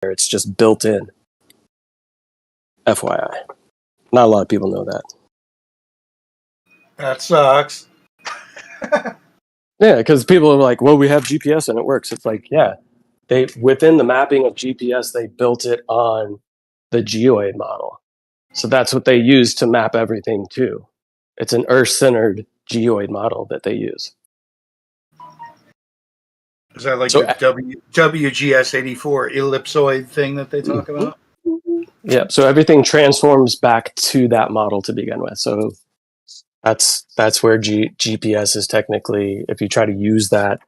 It's just built in. FYI. Not a lot of people know that. That sucks. Yeah, because people are like, well, we have GPS and it works. It's like, yeah. They within the mapping of GPS, they built it on the geoid model. So that's what they use to map everything to. It's an Earth-centered geoid model that they use. Is that like the WGS84 ellipsoid thing that they talk about? Yeah, so everything transforms back to that model to begin with. So that's where GPS is technically, if you try to use that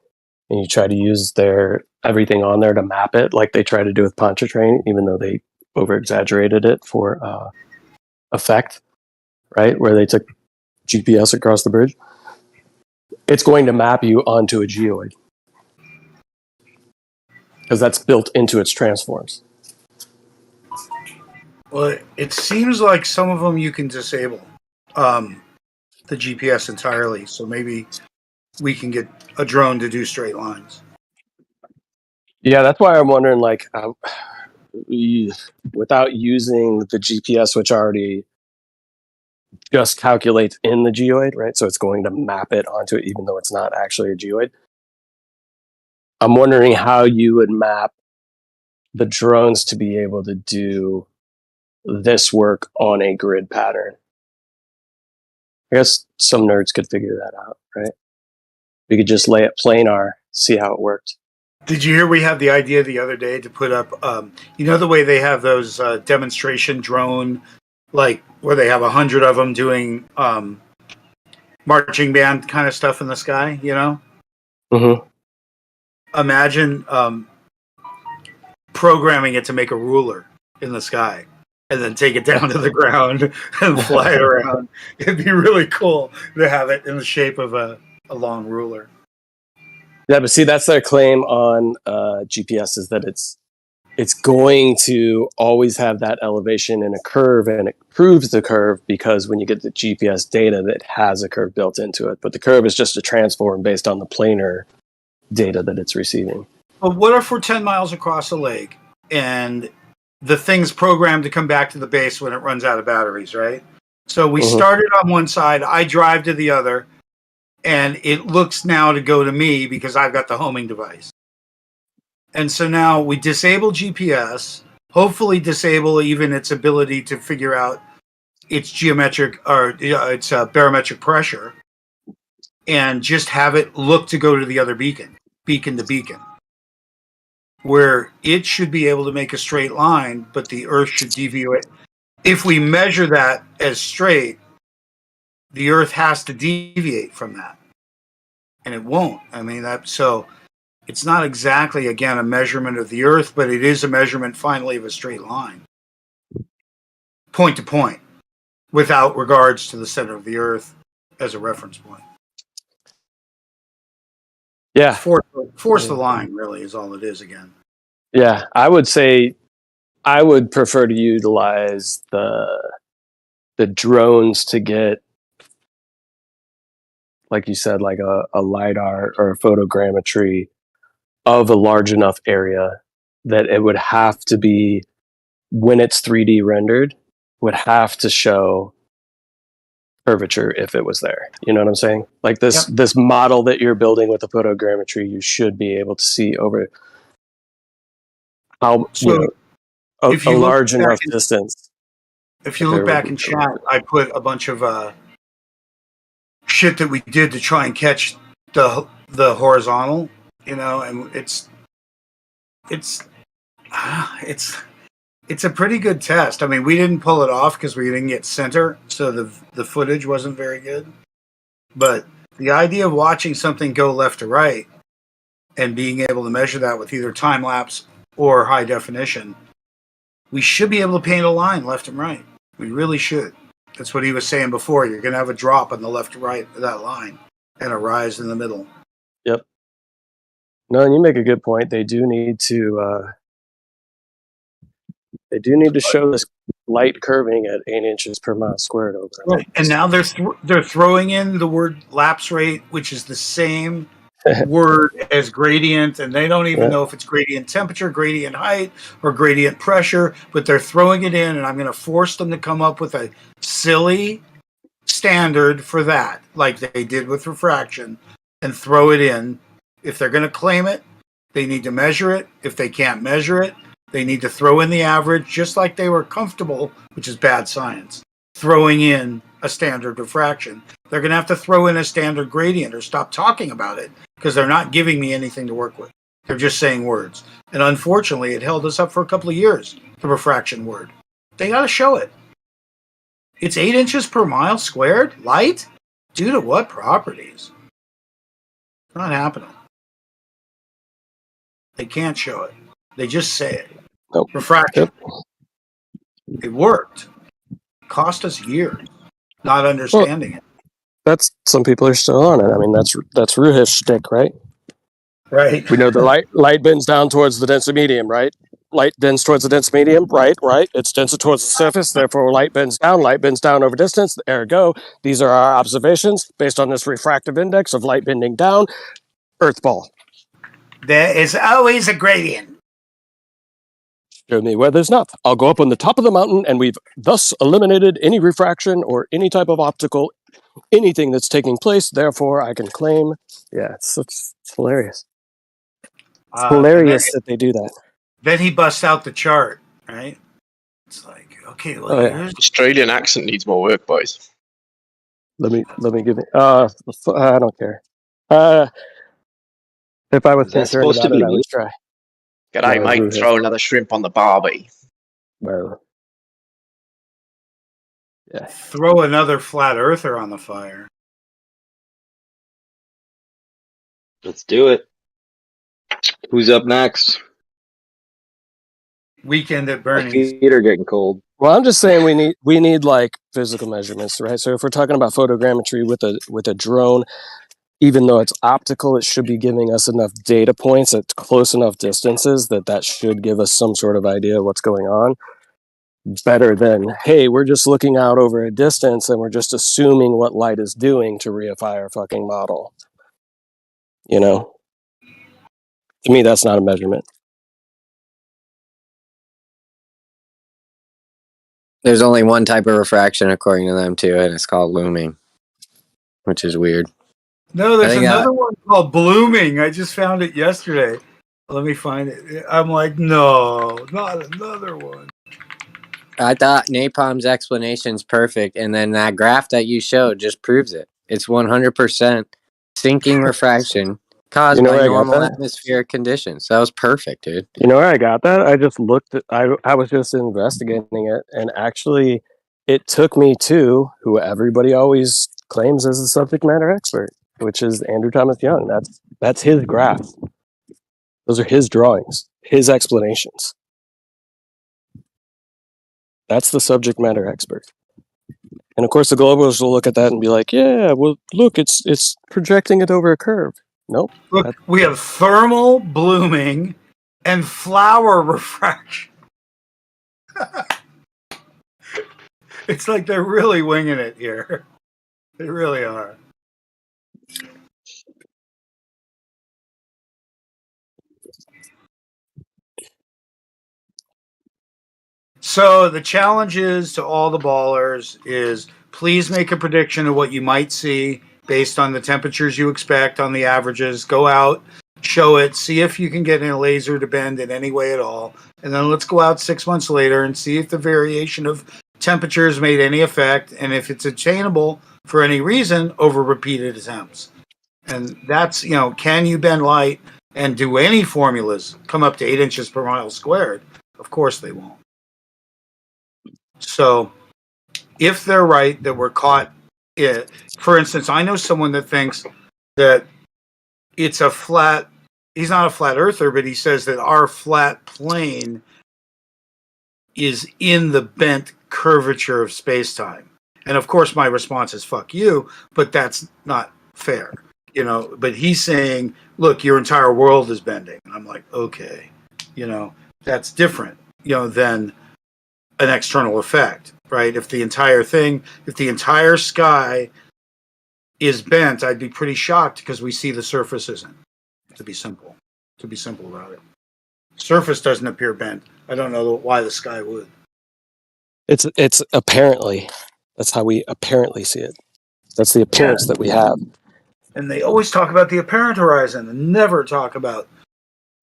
and you try to use their everything on there to map it, like they try to do with Pontchartrain, even though they over-exaggerated it for effect, right? Where they took GPS across the bridge. It's going to map you onto a geoid. Because that's built into its transforms. Well, it seems like some of them you can disable the GPS entirely. So maybe we can get a drone to do straight lines. Yeah, that's why I'm wondering, like, without using the GPS, which already just calculates in the geoid, right? So it's going to map it onto it, even though it's not actually a geoid. I'm wondering how you would map the drones to be able to do this work on a grid pattern. I guess some nerds could figure that out, right? We could just lay it planar, see how it worked. Did you hear we had the idea the other day to put up, you know, the way they have those demonstration drone, like where they have 100 of them doing marching band kind of stuff in the sky, you know? Mm-hmm. Imagine programming it to make a ruler in the sky and then take it down to the ground and fly it around. It'd be really cool to have it in the shape of a long ruler. Yeah, but see, that's their claim on GPS, is that it's going to always have that elevation and a curve, and it proves the curve because when you get the GPS data, that has a curve built into it. But the curve is just a transform based on the planar data that it's receiving. But what if we're 10 miles across a lake and the thing's programmed to come back to the base when it runs out of batteries, right? So we started on one side, I drive to the other, and it looks now to go to me because I've got the homing device. And so now we disable GPS, hopefully disable even its ability to figure out its geometric or its barometric pressure, and just have it look to go to the other beacon to beacon, where it should be able to make a straight line, but the Earth should deviate. If we measure that as straight, the Earth has to deviate from that, and it won't. I mean, so it's not exactly, again, a measurement of the Earth, but it is a measurement finally of a straight line, point to point, without regards to the center of the Earth as a reference point. Yeah. Force the line, really, is all it is again. Yeah, I would say I would prefer to utilize the drones to get, like you said, like a LiDAR or a photogrammetry of a large enough area that it would have to be, when it's 3D rendered, would have to show curvature if it was there. You know what I'm saying? Like this model that you're building with the photogrammetry, you should be able to see over how, a large enough distance. If you look back in chat, I put a bunch of shit that we did to try and catch the horizontal, and it's a pretty good test. I mean, we didn't pull it off because we didn't get center, so the footage wasn't very good. But the idea of watching something go left to right and being able to measure that with either time lapse or high definition, we should be able to paint a line left and right. We really should. That's what he was saying before. You're going to have a drop on the left to right of that line and a rise in the middle. Yep. No, and you make a good point. They do need to show this light curving at 8 inches per mile squared over. Right. And now they're throwing in the word lapse rate, which is the same word as gradient, and they don't even know if it's gradient temperature, gradient height, or gradient pressure, but they're throwing it in, and I'm going to force them to come up with a silly standard for that, like they did with refraction, and throw it in. If they're going to claim it, they need to measure it. If they can't measure it, they need to throw in the average, just like they were comfortable, which is bad science, throwing in a standard refraction. They're going to have to throw in a standard gradient or stop talking about it, because they're not giving me anything to work with. They're just saying words. And unfortunately, it held us up for a couple of years, the refraction word. They got to show it. It's 8 inches per mile squared, light? Due to what properties? Not happening. They can't show it. They just say it. Nope. Refraction. Yep. It worked. It cost us years not understanding it. That's, some people are still on it. I mean, that's Ruhi's shtick, right? Right. We know the light bends down towards the denser medium, right? Light bends towards the dense medium, right? It's denser towards the surface, therefore light bends down over distance, ergo, these are our observations based on this refractive index of light bending down, Earth ball. There is always a gradient. Show me where there's not. I'll go up on the top of the mountain, and we've thus eliminated any refraction or any type of optical, anything that's taking place, therefore I can claim, it's hilarious. It's hilarious that they do that. Then he busts out the chart, right? It's like, okay, well, here's... Australian accent needs more work, boys. Let me give it. I don't care. If I was concerned about it, I would try. G'day, mate. Throw another shrimp on the barbie. Well, yeah. Throw another flat earther on the fire. Let's do it. Who's up next? Weekend at Bernie's. My feet are getting cold. Well, I'm just saying we need like physical measurements, right? So if we're talking about photogrammetry with a drone, even though it's optical, it should be giving us enough data points at close enough distances that should give us some sort of idea of what's going on. Better than, hey, we're just looking out over a distance and we're just assuming what light is doing to reify our fucking model. You know? To me, that's not a measurement. There's only one type of refraction according to them too, and it's called looming, which is weird. No, there's another one called blooming. I just found it yesterday. Let me find it. I'm like, no, not another one. I thought Napalm's explanation's perfect, and then that graph that you showed just proves it. It's 100% sinking refraction caused by normal atmospheric conditions. That was perfect, dude. You know where I got that? I just looked at, I was just investigating it, and actually it took me to who everybody always claims as a subject matter expert, which is Andrew Thomas Young. That's his graph. Those are his drawings, his explanations. That's the subject matter expert. And of course the globalists will look at that and be like, yeah, well, look, it's projecting it over a curve. Nope. Look, we have thermal blooming and flower refraction. It's like they're really winging it here. They really are. So the challenge is to all the ballers is please make a prediction of what you might see based on the temperatures you expect on the averages. Go out, show it, see if you can get a laser to bend in any way at all. And then let's go out 6 months later and see if the variation of temperatures made any effect, and if it's attainable for any reason over repeated attempts. And that's, can you bend light and do any formulas come up to 8 inches per mile squared? Of course they won't. So if they're right that we're caught, for instance, I know someone that thinks that it's a flat, he's not a flat earther, but he says that our flat plane is in the bent curvature of space-time. And of course my response is fuck you, but that's not fair. But he's saying, look, your entire world is bending. I'm like, okay, that's different, than an external effect, right? If the entire sky is bent, I'd be pretty shocked because we see the surface isn't. To be simple about it. Surface doesn't appear bent. I don't know why the sky would. It's apparently. That's how we apparently see it. That's the appearance that we have. And they always talk about the apparent horizon and never talk about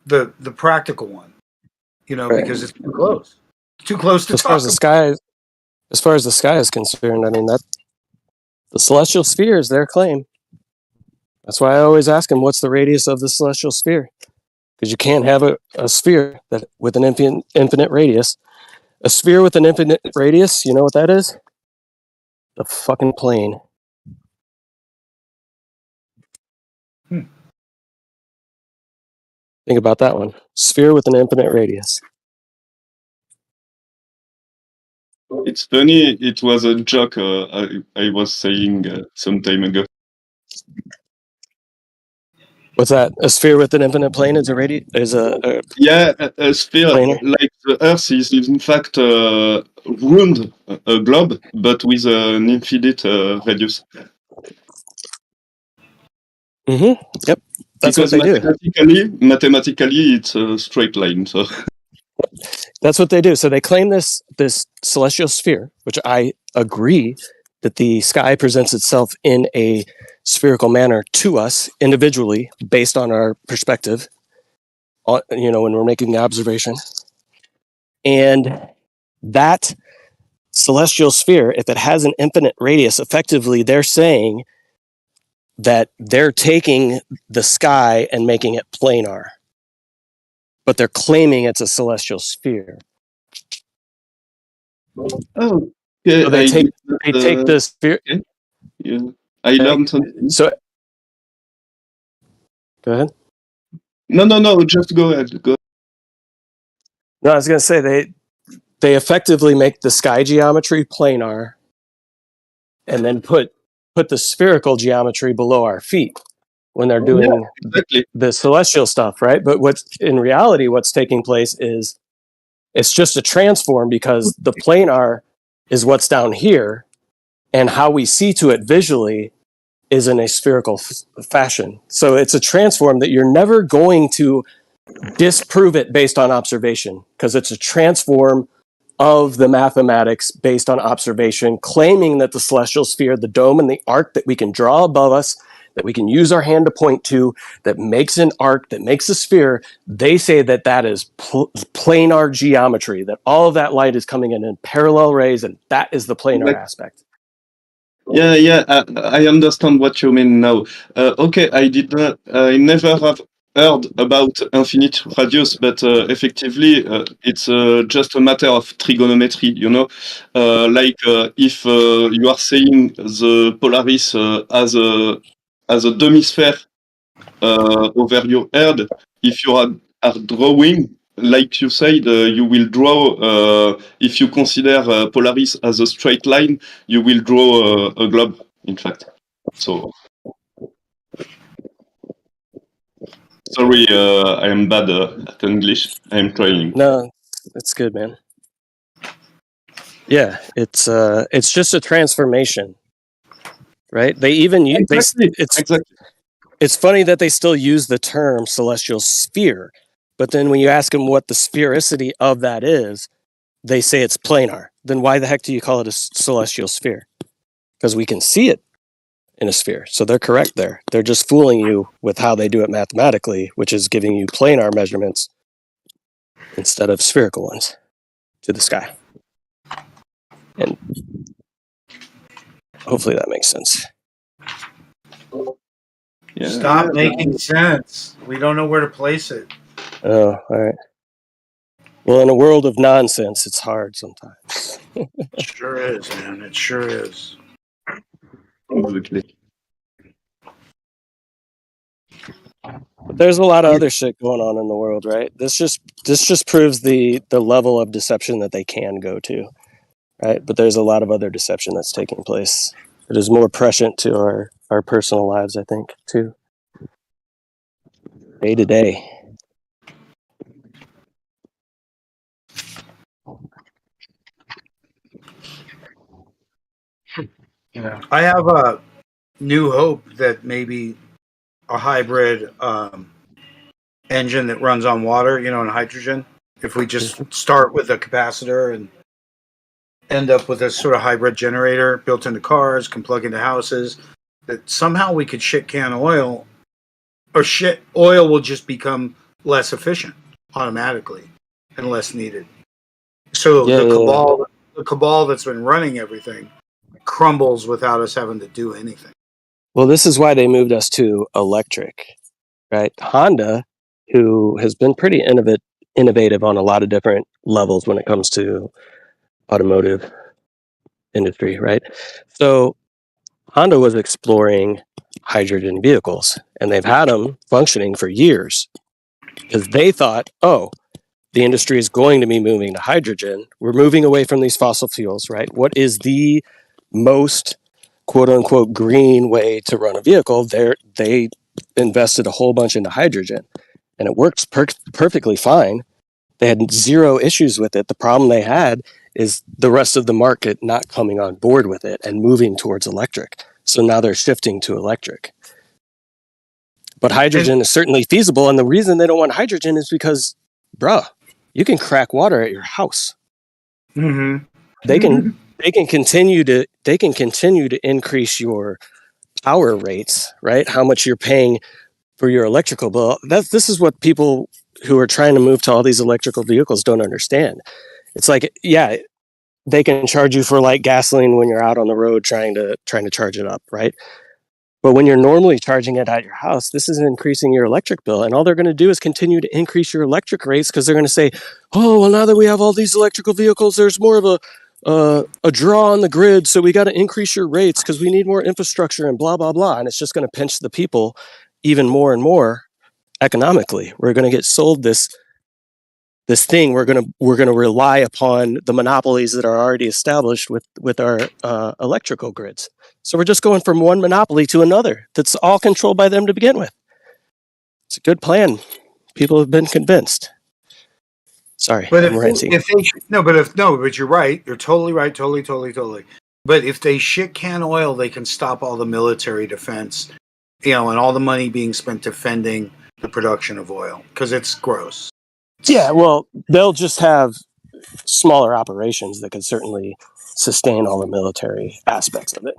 the practical one. Because it's too close. Too close to as far as the sky is concerned, I mean that the celestial sphere is their claim. That's why I always ask them, what's the radius of the celestial sphere? Because you can't have a sphere that with an infinite radius. A sphere with an infinite radius, you know what that is? The fucking plane. Think about that one. Sphere with an infinite radius. It's funny. It was a joke I was saying some time ago. What's that? A sphere with an infinite plane is a radius? A sphere planar? Like the Earth is in fact round, a globe, but with an infinite radius. Mm-hmm. Yep. That's because what they do. Mathematically, it's a straight line. So that's what they do. So they claim this celestial sphere, which I agree that the sky presents itself in a spherical manner to us individually based on our perspective, when we're making the observation. And that celestial sphere, if it has an infinite radius, effectively they're saying that they're taking the sky and making it planar, but they're claiming it's a celestial sphere. oh, yeah, So they take the sphere. Okay. Yeah, I learned something. So, go ahead. No, just go ahead. Go. No, I was going to say they effectively make the sky geometry planar, and then put the spherical geometry below our feet when they're doing the celestial stuff, right? But what's taking place is it's just a transform, because the planar is what's down here, and how we see to it visually is in a spherical fashion. So it's a transform that you're never going to disprove it based on observation, because it's a transform of the mathematics based on observation, claiming that the celestial sphere, the dome and the arc that we can draw above us, that we can use our hand to point to, that makes an arc, that makes a sphere, they say that is planar geometry, that all of that light is coming in parallel rays, and that is the planar aspect. Yeah, I understand what you mean now. Okay, I never have heard about infinite radius, but effectively, it's just a matter of trigonometry, if you are saying the Polaris as a demi-sphere over your head, if you are drawing, like you said, you will draw, if you consider Polaris as a straight line, you will draw a globe, in fact. So, sorry, I am bad at English. I am trying. No, it's good, man. Yeah, it's just a transformation, right? They even use Exactly. It's funny that they still use the term celestial sphere, but then when you ask them what the sphericity of that is, they say it's planar. Then why the heck do you call it a celestial sphere? Because we can see it in a sphere. So they're correct there. They're just fooling you with how they do it mathematically, which is giving you planar measurements instead of spherical ones to the sky. And hopefully that makes sense. Yeah. Stop making sense. We don't know where to place it. Oh, all right. Well, in a world of nonsense, it's hard sometimes. It sure is, man. It sure is. Absolutely. But there's a lot of other shit going on in the world, right? This just proves the level of deception that they can go to, right? But there's a lot of other deception that's taking place. It is more prescient to our personal lives, I think, too. Day to day. Yeah. I have new hope that maybe a hybrid engine that runs on water, and hydrogen. If we just start with a capacitor and end up with a sort of hybrid generator built into cars, can plug into houses, that somehow we could shit can oil, or shit oil will just become less efficient automatically and less needed. So the cabal that's been running everything crumbles without us having to do anything. Well, this is why they moved us to electric, right? Honda, who has been pretty innovative on a lot of different levels when it comes to automotive industry, right? So Honda was exploring hydrogen vehicles, and they've had them functioning for years because they thought, oh, the industry is going to be moving to hydrogen. We're moving away from these fossil fuels, right? What is the most quote unquote green way to run a vehicle? They invested a whole bunch into hydrogen, and it works perfectly fine. They had zero issues with it. The problem they had is the rest of the market not coming on board with it and moving towards electric. So now they're shifting to electric. But hydrogen is certainly feasible, and the reason they don't want hydrogen is because, bruh, you can crack water at your house. Mm-hmm. They can continue to increase your power rates, right? How much you're paying for your electrical bill. This is what people who are trying to move to all these electrical vehicles don't understand. It's like, yeah, they can charge you for like gasoline when you're out on the road trying to charge it up, right? But when you're normally charging it at your house, this is increasing your electric bill. And all they're going to do is continue to increase your electric rates because they're going to say, oh, well, now that we have all these electrical vehicles, there's more of a draw on the grid. So we got to increase your rates because we need more infrastructure and blah, blah, blah. And it's just going to pinch the people even more and more economically. We're going to get sold this thing. We're going to rely upon the monopolies that are already established with our electrical grids. So we're just going from one monopoly to another that's all controlled by them to begin with. It's a good plan. People have been convinced. Sorry, but I'm ranting. But you're right. You're totally right. Totally. But if they shit can oil, they can stop all the military defense, and all the money being spent defending the production of oil because it's gross. Yeah, well, they'll just have smaller operations that can certainly sustain all the military aspects of it.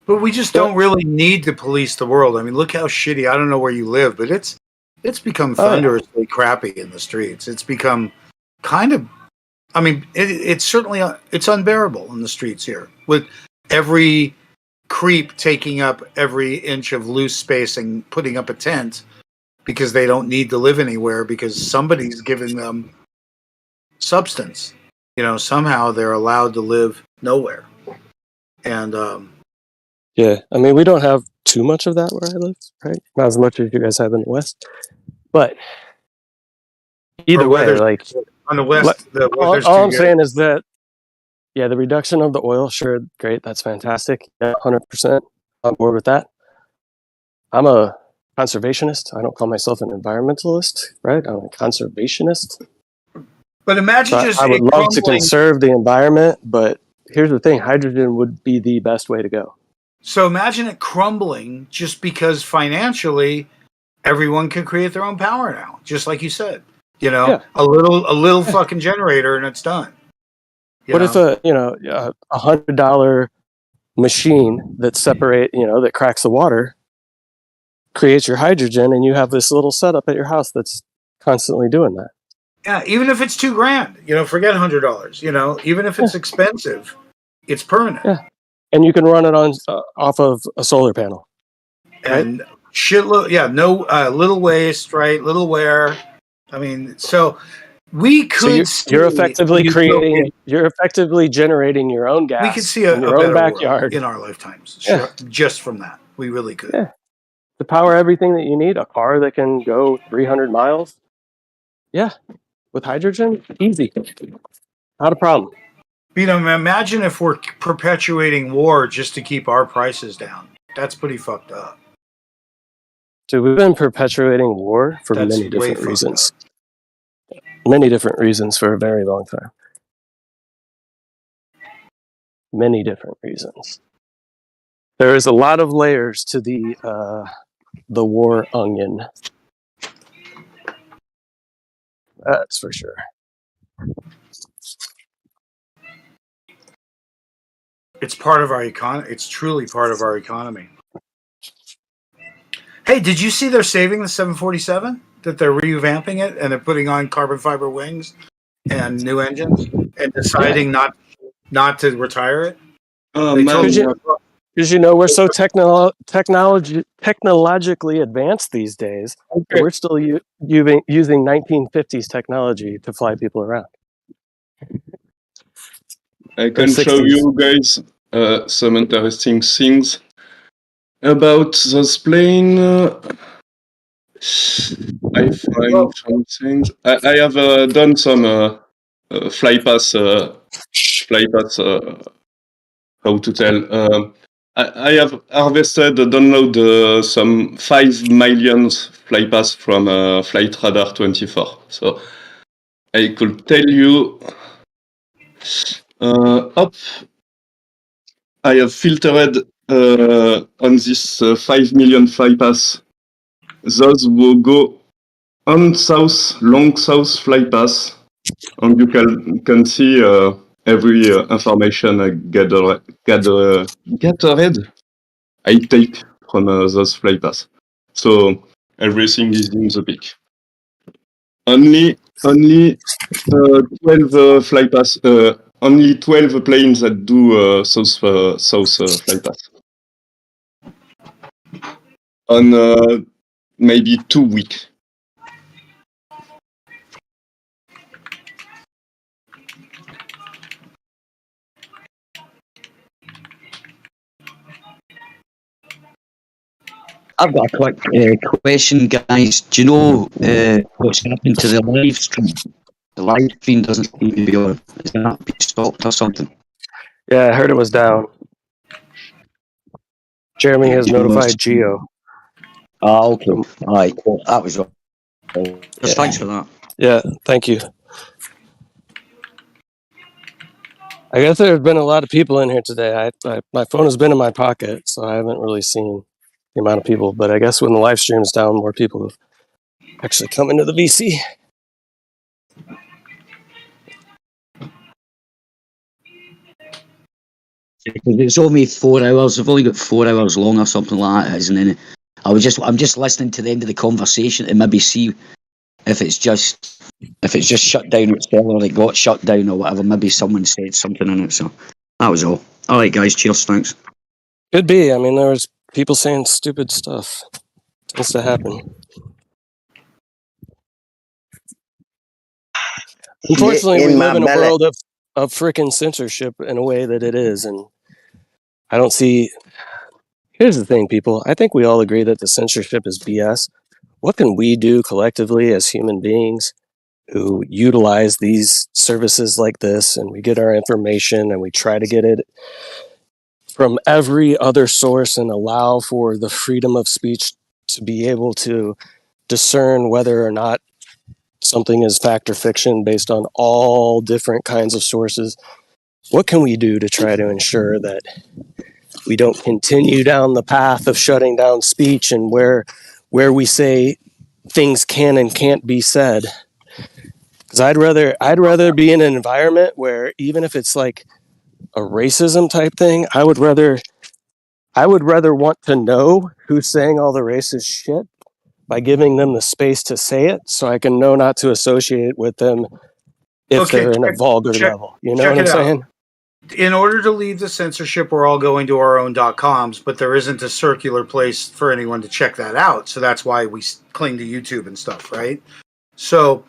But we just don't really need to police the world. I mean, look how shitty. I don't know where you live, but it's become thunderously crappy in the streets. It's become kind of, I mean, it's certainly, it's unbearable in the streets here with every creep taking up every inch of loose space and putting up a tent because they don't need to live anywhere because somebody's giving them substance. Somehow they're allowed to live nowhere. And, yeah, I mean, we don't have too much of that where I live, right? Not as much as you guys have in the West. But either way, like on the West, all I'm saying is that, yeah, the reduction of the oil, sure, great, that's fantastic. Yeah, 100% on board with that. I'm a conservationist. I don't call myself an environmentalist, right? I'm a conservationist. But imagine I would love to conserve the environment, but here's the thing: hydrogen would be the best way to go. So imagine it crumbling just because financially everyone can create their own power now, just like you said. A little fucking generator and it's done. What if a $100 machine that cracks the water creates your hydrogen, and you have this little setup at your house that's constantly doing that? Yeah, even if it's $2,000, forget $100. Even if it's expensive, it's permanent. Yeah. And you can run it on off of a solar panel, and shitload. Yeah, no little waste, right? Little wear. I mean, so we could. So you're effectively You're effectively generating your own gas. We could see in your own backyard in our lifetimes, just from that. We really could. Yeah. To power everything that you need, a car that can go 300 miles. Yeah, with hydrogen, easy, not a problem. Imagine if we're perpetuating war just to keep our prices down. That's pretty fucked up. Dude, we've been perpetuating war for many different reasons. Many different reasons for a very long time. Many different reasons. There is a lot of layers to the war onion. That's for sure. It's part of our economy. It's truly part of our economy. Hey, did you see they're saving the 747? That they're revamping it and they're putting on carbon fiber wings and new engines and deciding not to retire it? Because we're so technologically advanced these days. Okay. We're still using 1950s technology to fly people around. I can show you guys some interesting things about this plane. I find some things. I have done some flypass. How to tell? I have harvested, download some 5 million flypass from Flight Radar 24. So I could tell you. I have filtered on this 5 million flypass those who go on south, long south flypass, and you can see every information I gathered I take from those flypass. So everything is in the peak. Only 12 flypass. Only 12 planes that do south flypass. On maybe 2 weeks. I've got a quick question, guys. Do you know what's happened to the live stream? The live stream doesn't seem to be on. Is that being stopped or something? Yeah, I heard it was down. Jeremy has notified Geo. Oh, okay. All right. Well, that was all. Thanks for that. Yeah, thank you. I guess there's been a lot of people in here today. My phone has been in my pocket, so I haven't really seen the amount of people. But I guess when the live stream is down, more people have actually come into the VC. It's only 4 hours. I've only got 4 hours long or something like that, isn't it? I'm just listening to the end of the conversation and maybe see if it's just shut down itself or it got shut down or whatever. Maybe someone said something in it. So that was all. All right, guys. Cheers. Thanks. Could be. I mean, there was people saying stupid stuff. Tends to happen. Unfortunately, we live in a world of freaking censorship in a way that it is, and I don't see. Here's the thing, people. I think we all agree that the censorship is BS. What can we do collectively as human beings who utilize these services like this, and we get our information and we try to get it from every other source and allow for the freedom of speech to be able to discern whether or not something is fact or fiction based on all different kinds of sources? What can we do to try to ensure that we don't continue down the path of shutting down speech and where we say things can and can't be said? Because I'd rather be in an environment where, even if it's like a racism type thing, I would rather want to know who's saying all the racist shit by giving them the space to say it, so I can know not to associate with them if they're in a vulgar level. You know what I'm saying? In order to leave the censorship, we're all going to our own .coms, but there isn't a circular place for anyone to check that out. So that's why we cling to YouTube and stuff, right? So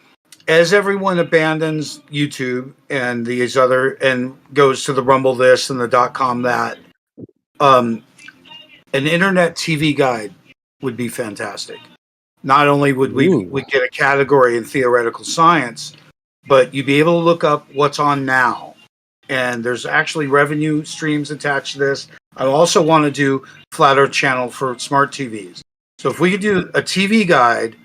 as everyone abandons YouTube and these other and goes to the Rumble this and the .com that, an internet TV guide would be fantastic. Not only would we get a category in theoretical science, but you'd be able to look up what's on now. And there's actually revenue streams attached to this. I also want to do Flat Earth channel for smart TVs. So if we could do a TV guide,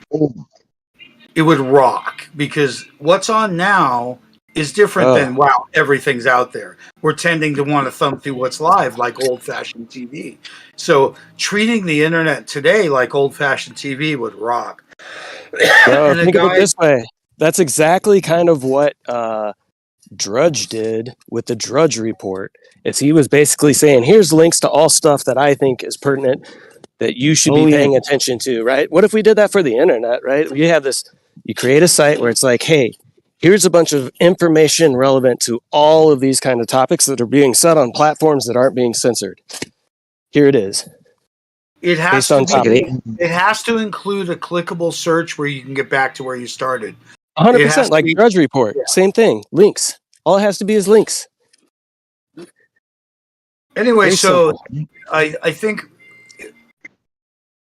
it would rock, because what's on now is different than, wow, everything's out there. We're tending to want to thumb through what's live, like old-fashioned TV. So treating the internet today like old-fashioned TV would rock. Bro, think of it this way. That's exactly kind of what Drudge did with the Drudge Report. Is he was basically saying, here's links to all stuff that I think is pertinent that you should be paying attention to, right? What if we did that for the internet, right? You have this, you create a site where it's like, hey, here's a bunch of information relevant to all of these kind of topics that are being said on platforms that aren't being censored. Here it is. It has to include a clickable search where you can get back to where you started. 100%, like Drudge Report. Yeah. Same thing. Links. All it has to be is links. Anyway, so I think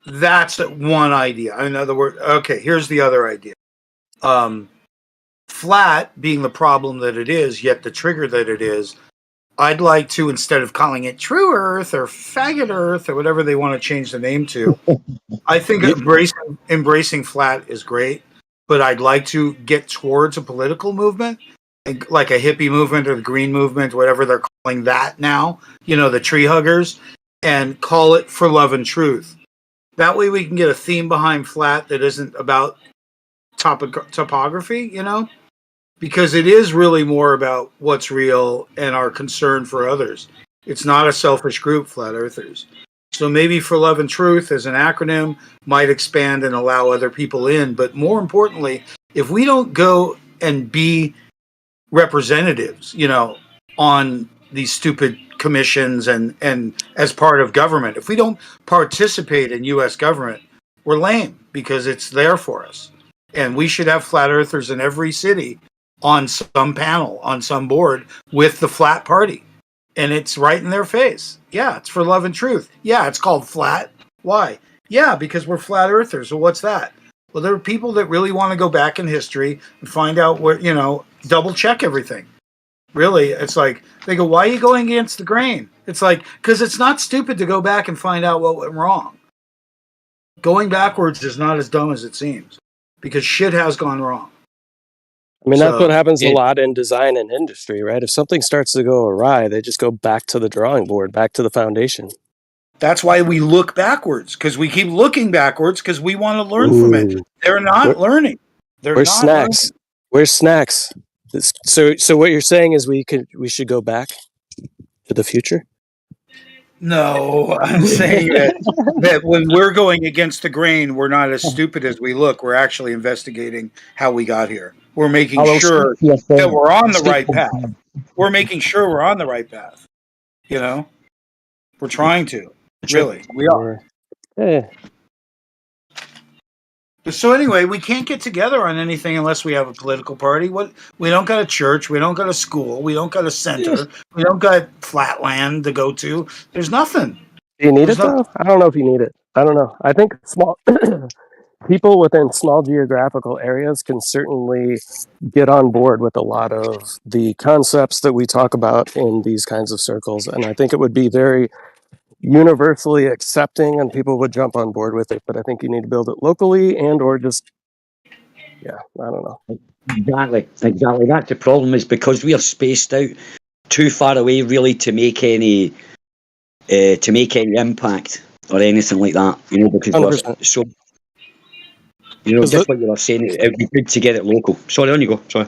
that's one idea. In other words, okay, here's the other idea. Flat being the problem that it is, yet the trigger that it is, I'd like to, instead of calling it True Earth or Faggot Earth or whatever they want to change the name to, I think embracing flat is great, but I'd like to get towards a political movement, like a hippie movement or the green movement, whatever they're calling that now, the tree huggers, and call it For Love and Truth. That way we can get a theme behind flat that isn't about topography, because it is really more about what's real and our concern for others. It's not a selfish group, flat earthers. So maybe For Love and Truth as an acronym might expand and allow other people in. But more importantly, if we don't go and be representatives, on these stupid commissions and as part of government, if we don't participate in U.S. government, we're lame because it's there for us. And we should have flat earthers in every city on some panel, on some board with the flat party. And it's right in their face. Yeah, it's For Love and Truth. Yeah, it's called flat. Why? Yeah, because we're flat earthers. So what's that? Well, there are people that really want to go back in history and find out where, double check everything. Really, it's like, they go, why are you going against the grain? It's like, because it's not stupid to go back and find out what went wrong. Going backwards is not as dumb as it seems, because shit has gone wrong. I mean, that's what happens a lot in design and industry, right? If something starts to go awry, they just go back to the drawing board, back to the foundation. That's why we look backwards, because we keep looking backwards because we want to learn from it. They're not learning. Where's snacks? Where's snacks? So what you're saying is we should go back to the future? No, I'm saying that when we're going against the grain, we're not as stupid as we look. We're actually investigating how we got here. We're making sure that we're on the right path. We're making sure we're on the right path. We're trying to. Really, we are. Yeah. So anyway, we can't get together on anything unless we have a political party. We don't got a church, we don't got a school, we don't got a center, we don't got flat land to go to. There's nothing. Do you need it though? I don't know if you need it. I don't know. I think small people within small geographical areas can certainly get on board with a lot of the concepts that we talk about in these kinds of circles, and I think it would be very universally accepting and people would jump on board with it, but I think you need to build it locally and or just I don't know. Exactly. That's the problem, is because we are spaced out too far away really to make any impact or anything like that, because 100%. We're so just what you were saying, it would be good to get it local. Sorry, on you go. Sorry.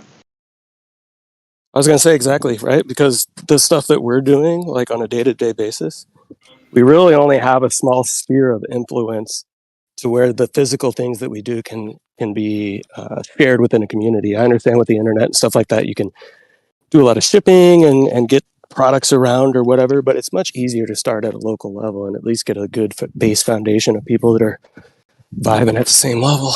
I was going to say exactly, right? Because the stuff that we're doing, like on a day-to-day basis, we really only have a small sphere of influence to where the physical things that we do can be shared within a community. I understand with the internet and stuff like that, you can do a lot of shipping and get products around or whatever, but it's much easier to start at a local level and at least get a good base foundation of people that are vibing at the same level,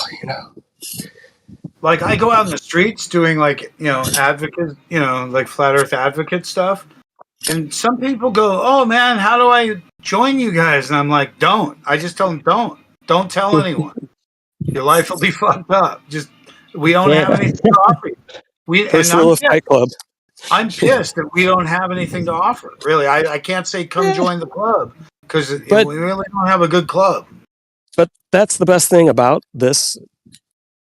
Like I go out in the streets doing advocate, like flat earth advocate stuff. And some people go, oh man, how do I join you guys? And I'm like, don't. I just tell them, don't tell anyone. Your life will be fucked up. We don't have anything to offer you. First rule of Fight Club. I'm pissed that we don't have anything to offer. Really, I can't say come join the club because we really don't have a good club. But that's the best thing about this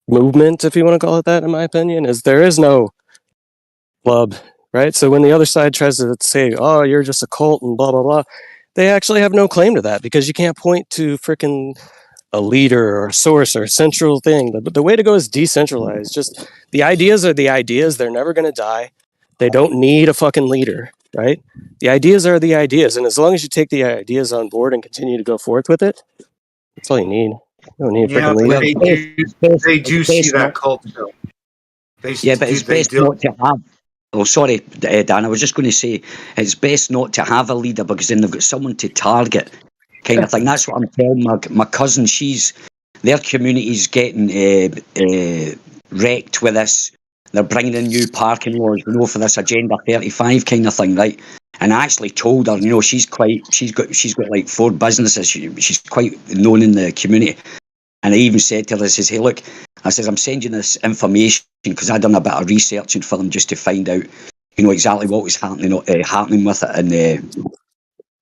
movement, if you want to call it that, in my opinion, is there is no club, right? So when the other side tries to say, "Oh, you're just a cult," and blah blah blah, they actually have no claim to that because you can't point to frickin' a leader or a source or a central thing. The way to go is decentralized. Just the ideas are the ideas. They're never going to die. They don't need a fucking leader, right? The ideas are the ideas, and as long as you take the ideas on board and continue to go forth with it, that's all you need. You don't need a Yeah, freaking but leader. they do see that cult though. Yeah, but it's best not to have. Oh, sorry, Dan. I was just going to say it's best not to have a leader because then they've got someone to target, kind of thing. That's what I'm telling my cousin. Their community's getting wrecked with this. They're bringing in new parking laws, for this Agenda 35 kind of thing, right? And I actually told her, she's got like 4 businesses. She's quite known in the community. And I even said to her, I says, hey, look, I'm sending this information because I'd done a bit of researching for them just to find out, exactly what was happening with it. And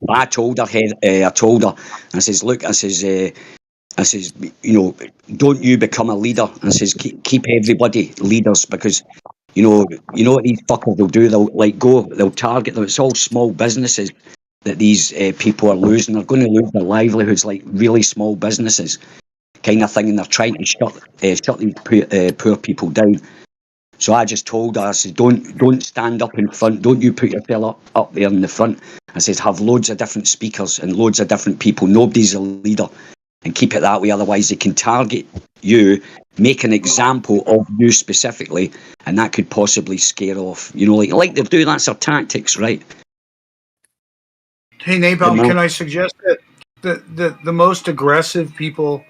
I told her, I says, look, I says, don't you become a leader. I says, keep everybody leaders because, what these fuckers will do? They'll target them. It's all small businesses that these people are losing. They're going to lose their livelihoods, like really small businesses. Kind of thing, and they're trying to shut these poor people down. So I just told her, I said, don't stand up in front. Don't you put yourself up there in the front. I said, have loads of different speakers and loads of different people. Nobody's a leader, and keep it that way. Otherwise, they can target you, make an example of you specifically, and that could possibly scare off. Like they're doing. That's their tactics, right? Hey, Napalm, can I suggest that the most aggressive people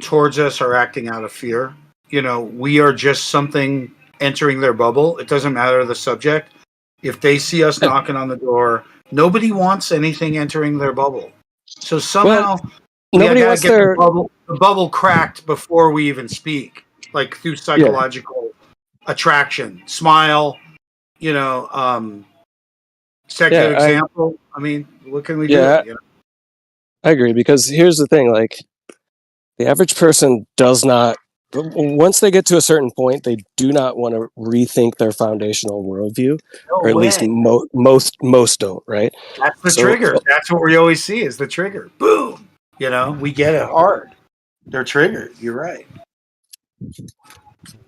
towards us are acting out of fear? We are just something entering their bubble. It doesn't matter the subject. If they see us knocking on the door, nobody wants anything entering their bubble. So somehow nobody wants get the bubble cracked before we even speak, like through psychological attraction. Smile, set good example. I mean, what can we do? I agree, because here's the thing, like, the average person does not, once they get to a certain point, they do not want to rethink their foundational worldview, or at least most don't, right? That's the trigger. That's what we always see is the trigger. Boom! We get it hard. They're triggered. You're right.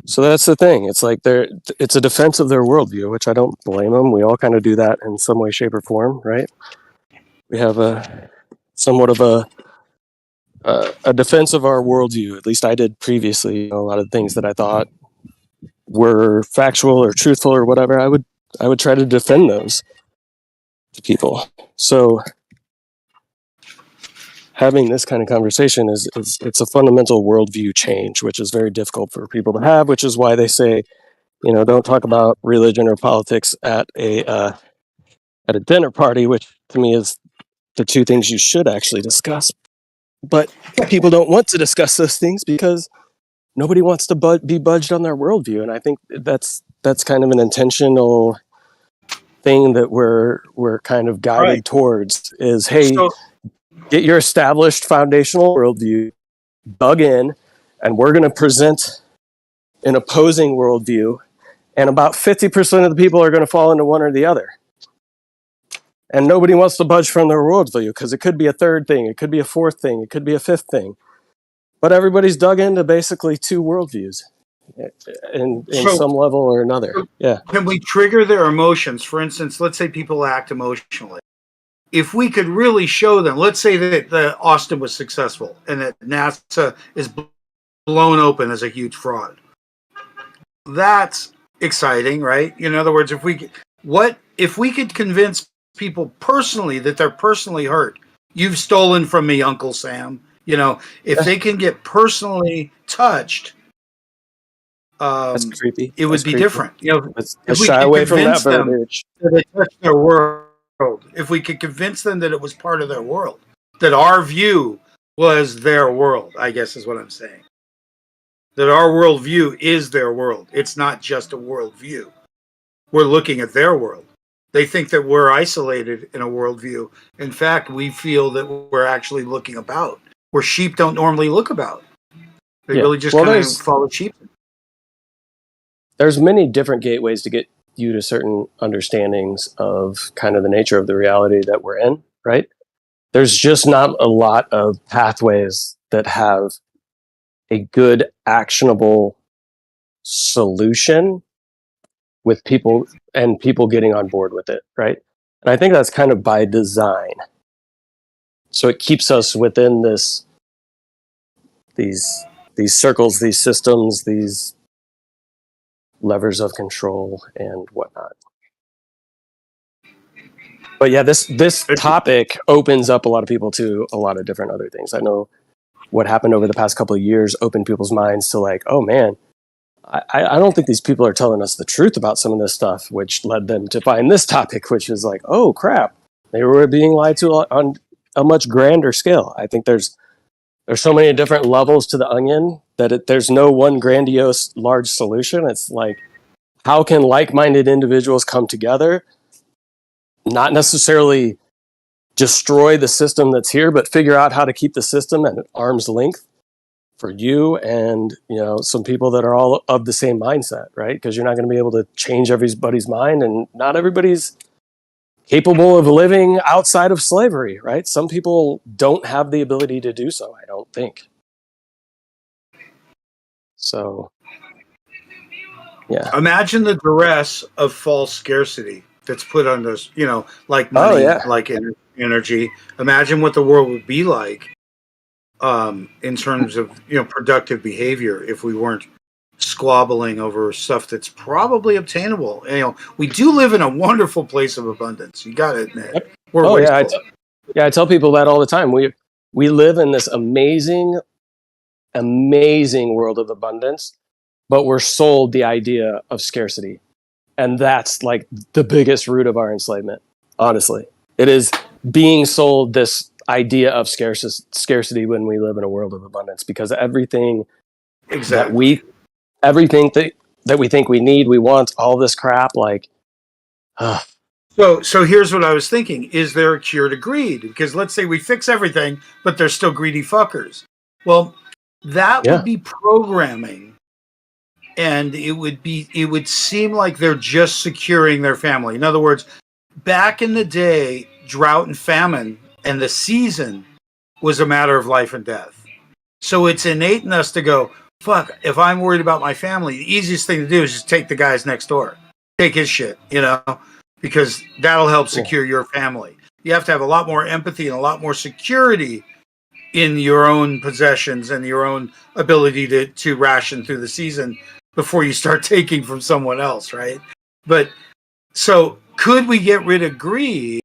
So that's the thing. It's like it's a defense of their worldview, which I don't blame them. We all kind of do that in some way, shape, or form, right? We have somewhat of a defense of our worldview. At least I did previously. A lot of things that I thought were factual or truthful or whatever, I would try to defend those to people. So having this kind of conversation it's a fundamental worldview change, which is very difficult for people to have, which is why they say, don't talk about religion or politics at a dinner party, which to me is the 2 things you should actually discuss. But people don't want to discuss those things because nobody wants to be budged on their worldview. And I think that's kind of an intentional thing that we're kind of guided towards is, hey, get your established foundational worldview dug in, and we're going to present an opposing worldview, and about 50% of the people are going to fall into one or the other. And nobody wants to budge from their worldview because it could be a 3rd thing, it could be a 4th thing, it could be a 5th thing. But everybody's dug into basically 2 worldviews in some level or another. Yeah. Can we trigger their emotions? For instance, let's say people act emotionally. If we could really show them, let's say that Austin was successful and that NASA is blown open as a huge fraud. That's exciting, right? In other words, if we could convince people personally that they're personally hurt, you've stolen from me, Uncle Sam. If they can get personally touched, that's creepy. It would be different. Let's shy away from that verbiage. They touch their world. If we could convince them that it was part of their world, that our view was their world, I guess is what I'm saying. That our worldview is their world. It's not just a worldview. We're looking at their world. They think that we're isolated in a worldview. In fact, we feel that we're actually looking about, where sheep don't normally look about. They really just kind of follow sheep. There's many different gateways to get you to certain understandings of kind of the nature of the reality that we're in, right? There's just not a lot of pathways that have a good, actionable solution with people and people getting on board with it, right? And I think that's kind of by design. So it keeps us within these circles, these systems, these levers of control and whatnot. But yeah, this topic opens up a lot of people to a lot of different other things. I know what happened over the past couple of years opened people's minds to like, oh man, I don't think these people are telling us the truth about some of this stuff, which led them to find this topic, which is like, oh crap, they were being lied to on a much grander scale. I think there's so many different levels to the onion that there's no one grandiose large solution. It's like, how can like-minded individuals come together, not necessarily destroy the system that's here, but figure out how to keep the system at arm's length for you and, you know, some people that are all of the same mindset, right? Because you're not going to be able to change everybody's mind, and not everybody's capable of living outside of slavery, right? Some people don't have the ability to do so, I don't think. So, yeah. Imagine the duress of false scarcity that's put on those, you know, like money, like energy. Imagine what the world would be like in terms of, you know, productive behavior if we weren't squabbling over stuff that's probably obtainable. You know, we do live in a wonderful place of abundance. You got to admit. I tell people that all the time. We live in this amazing world of abundance, but we're sold the idea of scarcity. And that's like the biggest root of our enslavement, honestly. It is being sold this idea of scarcity when we live in a world of abundance, because everything that we think we need, we want, all this crap, like So here's what I was thinking. Is there a cure to greed? Because let's say we fix everything, but they're still greedy fuckers. Well, that would be programming, and it would seem like they're just securing their family. In other words, back in the day, drought and famine and the season was a matter of life and death. So it's innate in us to go, fuck, if I'm worried about my family, the easiest thing to do is just take the guys next door. Take his shit, you know, because that'll help secure your family. You have to have a lot more empathy and a lot more security in your own possessions and your own ability to ration through the season before you start taking from someone else, right? But so could we get rid of greed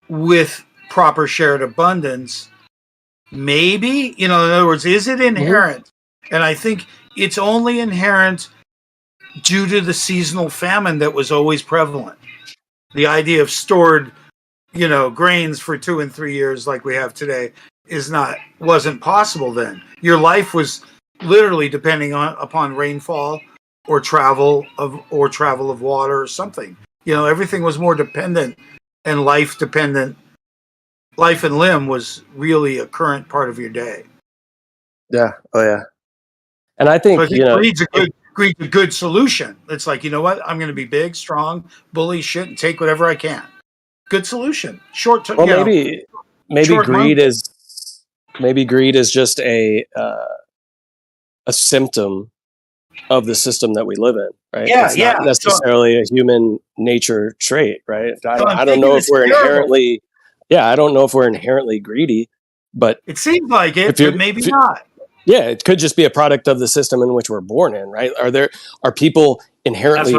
with proper shared abundance? Maybe, you know, in other words, is it inherent? And I think it's only inherent due to the seasonal famine that was always prevalent. The idea of stored, you know, grains for 2 and 3 years like we have today wasn't possible then. Your life was literally depending upon rainfall or travel of water or something. You know, everything was more dependent and life dependent. Life and limb was really a current part of your day. Yeah. Oh yeah. And I think, greed's a good solution. It's like, you know what? I'm going to be big, strong, bully shit, and take whatever I can. Good solution. Short term. Well, maybe greed is just a symptom of the system that we live in, right? Yeah, it's not necessarily a human nature trait, right? I don't know if we're inherently. Yeah, I don't know if we're inherently greedy, but it seems like it, but maybe not. Yeah, it could just be a product of the system in which we're born in, right? Are people inherently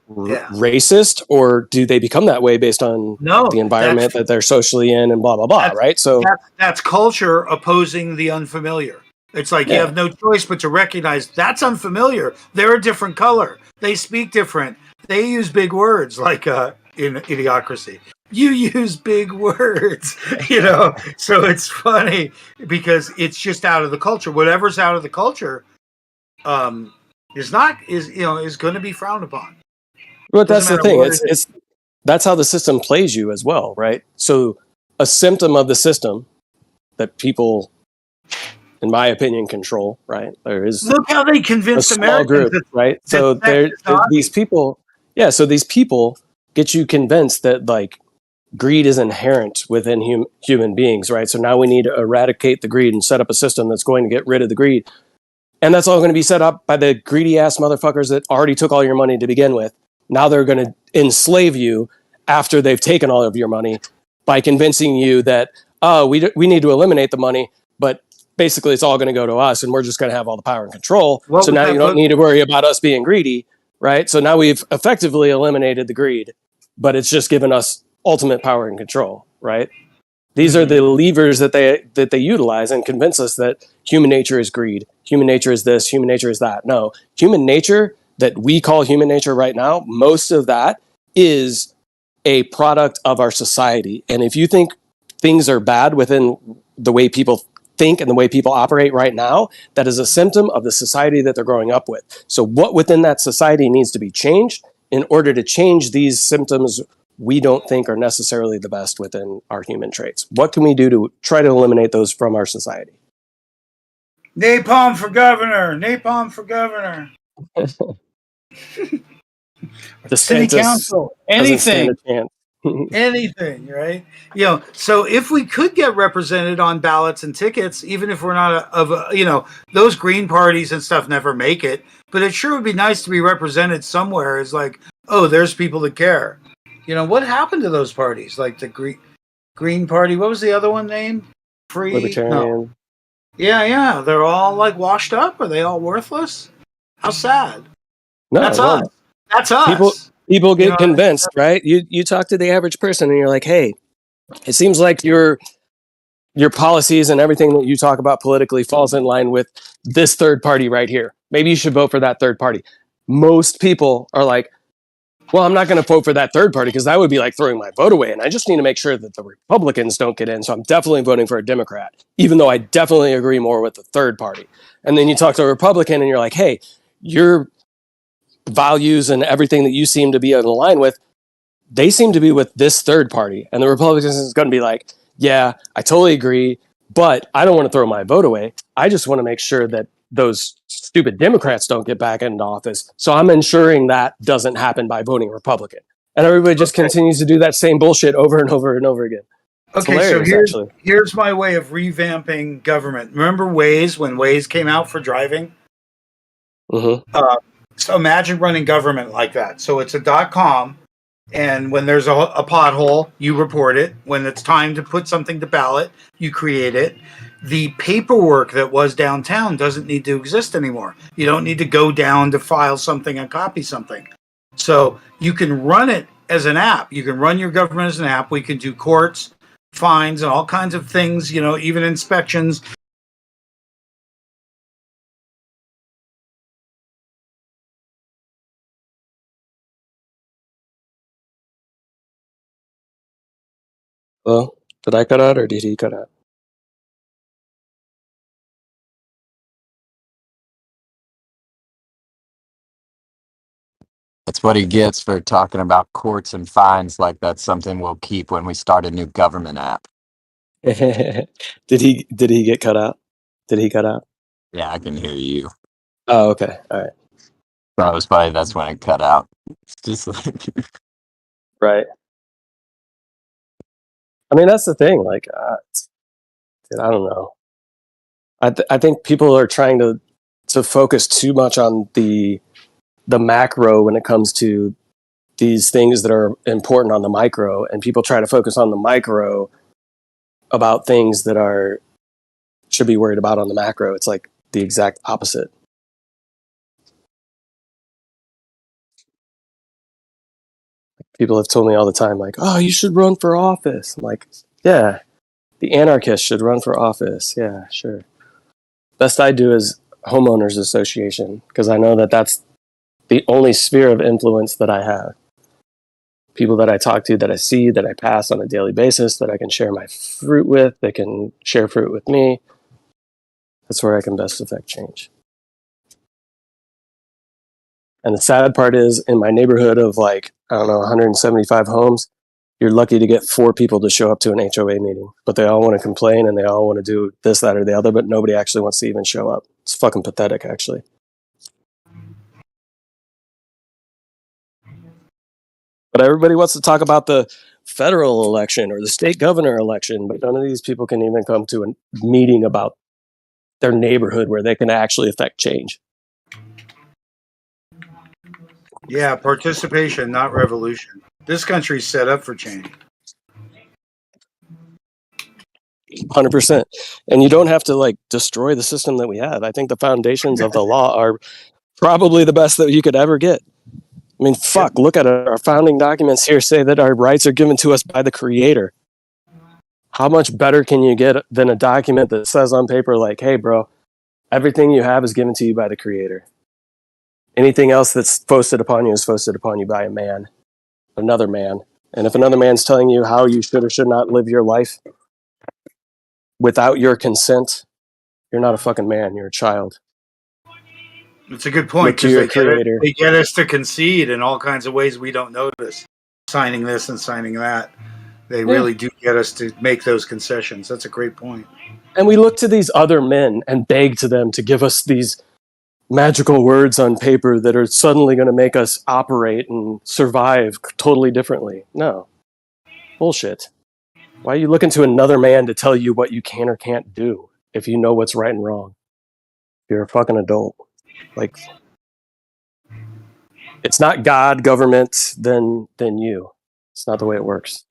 racist, or do they become that way based on the environment that they're socially in and blah blah blah, right? So that's culture opposing the unfamiliar. It's like you have no choice but to recognize that's unfamiliar. They're a different color. They speak different. They use big words like in Idiocracy. You use big words, you know. So it's funny because it's just out of the culture. Whatever's out of the culture is going to be frowned upon. But that's the thing. It's that's how the system plays you as well, right? So a symptom of the system that people, in my opinion, control, right? There is look how they convinced a small Americans group, right? So these people. Yeah, so these people get you convinced that like greed is inherent within human beings, right? So now we need to eradicate the greed and set up a system that's going to get rid of the greed. And that's all going to be set up by the greedy ass motherfuckers that already took all your money to begin with. Now they're going to enslave you after they've taken all of your money by convincing you that, oh, we need to eliminate the money, but basically it's all going to go to us and we're just going to have all the power and control. So now you don't need to worry about us being greedy, right? So now we've effectively eliminated the greed, but it's just given us ultimate power and control, right? These are the levers that they utilize and convince us that human nature is greed, human nature is this, human nature is that. No, human nature that we call human nature right now, most of that is a product of our society. And if you think things are bad within the way people think and the way people operate right now, that is a symptom of the society that they're growing up with. So what within that society needs to be changed in order to change these symptoms we don't think are necessarily the best within our human traits? What can we do to try to eliminate those from our society? Napalm for governor. Napalm for governor. The city council. Anything. Anything, right? You know, so if we could get represented on ballots and tickets, even if we're not those green parties and stuff never make it, but it sure would be nice to be represented somewhere as like, oh, there's people that care. You know, what happened to those parties? Like the Green Party, what was the other one named? Libertarian. No. Yeah. They're all like washed up. Are they all worthless? How sad. No, that's us. That's us. People get convinced, right? You talk to the average person and you're like, hey, it seems like your policies and everything that you talk about politically falls in line with this third party right here. Maybe you should vote for that third party. Most people are like, well, I'm not going to vote for that third party because that would be like throwing my vote away. And I just need to make sure that the Republicans don't get in. So I'm definitely voting for a Democrat, even though I definitely agree more with the third party. And then you talk to a Republican and you're like, hey, your values and everything that you seem to be in line with, they seem to be with this third party. And the Republicans is going to be like, yeah, I totally agree, but I don't want to throw my vote away. I just want to make sure that those stupid Democrats don't get back into office. So I'm ensuring that doesn't happen by voting Republican. And everybody just continues to do that same bullshit over and over and over again. It's so here's my way of revamping government. Remember Waze, when Waze came out for driving? Mm-hmm. So imagine running government like that. So it's a .com, and when there's a pothole, you report it. When it's time to put something to ballot, you create it. The paperwork that was downtown doesn't need to exist anymore. You don't need to go down to file something and copy something. So you can run it as an app. You can run your government as an app. We can do courts, fines, and all kinds of things, even inspections. Well, did I cut out or did he cut out? That's what he gets for talking about courts and fines like that's something we'll keep when we start a new government app. Did he get cut out? Did he cut out? Yeah, I can hear you. Oh, okay. All right. That was probably that's when it cut out. It's just like right. I mean, that's the thing. Like, dude, I don't know. I think people are trying to focus too much on the macro when it comes to these things that are important on the micro, and people try to focus on the micro about things that should be worried about on the macro. It's like the exact opposite. People have told me all the time, like, oh, you should run for office. I'm like, yeah, the anarchists should run for office. Yeah, sure. Best I do is homeowners association, because I know that that's the only sphere of influence that I have. People that I talk to, that I see, that I pass on a daily basis, that I can share my fruit with, they can share fruit with me. That's where I can best affect change. And the sad part is, in my neighborhood of 175 homes, you're lucky to get 4 people to show up to an HOA meeting, but they all want to complain and they all want to do this, that, or the other, but nobody actually wants to even show up. It's fucking pathetic, actually. But everybody wants to talk about the federal election or the state governor election, but none of these people can even come to a meeting about their neighborhood where they can actually affect change. Yeah, participation, not revolution. This country's set up for change. 100%. And you don't have to like destroy the system that we have. I think the foundations of the law are probably the best that you could ever get. I mean, fuck, look at it. Our founding documents here say that our rights are given to us by the Creator. How much better can you get than a document that says on paper, like, hey, bro, everything you have is given to you by the Creator. Anything else that's foisted upon you is foisted upon you by a man, another man. And if another man's telling you how you should or should not live your life without your consent, you're not a fucking man, you're a child. It's a good point, because they get us to concede in all kinds of ways we don't notice. Signing this and signing that. They really do get us to make those concessions. That's a great point. And we look to these other men and beg to them to give us these magical words on paper that are suddenly going to make us operate and survive totally differently. No. Bullshit. Why are you looking to another man to tell you what you can or can't do if you know what's right and wrong? You're a fucking adult. Like, it's not God, government, then you. It's not the way it works.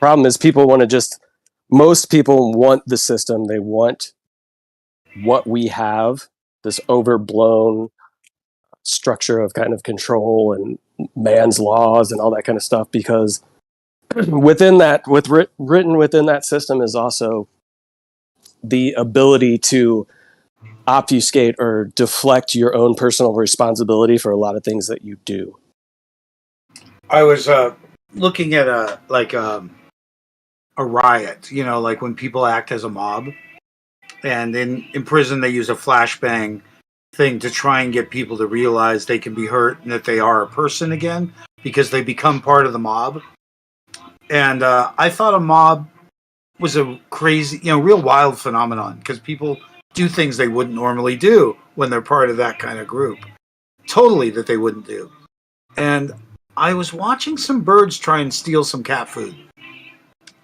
Problem is, most people want the system. They want what we have, this overblown structure of kind of control and man's laws and all that kind of stuff, because within that, written within that system is also the ability to obfuscate or deflect your own personal responsibility for a lot of things that you do. I was looking at a riot, like when people act as a mob, and in prison they use a flashbang thing to try and get people to realize they can be hurt and that they are a person again because they become part of the mob. And I thought a mob was a crazy, real wild phenomenon, because people do things they wouldn't normally do when they're part of that kind of group. Totally that they wouldn't do. And I was watching some birds try and steal some cat food.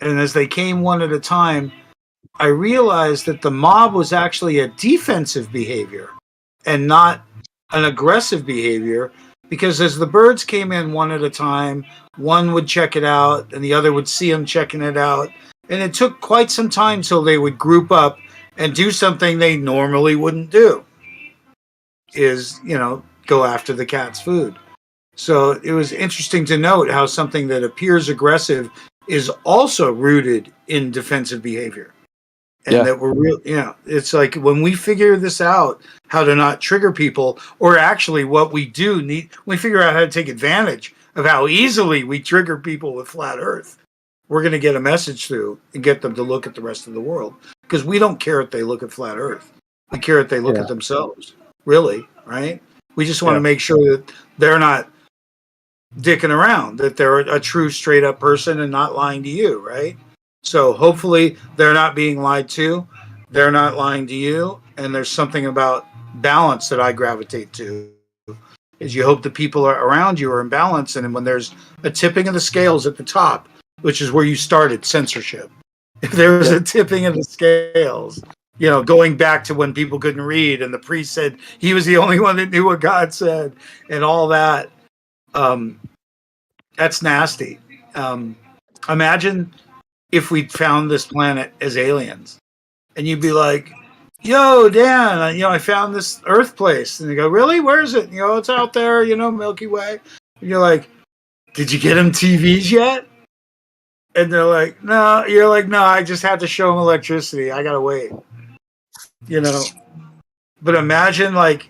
And as they came one at a time, I realized that the mob was actually a defensive behavior and not an aggressive behavior, because as the birds came in one at a time, one would check it out and the other would see them checking it out. And it took quite some time till they would group up and do something they normally wouldn't do, is, go after the cat's food. So it was interesting to note how something that appears aggressive is also rooted in defensive behavior. And that we're real, it's like when we figure this out, how to not trigger people, or actually what we do need, we figure out how to take advantage of how easily we trigger people with flat earth. We're going to get a message through and get them to look at the rest of the world, because we don't care if they look at flat earth. We care if they look at themselves, really, right? We just want to make sure that they're not dicking around, that they're a true straight up person and not lying to you, right? So hopefully they're not being lied to, they're not lying to you, and there's something about balance that I gravitate to, is you hope the people around you are in balance, and when there's a tipping of the scales at the top, which is where you started, censorship. If there was a tipping of the scales, going back to when people couldn't read and the priest said he was the only one that knew what God said and all that, that's nasty. Imagine if we found this planet as aliens, and you'd be like, yo, Dan, I found this Earth place. And you go, really? Where is it? It's out there, Milky Way. And you're like, did you get them TVs yet? And they're like, no. You're like, no, I just had to show them electricity. I got to wait. But imagine like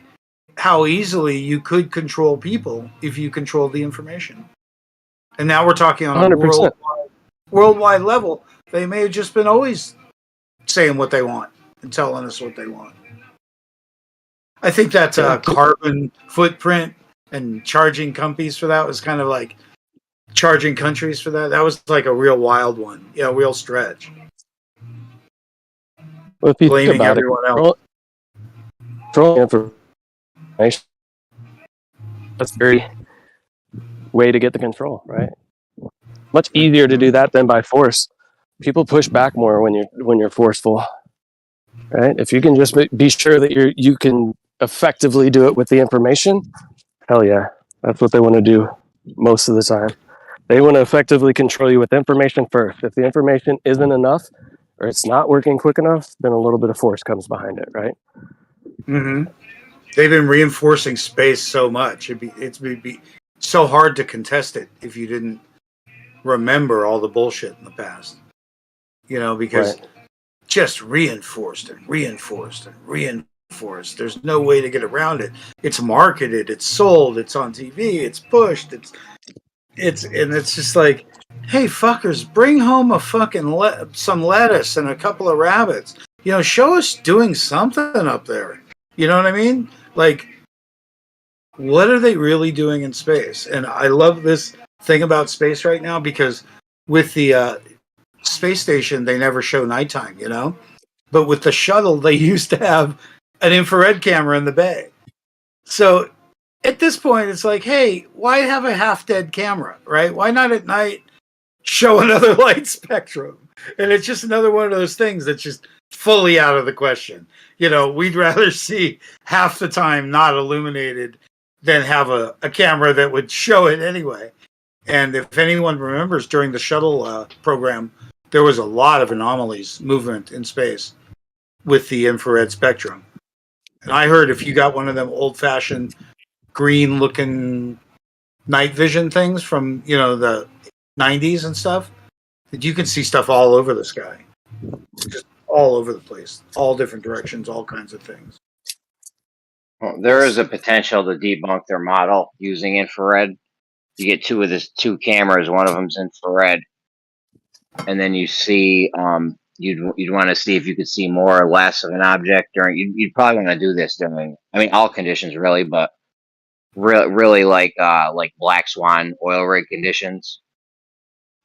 how easily you could control people if you controlled the information. And now we're talking on 100%. A worldwide level. They may have just been always saying what they want and telling us what they want. I think that carbon footprint and charging companies for that was kind of like charging countries for that. That was like a real wild one. Real stretch. Well, if you blaming everyone else. Controlling information. That's very way to get the control, right? Much easier to do that than by force. People push back more when you're forceful, right? If you can just be sure that you can effectively do it with the information, hell yeah, that's what they want to do most of the time. They want to effectively control you with information first. If the information isn't enough or it's not working quick enough, then a little bit of force comes behind it, right? Mm-hmm. They've been reinforcing space so much. It'd be so hard to contest it if you didn't remember all the bullshit in the past. You know, because just reinforced and reinforced and reinforced. There's no way to get around it. It's marketed, it's sold, it's on TV, it's pushed, it's just like, hey fuckers, bring home a fucking some lettuce and a couple of rabbits. You know, show us doing something up there. You know what I mean? Like, what are they really doing in space? And I love this thing about space right now because with the space station, they never show nighttime, you know? But with the shuttle, they used to have an infrared camera in the bay. So at this point, it's like, hey, why have a half-dead camera, right? Why not at night show another light spectrum? And it's just another one of those things that's just fully out of the question. You know, we'd rather see half the time not illuminated than have a camera that would show it anyway. And if anyone remembers, during the shuttle program, there was a lot of anomalies, movement in space with the infrared spectrum. And I heard if you got one of them old-fashioned green-looking night vision things from, you know, the 90s and stuff, that you can see stuff all over the sky. Just all over the place. All different directions, all kinds of things. Well, there is a potential to debunk their model using infrared. You get two cameras, one of them's infrared, and then you see you'd want to see if you could see more or less of an object during. You'd probably want to do this during, I mean, all conditions really, but really like black swan oil rig conditions,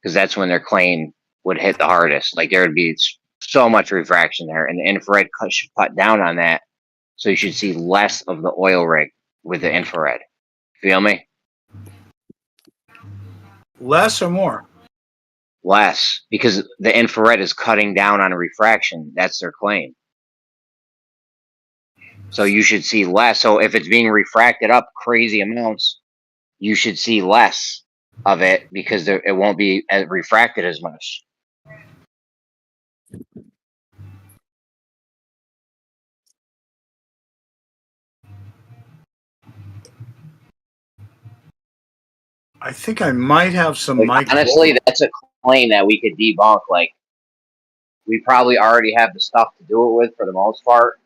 because that's when their claim would hit the hardest. Like there would be so much refraction there, and the infrared should cut down on that, so you should see less of the oil rig with the infrared. Feel me? Less or more? Less, because the infrared is cutting down on refraction. That's their claim. So you should see less. So if it's being refracted up crazy amounts, you should see less of it because it won't be refracted as much. I think I might have some Like, honestly, that's a claim that we could debunk. Like, we probably already have the stuff to do it with for the most part.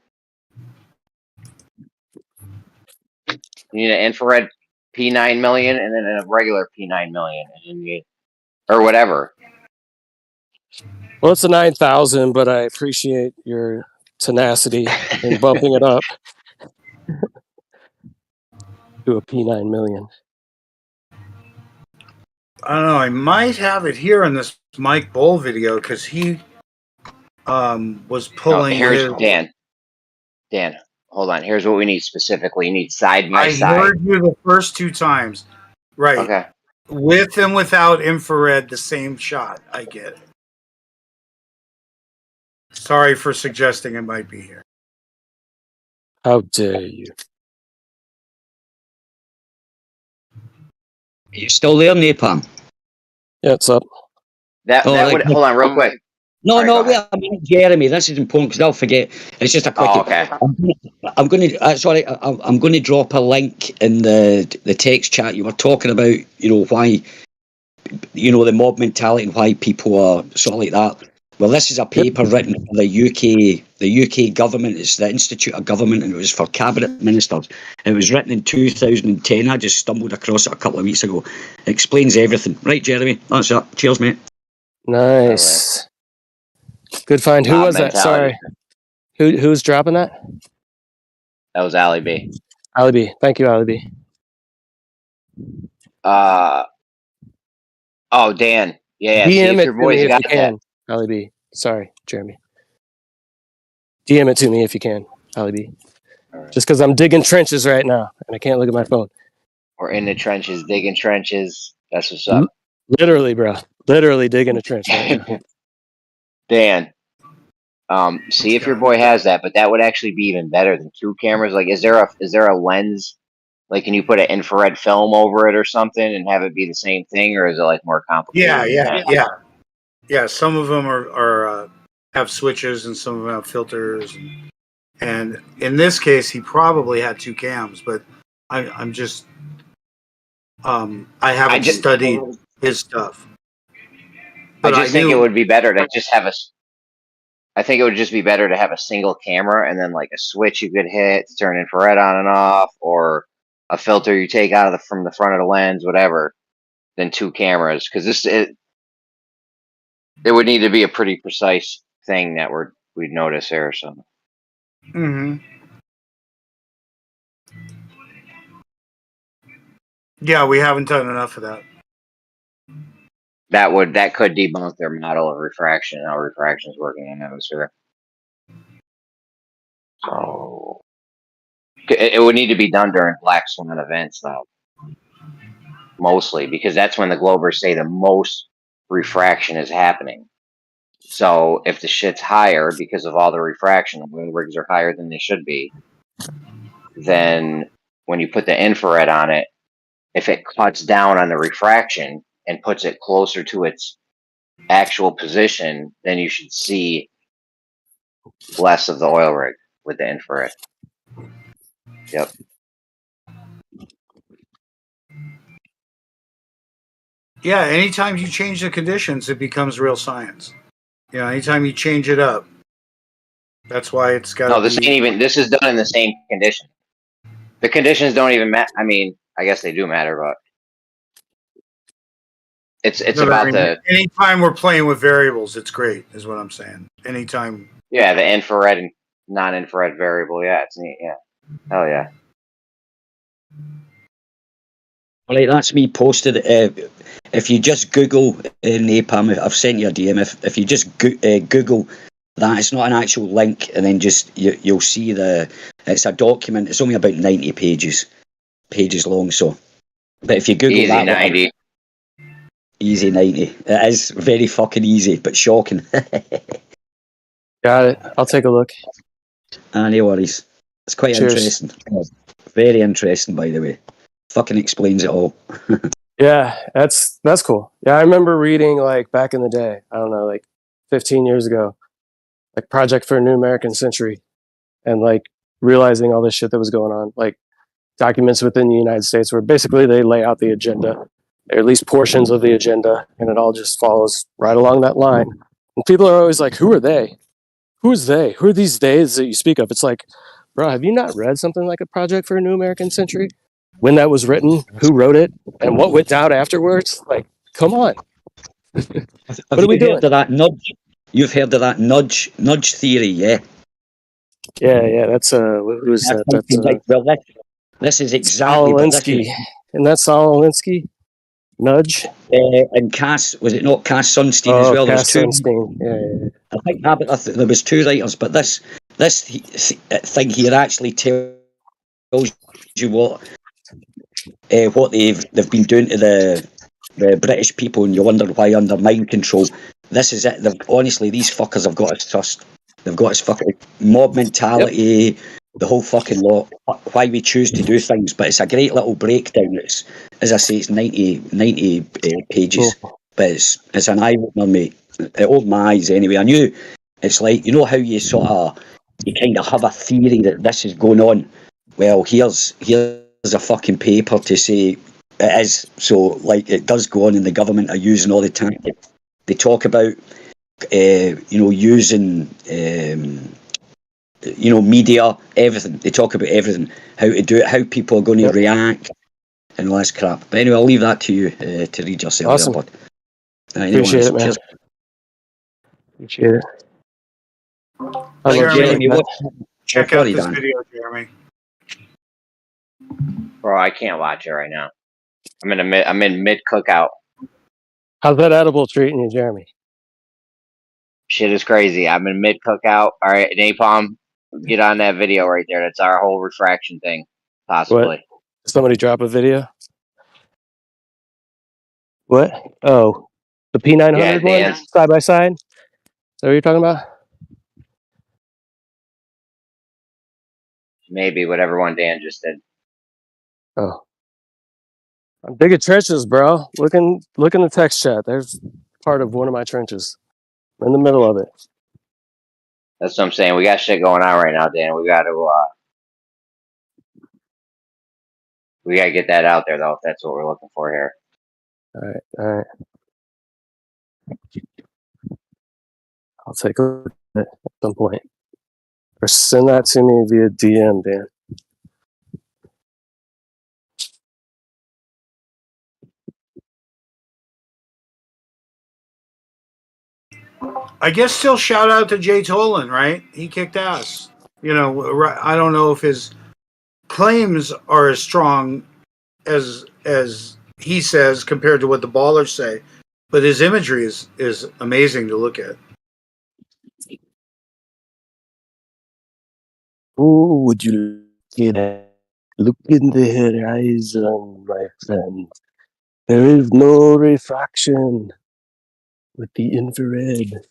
You need an infrared P9 million and then a regular P9 million, or whatever. Well, it's a 9,000, but I appreciate your tenacity in bumping it up to a P9 million. I don't know. I might have it here in this Mike Bull video because he was pulling. Here's Dan, hold on. Here's what we need specifically. You need side by side. I heard you the first two times. Right. Okay. With and without infrared, the same shot. I get it. Sorry for suggesting it might be here. How dare you? Are you still there, Napalm? Yeah, it's up. Hold on, real quick. No, wait. I mean, Jeremy, this is important because I'll forget. It's just a quick. Oh, okay. I'm going to drop a link in the text chat. You were talking about, why, the mob mentality and why people are sort of like that. Well, this is a paper written for the UK government. It's the Institute of Government, and it was for cabinet ministers. It was written in 2010. I just stumbled across it a couple of weeks ago. It explains everything. Right, Jeremy? That's it. Cheers, mate. Nice. Good find. Who was that? Sorry. Who's dropping that? That was Ali B. Ali B. Thank you, Ali B. Oh, Dan. Yeah. DM it to me if you can, Ali B. Sorry, Jeremy. DM it to me if you can, Ali B. Right. Just because I'm digging trenches right now and I can't look at my phone. We're in the trenches, digging trenches. That's what's up. Literally, bro. Literally digging a trench right now. Dan, see if your boy has that, but that would actually be even better than 2 cameras. Like, is there a lens? Like, can you put an infrared film over it or something and have it be the same thing, or is it like more complicated? Yeah. Some of them are have switches, and some of them have filters. And in this case, he probably had 2 cams, but I'm just I haven't studied his stuff. But I think it would be better to just have I think it would just be better to have a single camera and then like a switch you could hit to turn infrared on and off, or a filter you take out of from the front of the lens, whatever, than 2 cameras. Because it would need to be a pretty precise thing that we'd notice here. So. Mm-hmm. Yeah, we haven't done enough of that. That could debunk their model of refraction and how refraction is working in the atmosphere. So it would need to be done during black swan events, though, mostly because that's when the globers say the most refraction is happening. So if the shit's higher because of all the refraction, the wind rigs are higher than they should be, then when you put the infrared on it, if it cuts down on the refraction and puts it closer to its actual position, then you should see less of the oil rig with the infrared. Yep. Yeah, anytime you change the conditions, it becomes real science. Yeah, anytime you change it up. That's why it's got. No, this ain't even. This is done in the same condition. The conditions don't even matter. I mean, I guess they do matter, but it's about the. Anytime we're playing with variables, it's great, is what I'm saying. Anytime. Yeah, the infrared and non-infrared variable. Yeah, it's neat. Yeah, hell yeah. All right, that's me posted. If you just Google Napalm, I've sent you a DM. If you just Google that, it's not an actual link, and then just you'll see it's a document. It's only about 90 pages long. So, but if you Google easy that, 90. Easy 90. It is very fucking easy, but shocking. Got it. I'll take a look. No worries. It's quite interesting. Very interesting, by the way. Fucking explains it all. Yeah, that's cool. Yeah, I remember reading like back in the day, I don't know, like 15 years ago, like Project for a New American Century, and like realizing all this shit that was going on, like documents within the United States where basically they lay out the agenda, or at least portions of the agenda, and it all just follows right along that line. And people are always like, who are they? Who's they? Who are these days that you speak of? It's like, bro, have you not read something like a Project for a New American Century? When that was written, who wrote it, and what went down afterwards? Like, come on. What are we doing? You've heard of that nudge theory, yeah? Yeah. That's who's that? That's this is exactly. Alinsky. And that's Saul Alinsky. Nudge. And Cass, was it not Cass Sunstein as well? Cass Sunstein. Yeah. I think there was 2 writers, but this thing here actually tells you what they've been doing to the British people, and you wonder why under mind control. This is it. Honestly, these fuckers have got us trussed. They've got us fucking mob mentality, the whole fucking lot. Why we choose to do things, but it's a great little breakdown. It's, as I say, it's 90 pages, but it's an eye opener, mate. It opened my eyes anyway. I knew it's like, you know how you kind of have a theory that this is going on. Well, here's a fucking paper to say it is. So, like, it does go on, and the government are using all the tactics. They talk about, using, media, everything. They talk about everything, how to do it, how people are going to react, and all this crap. But anyway, I'll leave that to you to read yourself. Awesome. Appreciate it, man. Appreciate it. Jeremy, check out this video, Jeremy. Bro, I can't watch it right now. I'm in mid cookout. How's that edible treating you, Jeremy? Shit is crazy. I'm in mid cookout. All right, Napalm, get on that video right there. That's our whole refraction thing, possibly. What? Somebody drop a video? What? Oh, the P900 Yeah, one Dan's. side by side. Is that what you're talking about? Maybe whatever one Dan just did. Oh, I'm digging trenches, bro. Look in the text chat. There's part of one of my trenches. I'm in the middle of it. That's what I'm saying. We got shit going on right now, Dan. We got to get that out there though. If that's what we're looking for here. All right. I'll take a look at it at some point. Or send that to me via DM, Dan. I guess still shout out to Jay Tolan, right? He kicked ass. You know, I don't know if his claims are as strong as he says compared to what the ballers say, but his imagery is amazing to look at. Oh, would you look at it? Look in the horizon, my friend. There is no refraction with the infrared.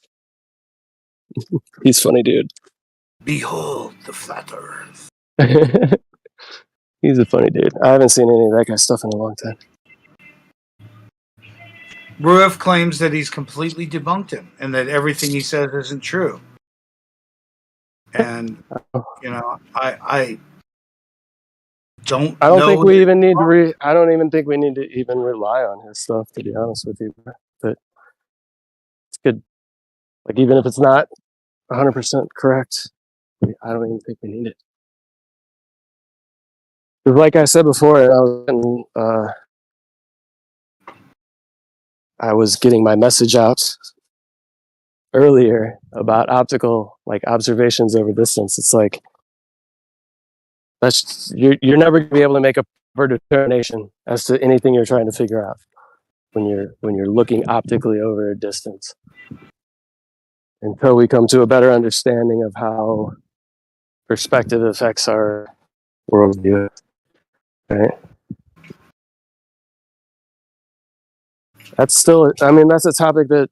He's funny, dude. Behold the flat earth. He's a funny dude. I haven't seen any of that guy's stuff in a long time. Rueff claims that he's completely debunked him and that everything he says isn't true. And you know, I don't think we even need to I don't even think we need to even rely on his stuff, to be honest with you. But it's good. Like, even if it's not 100% correct, I don't even think we need it. Because like I said before, I was getting my message out earlier about optical, like, observations over distance. It's like, you're never going to be able to make a proper determination as to anything you're trying to figure out when you're looking optically over a distance, until we come to a better understanding of how perspective affects our worldview. Right? That's a topic that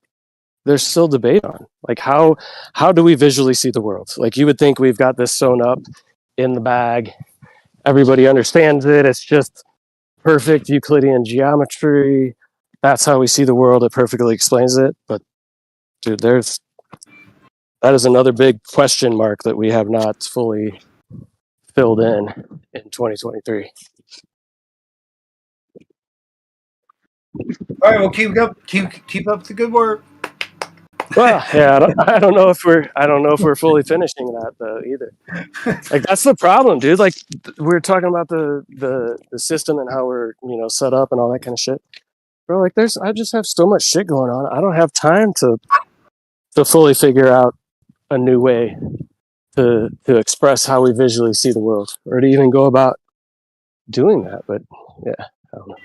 there's still debate on. Like, how do we visually see the world? Like, you would think we've got this sewn up in the bag. Everybody understands it. It's just perfect Euclidean geometry. That's how we see the world. It perfectly explains it. But dude, that is another big question mark that we have not fully filled in 2023. All right, well, keep up the good work. Well, yeah, I don't know if we're fully finishing that though either. Like, that's the problem, dude. Like, we're talking about the system and how we're set up and all that kind of shit. Bro, like, I just have so much shit going on. I don't have time to fully figure out a new way to express how we visually see the world, or to even go about doing that. But yeah, I don't know.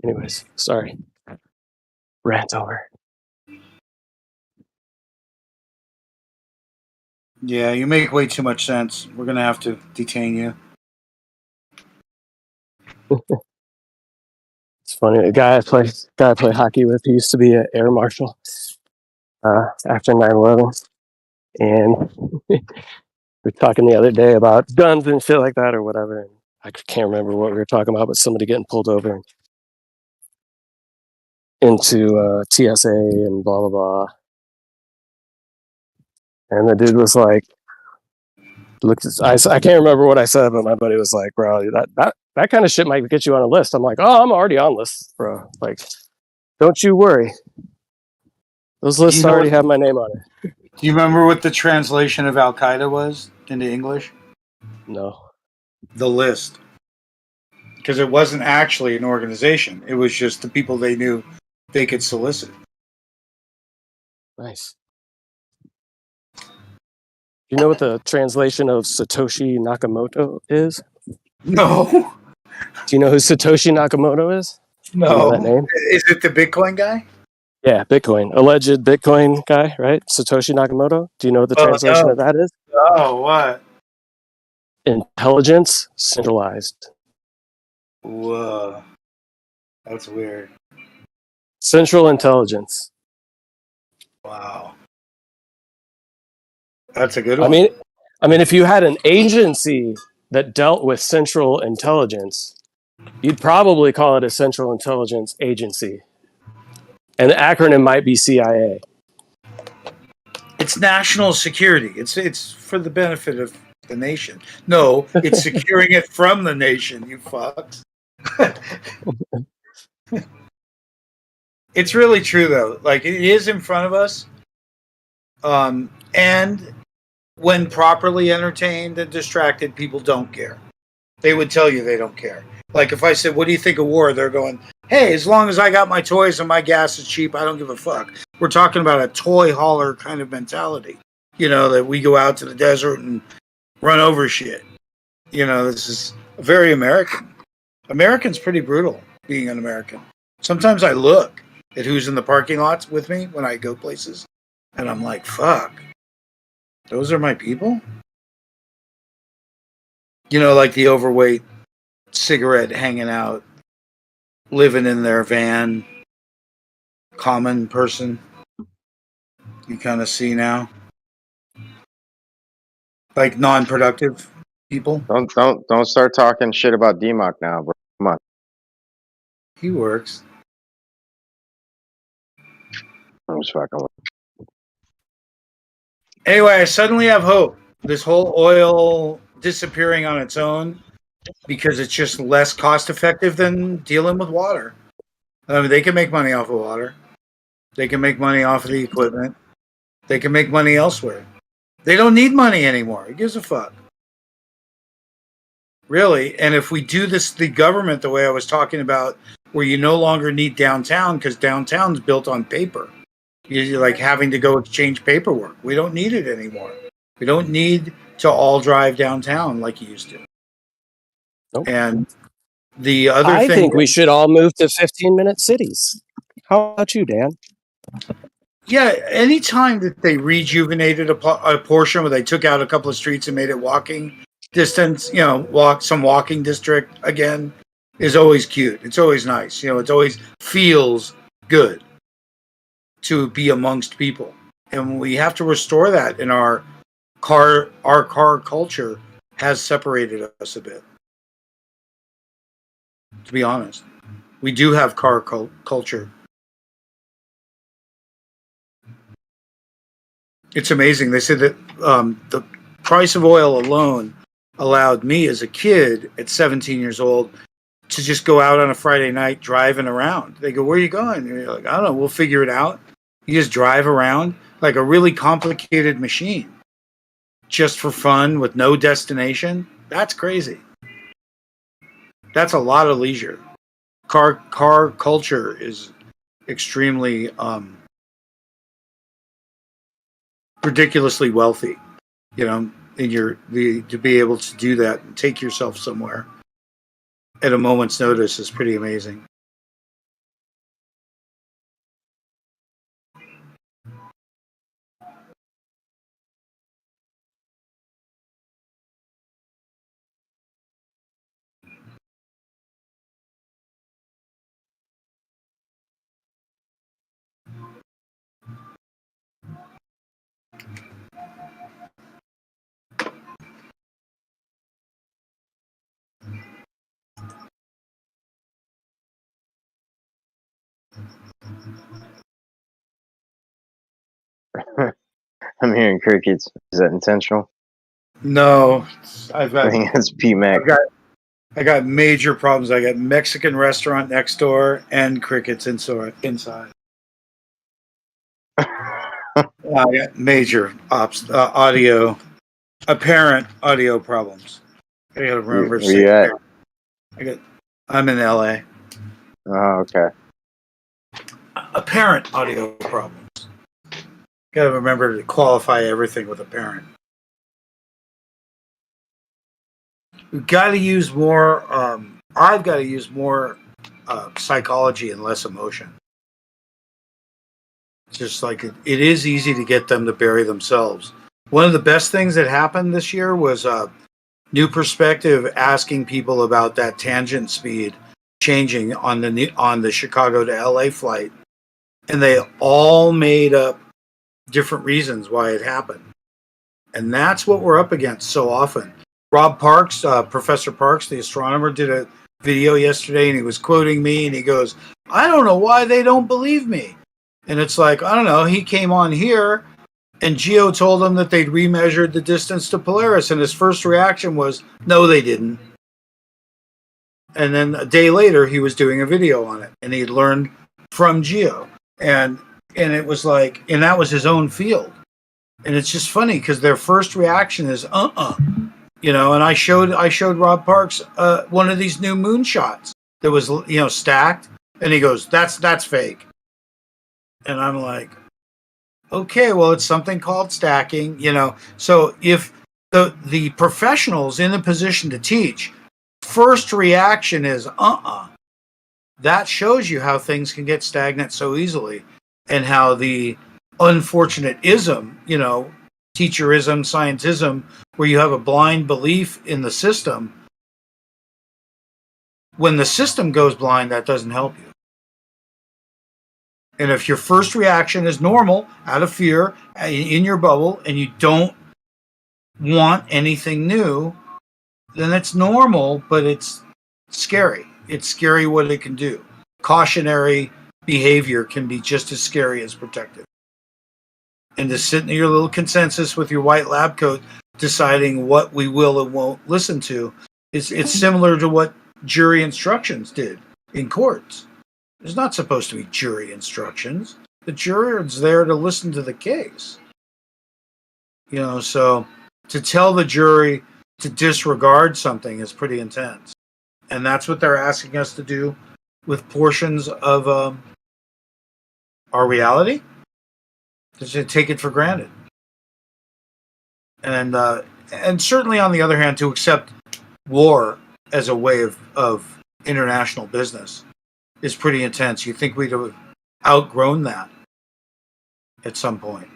Anyways, sorry. Rant over. Yeah, you make way too much sense. We're gonna have to detain you. It's funny. The guy I play hockey with, he used to be an air marshal after 9/11, and we were talking the other day about guns and shit like that or whatever. And I can't remember what we were talking about, but somebody getting pulled over into TSA and blah blah blah. And the dude was like, I can't remember what I said, but my buddy was like, bro, that kind of shit might get you on a list. I'm like, oh, I'm already on lists, bro. Like, don't you worry. Those lists already have my name on it. Do you remember what the translation of Al Qaeda was into English? No. The list. Because it wasn't actually an organization. It was just the people they knew they could solicit. Nice. You know what the translation of Satoshi Nakamoto is? No. Do you know who Satoshi Nakamoto is? No. Do you know that name? Is it the Bitcoin guy? Yeah, Bitcoin. Alleged Bitcoin guy, right? Satoshi Nakamoto. Do you know what the translation of that is? Oh, what? Intelligence centralized. Whoa. That's weird. Central Intelligence. Wow. That's a good one. I mean, if you had an agency that dealt with Central Intelligence, you'd probably call it a Central Intelligence Agency. And the acronym might be CIA. It's national security. It's for the benefit of the nation. No, it's securing it from the nation, you fucks. It's really true, though. Like, it is in front of us. And when properly entertained and distracted, people don't care. They would tell you they don't care. Like, if I said, what do you think of war? They're going, hey, as long as I got my toys and my gas is cheap, I don't give a fuck. We're talking about a toy hauler kind of mentality. You know, that we go out to the desert and run over shit. You know, this is very American. American's pretty brutal, being an American. Sometimes I look at who's in the parking lots with me when I go places, and I'm like, fuck, those are my people? You know, like the overweight cigarette hanging out, living in their van, common person you kind of see now. Like non-productive people. Don't start talking shit about DMOC now, bro. Come on. He works. I'm just fucking with. Anyway, I suddenly have hope. This whole oil disappearing on its own because it's just less cost effective than dealing with water. I mean, they can make money off of water. They can make money off of the equipment. They can make money elsewhere. They don't need money anymore. Who gives a fuck? Really? And if we do this, the government, the way I was talking about, where you no longer need downtown because downtown's built on paper. You're like having to go exchange paperwork. We don't need it anymore. We don't need to all drive downtown like you used to. Nope. And the other I thing... think we should all move to 15-minute cities. How about you, Dan? Yeah, anytime that they rejuvenated a portion where they took out a couple of streets and made it walking distance, you know, walking district again, is always cute. It's always nice. You know, it always feels good to be amongst people. And we have to restore that in our car culture has separated us a bit. To be honest, we do have car culture. It's amazing. They said that the price of oil alone allowed me as a kid at 17 years old to just go out on a Friday night driving around. They go, where are you going? And you're like, I don't know. We'll figure it out. You just drive around like a really complicated machine just for fun with no destination. That's crazy. That's a lot of leisure. Car culture is extremely ridiculously wealthy, you know, and to be able to do that and take yourself somewhere at a moment's notice is pretty amazing. I'm hearing crickets. Is that intentional? No, I think it's PMAC. I got major problems. I got Mexican restaurant next door and crickets inside. I got major apparent audio problems. I gotta remember. Where you at? I'm in LA. Oh, okay. Apparent audio problems. Gotta remember to qualify everything with apparent. We've got to use more. I've got to use more psychology and less emotion. Just like it is easy to get them to bury themselves. One of the best things that happened this year was New Perspective asking people about that tangent speed changing on the Chicago to LA flight And they all made up different reasons why it happened. And that's what we're up against so often. Rob Parks, Professor Parks, the astronomer, did a video yesterday, and he was quoting me, and he goes, I don't know why they don't believe me. And it's like, I don't know, he came on here, and Geo told him that they'd remeasured the distance to Polaris, and his first reaction was, no, they didn't. And then a day later, he was doing a video on it, and he'd learned from Geo. And it was like, and that was his own field. And it's just funny because their first reaction is, you know. And I showed Rob Parks one of these new moonshots that was, you know, stacked, and he goes, that's fake. And I'm like, okay, well, it's something called stacking, you know. So if the professionals in the position to teach, first reaction is that shows you how things can get stagnant so easily, and how the unfortunate ism, you know, teacherism, scientism, where you have a blind belief in the system. When the system goes blind, that doesn't help you. And if your first reaction is normal, out of fear, in your bubble, and you don't want anything new, then it's normal, but it's scary. It's scary what it can do. Cautionary behavior can be just as scary as protective. And to sit in your little consensus with your white lab coat, deciding what we will and won't listen to, it's similar to what jury instructions did in courts. There's not supposed to be jury instructions. The jury's there to listen to the case. You know, so to tell the jury to disregard something is pretty intense. And that's what they're asking us to do with portions of our reality. Just to take it for granted. And certainly, on the other hand, to accept war as a way of international business is pretty intense. You think we'd have outgrown that at some point.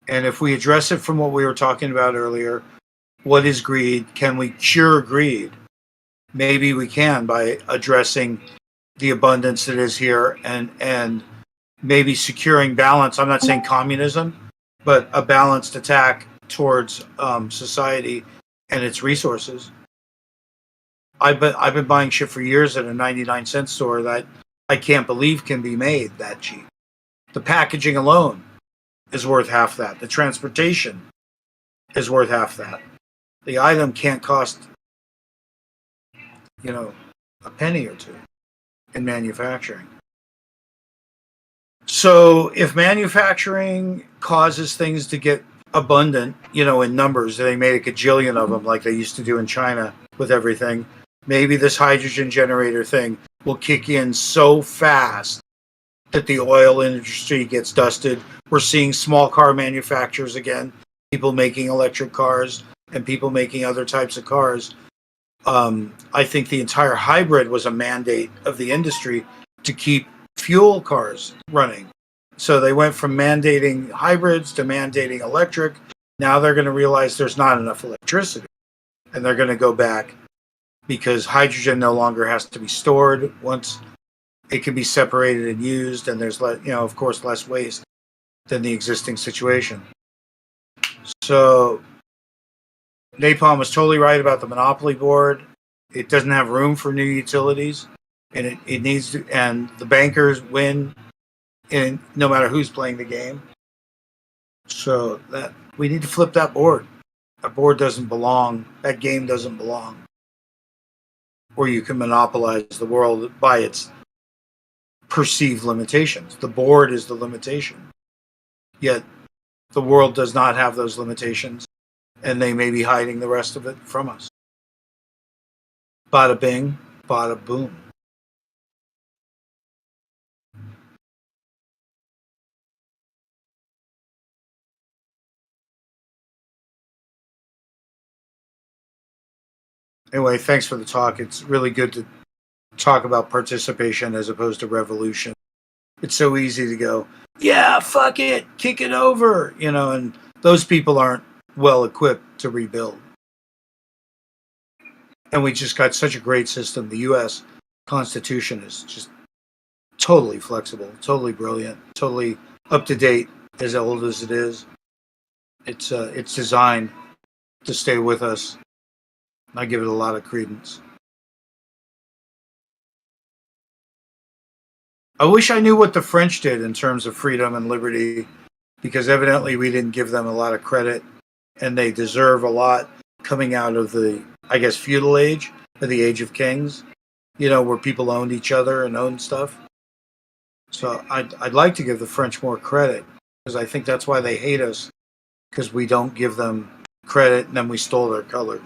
And if we address it from what we were talking about earlier, what is greed? Can we cure greed? Maybe we can by addressing the abundance that is here and maybe securing balance. I'm not saying communism, but a balanced attack towards society and its resources. I've been buying shit for years at a 99-cent store that I can't believe can be made that cheap. The packaging alone is worth half that. The transportation is worth half that. The item can't cost, you know, a penny or two in manufacturing. So if manufacturing causes things to get abundant, you know, in numbers, they made a gajillion of them like they used to do in China with everything, maybe this hydrogen generator thing will kick in so fast that the oil industry gets dusted. We're seeing small car manufacturers again, people making electric cars and people making other types of cars. I think the entire hybrid was a mandate of the industry to keep fuel cars running. So they went from mandating hybrids to mandating electric. Now they're going to realize there's not enough electricity, and they're going to go back because hydrogen no longer has to be stored. Once it can be separated and used, and there's of course less waste than the existing situation. So Napalm was totally right about the monopoly board. It doesn't have room for new utilities, and it needs to, and the bankers win in no matter who's playing the game. So that we need to flip that board. That board doesn't belong. That game doesn't belong. Where you can monopolize the world by its perceived limitations. The board is the limitation. Yet the world does not have those limitations, and they may be hiding the rest of it from us. Bada bing, bada boom. Anyway, thanks for the talk. It's really good to talk about participation as opposed to revolution. It's so easy to go, yeah, fuck it, kick it over, and those people aren't well equipped to rebuild. And we just got such a great system. The U.S. Constitution is just totally flexible, totally brilliant, totally up to date, as old as it is. It's designed to stay with us. I give it a lot of credence. I wish I knew what the French did in terms of freedom and liberty, because evidently we didn't give them a lot of credit, and they deserve a lot coming out of the, I guess, feudal age, or the age of kings, where people owned each other and owned stuff. So I'd like to give the French more credit, because I think that's why they hate us, because we don't give them credit, and then we stole their colors.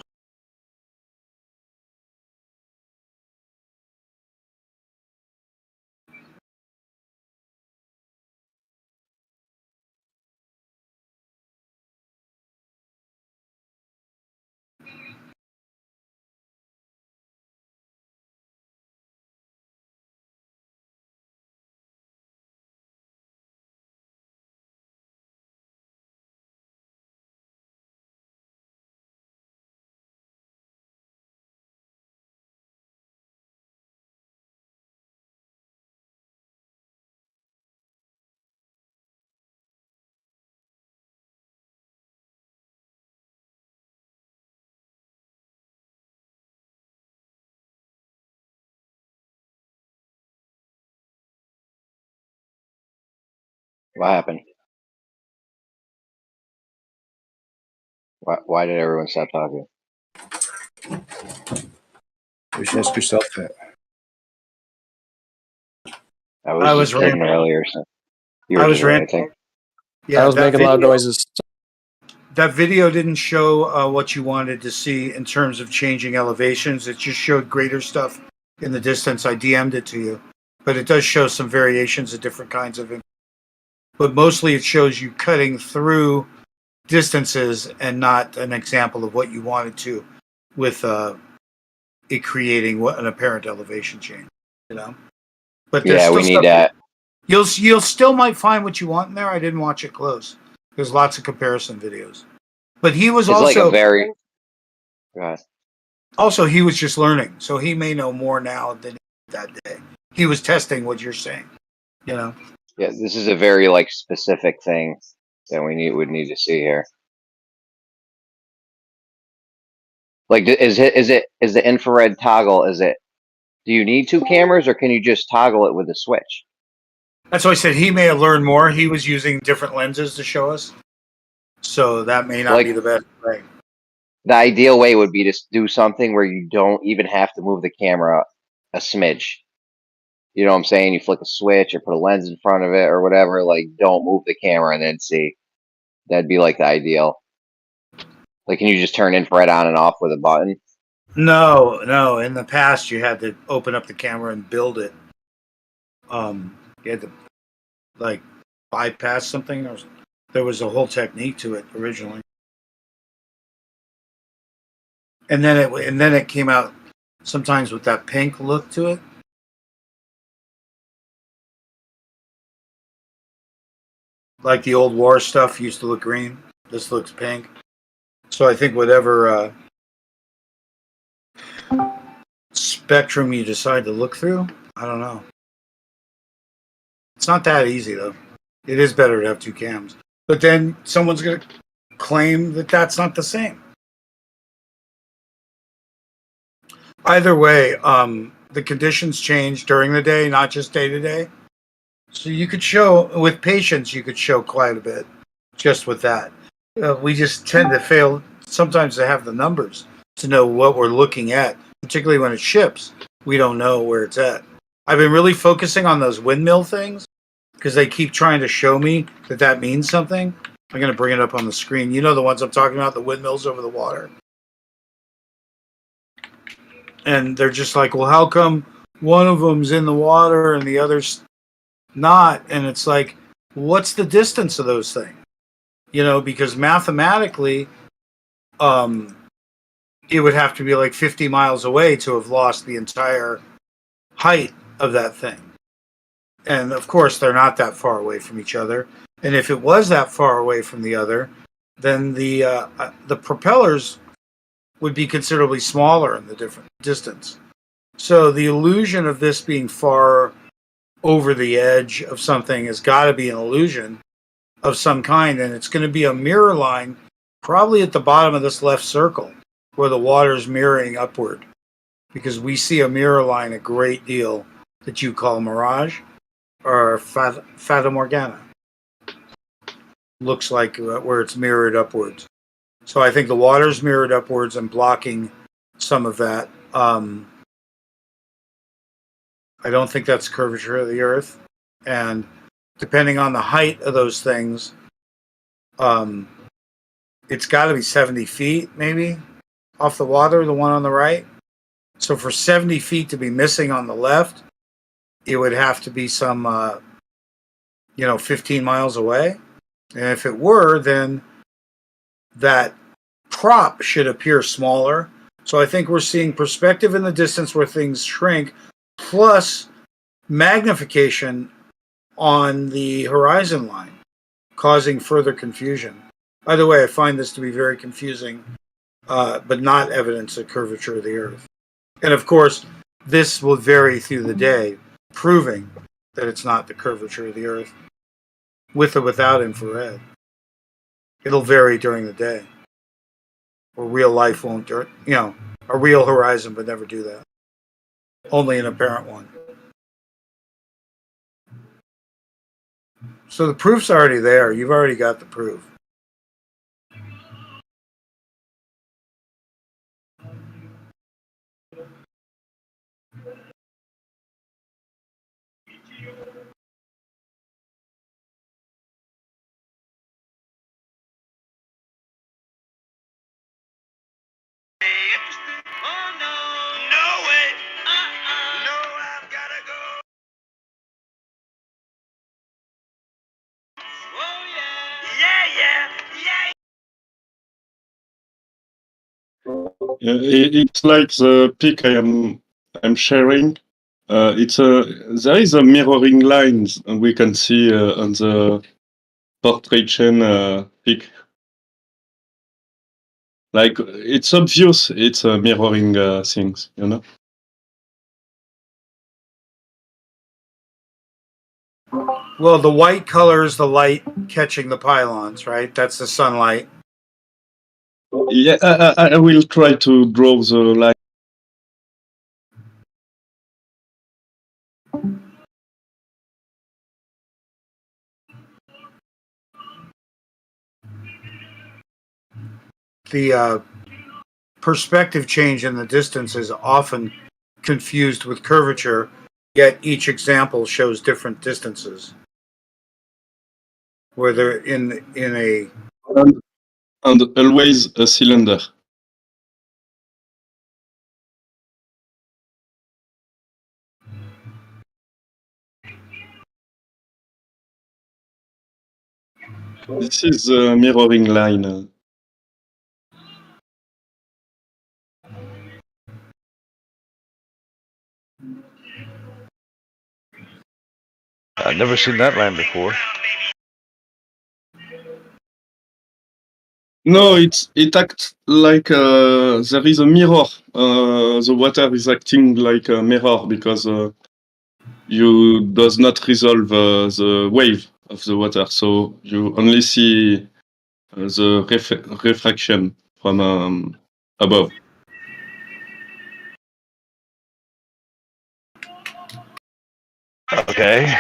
What happened? Why did everyone stop talking? You should ask yourself that. I was just kidding earlier. So you were I was just ranting. Yeah, I was making loud noises. That video didn't show what you wanted to see in terms of changing elevations. It just showed greater stuff in the distance. I DM'd it to you, but it does show some variations of different kinds of. But mostly, it shows you cutting through distances and not an example of what you wanted to, with it creating an apparent elevation change. But there's still we need stuff that. You'll still might find what you want in there. I didn't watch it close. There's lots of comparison videos. But he was It's also like a very. Go ahead. Also, he was just learning, so he may know more now than he did that day. He was testing what you're saying. Yeah, this is a very specific thing that would need to see here. Is the infrared toggle? Do you need two cameras, or can you just toggle it with a switch? That's why I said he may have learned more. He was using different lenses to show us, so that may not be the best way. The ideal way would be to do something where you don't even have to move the camera a smidge. You know what I'm saying? You flick a switch or put a lens in front of it or whatever. Don't move the camera and then see. That'd be the ideal. Can you just turn infrared on and off with a button? No. In the past, you had to open up the camera and build it. You had to bypass something, or there was a whole technique to it originally, and then it came out sometimes with that pink look to it. Like the old war stuff used to look green. This looks pink. So I think whatever spectrum you decide to look through, I don't know. It's not that easy, though. It is better to have two cams. But then someone's going to claim that that's not the same. Either way, the conditions change during the day, not just day to day. So you could show, with patience, you could show quite a bit just with that. We just tend to fail sometimes to have the numbers to know what we're looking at, particularly when it ships. We don't know where it's at. I've been really focusing on those windmill things because they keep trying to show me that means something. I'm going to bring it up on the screen. You know the ones I'm talking about, the windmills over the water. And they're just like, well, how come one of them's in the water and the other's not? And it's like, what's the distance of those things? Because mathematically, it would have to be 50 miles away to have lost the entire height of that thing. And of course, they're not that far away from each other. And if it was that far away from the other, then the propellers would be considerably smaller in the different distance. So the illusion of this being far over the edge of something has got to be an illusion of some kind, and it's going to be a mirror line probably at the bottom of this left circle where the water's mirroring upward, because we see a mirror line a great deal that you call mirage or Fata Morgana. Looks like where it's mirrored upwards. So I think the water's mirrored upwards and blocking some of that. I don't think that's curvature of the Earth. And depending on the height of those things, it's got to be 70 feet, maybe, off the water, the one on the right. So for 70 feet to be missing on the left, it would have to be some, 15 miles away. And if it were, then that prop should appear smaller. So I think we're seeing perspective in the distance where things shrink, plus magnification on the horizon line, causing further confusion. By the way, I find this to be very confusing, but not evidence of curvature of the Earth. And of course, this will vary through the day, proving that it's not the curvature of the Earth, with or without infrared. It'll vary during the day. Or real life won't, a real horizon would never do that. Only an apparent one. So the proof's already there. You've already got the proof. It's like the pic I'm sharing. There is a mirroring lines we can see on the portrait chain pic. Like it's obvious, it's mirroring things, you know. Well, the white color is the light catching the pylons, right? That's the sunlight. Yeah, I will try to draw the line. The perspective change in the distance is often confused with curvature, yet each example shows different distances. Where they're in a... And always a cylinder. This is the mirroring line. I've never seen that line before. No, it acts like there is a mirror. The water is acting like a mirror because you does not resolve the wave of the water, so you only see the refraction from above. Okay.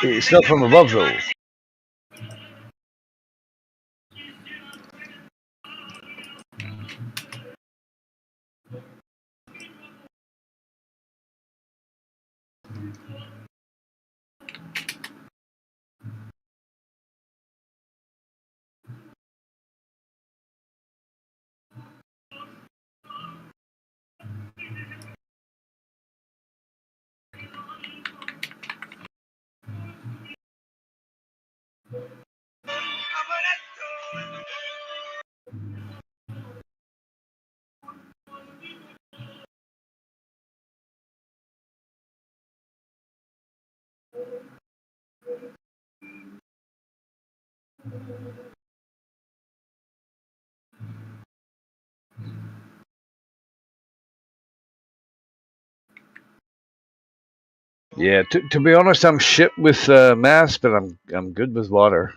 It's not from above though. Yeah, to be honest, I'm shit with mass, but I'm good with water.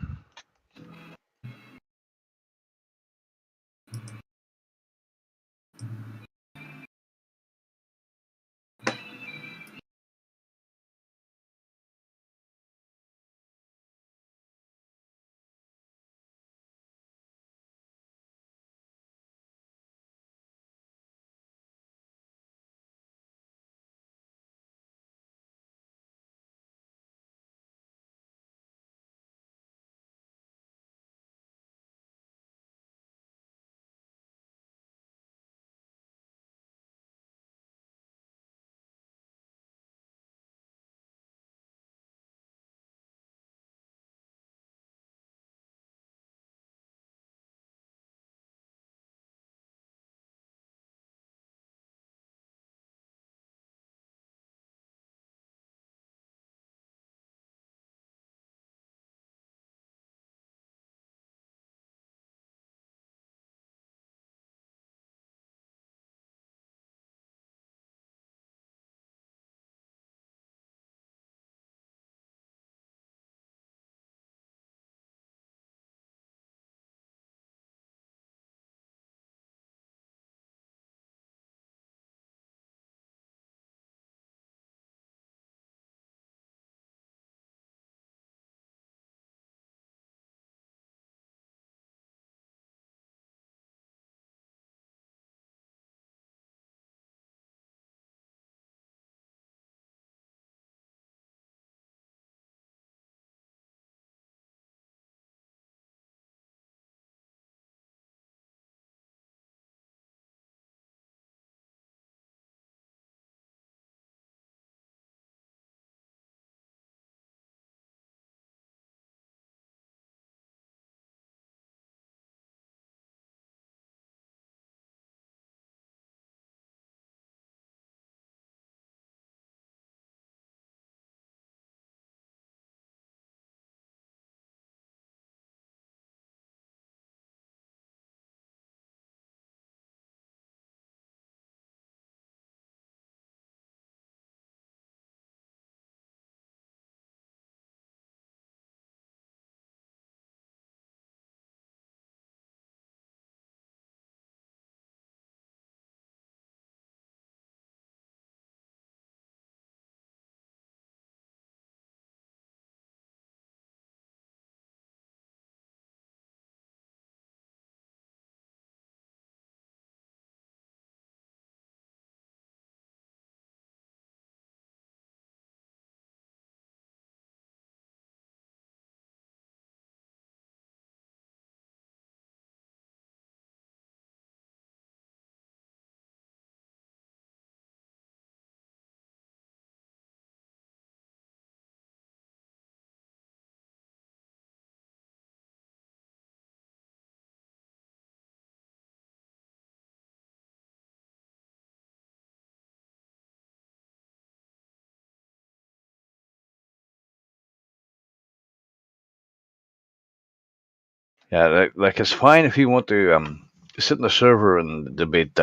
Yeah, like it's fine if you want to sit in the server and debate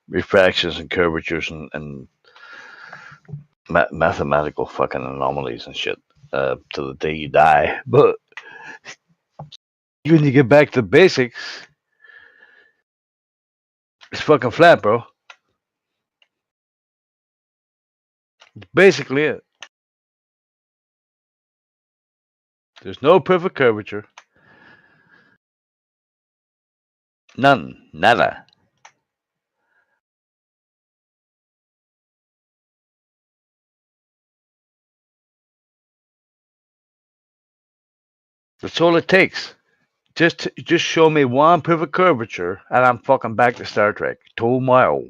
refractions and curvatures and mathematical fucking anomalies and shit till the day you die. But when you get back to the basics, it's fucking flat, bro. Basically it. There's no perfect curvature. None. Nada. That's all it takes. Just show me one perfect curvature and I'm fucking back to Star Trek. Tomorrow.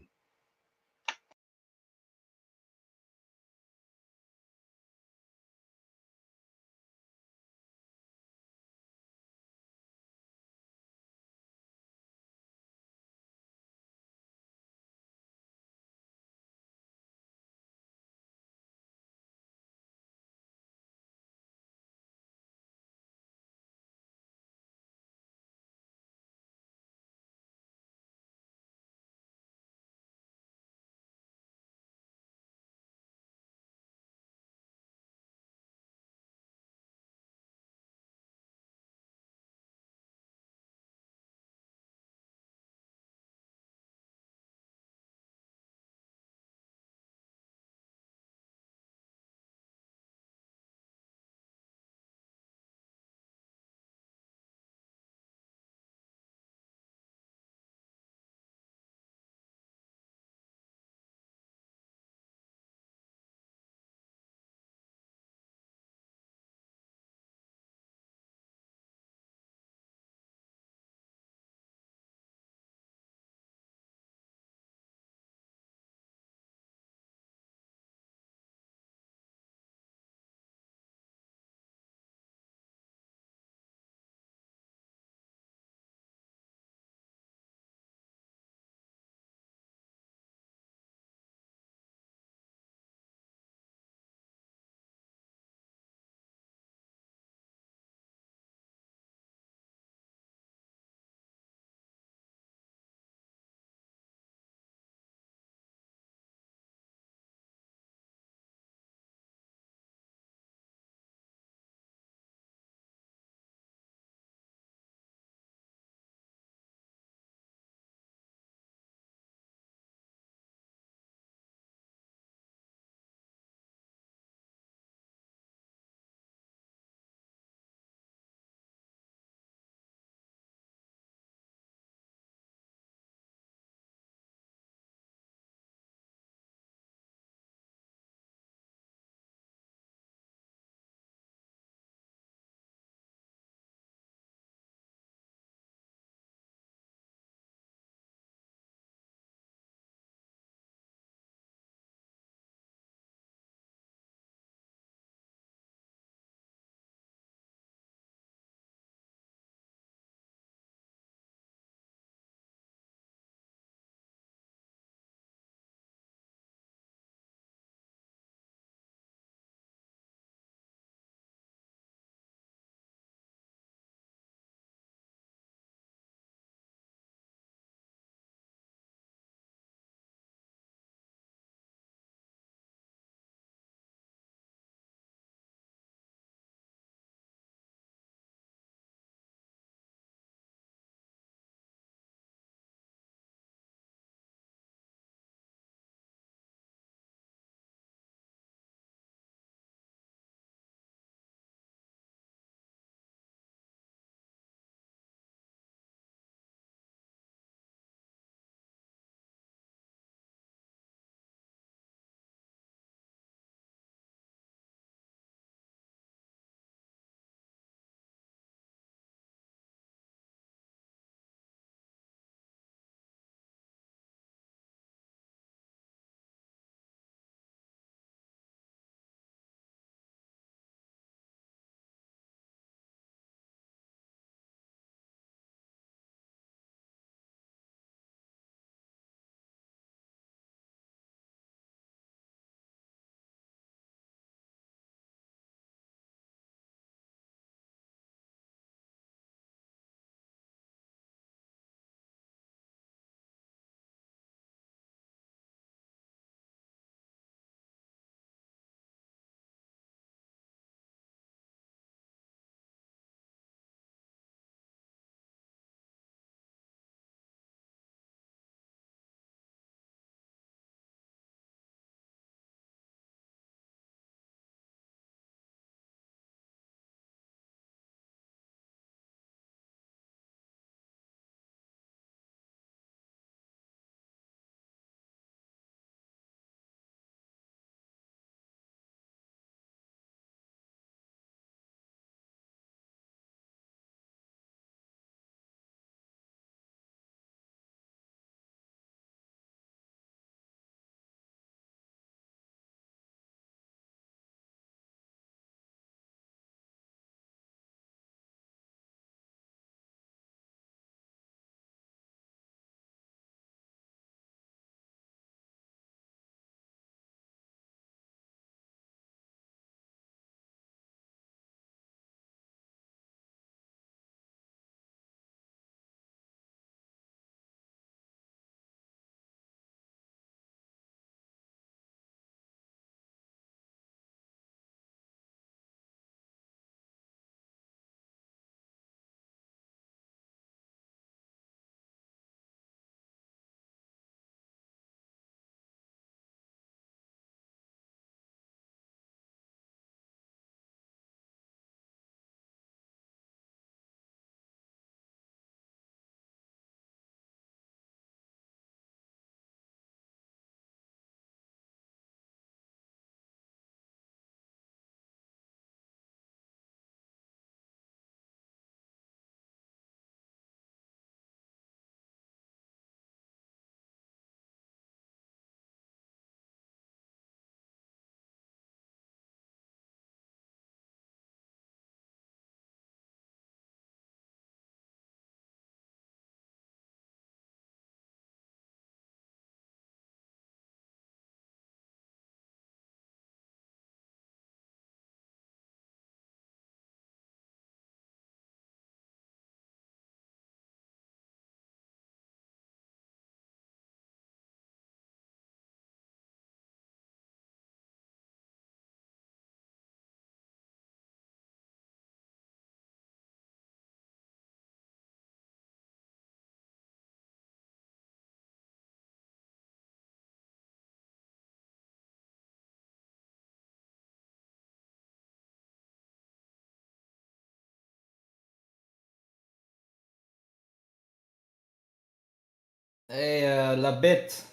Hey, Labit.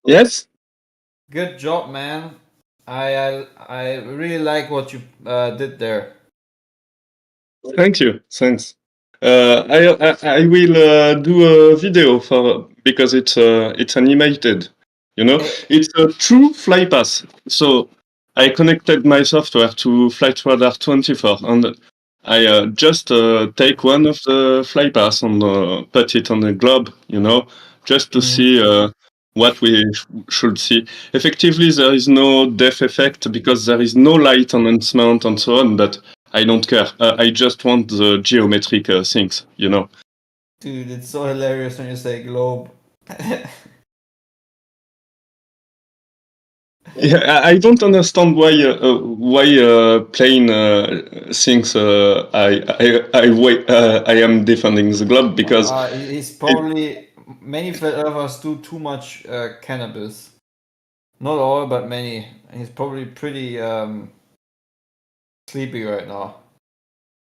Yes. Good job, man. I really like what you did there. Thank you. Thanks. I will do a video for because it's animated. You know, it's a true fly pass. So I connected my software to Flight Radar 24, and I just take one of the fly pass and put it on the globe. You know, just to see what we should see. Effectively, there is no depth effect because there is no light enhancement and so on. But I don't care. I just want the geometric things, you know. Dude, it's so hilarious when you say globe. Yeah, I don't understand why plane thinks I am defending the globe because he's probably many of us do too much cannabis. Not all, but many. He's probably pretty sleepy right now.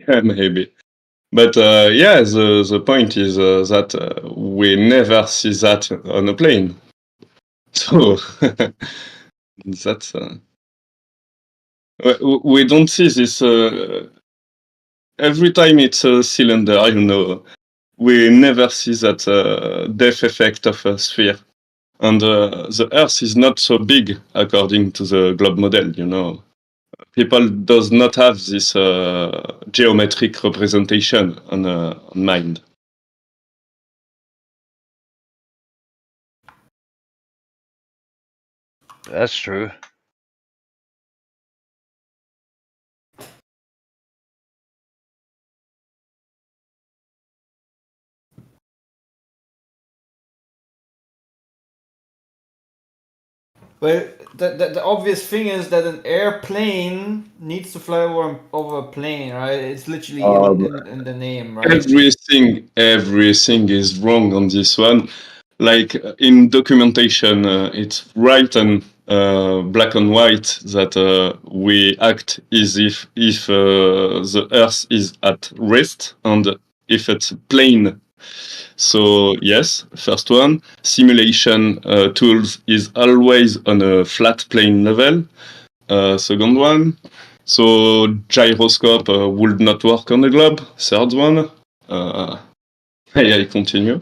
Yeah, maybe. But yeah, the point is that we never see that on a plane. So that's we don't see this every time it's a cylinder. You know, we never see that depth effect of a sphere. And the Earth is not so big according to the globe model, you know. People does not have this geometric representation on mind. That's true. Well, the obvious thing is that an airplane needs to fly over a plane, right? It's literally in the name, right? Everything is wrong on this one. Like in documentation, it's right and black and white that we act as if the Earth is at rest and if it's plane. So yes, first one, simulation tools is always on a flat plane level. Second one, so gyroscope would not work on the globe. Third one, I continue.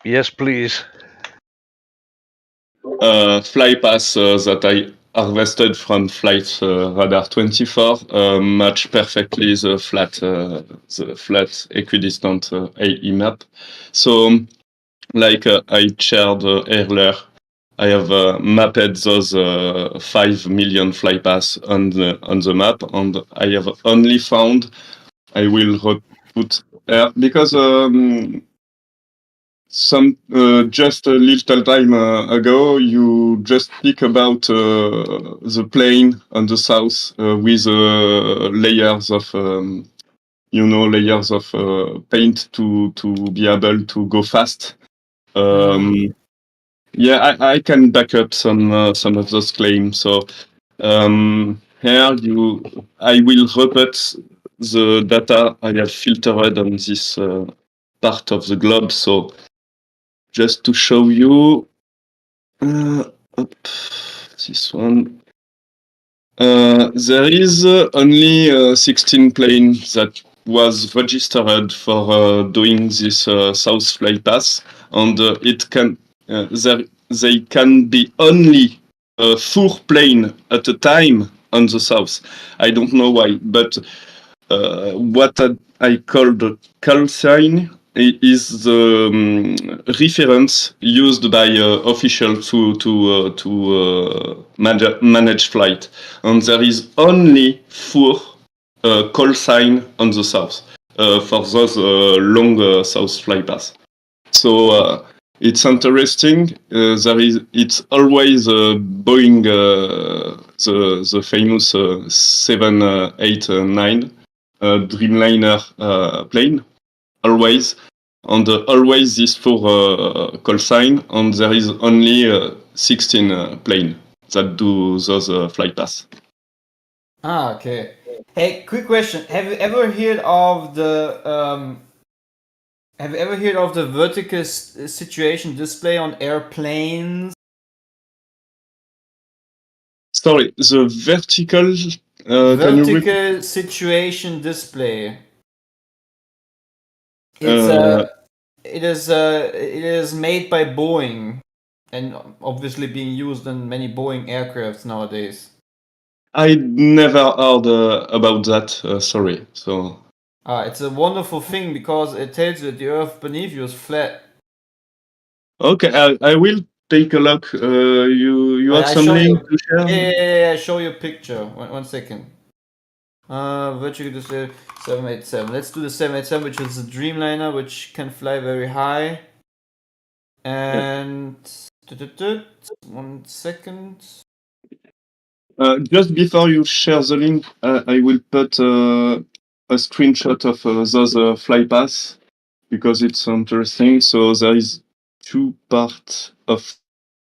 Yes, please. Fly pass that I harvested from Flight Radar 24 match perfectly the flat equidistant AE map. So, like I shared earlier, I have mapped those 5 million fly pass on the map, and I have only found. I will put because some just a little time ago, you just speak about the plane on the south with layers of layers of paint to be able to go fast. Yeah, I can back up some of those claims. So here I will repeat the data I have filtered on this part of the globe. So just to show you, this one. There is only 16 planes that was registered for doing this south fly pass, and it can they can be only 4 planes at a time on the south. I don't know why, but what I call the call sign is the reference used by officials to manage flight, and there is only 4 call sign on the south for those long south fly pass. So it's interesting. It's always Boeing, the famous 789 Dreamliner plane, always, and always this 4 call sign, and there is only 16 plane that do those flight pass. Ah, okay. Hey, quick question: Have you ever heard of the vertical situation display on airplanes? Sorry, the vertical. Can you repeat? Vertical situation display. It is made by Boeing, and obviously being used in many Boeing aircrafts nowadays. I never heard about that. Sorry. So. It's a wonderful thing because it tells you that the Earth beneath you is flat. Okay, I will take a look. You have some link to share? Yeah, I show you a picture. One second. Vertical display 787. Let's do the 787, which is a Dreamliner, which can fly very high. And 1 second. Just before you share the link, I will put a screenshot of those flypaths because it's interesting. So there is 2 parts of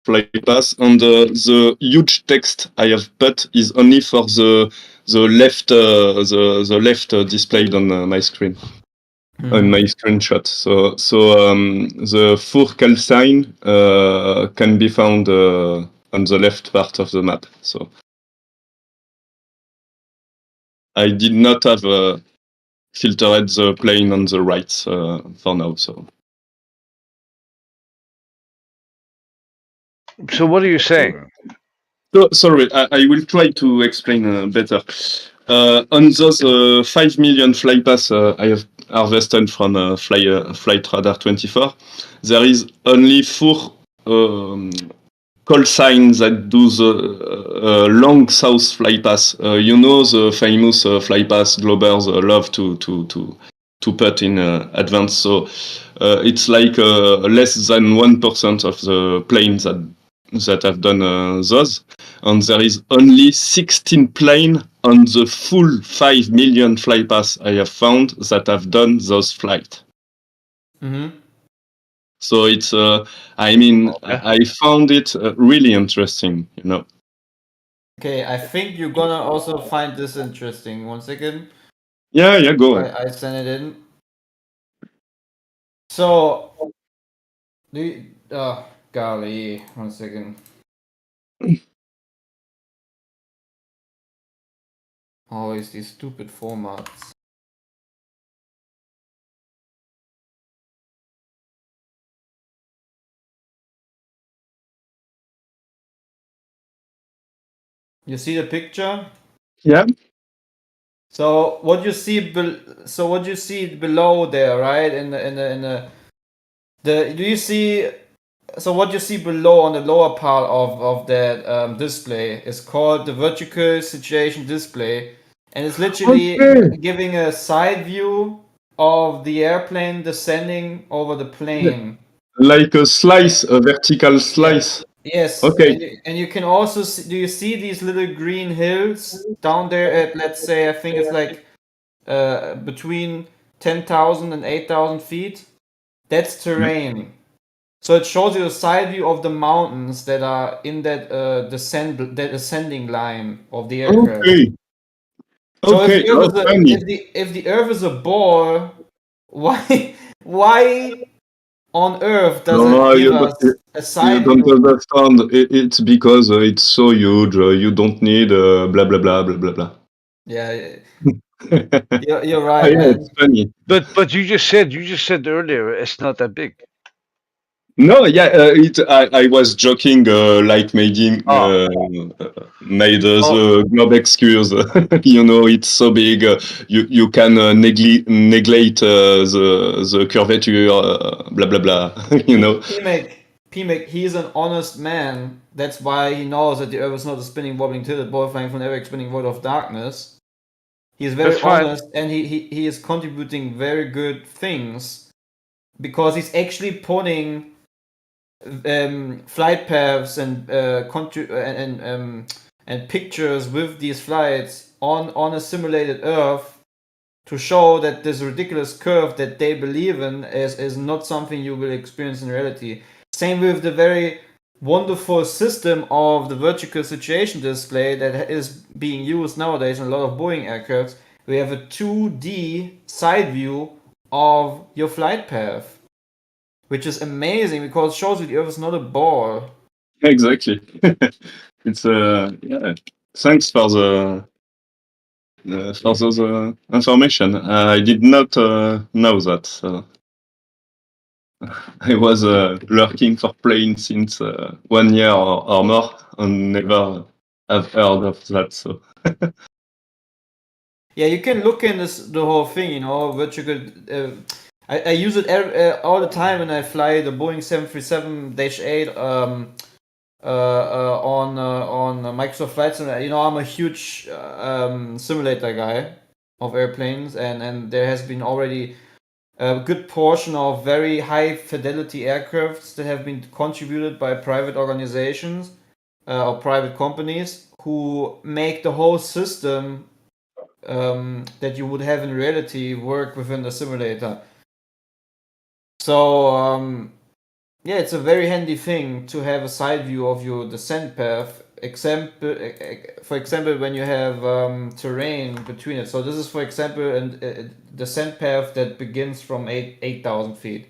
flypath, and the huge text I have put is only for the left the left displayed on my screen. On my screenshot. So the four calcine can be found on the left part of the map. So I did not have filtered the plane on the right for now. So what are you saying? So, sorry, I will try to explain better. On those 5 million flypaths I have harvested from Flight Radar 24, there is only 4 call signs that do the long south flypath. You know the famous flypath Globers love to put in advance. So it's like less than 1% of the planes that have done those, and there is only 16 planes on the full 5 million flypaths I have found that have done those flights. Mm-hmm. So it's, I found it really interesting, you know. Okay, I think you're gonna also find this interesting. 1 second. Yeah, go ahead. I sent it in. So, golly, 1 second. Always these stupid formats. You see the picture? Yeah. So what you see below there, right? Do you see? So what you see below on the lower part of that display is called the vertical situation display, and it's literally giving a side view of the airplane descending over the plane. Like a slice, a vertical slice. Yes. Okay. And you can also see, do you see these little green hills down there at, let's say, I think it's like between 10,000 and 8,000 feet? That's terrain. So it shows you a side view of the mountains that are in that ascending line of the aircraft. Okay. So Okay. if the Earth is a ball, why on Earth does it give us a side view? You don't understand. It's because it's so huge. You don't need blah blah blah blah blah blah. Yeah, you're right, yeah, man. it's funny. But you just said earlier it's not that big. No, yeah, I was joking, like maybe made the globe excuse. You know, it's so big. You can neglect the curvature, blah blah blah. You know. PMEC, he's an honest man. That's why he knows that the Earth is not a spinning, wobbling, tilted ball flying from an ever-expanding void of darkness. He's very honest, and he is contributing very good things because he's actually putting flight paths and pictures with these flights on a simulated Earth to show that this ridiculous curve that they believe in is not something you will experience in reality. Same with the very wonderful system of the vertical situation display that is being used nowadays in a lot of Boeing aircrafts. we have a 2D side view of your flight path, which is amazing because it shows you the Earth is not a ball. Exactly. It's yeah. Thanks for the information. I did not know that. So I was lurking for planes since 1 year or more, and never have heard of that. So. Yeah, you can look in the whole thing, you know, vertical. I use it all the time when I fly the Boeing 737-8 on Microsoft Flight Simulator. You know, I'm a huge simulator guy of airplanes, and there has been already a good portion of very high fidelity aircrafts that have been contributed by private organizations or private companies who make the whole system that you would have in reality work within the simulator. So yeah, it's a very handy thing to have a side view of your descent path. For example, when you have terrain between it. So this is, for example, a descent path that begins from 8,000 feet,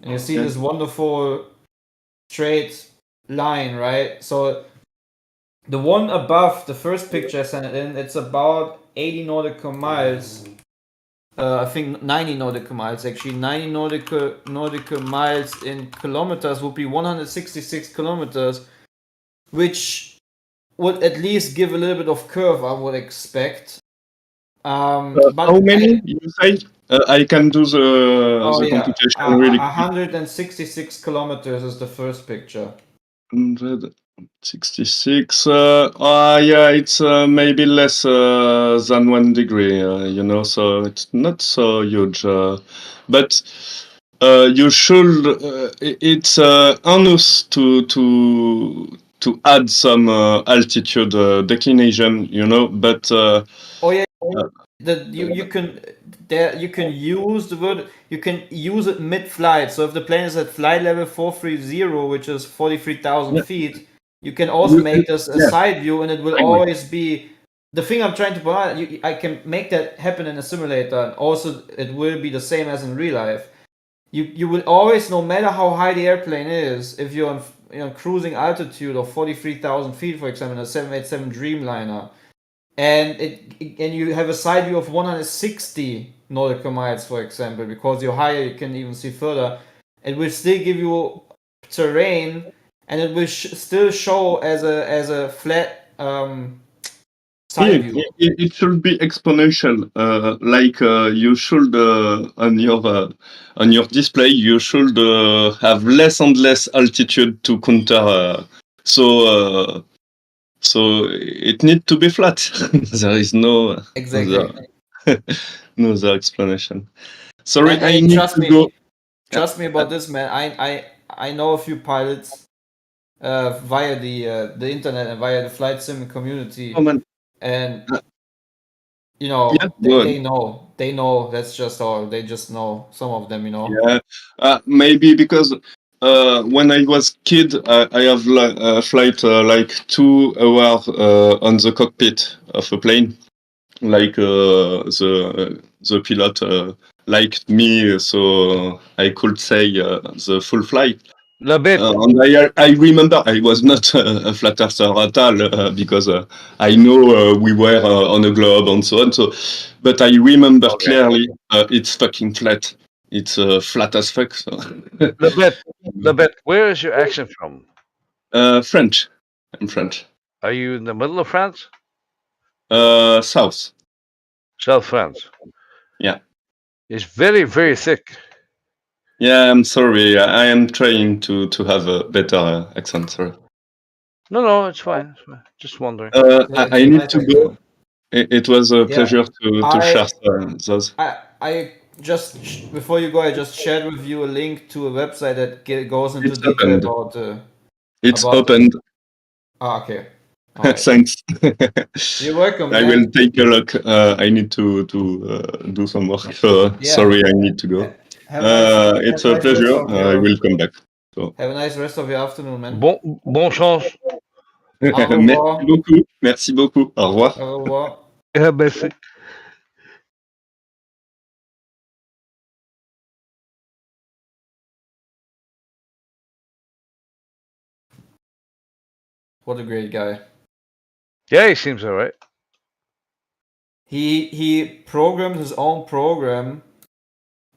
and you see this wonderful straight line, right? So the one above the first picture I sent it in, it's about 80 nautical miles. I think 90 nautical miles actually. 90 nautical miles in kilometers would be 166 kilometers, which would at least give a little bit of curve, I would expect. But how many you say? I can do the computation really quick. 166 kilometers is the first picture. 166. Yeah, it's maybe less than 1 degree. You know, so it's not so huge. But you should. It's on us to add some altitude declination. You know, but. Oh yeah. You can use the word, you can use it mid-flight. So if the plane is at flight level 430, which is 43,000 feet, you can also make this a side view, and it will always be the thing I'm trying to point out. I can make that happen in a simulator, and also it will be the same as in real life. You will always, no matter how high the airplane is, if you're on cruising altitude of 43,000 feet, for example, in a 787 Dreamliner, and you have a side view of 160 nautical miles, for example, because you're higher, you can even see further. It will still give you terrain, and it will still show as a flat side view. It should be exponential, like you should on your display. You should have less and less altitude to counter. So it needs to be flat. There is no no other explanation. Sorry, And I need to go. Trust me about this, man. I know a few pilots via the internet and via the flight sim community. Oh, man. And you know, they know that's just all. They just know, some of them, you know. Yeah, maybe because when I was kid, I have flight like 2 hours on the cockpit of a plane. Like the pilot liked me, so I could say the full flight. And I remember I was not a flat earther at all because I know we were on a globe and so on. So, but I remember clearly it's fucking flat. It's flat as fuck. So. Lebet, where is your accent from? French. I'm French. Are you in the middle of France? South. South France. Yeah. It's very, very thick. Yeah, I'm sorry. I am trying to have a better accent. Sorry. No, it's fine. It's fine. Just wondering. I need to go. It was a pleasure to share those. I just, before you go, I just shared with you a link to a website that goes into detail about. It's opened. Okay. Right. Thanks. You're welcome. I will take a look. I need to do some work. Sorry, I need to go. It's a pleasure. I will come back. So. Have a nice rest of your afternoon, man. Bon chance. Merci beaucoup. Merci beaucoup. Au revoir. Au revoir. Merci. What a great guy. Yeah, he seems alright. He programmed his own program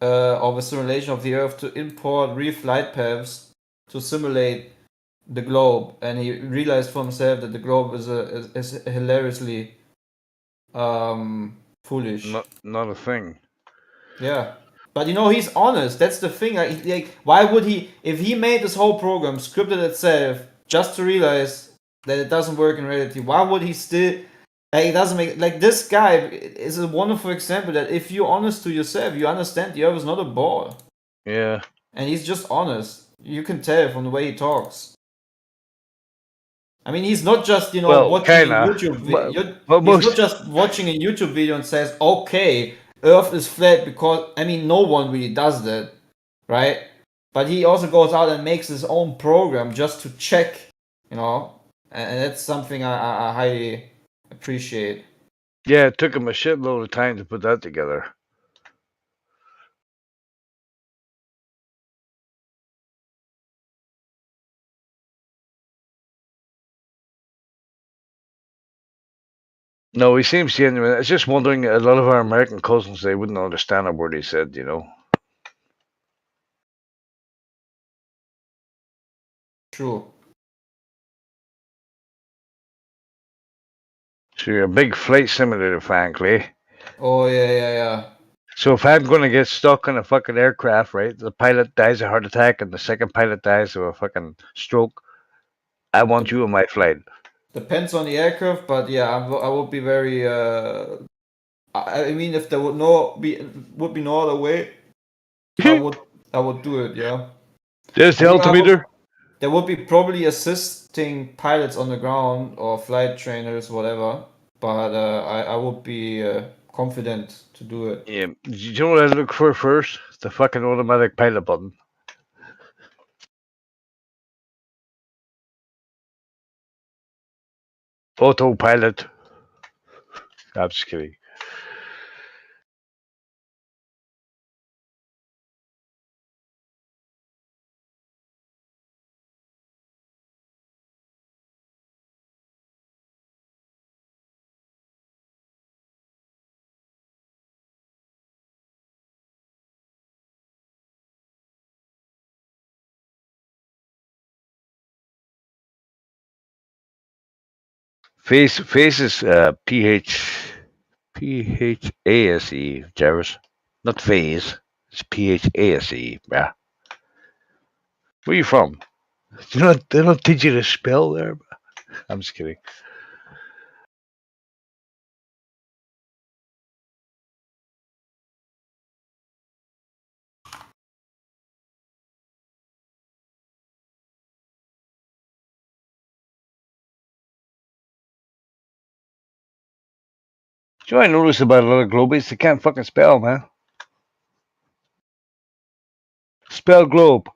of a simulation of the Earth to import real flight paths to simulate the globe, and he realized for himself that the globe is hilariously foolish. Not a thing. Yeah, but he's honest. That's the thing. Like, why would he? If he made this whole program, scripted itself, just to realize that it doesn't work in reality, why would he still? Like, it doesn't make like this guy is a wonderful example that if you're honest to yourself, you understand the Earth is not a ball. Yeah. And he's just honest. You can tell from the way he talks. I mean, he's not just watching a YouTube video. He's not just watching a YouTube video and says, "Okay, Earth is flat," because no one really does that, right? But he also goes out and makes his own program just to check, and that's something I highly appreciate. Yeah, it took him a shitload of time to put that together. No, he seems genuine. I was just wondering, a lot of our American cousins, they wouldn't understand a word he said, True. So you're a big flight simulator fan, Clay. Oh, yeah. So if I'm going to get stuck in a fucking aircraft, right, the pilot dies of a heart attack and the second pilot dies of a fucking stroke, I want you in my flight. Depends on the aircraft, but yeah, I would be very. I mean, if there would be no other way, I would do it. Yeah. There's the altimeter. There would be probably assisting pilots on the ground or flight trainers, whatever. But I would be confident to do it. Yeah. You know what I look for first? The fucking automatic pilot button. Autopilot. I'm just kidding. Phase is PHASE, Jarvis. Not phase. It's PHASE, bruh. Where you from? They don't teach you to spell there. I'm just kidding. You know what I noticed about a lot of globies? They can't fucking spell, man. Spell globe.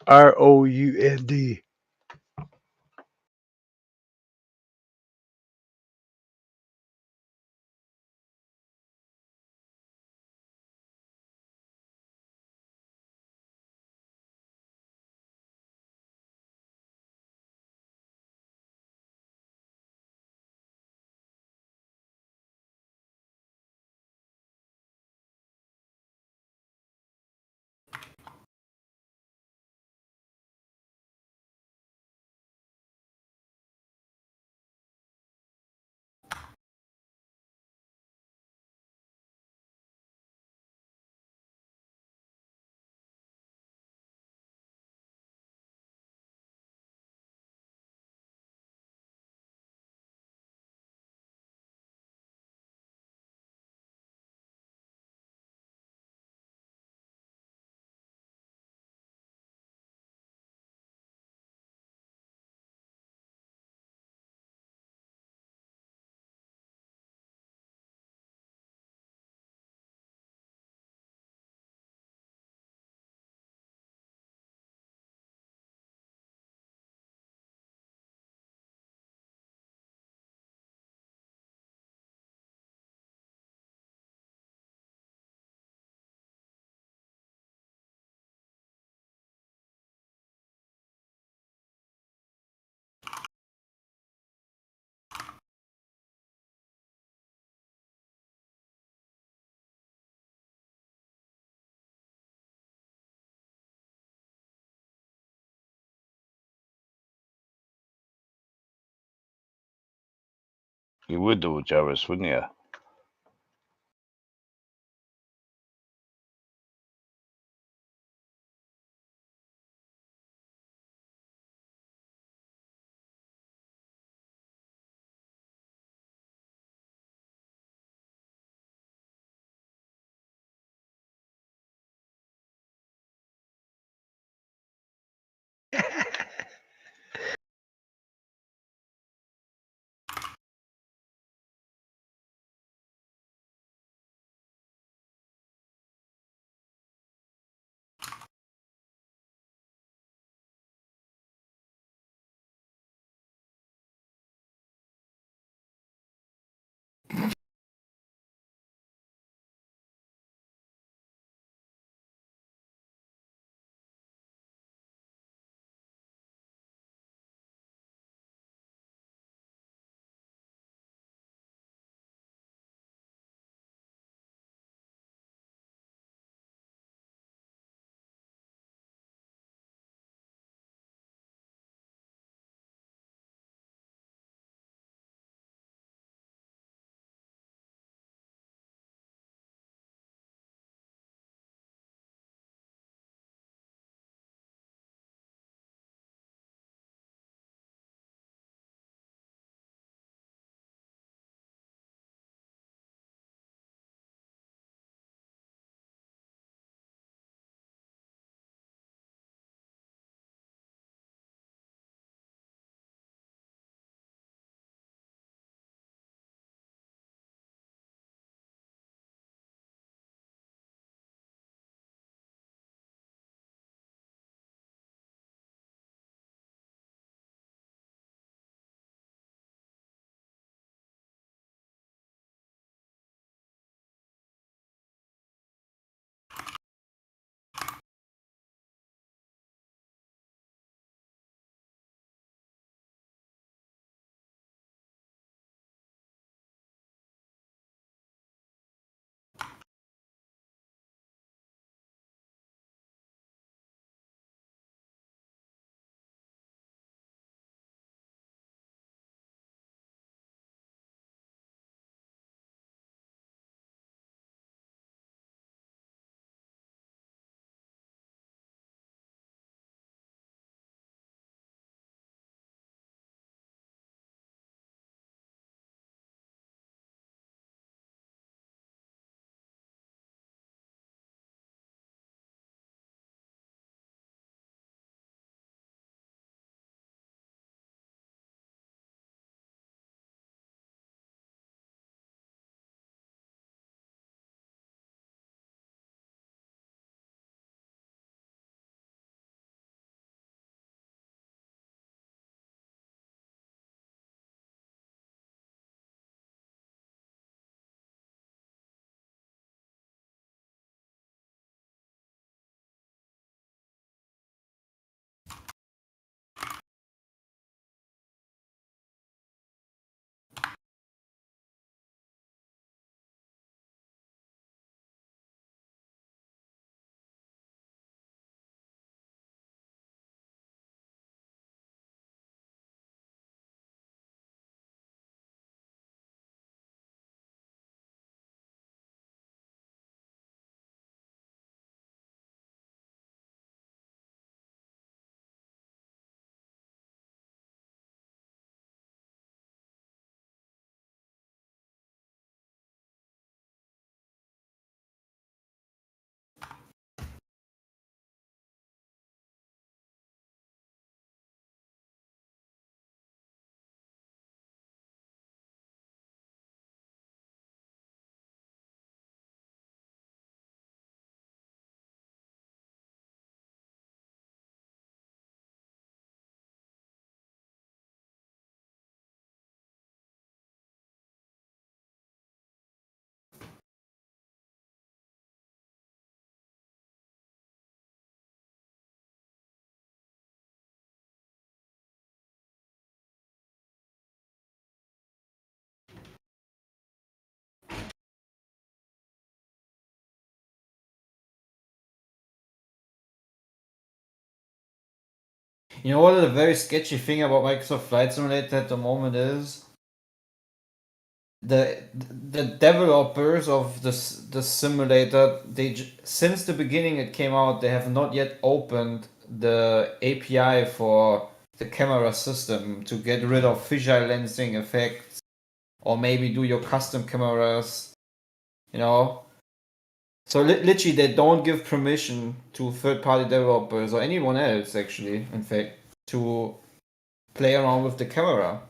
ROUND. You would do, Jarvis, wouldn't you? You know what the very sketchy thing about Microsoft Flight Simulator at the moment is? the developers of the simulator, since the beginning it came out, they have not yet opened the API for the camera system to get rid of fisheye lensing effects, or maybe do your custom cameras, you know. So literally, they don't give permission to third-party developers or anyone else, actually, in fact, to play around with the camera,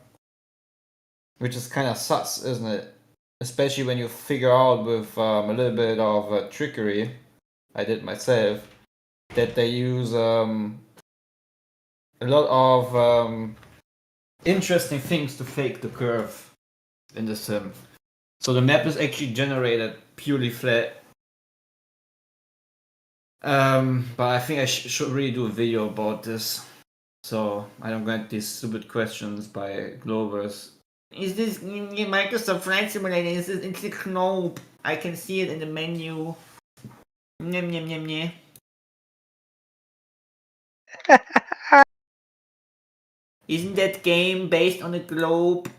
which is kind of sus, isn't it? Especially when you figure out with a little bit of trickery, I did myself, that they use a lot of interesting things to fake the curve in the sim. So the map is actually generated purely flat. But I think I should really do a video about this, so I don't get these stupid questions by Globers. Is this Microsoft Flight Simulator? It's a Nope. I can see it in the menu. Nyam, nyam, nyam, nyam. Isn't that game based on a globe?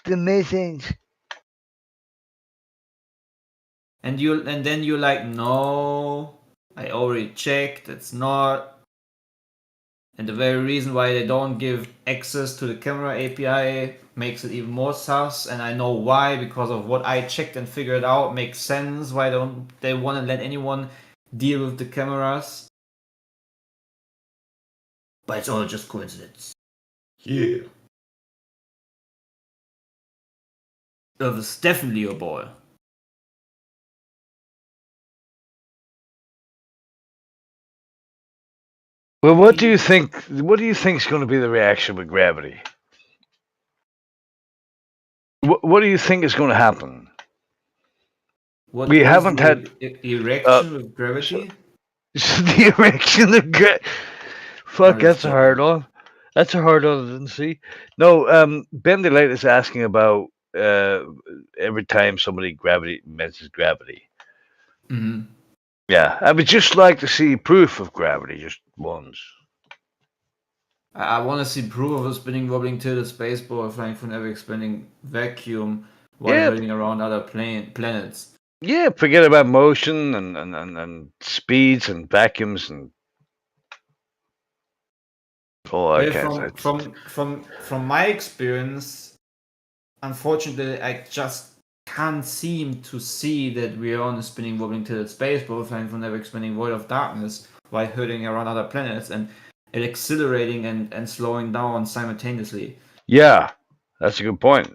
The message. And then you're like, no, I already checked, it's not. And the very reason why they don't give access to the camera API makes it even more sus, and I know why, because of what I checked and figured out makes sense why don't they want to let anyone deal with the cameras. But it's all just coincidence. Yeah. That was definitely your boy. Well, what do you think? What do you think is going to be the reaction with gravity? What do you think is going to happen? We haven't had erection with gravity. The erection of gravity. Fuck, that's a hard one. That's a hard one, I didn't see. No, Ben Delight is asking about every time somebody mentions gravity. Mm-hmm. Yeah, I would just like to see proof of gravity, just once. I want to see proof of a spinning wobbling tilted spaceball flying from ever expanding vacuum while hurtling around other planets. Yeah, forget about motion and speeds and vacuums and all that kind of stuff. From my experience, unfortunately, I just can't seem to see that we are on a spinning wobbling tilted spaceball flying from ever expanding void of darkness while hurtling around other planets and accelerating and slowing down simultaneously. Yeah, that's a good point.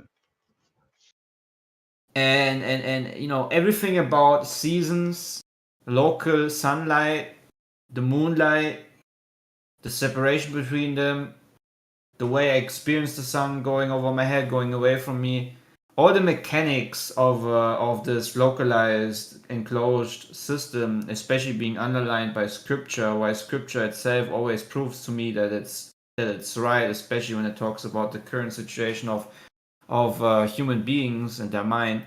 And you know, everything about seasons, local sunlight, the moonlight, the separation between them, the way I experience the sun going over my head, going away from me, all the mechanics of this localized enclosed system, especially being underlined by scripture, why scripture itself always proves to me that it's right, especially when it talks about the current situation of human beings and their mind.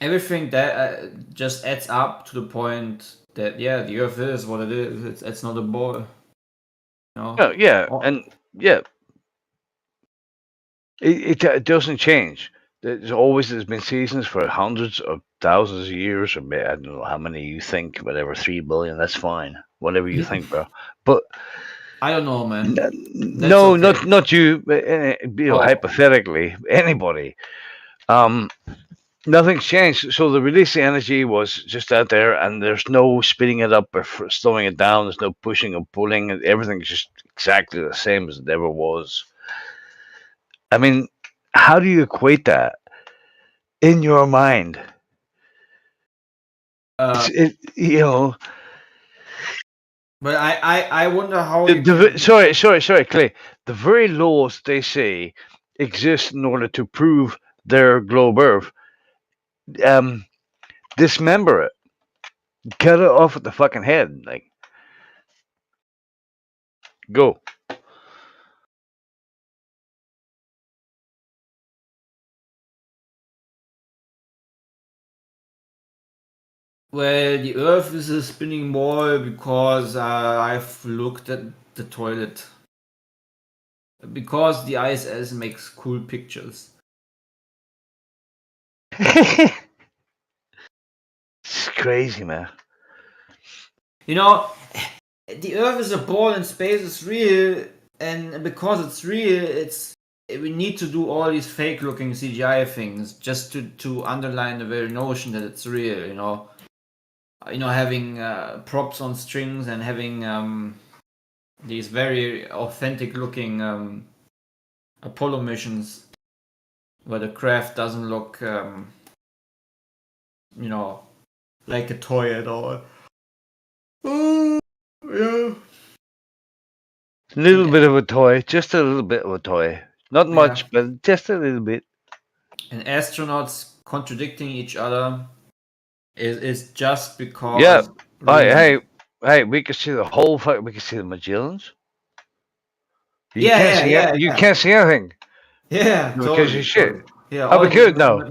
Everything that just adds up to the point that the Earth is what it is. It's not a ball. No. Oh, yeah, and yeah, it doesn't change. There's been seasons for hundreds of thousands of years, or I don't know how many you think, whatever, 3 billion. That's fine, whatever you think, bro. But I don't know, man. No, okay. not you. Hypothetically, anybody. Nothing's changed. So the release energy was just out there, and there's no speeding it up or slowing it down. There's no pushing or pulling. Everything's just exactly the same as it ever was. I mean, how do you equate that in your mind? You know. But I wonder how. Sorry, Clay. The very laws they say exist in order to prove their globe Earth. Dismember it. Cut it off at the fucking head. Like, go. Well, the Earth is a spinning ball because I've looked at the toilet. because the ISS makes cool pictures. It's crazy, man. You know, the Earth is a ball and space is real, and because it's real, we need to do all these fake-looking CGI things just to underline the very notion that it's real. You know, having props on strings and having these very authentic-looking Apollo missions where the craft doesn't look, like a toy at all. Yeah. A little bit of a toy, just a little bit of a toy. Not much, but just a little bit. And astronauts contradicting each other is just because. Yeah. Hey! We can see the whole. We can see the Magellans. You can't see anything. Yeah, because totally. you shit. Totally. Yeah, How all we could no.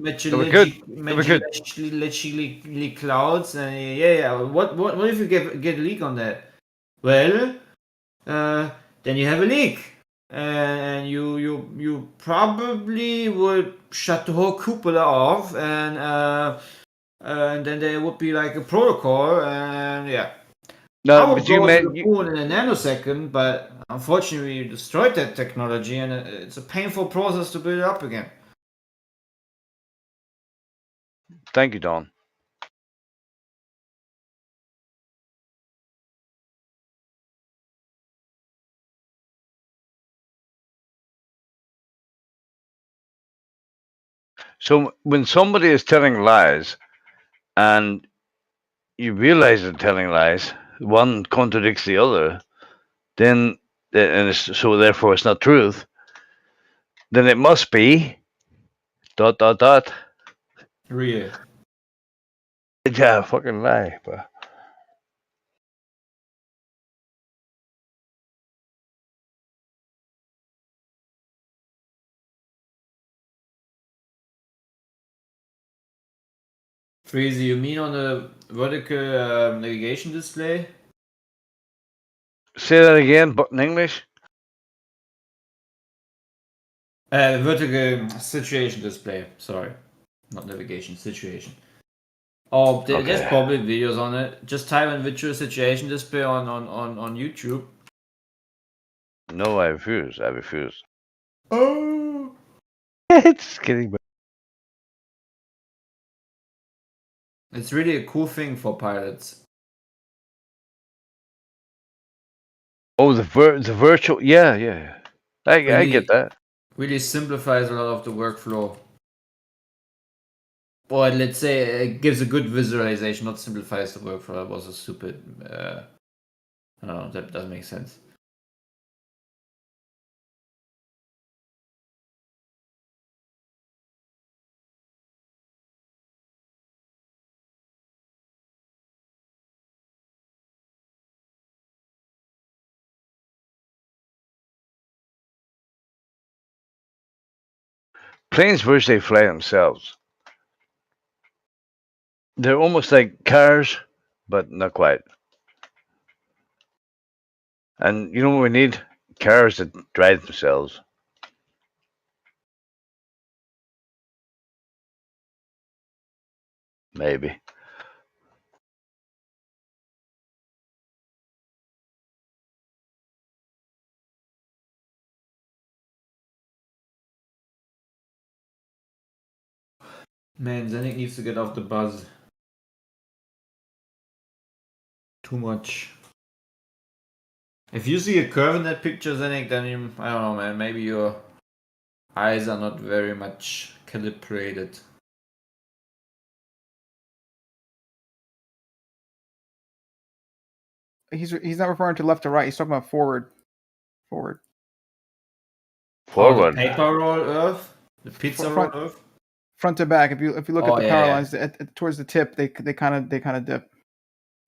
Magellanic clouds and yeah. What if you get a leak on that? Well, then you have a leak, and you probably would shut the whole cupola off, and then there would be like a protocol, and yeah. No, I would but go to the moon in a nanosecond, but unfortunately you destroyed that technology, and it's a painful process to build it up again. Thank you, Don. So when somebody is telling lies, and you realize they're telling lies, one contradicts the other, then so therefore it's not truth. Then it must be ... Real. Yeah, fucking lie, bro. Freezy, you mean on the vertical navigation display? Say that again, but in English. Vertical situation display. Sorry, not navigation, situation. Oh, there's probably videos on it. Just type in virtual situation display on YouTube. No, I refuse. Oh. It's kidding. It's really a cool thing for pilots. Oh, the virtual, yeah. I get that. Really simplifies a lot of the workflow. Or let's say it gives a good visualization, not simplifies the workflow. That was a stupid. I don't know. That doesn't make sense. Planes virtually fly themselves. They're almost like cars, but not quite. And you know what we need? Cars that drive themselves. Maybe. Man, Zenik needs to get off the buzz. Too much. If you see a curve in that picture, Zenik, then I don't know, man. Maybe your eyes are not very much calibrated. He's not referring to left or right. He's talking about forward. Forward. Oh, the paper roll Earth, the pizza roll Earth. Front to back. If you look at the power lines towards the tip, they kind of dip.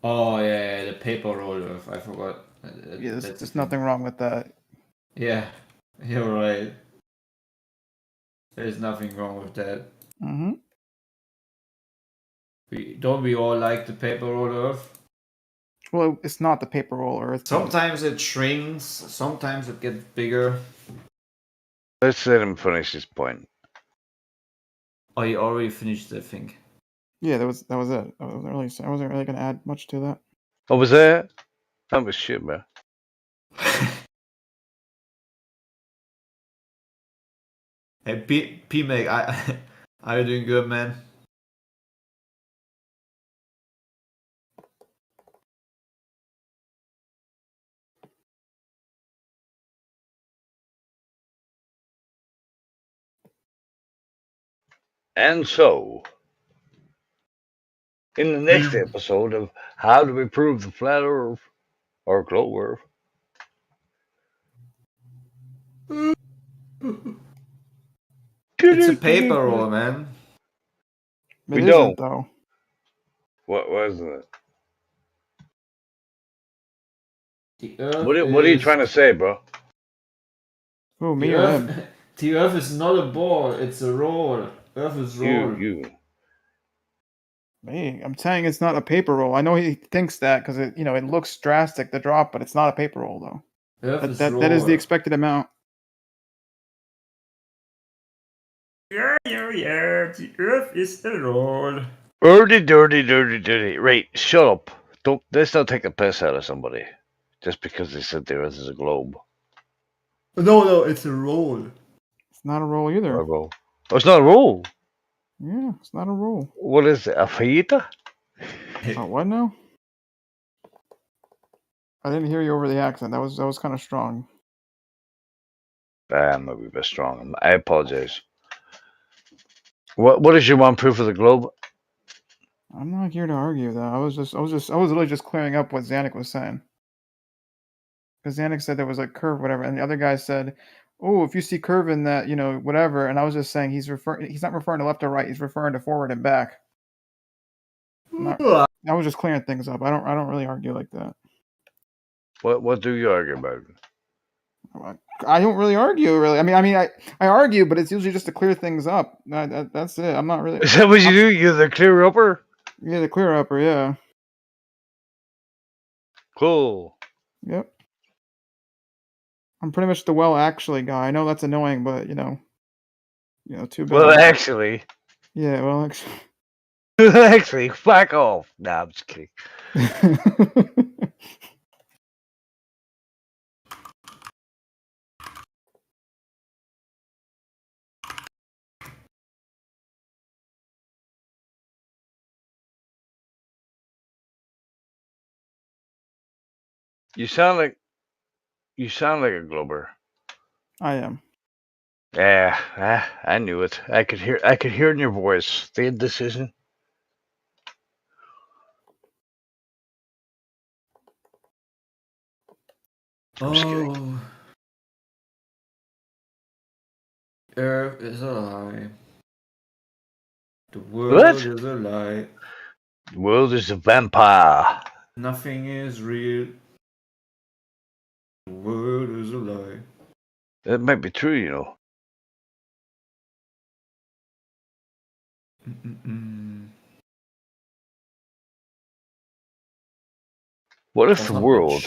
Oh yeah, the paper roll Earth. I forgot. Yeah, there's nothing wrong with that. Yeah, you're right. There's nothing wrong with that. Mm-hmm. Don't we all like the paper roll Earth? Well, it's not the paper roll Earth. Sometimes it shrinks. Sometimes it gets bigger. Let's let him finish his point. Oh, you already finished, I think. Yeah, that was it. I wasn't really gonna add much to that. What was that? That was shit, man. Hey, P-Meg, are you doing good, man? And so, in the next episode of How Do We Prove the Flat Earth or Globe Earth? It's a paper roll, man. It isn't, though. What was it? The Earth What are you trying to say, bro? Oh, me or him? The Earth is not a ball, it's a roll. Earth is roll. You. Me, I'm saying it's not a paper roll. I know he thinks that because it looks drastic, the drop, but it's not a paper roll though. That is the expected amount. Yeah. The Earth is a roll. Dirty. Right, shut up. Let's not take a piss out of somebody just because they said the Earth is a globe. No, it's a roll. It's not a roll either. A roll. Oh, it's not a roll. Yeah, it's not a roll. What is it? A fajita? What now? I didn't hear you over the accent. That was kind of strong. Maybe a bit strong. I apologize. What is your one proof of the globe? I'm not here to argue that. I was literally just clearing up what Zanuck was saying. Because Zanuck said there was like curve, whatever, and the other guy said, "Oh, if you see curve in that, whatever." And I was just saying he's not referring to left or right. He's referring to forward and back. I was just clearing things up. I don't really argue like that. What do you argue about? I don't really argue. Really, I argue, but it's usually just to clear things up. That's it. I'm not really. Is that what you do? You're the clear upper. Yeah, the clear upper. Yeah. Cool. Yep. I'm pretty much the well actually guy. I know that's annoying, but too bad. Well, actually. Yeah. Well, actually. Actually, fuck off. Nah, I'm just kidding. You sound like a glober. I am. Yeah, I knew it. I could hear it in your voice. The indecision. Oh. Earth is a lie. The world is a lie. The world is a vampire. Nothing is real. The world is a lie. That might be true, you know. What if the world?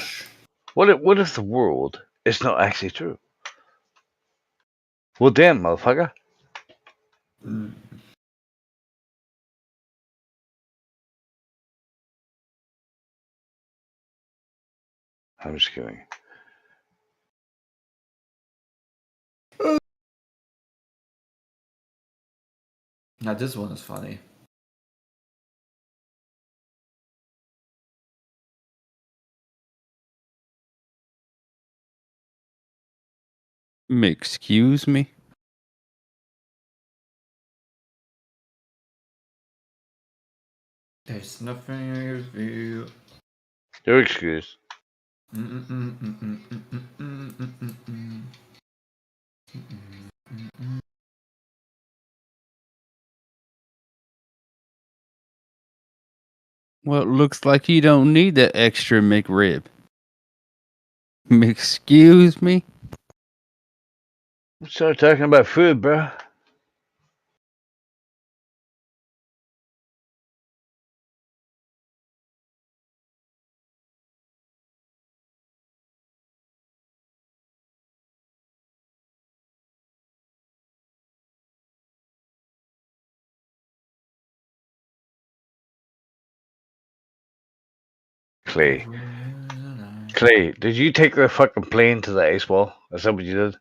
What if the world is not actually true? Well, damn, motherfucker. I'm just kidding. Now this one is funny. Excuse me? There's nothing I can feel. Your excuse. Well, it looks like you don't need that extra McRib. Excuse me? Start talking about food, bro. Clay. Clay, did you take the fucking plane to the ice wall? Is that what you did?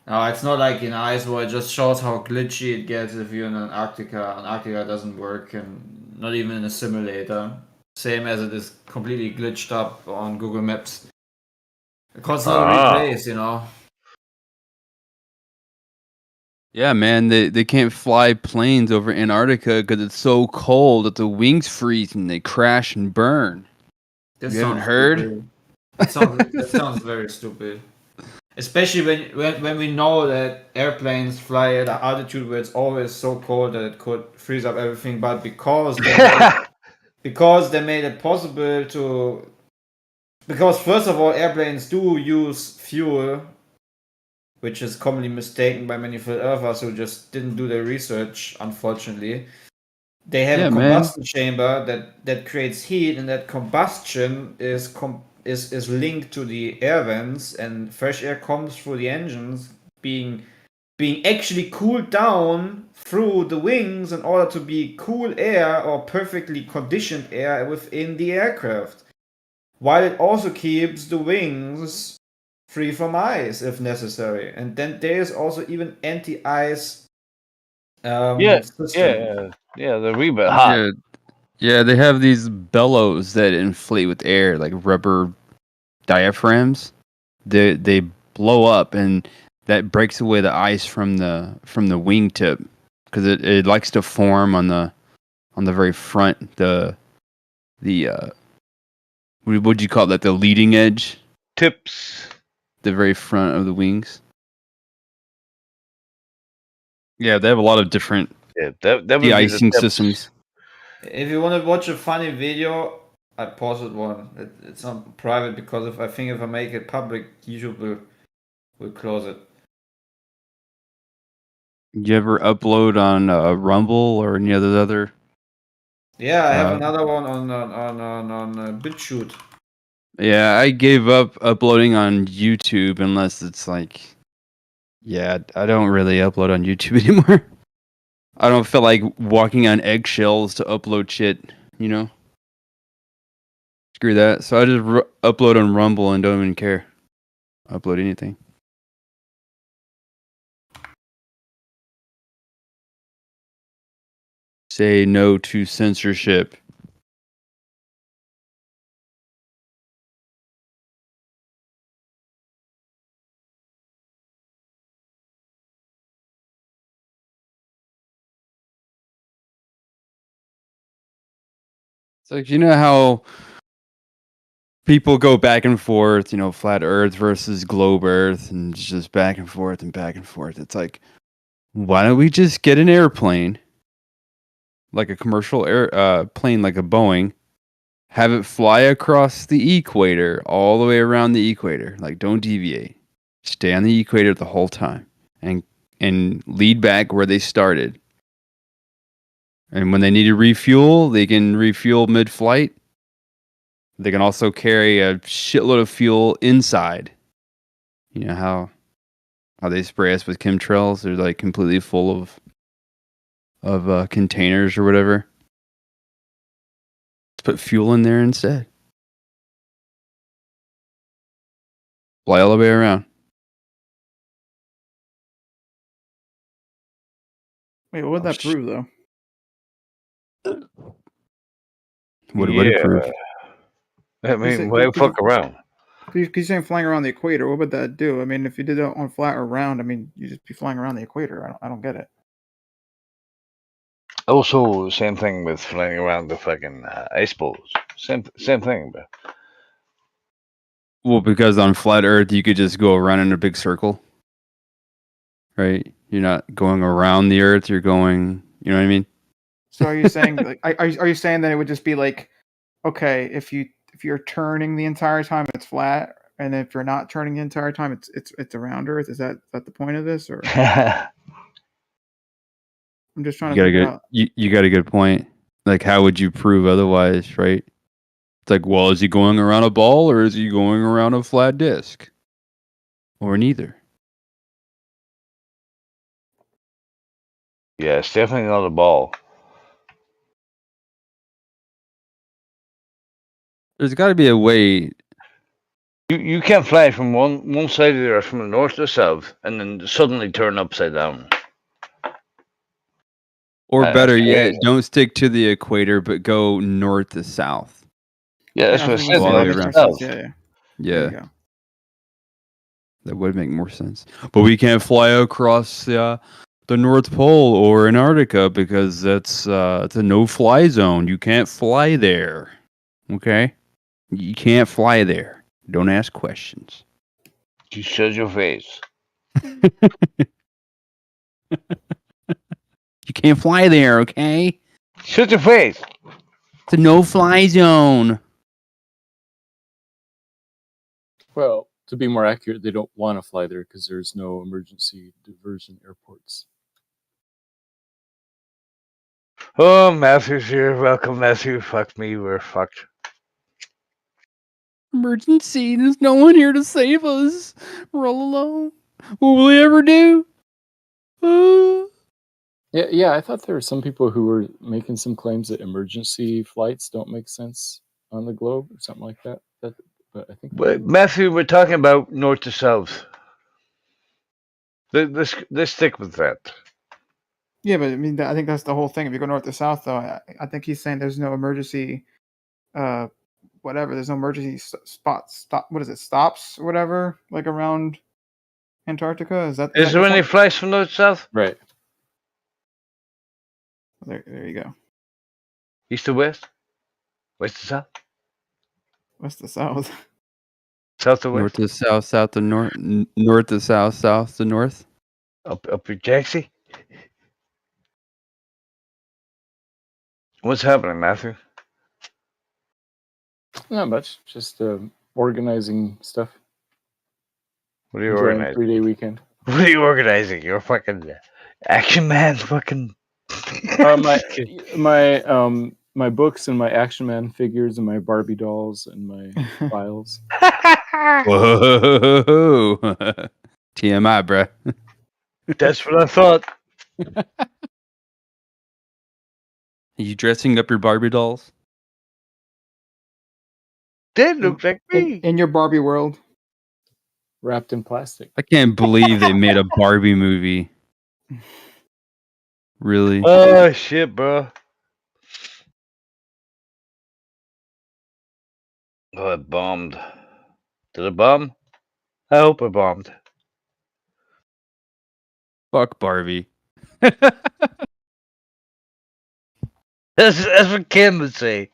No, it's not like in ice wall. It just shows how glitchy it gets if you're in Antarctica. Antarctica doesn't work, and not even in a simulator. Same as it is completely glitched up on Google Maps. Because it's not a replace, you know. Yeah, man, they can't fly planes over Antarctica because it's so cold that the wings freeze and they crash and burn. That You haven't sounds heard? stupid. That sounds very stupid. Especially when we know that airplanes fly at an altitude where it's always so cold that it could freeze up everything, but because they made it possible to. Because first of all, airplanes do use fuel, which is commonly mistaken by many flat earthers who just didn't do their research, unfortunately. They have a combustion chamber that creates heat, and that combustion is linked to the air vents, and fresh air comes through the engines, being actually cooled down through the wings in order to be cool air or perfectly conditioned air within the aircraft, while it also keeps the wings free from ice if necessary. And then there is also even anti-ice system. The rebate hot. Yeah, they have these bellows that inflate with air, like rubber diaphragms. They blow up, and that breaks away the ice from the wingtip because it likes to form on the very front. The what would you call that? The leading edge tips. The very front of the wings. Yeah, they have a lot of different de-icing systems. If you want to watch a funny video, I posted one. It's on private because if I make it public, YouTube will close it. You ever upload on Rumble or any other? Yeah, I have another one on BitChute. Yeah, I gave up uploading on YouTube unless it's like, yeah, I don't really upload on YouTube anymore. I don't feel like walking on eggshells to upload shit, you know? Screw that. So I just upload on Rumble and don't even care. Upload anything. Say no to censorship. It's like, you know how people go back and forth, you know, flat Earth versus globe Earth, and it's just back and forth and back and forth. It's like, why don't we just get an airplane, like a commercial plane, like a Boeing, have it fly across the equator, all the way around the equator. Like, don't deviate. Stay on the equator the whole time, and lead back where they started. And when they need to refuel, they can refuel mid-flight. They can also carry a shitload of fuel inside. You know how they spray us with chemtrails? They're like completely full of containers or whatever. Let's put fuel in there instead. Fly all the way around. Wait, what would that prove, though? What would it prove? I mean, why fuck around? Because you're saying flying around the equator, what would that do? I mean, if you did it on flat or round, I mean, you'd just be flying around the equator. I don't get it. Also, same thing with flying around the fucking ice balls. Same thing, bro. Well, because on flat Earth, you could just go around in a big circle, right? You're not going around the Earth. You're going, you know what I mean? So are you saying like, are you saying that it would just be like, okay, if you're turning the entire time, it's flat, and if you're not turning the entire time, it's around Earth? Is that the point of this, or? I'm just trying to figure out. You got a good point. Like, how would you prove otherwise, right? It's like, well, is he going around a ball or is he going around a flat disc? Or neither. Yeah, it's definitely not a ball. There's got to be a way. You can't fly from one side of the earth from the north to the south and then suddenly turn upside down. Or better yet, don't stick to the equator, but go north to south. Yeah, that's what I said. All the way around. Yeah. Yeah. That would make more sense. But we can't fly across the North Pole or Antarctica because it's a no-fly zone. You can't fly there. Okay? You can't fly there. Don't ask questions. You shut your face. You can't fly there, okay? Shut your face. It's a no-fly zone. Well, to be more accurate, they don't want to fly there because there's no emergency diversion airports. Oh, Matthew's here. Welcome, Matthew. Fuck me, we're fucked. Emergency. There's no one here to save us. We're all alone. What will we ever do? Yeah, I thought there were some people who were making some claims that emergency flights don't make sense on the globe or something like that. But I think Matthew, we're talking about north to south. Let's stick with that. Yeah, but I mean, I think that's the whole thing. If you go north to south, though, I think he's saying there's no emergency, whatever. There's no emergency stops, or whatever, like around Antarctica. Is there any flights from north to south? Right. There you go. East to west? West to south? West to south. South to west? North to south, south to north, north to south, south to north. Up your taxi? What's happening, Matthew? Not much. Just organizing stuff. What are you Enjoying organizing? 3-day weekend. What are you organizing? You're fucking action man, fucking. My books and my Action Man figures and my Barbie dolls and my files. Whoa. TMI, bruh. That's what I thought. Are you dressing up your Barbie dolls? They look like me. In your Barbie world. Wrapped in plastic. I can't believe they made a Barbie movie. Really? Oh, shit, bro. Oh, it bombed. Did it bomb? I hope it bombed. Fuck Barbie. That's what Kim would say.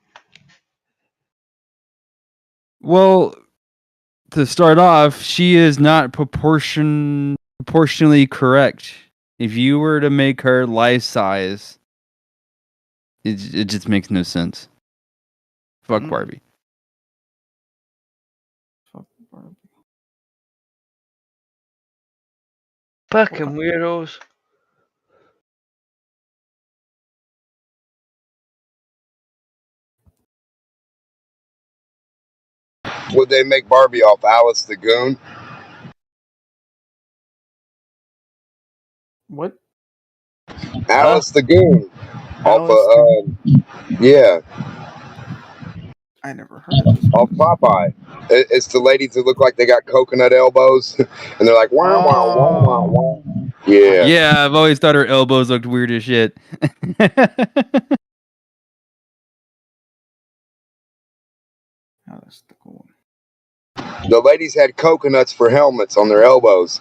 Well, to start off, she is not proportionally correct. If you were to make her life size, it just makes no sense. Fuck Barbie. Fuck Barbie. Fucking weirdos. Would they make Barbie off Alice the Goon? What? Alice the Goon. Off yeah. I never heard of this. Off Popeye. It's the ladies that look like they got coconut elbows, and they're like, wah, wah, wah, wah, wah. Yeah. Yeah, I've always thought her elbows looked weird as shit. Alice the Goon. The ladies had coconuts for helmets on their elbows.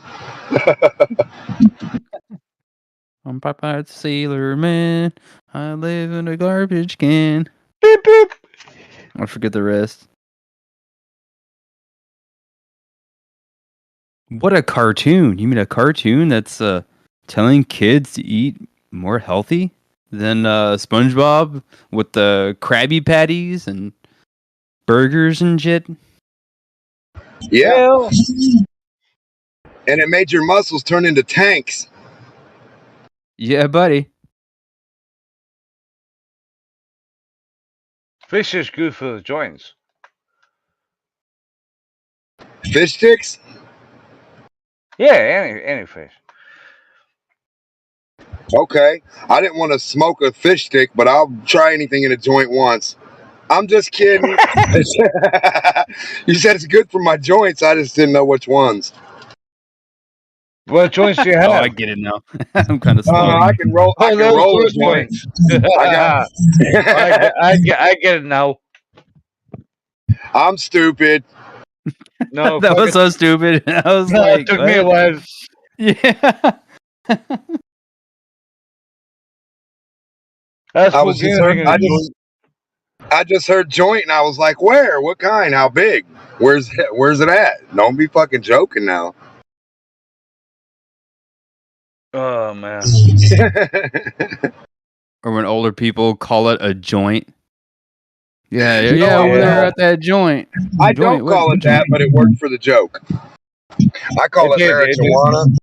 I'm Popeye's Sailor Man. I live in a garbage can. Beep, beep. I forget the rest. What a cartoon. You mean a cartoon that's telling kids to eat more healthy than SpongeBob with the Krabby Patties and burgers and shit? Yeah. And it made your muscles turn into tanks. Yeah, buddy. Fish is good for the joints. Fish sticks? Yeah, any fish. Okay. I didn't want to smoke a fish stick, but I'll try anything in a joint once. I'm just kidding. You said it's good for my joints. I just didn't know which ones. What joints do you Oh, I have? get it now. I'm kind of slow. I can roll. I Oh, can those roll good the joints. joints. I got. I get it now. I'm stupid. No, That was so stupid. I was like, it took me a what? while. Yeah. That's I was just heard, thinking of joint. I just heard joint, and I was like, where? What kind? How big? Where's it at? Don't be fucking joking now. Oh man. Or when older people call it a joint. Yeah, No, yeah, I over there don't. at that joint. I Joint, don't what? call it that, but it worked for the joke. I call it marijuana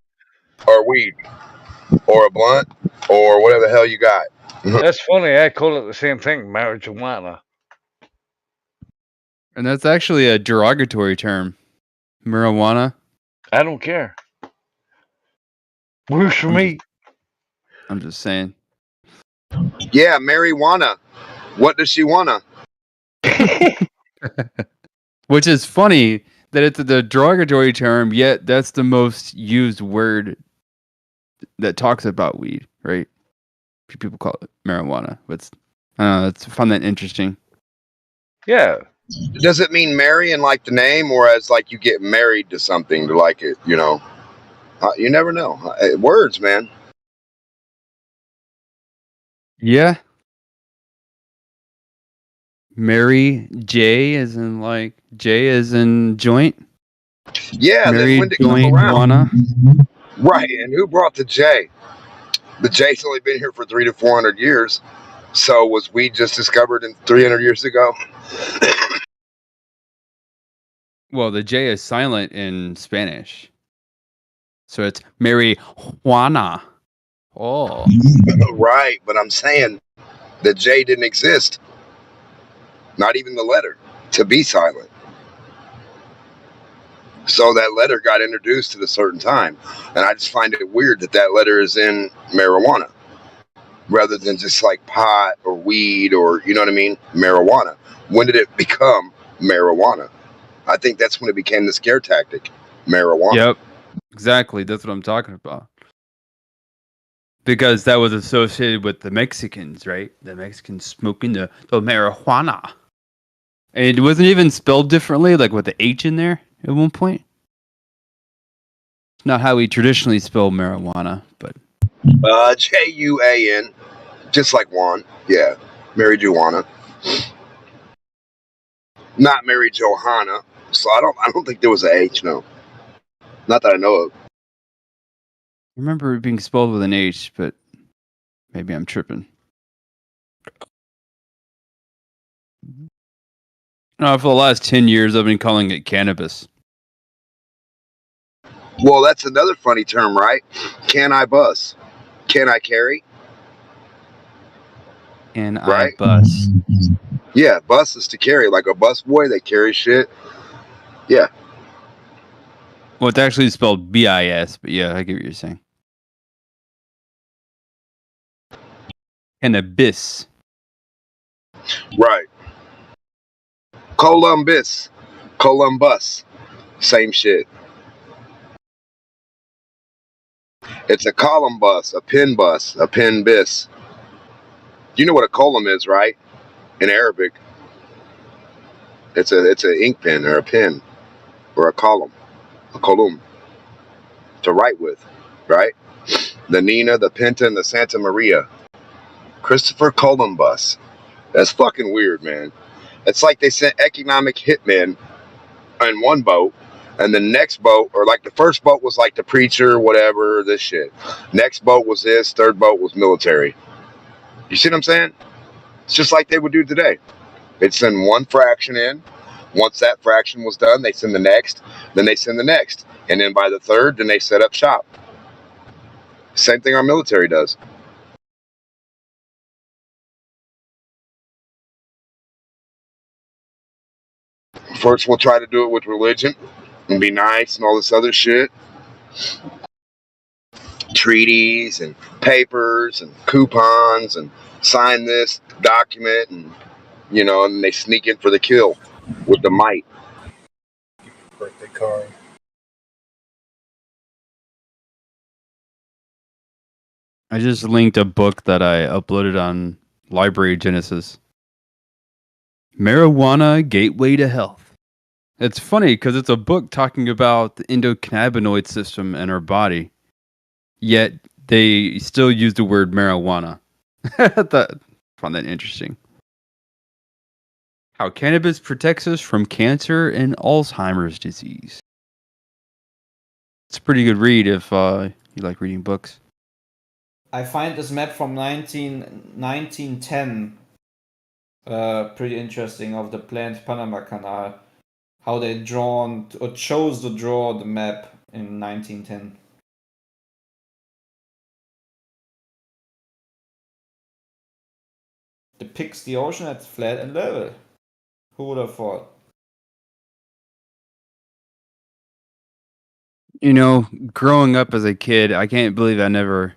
or weed or a blunt or whatever the hell you got. That's funny. I call it the same thing, marijuana. And that's actually a derogatory term. Marijuana. I don't care. Works for me. I'm just saying. Yeah, marijuana. What does she wanna? Which is funny that it's the derogatory term, yet that's the most used word that talks about weed, right? People call it marijuana. But I don't know, I find that interesting. Yeah. Does it mean marry in like the name, or as like you get married to something to like it? You know, you never know. Words, man. Yeah. Mary J as in like J as in joint. Yeah. Mary Then when did it joint come around? wanna. Right. And who brought the J? The J's only been here for 300 to 400 years. So was weed just discovered in 300 years ago? Well, the J is silent in Spanish. So it's marijuana. Oh. Right. But I'm saying the J didn't exist. Not even the letter to be silent. So that letter got introduced at a certain time. And I just find it weird that that letter is in marijuana rather than just like pot or weed or, you know what I mean? Marijuana. When did it become marijuana? I think that's when it became the scare tactic. Marijuana. Yep. Exactly. That's what I'm talking about. Because that was associated with the Mexicans, right? The Mexicans smoking the marijuana. And it wasn't even spelled differently, like with the H in there at one point. It's not how we traditionally spell marijuana, but Juan, just like Juan. Yeah, Mary Juana, not Mary Johanna. So I don't think there was a H. No, not that I know of. I remember it being spelled with an H, but maybe I'm tripping. No, for the last 10 years, I've been calling it cannabis. Well, that's another funny term, right? Can I bus? Can I carry? Can Right? I bus? Yeah, bus is to carry. Like a bus boy, they carry shit. Yeah. Well, it's actually spelled BIS, but yeah, I get what you're saying. Cannabis. Right. Columbus. Columbus. Same shit. It's a column bus, a pin bus, a pin bis. You know what a column is, right? In Arabic. It's an ink pen or a pen or a column. A column. To write with, right? The Nina, the Pinta, and the Santa Maria. Christopher Columbus. That's fucking weird, man. It's like they sent economic hitmen in one boat, and the next boat, or like the first boat was like the preacher, whatever, this shit. Next boat was this, third boat was military. You see what I'm saying? It's just like they would do today. They'd send one fraction in. Once that fraction was done, they send the next, then they send the next. And then by the third, then they set up shop. Same thing our military does. First, we'll try to do it with religion and be nice and all this other shit. Treaties and papers and coupons and sign this document and you know, and they sneak in for the kill with the might. Birthday card. I just linked a book that I uploaded on Library Genesis. Marijuana Gateway to Health. It's funny because it's a book talking about the endocannabinoid system in our body, yet they still use the word marijuana. I found that interesting. How cannabis protects us from cancer and Alzheimer's disease. It's a pretty good read if you like reading books. I find this map from 1910 pretty interesting of the planned Panama Canal. How they drawn or chose to draw the map in 1910. Depicts the ocean at flat and level. Who would have thought? You know, growing up as a kid, I can't believe I never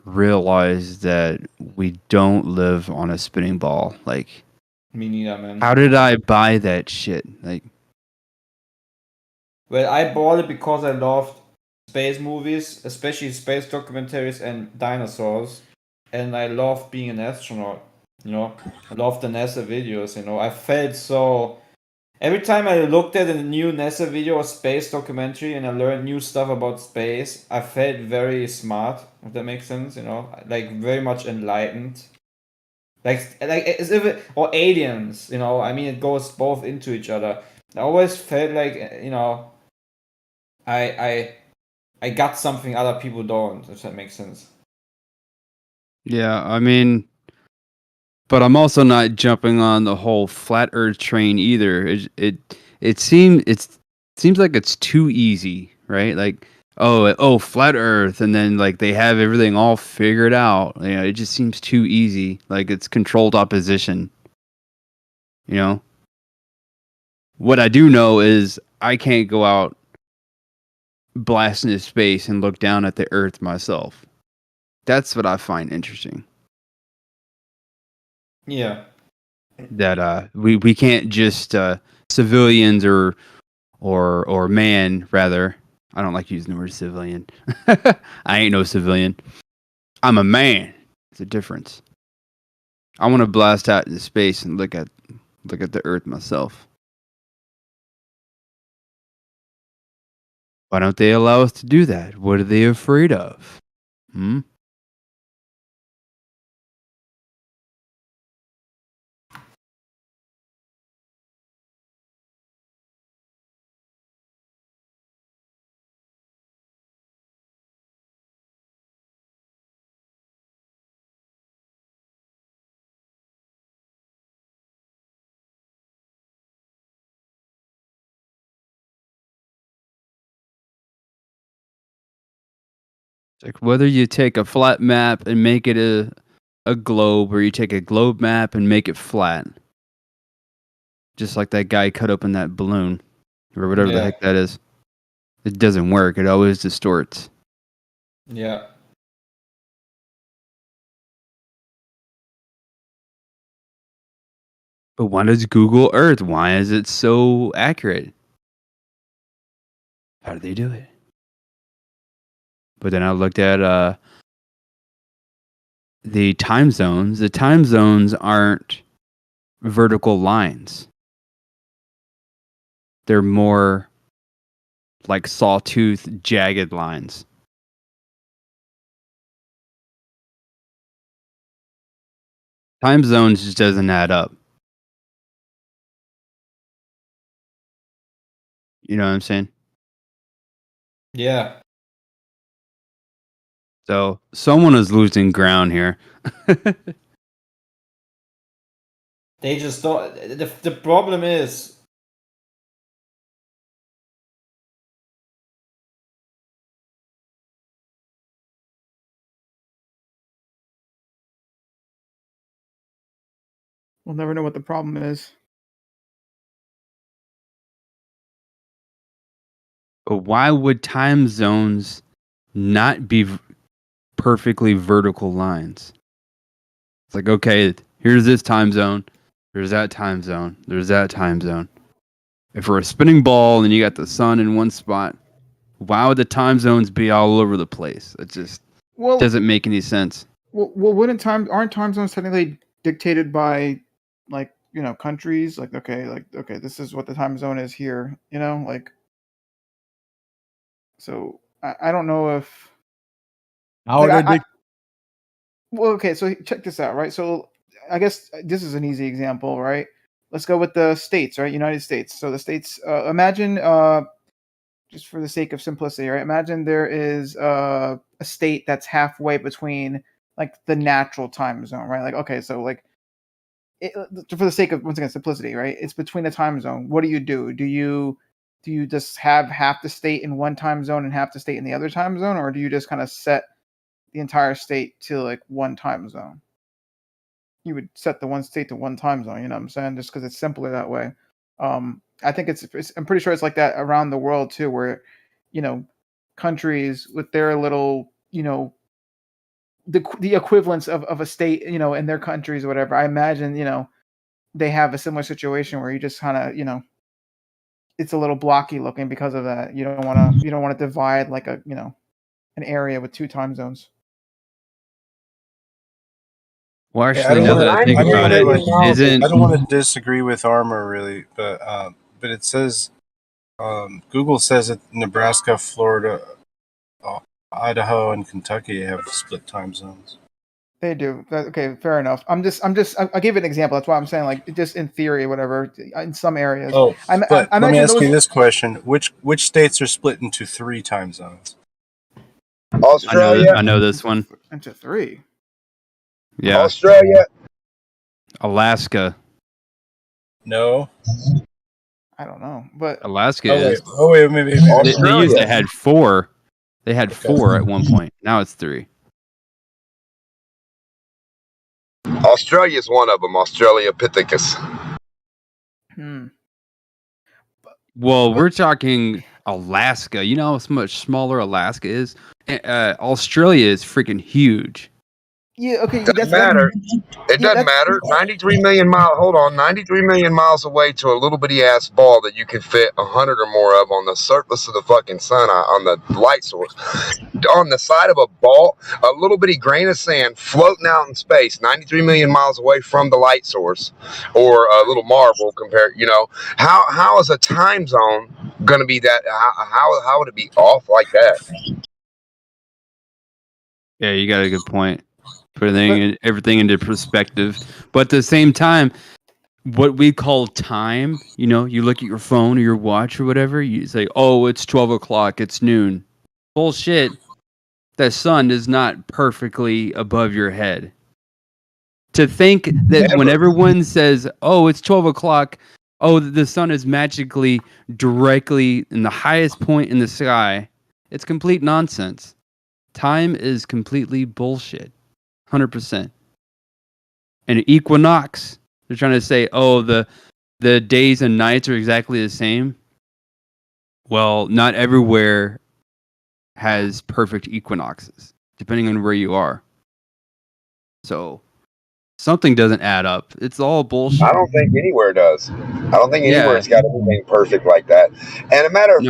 realized that we don't live on a spinning ball. Like, Me neither, man. how did I buy that shit? Like, well, I bought it because I loved space movies, especially space documentaries and dinosaurs, and I loved being an astronaut. You know, I loved the NASA videos. You know, I felt so. Every time I looked at a new NASA video or space documentary and I learned new stuff about space, I felt very smart, if that makes sense, you know, like very much enlightened. Like as if it, or aliens, you know, I mean, it goes both into each other. I always felt like, you know, I got something other people don't, if that makes sense. yeah, I mean, but I'm also not jumping on the whole flat Earth train either. It seems like it's too easy, right? Like, oh, flat Earth, and then like they have everything all figured out. You know, it just seems too easy. Like it's controlled opposition. You know, what I do know is I can't go out blasting into space and look down at the Earth myself. That's what I find interesting. Yeah. That we can't just civilians or man rather. I don't like using the word civilian. I ain't no civilian. I'm a man. It's a difference. I want to blast out into space and look at the Earth myself. Why don't they allow us to do that? What are they afraid of? It's like whether you take a flat map and make it a globe, or you take a globe map and make it flat. Just like that guy cut open that balloon, or whatever the heck that is. It doesn't work. It always distorts. Yeah. But why does Google Earth? Why is it so accurate? How do they do it? But then I looked at the time zones. The time zones aren't vertical lines. They're more like sawtooth, jagged lines. Time zones just doesn't add up. You know what I'm saying? Yeah. So someone is losing ground here. They just don't. The problem is. We'll never know what the problem is. But why would time zones not be perfectly vertical lines? It's like, okay, here's this time zone. There's that time zone. There's that time zone. If we're a spinning ball and you got the sun in one spot, why would the time zones be all over the place? It just doesn't make any sense. Well, aren't time zones technically dictated by, like, you know, countries? Like, okay, this is what the time zone is here. You know, like, so I don't know if. Well, okay, so check this out, right? So I guess this is an easy example, right? Let's go with the states, right? United States. So the states. Imagine, just for the sake of simplicity, right? Imagine there is a state that's halfway between, like, the natural time zone, right? Like, okay, so like, for the sake of, once again, simplicity, right? It's between the time zone. What do? Do you just have half the state in one time zone and half the state in the other time zone, or do you just kind of set the entire state to, like, one time zone? You would set the one state to one time zone. You know what I'm saying? Just because it's simpler that way. I think it's. I'm pretty sure it's like that around the world too, where, you know, countries with their little, you know, the equivalents of a state, you know, in their countries or whatever. I imagine, you know, they have a similar situation where you just kind of, you know, it's a little blocky looking because of that. You don't want to divide, like, a, you know, an area with two time zones. Well, actually, now that I think about it, I don't want to disagree with Armor really, but it says Google says that Nebraska, Florida, Idaho, and Kentucky have split time zones. They do. Okay, fair enough. I'll give an example. That's why I'm saying, like, just in theory, whatever, in some areas. Oh, but let me ask you this question: Which states are split into 3 time zones? Australia. I know this one. Into 3. Yeah. Australia. Alaska. No. I don't know, but Alaska is. Maybe. They used to had 4. They had 4 at one point. Now it's 3. Australia's one of them. Australopithecus. Well, we're talking Alaska. You know how much smaller Alaska is? Australia is freaking huge. Yeah, okay. Doesn't matter. It doesn't matter. 93 million miles. Hold on, 93 million miles away to a little bitty ass ball that you can fit 100 or more of on the surface of the fucking sun, on the light source, on the side of a ball, a little bitty grain of sand floating out in space, 93 million miles away from the light source, or a little marble compared. You know, how is a time zone going to be that? How would it be off like that? Yeah, you got a good point. Putting everything into perspective. But at the same time, what we call time, you know, you look at your phone or your watch or whatever, you say, oh, it's 12 o'clock, it's noon. Bullshit. The sun is not perfectly above your head. To think that when everyone says, oh, it's 12 o'clock, oh, the sun is magically directly in the highest point in the sky, it's complete nonsense. Time is completely bullshit. 100%. And equinox, they're trying to say, oh, the days and nights are exactly the same. Well, not everywhere has perfect equinoxes, depending on where you are. So something doesn't add up. It's all bullshit. I don't think anywhere does. I don't think anywhere's got anything perfect like that. And a matter of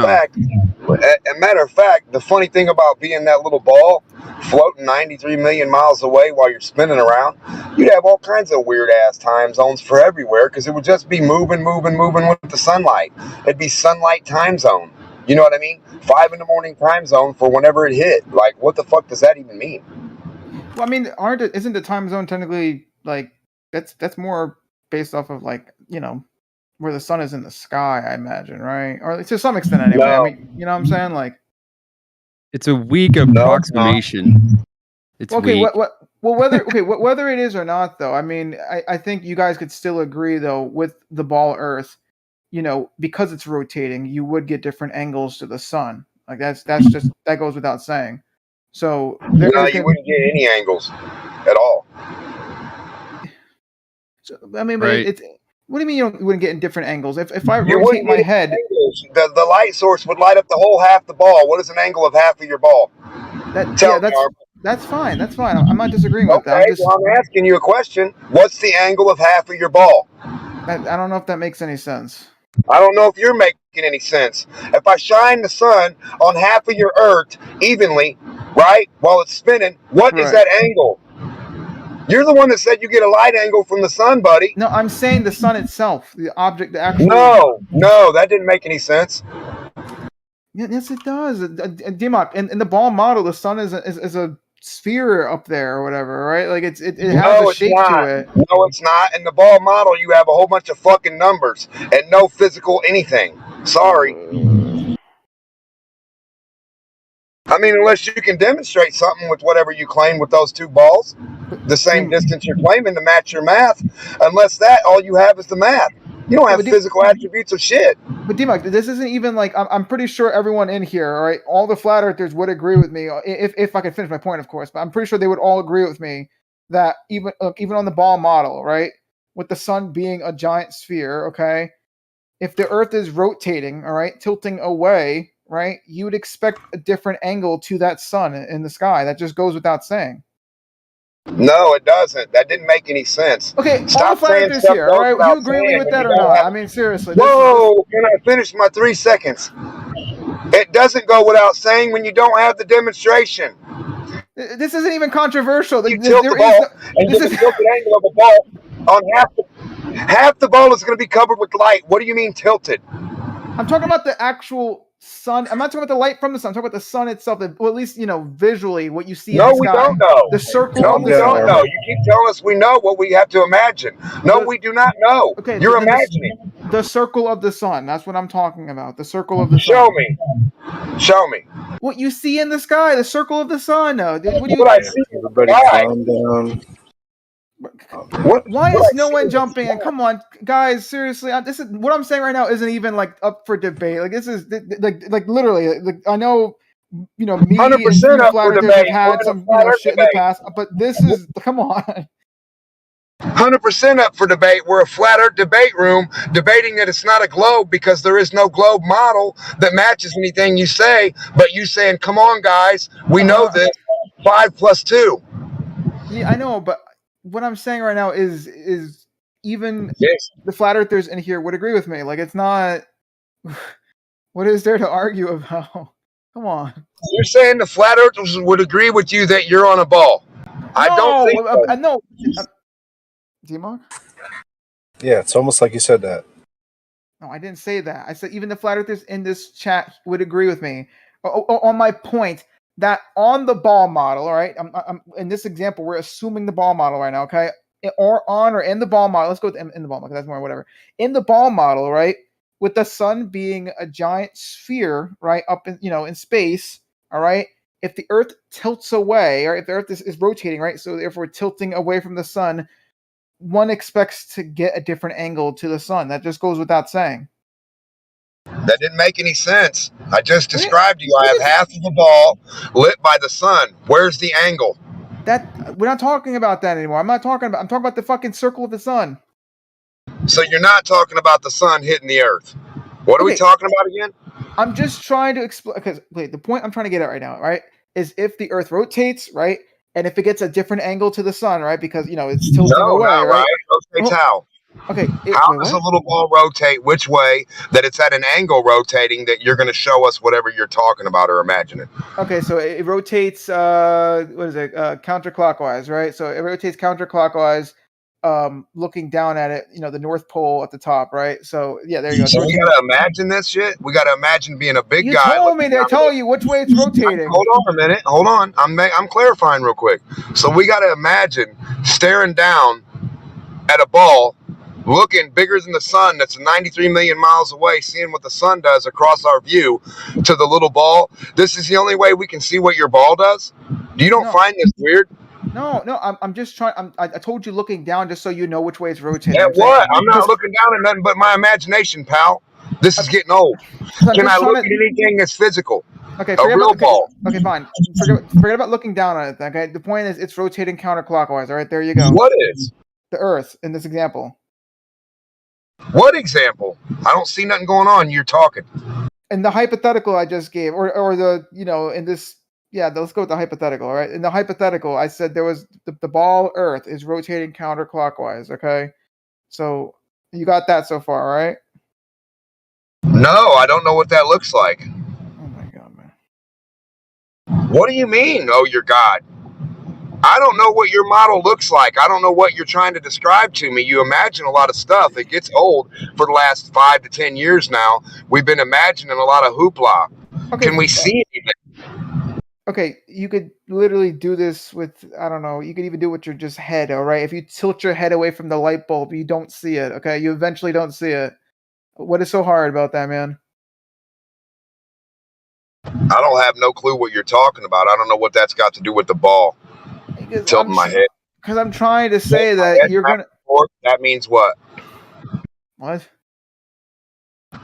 fact, the funny thing about being that little ball floating 93 million miles away while you're spinning around, you'd have all kinds of weird ass time zones for everywhere, because it would just be moving with the sunlight. It'd be sunlight time zone. You know what I mean? 5 a.m. time zone for whenever it hit. Like, what the fuck does that even mean? Well, I mean, isn't the time zone technically, like, that's more based off of, like, you know, where the sun is in the sky, I imagine, right? Or to some extent, anyway. No. I mean, you know what I'm saying? Like, it's a weak approximation. It's okay. weak. Whether it is or not, though, I mean, I think you guys could still agree, though, with the ball Earth, you know, because it's rotating, you would get different angles to the sun. Like, that goes without saying. So you wouldn't get any angles at all. So, I mean, but Right. what do you mean you wouldn't get in different angles? If I rotate my head, the light source would light up the whole half the ball. What is an angle of half of your ball? that's fine. That's fine. I'm not disagreeing with that. I'm asking you a question. What's the angle of half of your ball? I don't know if that makes any sense. I don't know if you're making any sense. If I shine the sun on half of your Earth evenly, right, while it's spinning, what is that angle? You're the one that said you get a light angle from the sun, buddy. No, I'm saying the sun itself, the object, the actual. No, that didn't make any sense. Yes, it does. D-Mock, in the ball model, the sun is a sphere up there or whatever, right? Like it has a shape to it. No, it's not. In the ball model, you have a whole bunch of fucking numbers and no physical anything. Sorry. I mean, unless you can demonstrate something with whatever you claim with those two balls, the same distance you're claiming to match your math. Unless that, all you have is the math. You don't have physical attributes of shit. But D-Mock, this isn't even like I'm pretty sure everyone in here, all right, all the flat earthers would agree with me if I could finish my point, of course. But I'm pretty sure they would all agree with me that even on the ball model, right, with the sun being a giant sphere, okay, if the Earth is rotating, all right, tilting away, right, you would expect a different angle to that sun in the sky. That just goes without saying. No, it doesn't. That didn't make any sense. Okay, Stop all the flat saying earthers stuff here, all right, without you agree with me with saying that when or you don't not? have- I mean, seriously. Whoa, can I finish my 3 seconds? It doesn't go without saying when you don't have the demonstration. This isn't even controversial. You tilt the ball and get the tilted angle of the ball on half the ball is going to be covered with light. What do you mean tilted? I'm talking about the actual sun. I'm not talking about the light from the sun. I'm talking about the sun itself. Well, at least, visually what you see in the sky. No, we don't know. The circle No, of we the don't sun. know. You keep telling us we know what we have to imagine. No, we do not know. Okay, You're then imagining. the circle of the sun. That's what I'm talking about. The circle of the sun. Show me. Show me. What you see in the sky, the circle of the sun. What do you? What I see. Everybody calm down. Why is no one jumping in? Come on, guys! Seriously, this is what I'm saying right now. Isn't even like up for debate. Like this is like literally. Like, I know, me and you 100% up flat for earthers have debate. had We're in a some flat earth shit in the debate. past, but this is come on. 100% up for debate. We're a flat earth debate room debating that it's not a globe because there is no globe model that matches anything you say. But you saying, come on, guys, we know this. 5 + 2. Yeah, I know, but what I'm saying right now is even Yes. the flat earthers in here would agree with me. Like it's not. What is there to argue about? Come on. You're saying the flat earthers would agree with you that you're on a ball. I don't think so. No. D-Mark? Yeah, it's almost like you said that. No, I didn't say that. I said even the flat earthers in this chat would agree with me on my point that on the ball model. All right, I'm in this example, we're assuming the ball model right now. Okay, or in the ball model. Let's go with in the ball model. That's more whatever. In the ball model, right, with the sun being a giant sphere, right, up in space. All right. If the Earth tilts away, or if the Earth is rotating, right, so therefore tilting away from the sun, one expects to get a different angle to the sun. That just goes without saying. That didn't make any sense. I just described to you. I have half of the ball lit by the sun. Where's the angle? We're not talking about that anymore. I'm talking about the fucking circle of the sun. So you're not talking about the sun hitting the Earth. What are we talking about again? I'm just trying to explain, because the point I'm trying to get at right now, right, is if the Earth rotates, right, and if it gets a different angle to the sun, right, because it's tilting away, not right? Rotates how? Okay. How does a little ball rotate which way that it's at an angle rotating that you're going to show us whatever you're talking about or imagining? Okay, so it rotates, counterclockwise, right? So it rotates counterclockwise, looking down at it, the North Pole at the top, right? So yeah, there you go. So we got to imagine this shit? We got to imagine being a big guy. You told me to tell you which way it's rotating. Hold on a minute. Hold on. I'm clarifying real quick. So we got to imagine staring down at a ball looking bigger than the sun that's 93 million miles away, seeing what the sun does across our view to the little ball. This is the only way we can see what your ball does? You don't find this weird? No, I'm just trying. I told you looking down just so you know which way it's rotating. Yeah, what? I'm not looking down at nothing but my imagination, pal. This is getting old. Can I look at anything that's physical? Okay, a real ball. Okay, fine. Forget about looking down on it. Okay, the point is it's rotating counterclockwise. All right, there you go. What is? The Earth in this example. What example? I don't see nothing going on. You're talking. In the hypothetical I just gave, or the in this. Yeah, let's go with the hypothetical. All right, in the hypothetical, I said there was the ball Earth is rotating counterclockwise. Okay, so You got that so far, right? No, I don't know what that looks like. Oh my god, man. What do you mean? Oh, your God. I don't know what your model looks like. I don't know what you're trying to describe to me. You imagine a lot of stuff. It gets old for the last 5 to 10 years now. We've been imagining a lot of hoopla. Okay, Can we see anything? Okay, you could literally do this with, I don't know, you could even do it with your just head, all right? If you tilt your head away from the light bulb, you don't see it, okay? You eventually don't see it. What is so hard about that, man? I don't have no clue what you're talking about. I don't know what that's got to do with the ball. Tilting my head. Because I'm trying to say that you're going to... That means what? What?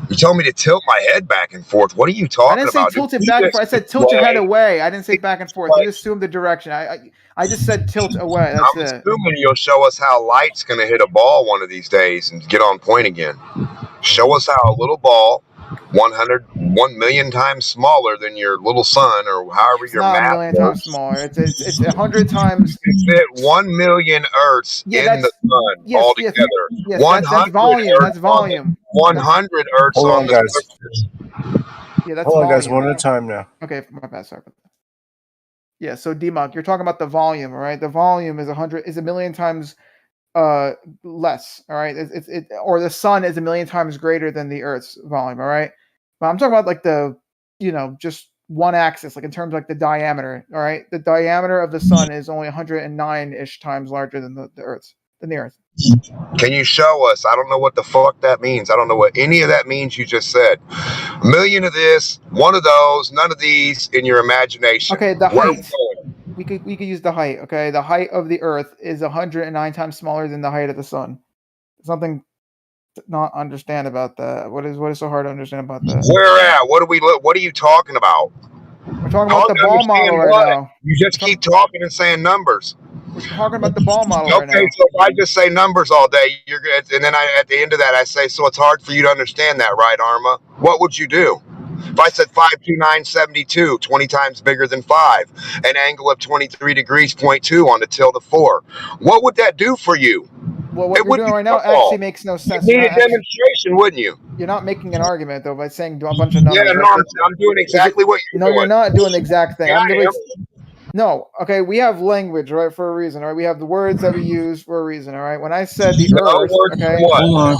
You told me to tilt my head back and forth. What are you talking about? I didn't say tilt it back and forth. I said tilt your head away. I didn't say back and forth. You assumed the direction. I just said tilt away. That's it. I'm assuming you'll show us how light's going to hit a ball one of these days and get on point again. Show us how a little ball, 1 million times smaller than your little sun, or however your math works. Not 1 million times smaller. It's 100 times. You fit 1 million Earths in the sun altogether. Yes, that's volume. That's volume. 100 Earths Hold on on, the guys. surface. Yeah, that's Hold on, volume. guys. One at a time now. Okay, my bad. Sorry. Yeah, so DMOC, you're talking about the volume, all right? The volume is 1 million times less, all right? Or the sun is 1 million times greater than the Earth's volume, all right? But I'm talking about like the, just one axis, like in terms of like the diameter, all right? The diameter of the sun is only 109-ish times larger than the Earth. Can you show us? I don't know what the fuck that means. I don't know what any of that means you just said. 1 million of this, 1 of those, none of these in your imagination. Okay, the height. We could use the height, okay? The height of the Earth is 109 times smaller than the height of the sun. Something to not understand about that. What is so hard to understand about that? Where at? What are you talking about? We're talking about the ball model right now. You just keep talking and saying numbers. We're talking about the ball model right now. Okay, so if I just say numbers all day, you're good. And then at the end of that, I say, so it's hard for you to understand that, right, Arma? What would you do? If I said 52972, 20 times bigger than 5, an angle of 23 degrees, 0.2 on the tilt of 4, what would that do for you? Well, what you're doing right now actually makes no sense. You need a demonstration, wouldn't you? You're not making an argument, though, by saying a bunch of numbers. Yeah, no, I'm doing exactly what you're doing. No, you're not doing the exact thing. Yeah, No, okay, we have language, right, for a reason, right? We have the words that we use for a reason, all right? When I said the Earth, okay? Hold on.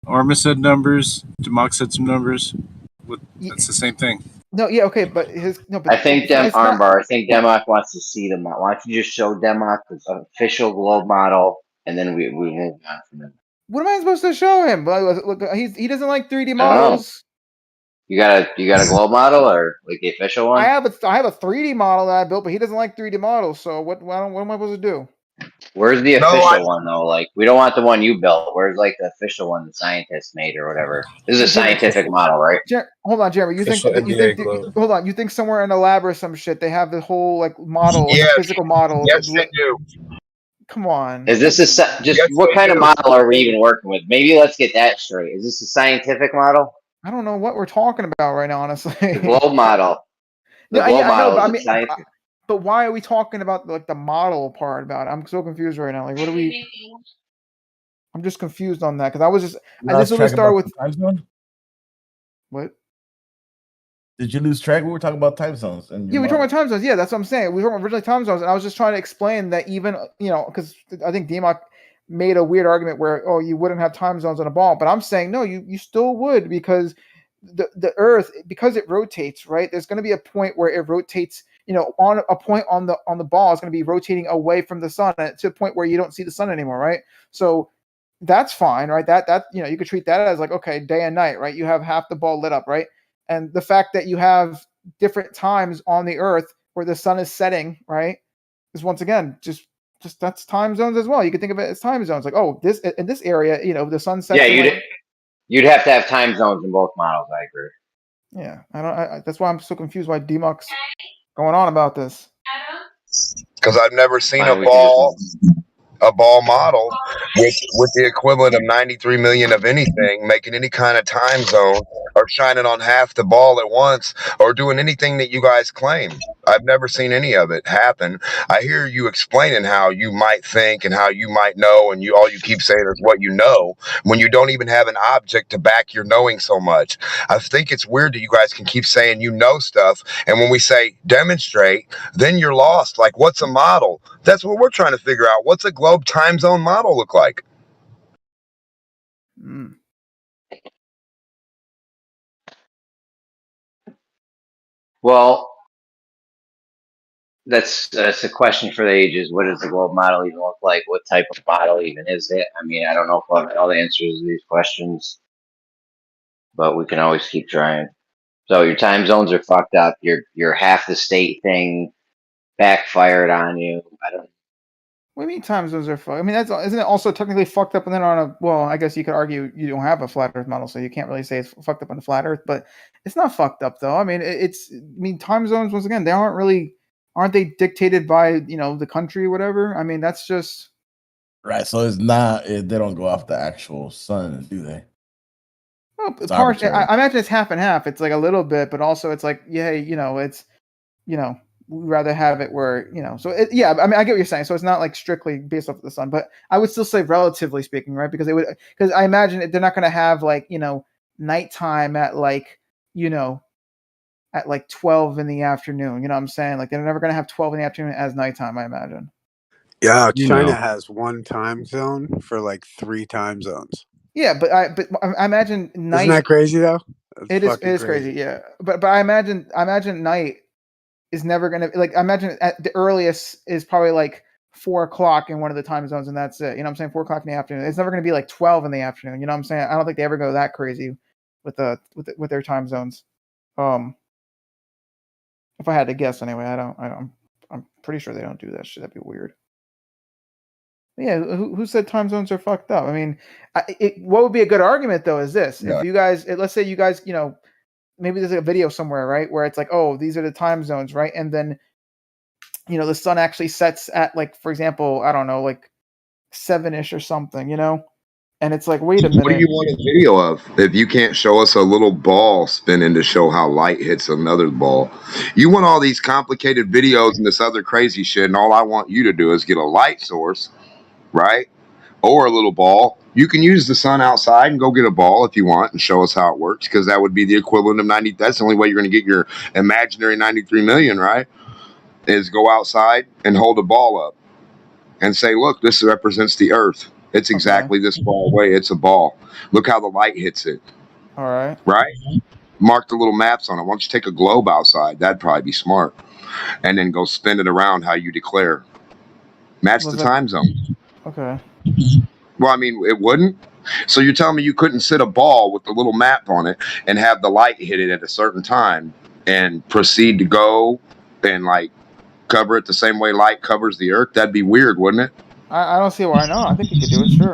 Arma said numbers. Demok said some numbers. That's the same thing. No, yeah, okay, but I think Armbar. I think Demok wants to see the model. Why don't you just show Demok the official globe model, and then we move on from there. What am I supposed to show him? Look, he doesn't like 3D models. You got a globe model or like the official one? I have a 3D model that I built, but he doesn't like 3D models. So what am I supposed to do? Where's the official one though? Like we don't want the one you built. Where's like the official one the scientists made or whatever? This is a scientific model, right? Hold on, Jeremy. You think somewhere in a lab or some shit they have the whole like model, physical model? Yes, they do. Come on. Is this what kind of model are we even working with? Maybe let's get that straight. Is this a scientific model? I don't know what we're talking about right now, honestly. The globe model. The globe model is scientific. But why are we talking about like the model part about it? I'm so confused right now. Like, what are we? I'm just confused on that because I was just. This will start with time zone. What? Did you lose track? We were talking about time zones. And yeah, we're talking about time zones. Yeah, that's what I'm saying. We were talking about originally time zones, and I was just trying to explain that even because I think DMOC made a weird argument where you wouldn't have time zones on a ball, but I'm saying no, you still would because the Earth, because it rotates, right? There's going to be a point where it rotates. On a point on the ball is going to be rotating away from the sun to a point where you don't see the sun anymore, right? So that's fine, right? That you could treat that as like, okay, day and night, right? You have half the ball lit up, right? And the fact that you have different times on the Earth where the sun is setting, right, is once again just that's time zones as well. You could think of it as time zones, like this in this area, the sun sets. Yeah, you'd have to have time zones in both models. I agree. Yeah, that's why I'm so confused why DMOC's going on about this. Because I've never seen a ball model with the equivalent of 93 million of anything making any kind of time zone or shining on half the ball at once or doing anything that you guys claim. I've never seen any of it happen. I hear you explaining how you might think and how you might know, and all you keep saying is what you know when you don't even have an object to back your knowing so much. I think it's weird that you guys can keep saying you know stuff, and when we say demonstrate, then you're lost. Like, what's a model? That's what we're trying to figure out. What's a globe time zone model look like? Well, that's a question for the ages. What does the globe model even look like? What type of model even is it? I mean, I don't know if I'll have all the answers to these questions, but we can always keep trying. So your time zones are fucked up. Your half the state thing backfired on you. I don't. What do you mean time zones are fucked? I mean, isn't it also technically fucked up? And then on a, well, I guess you could argue you don't have a flat Earth model, so you can't really say it's fucked up on the flat Earth. But it's not fucked up though. I mean, time zones, once again, aren't they dictated by the country or whatever? I mean, that's just right. So it's not. They don't go off the actual sun, do they? well, I imagine it's half and half. It's like a little bit, but also it's like, yeah, it's we'd rather have it where so yeah, I mean, I get what you're saying. So it's not like strictly based off of the sun, but I would still say relatively speaking, right? Because I imagine they're not going to have like nighttime at like at like 12 in the afternoon. You know what I'm saying? Like they're never going to have 12 in the afternoon as nighttime, I imagine. Yeah, China has one time zone for like 3 time zones. Yeah, but I imagine night. Isn't that crazy though? It is crazy. Yeah, but I imagine night is never gonna, like, I imagine at the earliest is probably like 4 o'clock in one of the time zones, and that's it. You know what I'm saying? 4 o'clock in the afternoon. It's never gonna be like 12 in the afternoon. You know what I'm saying? I don't think they ever go that crazy with their time zones. If I had to guess, anyway, I'm pretty sure they don't do that shit. That'd be weird. But yeah, who said time zones are fucked up? I mean, what would be a good argument though is this: if you guys, let's say you guys, maybe there's a video somewhere, right, where it's like, oh, these are the time zones, right, and then the sun actually sets at, like, for example, I don't know, like 7-ish or something, and it's like, wait a minute. What do you want a video of if you can't show us a little ball spinning to show how light hits another ball? You want all these complicated videos and this other crazy shit, and all I want you to do is get a light source, right? Or a little ball. You can use the sun outside and go get a ball if you want and show us how it works, because that would be the equivalent of 90. That's the only way you're going to get your imaginary 93 million, right? Is go outside and hold a ball up and say, look, this represents the Earth. It's exactly this far away. It's a ball. Look how the light hits it. All right. Right? Mark the little maps on it. Why don't you take a globe outside? That'd probably be smart. And then go spin it around how you declare. Match the time zone. Okay. Well, I mean, it wouldn't. So you're telling me you couldn't sit a ball with a little map on it and have the light hit it at a certain time and proceed to go and like cover it the same way light covers the Earth? That'd be weird, wouldn't it? I don't see why not. I think you could do it, sure.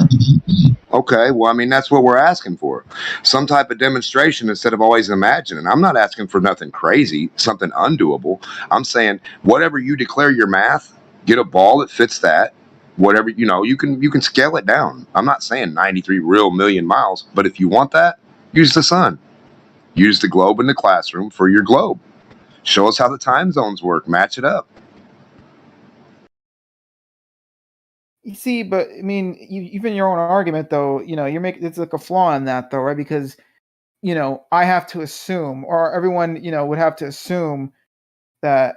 Okay, well, I mean, that's what we're asking for. Some type of demonstration instead of always imagining. I'm not asking for nothing crazy, something undoable. I'm saying whatever you declare your math, get a ball that fits that. Whatever, you can scale it down. I'm not saying 93 real million miles, but if you want that, use the sun. Use the globe in the classroom for your globe. Show us how the time zones work. Match it up. You see, but I mean, even your own argument, though, you're making, it's like a flaw in that, though, right? Because, I have to assume, or everyone, would have to assume that,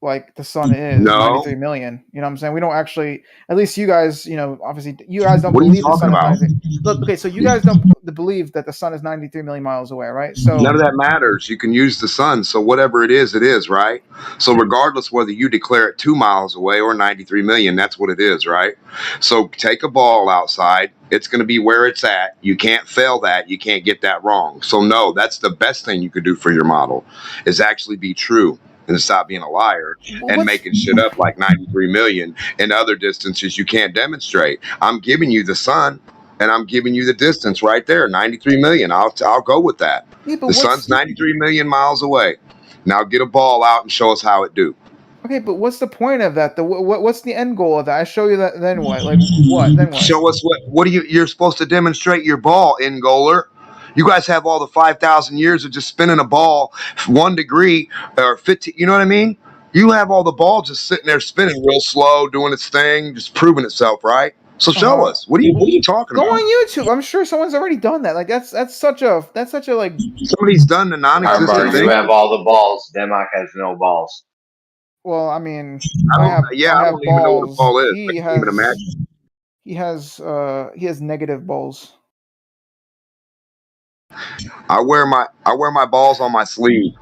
like the sun is 93 million. You know what I'm saying? We don't actually, at least you guys, obviously you guys don't believe the sun is 93. Look, okay, so you guys don't believe that the sun is 93 million miles away, right? So none of that matters. You can use the sun. So whatever it is, right? So regardless whether you declare it 2 miles away or 93 million, that's what it is, right? So take a ball outside. It's going to be where it's at. You can't fail that. You can't get that wrong. So no, that's the best thing you could do for your model is actually be true. And stop being a liar and making shit up like 93 million in other distances you can't demonstrate. I'm giving you the sun and I'm giving you the distance right there, 93 million. I'll go with that. Yeah, the sun's 93 million miles away. Now get a ball out and show us how it do. Okay, but what's the point of that? What's the end goal of that? I show you that, then what? Like what? Then what? Show us what you're supposed to demonstrate your ball, end goaler. You guys have all the 5,000 years of just spinning a ball 1 degree or 15. You know what I mean? You have all the ball just sitting there spinning real slow, doing its thing, just proving itself, right? So show us. What are you talking Go about? on YouTube. I'm sure someone's already done that. Like that's such a like. Somebody's done the non-existent thing. You have all the balls. Denmark has no balls. Well, I mean, I have don't even know what a ball is. I can't even imagine. He has negative balls. I wear my balls on my sleeve.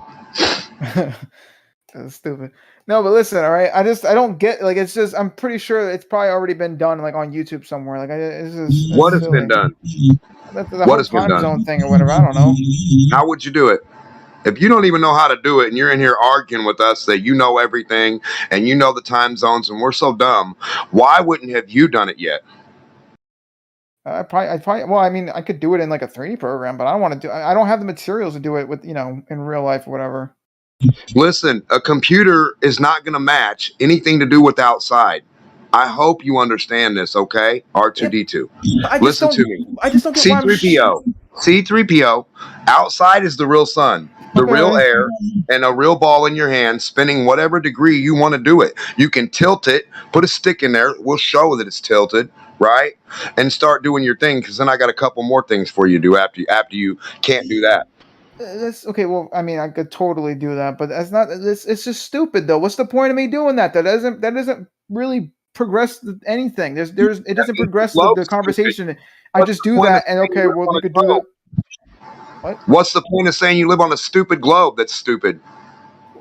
That's stupid. No, but listen, all right. I don't get like it's just. I'm pretty sure it's probably already been done like on YouTube somewhere. Like it's What has been done? The whole time zone thing or whatever. I don't know. How would you do it? If you don't even know how to do it and you're in here arguing with us that you know everything and you know the time zones and we're so dumb, why wouldn't have you done it yet? I probably. Well, I mean, I could do it in like a 3D program, but I don't want to do. I don't have the materials to do it with in real life or whatever. Listen, a computer is not going to match anything to do with outside. I hope you understand this, okay? R2D2. Listen to me. I just don't get C3PO. C3PO. Outside is the real sun, the real air, and a real ball in your hand spinning whatever degree you want to do it. You can tilt it, put a stick in there. We'll show that it's tilted, right? And start doing your thing, because then I got a couple more things for you to do after you can't do that. That's okay. Well, I mean, I could totally do that, but that's not. It's just stupid, though. What's the point of me doing that? That doesn't really progress anything. It doesn't progress the conversation. I just do that, and okay, well, you could do that. What? What's the point of saying you live on a stupid globe? That's stupid.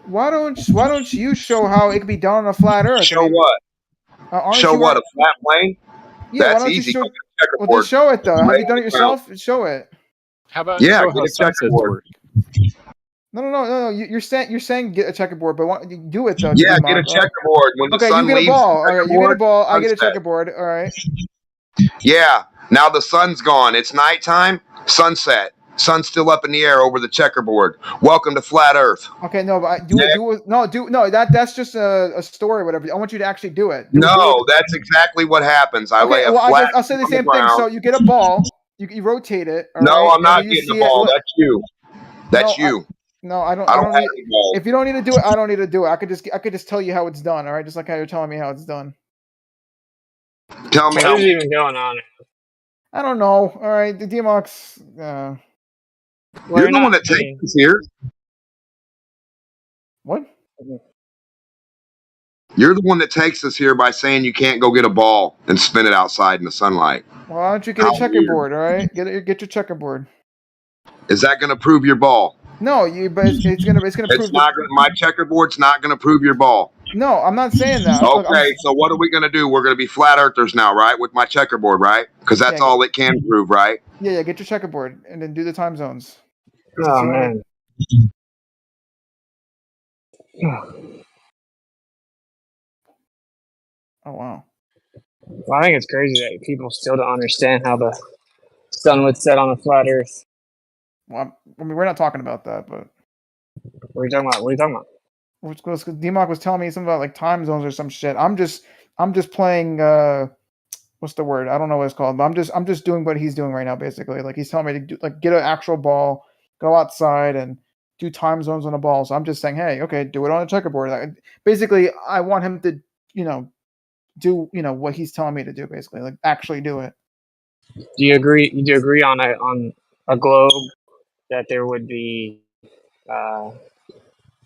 Why don't you show how it could be done on a flat Earth? Show what? Show what? A flat plane? Yeah, that's easy. Well, just show it though. Have you done it yourself? Show it. How about get show a how checkerboard? No. You're saying get a checkerboard, but do it though. Yeah, get a checkerboard. When the sun you get leaves, a ball. All right, you get a ball. I get a sunset. checkerboard. All right. Yeah. Now the sun's gone. It's nighttime. Sunset. Sun's still up in the air over the checkerboard. Welcome to flat Earth. Okay, no, but that's just a story, or whatever. I want you to actually do it. That's exactly what happens. I lay a flat. I'll say the same thing. So you get a ball. You rotate it. I'm not getting the ball. That's you. That's you. I don't have need, the ball. if you don't need to do it, I don't need to do it. I could just tell you how it's done. All right, just like how you're telling me how it's done. Tell me what is even going on. I don't know. All right, the DMOX. You're the one that takes us here. What? You're the one that takes us here by saying you can't go get a ball and spin it outside in the sunlight. Well, why don't you get a checkerboard? All right, get your checkerboard. Is that going to prove your ball? No, but it's gonna prove. My checkerboard's not going to prove your ball. No, I'm not saying that. Okay, so what are we going to do? We're going to be flat earthers now, right? With my checkerboard, right? Because that's all it can prove, right? Yeah. Get your checkerboard and then do the time zones. Oh man. Oh wow. Well, I think it's crazy that people still don't understand how the sun would set on a flat Earth. Well, I mean, we're not talking about that, but What are you talking about? What are you talking about? Because DMOC was telling me something about like time zones or some shit. I'm just playing. What's the word? I don't know what it's called, but I'm just doing what he's doing right now. Basically, like he's telling me to do, like get an actual ball, go outside, and do time zones on a ball. So I'm just saying, hey, okay, do it on a checkerboard. Basically, I want him to, do what he's telling me to do. Basically, like actually do it. Do you agree? You do agree on a globe that there would be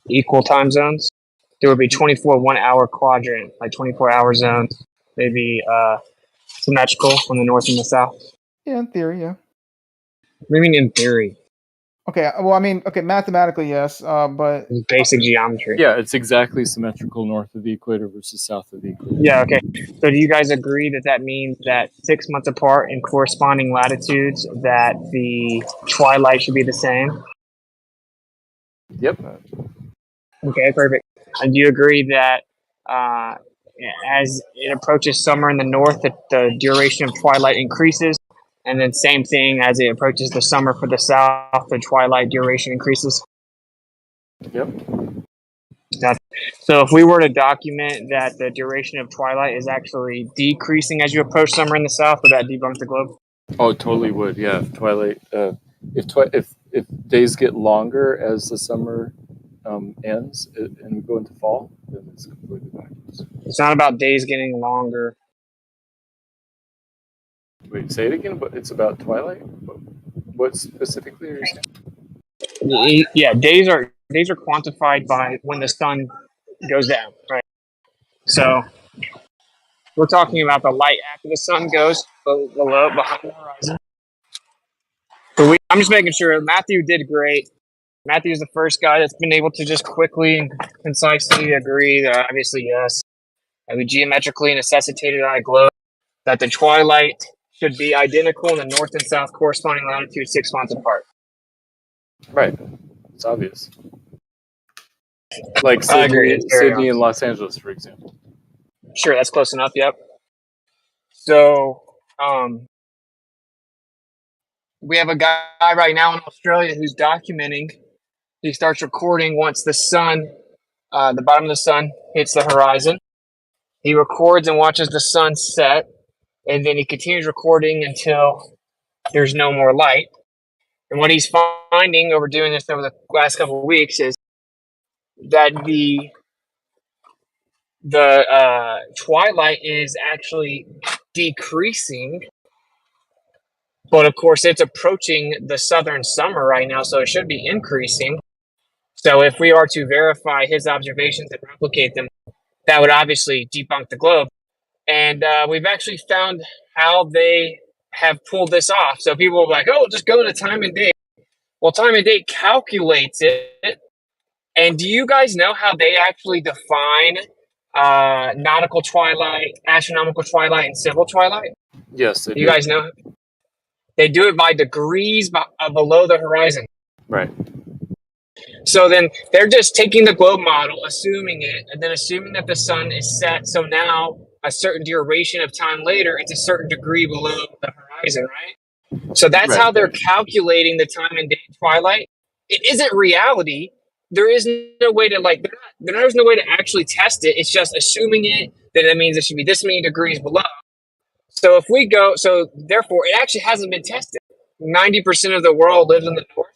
equal time zones? There would be 24 1-hour quadrant, like 24-hour zones. They'd be symmetrical from the north and the south. Yeah, in theory, yeah. What do you mean in theory? Okay, well, I mean, mathematically, yes, but basic geometry. Yeah, it's exactly symmetrical north of the equator versus south of the equator. Yeah, okay. So do you guys agree that means that 6 months apart in corresponding latitudes that the twilight should be the same? Yep. Okay, perfect. And do you agree that as it approaches summer in the north, that the duration of twilight increases? And then same thing as it approaches the summer for the south, the twilight duration increases? Yep. So if we were to document that the duration of twilight is actually decreasing as you approach summer in the south, would that debunk the globe? Oh, it totally would. Yeah, twilight. if days get longer as the summer ends and we go into fall, then it's completely backwards. It's not about days getting longer. Wait, say it again. But it's about twilight. What specifically are you saying? Yeah, days are quantified by when the sun goes down, right? So we're talking about the light after the sun goes below behind the horizon. So I'm just making sure Matthew did great. Matthew's the first guy that's been able to just quickly and concisely agree that obviously yes, that we geometrically necessitated on a globe that the twilight should be identical in the north and south corresponding latitude 6 months apart. Right, it's obvious. Like Sydney and Los Angeles, for example. Sure, that's close enough. Yep. So, we have a guy right now in Australia who's documenting. He starts recording once the sun, the bottom of the sun hits the horizon. He records and watches the sun set, and then he continues recording until there's no more light. And what he's finding over doing this over the last couple of weeks is that the twilight is actually decreasing, but of course it's approaching the southern summer right now, so it should be increasing. So if we are to verify his observations and replicate them, that would obviously debunk the globe. And we've actually found how they have pulled this off. So people are like, oh, just go to time and date. Well, time and date calculates it. And do you guys know how they actually define nautical twilight, astronomical twilight, and civil twilight? Yes, they do. You guys know? They do it by degrees below the horizon. Right. So then they're just taking the globe model, assuming it, and then assuming that the sun is set. So now a certain duration of time later, it's a certain degree below the horizon, right? So that's how they're calculating the time and day twilight. It isn't reality. There is no way to there's no way to actually test it. It's just assuming it, that means it should be this many degrees below. So if we go, so therefore it actually hasn't been tested. 90% of the world lives in the north,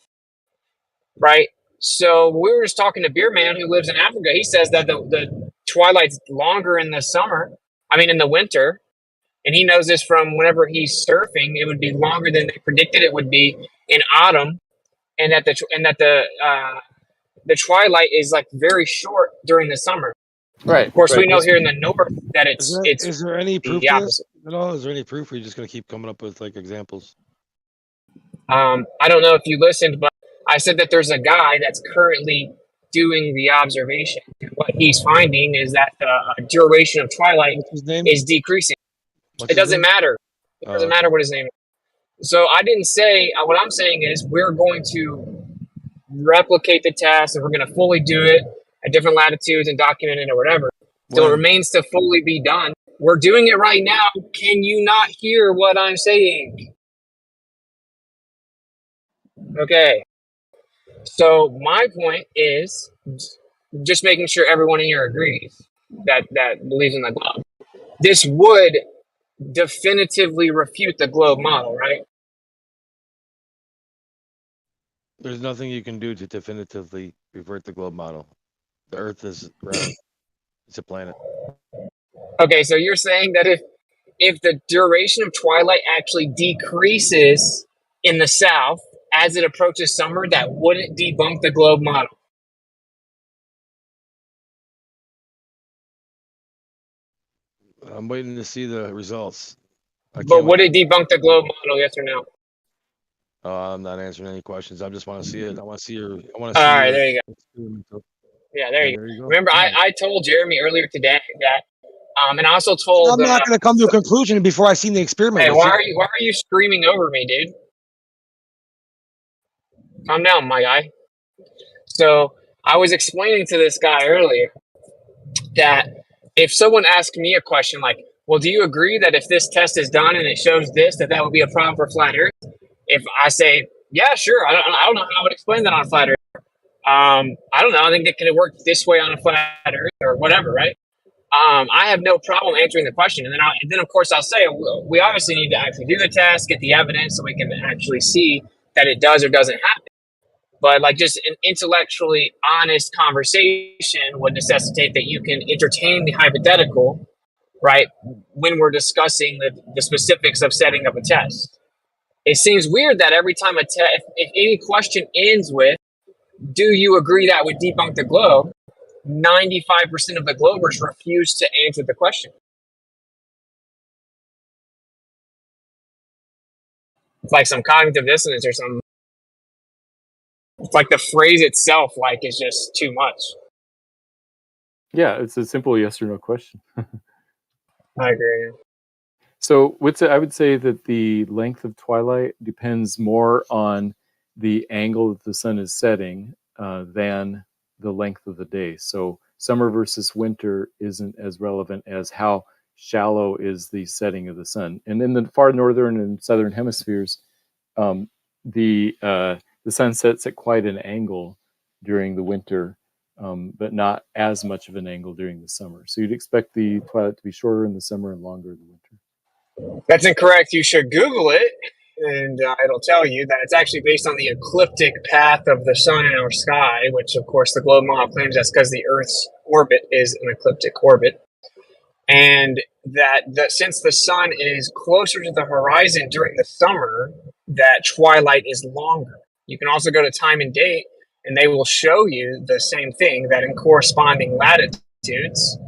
right? So we were just talking to Beer Man who lives in Africa. He says that the twilight's longer in the in the winter. And he knows this from whenever he's surfing, it would be longer than they predicted it would be in autumn. And that the twilight is like very short during the summer. Right. Of course, we know here in the north that Is there any proof to this at all? Is there any proof, or are you just going to keep coming up with like examples? I don't know if you listened, but I said that there's a guy that's currently doing the observation. What he's finding is that the duration of twilight is decreasing. It doesn't matter. It doesn't matter what his name is. So I didn't say, what I'm saying is we're going to replicate the test and we're going to fully do it at different latitudes and document it or whatever. So it remains to fully be done. We're doing it right now. Can you not hear what I'm saying? Okay. So my point is just making sure everyone in here agrees that believes in the globe. This would definitively refute the globe model, right? There's nothing you can do to definitively revert the globe model. The Earth is round. It's a planet. Okay, so you're saying that if the duration of twilight actually decreases in the south as it approaches summer, that wouldn't debunk the globe model. I'm waiting to see the results. But would it debunk the globe model, yes or no? I'm not answering any questions. I just want to see it. I want to see your. All right, there you go. Yeah, there you go. Remember, I told Jeremy earlier today that, and I also told. I'm not going to come to a conclusion before I've seen the experiment. Hey, why are you screaming over me, dude? Calm down, my guy. So I was explaining to this guy earlier that if someone asked me a question like, well, do you agree that if this test is done and it shows this, that would be a problem for flat Earth? If I say, yeah, sure, I don't know how I would explain that on a flat Earth. I don't know. I think it could work this way on a flat Earth or whatever, right? I have no problem answering the question. And then of course, I'll say, we obviously need to actually do the test, get the evidence so we can actually see that it does or doesn't happen. But like just an intellectually honest conversation would necessitate that you can entertain the hypothetical, right, when we're discussing the specifics of setting up a test. It seems weird that every time if any question ends with, do you agree that would debunk the globe? 95% of the globers refuse to answer the question. It's like some cognitive dissonance or something. It's like the phrase itself, like, is just too much. Yeah, it's a simple yes or no question. I agree. So I would say that the length of twilight depends more on the angle that the sun is setting than the length of the day. So summer versus winter isn't as relevant as how shallow is the setting of the sun. And in the far northern and southern hemispheres, the sun sets at quite an angle during the winter, but not as much of an angle during the summer. So you'd expect the twilight to be shorter in the summer and longer in the winter. That's incorrect. You should Google it, and it'll tell you that it's actually based on the ecliptic path of the sun in our sky, which, of course, the globe model claims that's because the Earth's orbit is an ecliptic orbit. And that since the sun is closer to the horizon during the summer, that twilight is longer. You can also go to time and date, and they will show you the same thing, that in corresponding latitudes,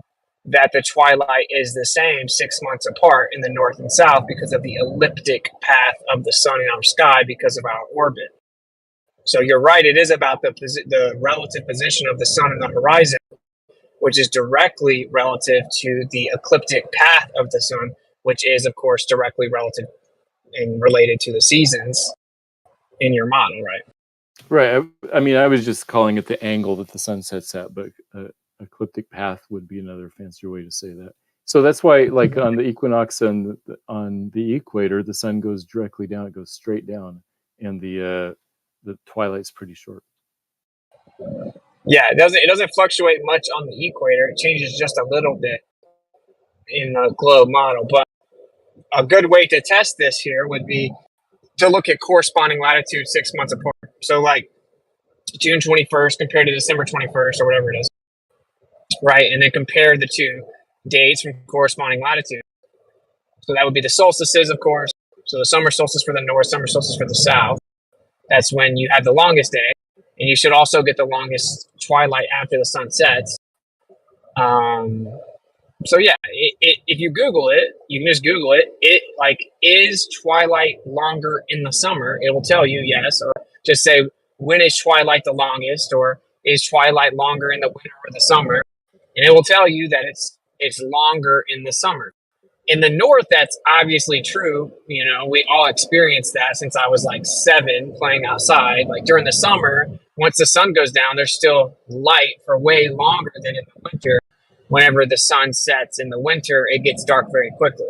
that the twilight is the same 6 months apart in the north and south because of the elliptic path of the sun in our sky because of our orbit. So you're right, it is about the relative position of the sun in the horizon, which is directly relative to the ecliptic path of the sun, which is, of course, directly relative and related to the seasons in your model, right? Right. I mean, I was just calling it the angle that the sun sets at, but ecliptic path would be another fancier way to say that. So that's why, like on the equinox and on the equator, the sun goes directly down; it goes straight down, and the twilight's pretty short. Yeah, it doesn't fluctuate much on the equator. It changes just a little bit in the globe model. But a good way to test this here would be to look at corresponding latitude 6 months apart. So like June 21st compared to December 21st or whatever it is, right? And then compare the two dates from corresponding latitude. So that would be the solstices, of course. So the summer solstice for the north, summer solstice for the south. That's when you have the longest day. And you should also get the longest twilight after the sun sets. So yeah, if you Google it, you can just Google it. Is twilight longer in the summer? It will tell you yes, or just say, when is twilight the longest, or is twilight longer in the winter or the summer? And it will tell you that it's longer in the summer. In the north, that's obviously true. You know, we all experienced that since I was like 7 playing outside. Like during the summer, once the sun goes down, there's still light for way longer than in the winter. Whenever the sun sets in the winter, it gets dark very quickly.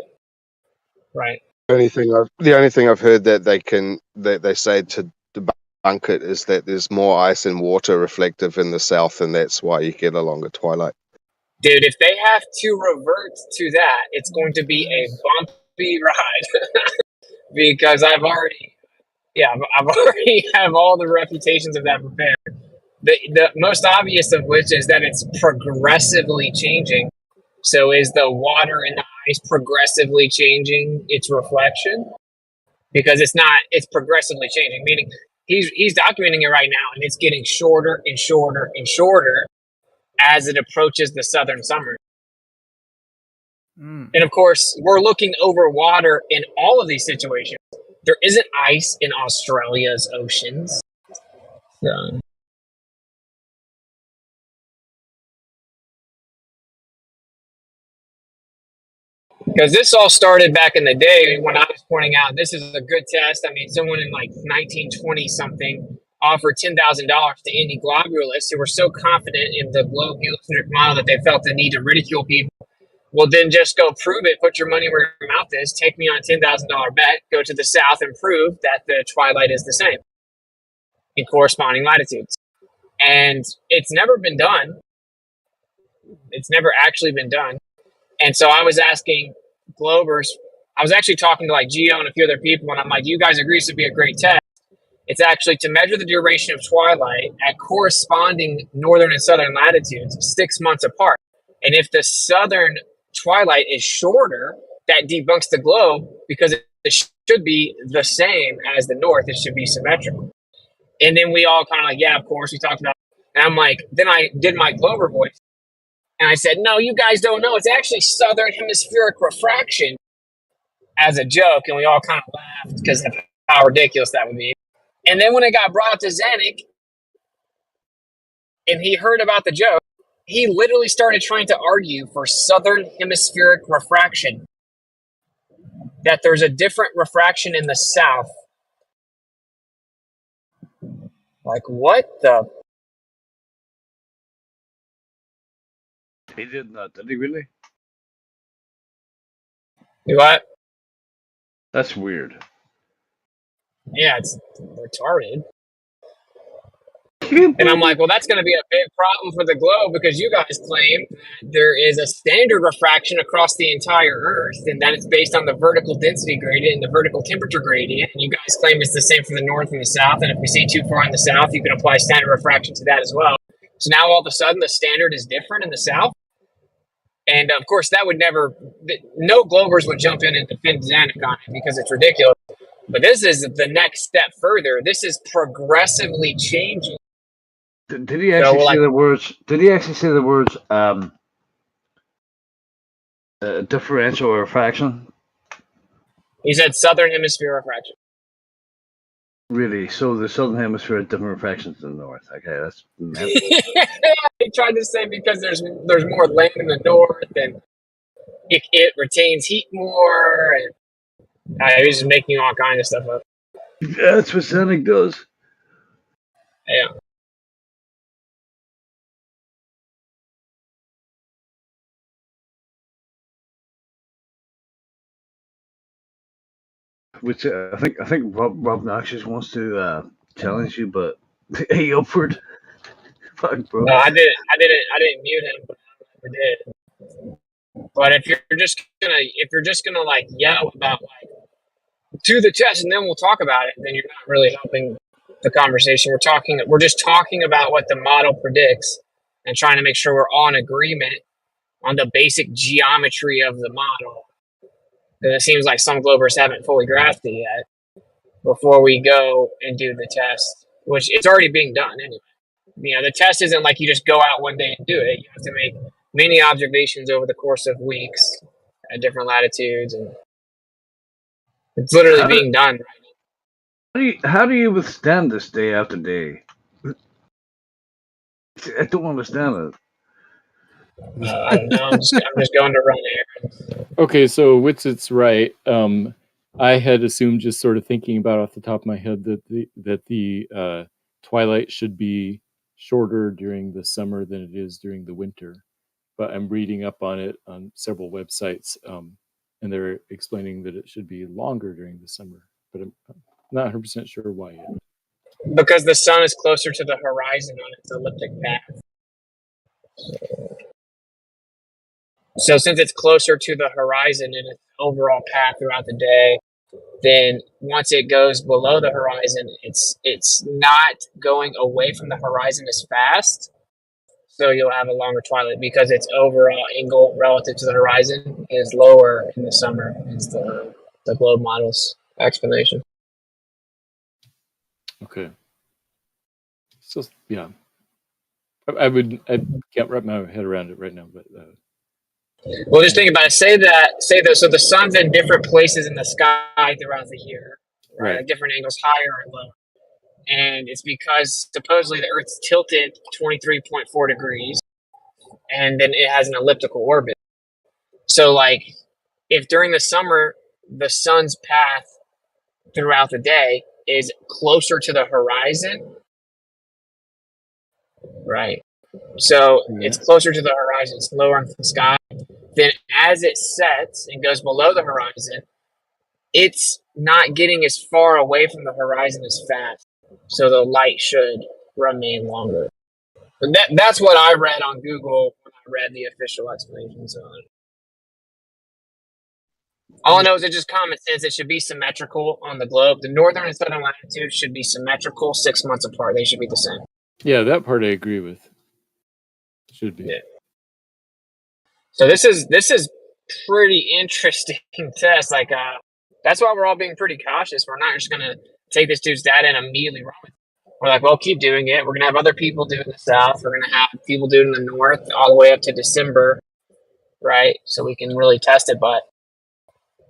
Right. The only thing I've heard that they say to debunk it is that there's more ice and water reflective in the south, and that's why you get a longer twilight. Dude, if they have to revert to that, it's going to be a bumpy ride. Because I've already have all the reputations of that prepared. The most obvious of which is that it's progressively changing. So is the water in the ice progressively changing its reflection? Because it's progressively changing, meaning he's documenting it right now, and it's getting shorter and shorter and shorter as it approaches the southern summer. And of course, we're looking over water in all of these situations. There isn't ice in Australia's oceans. So. Because this all started back in the day when I was pointing out this is a good test. I mean, someone in like 1920 something offered $10,000 to Andy globularists who were so confident in the globe heliocentric model that they felt the need to ridicule people. Well, then just go prove it. Put your money where your mouth is. Take me on a $10,000 bet. Go to the south and prove that the twilight is the same in corresponding latitudes. And it's never been done. It's never actually been done. And so I was asking Globers, I was actually talking to like Geo and a few other people, and I'm like, you guys agree this would be a great test? It's actually to measure the duration of twilight at corresponding northern and southern latitudes 6 months apart. And if the southern twilight is shorter, that debunks the globe because it should be the same as the north. It should be symmetrical. And then we all kind of like, yeah, of course, we talked about it. And I'm like, then I did my Glover voice. And I said, no, you guys don't know. It's actually southern hemispheric refraction as a joke. And we all kind of laughed because of how ridiculous that would be. And then when it got brought up to Zanuck and he heard about the joke, he literally started trying to argue for southern hemispheric refraction, that there's a different refraction in the south. Like, what the? He did not, did he really? What? That's weird. Yeah, it's retarded. And I'm like, well, that's going to be a big problem for the globe because you guys claim that there is a standard refraction across the entire Earth and that it's based on the vertical density gradient and the vertical temperature gradient. And you guys claim it's the same for the north and the south. And if we see too far in the south, you can apply standard refraction to that as well. So now all of a sudden the standard is different in the south. And of course, that would never, no Globers would jump in and defend Zanuck on it because it's ridiculous. But this is the next step further. This is progressively changing. Did he actually say the words? Did he actually say the words differential refraction? He said southern hemisphere refraction. Really? So the southern hemisphere has different refractions than the north. Okay, that's. He tried to say because there's more land in the north and it retains heat more. And he was just making all kinds of stuff up. That's what Zanuck does. Yeah. Which I think Rob Noxious wants to challenge you, but hey, upward. Fuck, bro. No, I didn't mute him, but I did. But if you're just gonna like yell about like to the chest and then we'll talk about it, then you're not really helping the conversation. We're just talking about what the model predicts and trying to make sure we're all in agreement on the basic geometry of the model. Because it seems like some Globers haven't fully grasped it yet before we go and do the test, which it's already being done anyway. You know, the test isn't like you just go out one day and do it. You have to make many observations over the course of weeks at different latitudes, and it's literally being done. How do you withstand this day after day? I don't understand it. I don't know. I'm just going to run errands. Okay, so Witzit's right. I had assumed, just sort of thinking about off the top of my head, that the twilight should be shorter during the summer than it is during the winter. But I'm reading up on it on several websites, and they're explaining that it should be longer during the summer. But I'm not 100% sure why yet. Because the sun is closer to the horizon on its elliptic path. So since it's closer to the horizon in its overall path throughout the day, then once it goes below the horizon, it's not going away from the horizon as fast. So you'll have a longer twilight because its overall angle relative to the horizon is lower in the summer, is the globe model's explanation. Okay. So yeah, I can't wrap my head around it right now, but. Well, just think about it. Say that. So the sun's in different places in the sky throughout the year, right? At different angles, higher and lower. And it's because supposedly the Earth's tilted 23.4 degrees, and then it has an elliptical orbit. So, like, if during the summer the sun's path throughout the day is closer to the horizon, right? So it's closer to the horizon, it's lower in the sky. Then as it sets and goes below the horizon, it's not getting as far away from the horizon as fast. So the light should remain longer. And that's what I read on Google when I read the official explanations on it. All I know is it's just common sense. It should be symmetrical on the globe. The northern and southern latitudes should be symmetrical 6 months apart. They should be the same. Yeah, that part I agree with. Should be. Yeah. So this is pretty interesting test. Like, that's why we're all being pretty cautious. We're not just gonna take this dude's data and immediately run with it. We're like, well, keep doing it. We're gonna have other people do it in the south. We're gonna have people do it in the north, all the way up to December, right? So we can really test it. But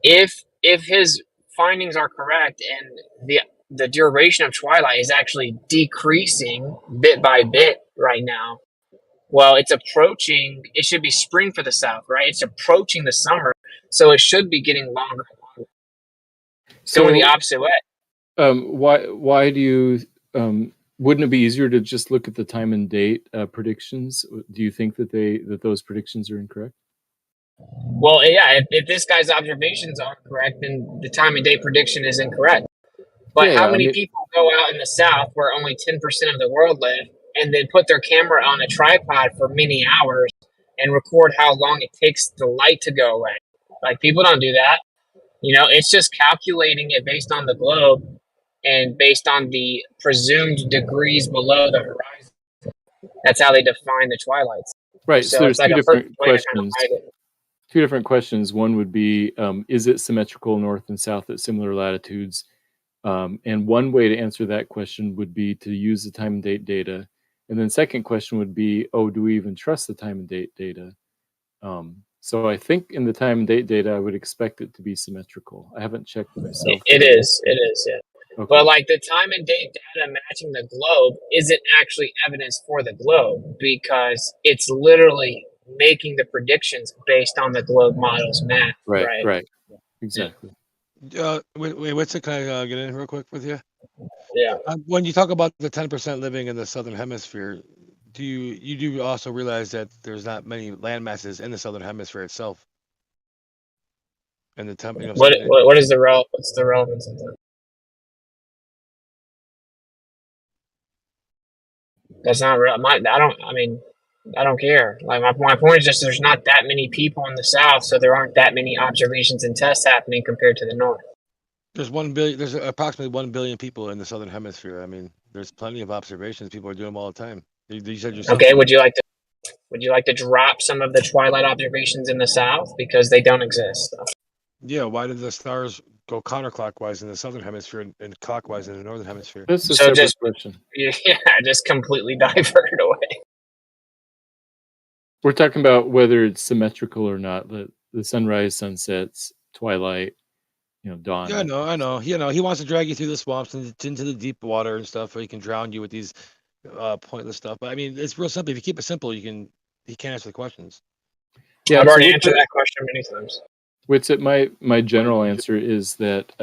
if his findings are correct and the duration of twilight is actually decreasing bit by bit right now, well, it's approaching. It should be spring for the south, right? It's approaching the summer, so it should be getting longer and longer. So in the opposite way. Why do you? Wouldn't it be easier to just look at the time and date predictions? Do you think that those predictions are incorrect? Well, yeah. If this guy's observations aren't correct, then the time and date prediction is incorrect. But Yeah, how I many mean- people go out in the south where only 10% of the world live, and then put their camera on a tripod for many hours and record how long it takes the light to go away? Like, people don't do that. You know, it's just calculating it based on the globe and based on the presumed degrees below the horizon. That's how they define the twilights. Right. So there's it's like two a different perfect way to kind of questions. hide it. Two different questions. One would be, is it symmetrical north and south at similar latitudes? And one way to answer that question would be to use the time and date data. And then second question would be, do we even trust the time and date data? So I think in the time and date data, I would expect it to be symmetrical. I haven't checked myself. It is, yeah. Okay. But like the time and date data matching the globe isn't actually evidence for the globe, because it's literally making the predictions based on the globe model's math. Right. Exactly. Wait, what's it? Can I get in real quick with you? Yeah. When you talk about the 10% living in the southern hemisphere, do you also realize that there's not many land masses in the southern hemisphere itself? And the temp, What is the what's the relevance of that? That's not real. I don't care. Like, my point is just there's not that many people in the south, so there aren't that many observations and tests happening compared to the north. There's 1 billion. There's approximately 1 billion people in the southern hemisphere. I mean, there's plenty of observations. People are doing them all the time. You said yourself. Okay, would you like to drop some of the twilight observations in the south because they don't exist? Yeah, why did the stars go counterclockwise in the southern hemisphere and clockwise in the northern hemisphere? That's a separate question. Yeah, just completely diverted away. We're talking about whether it's symmetrical or not. The sunrise, sunsets, twilight, dawn. Yeah, I know. He wants to drag you through the swamps and into the deep water and stuff, so he can drown you with these pointless stuff. But I mean, it's real simple. If you keep it simple, he can't answer the questions. Yeah, I've already answered that question many times. My general answer is that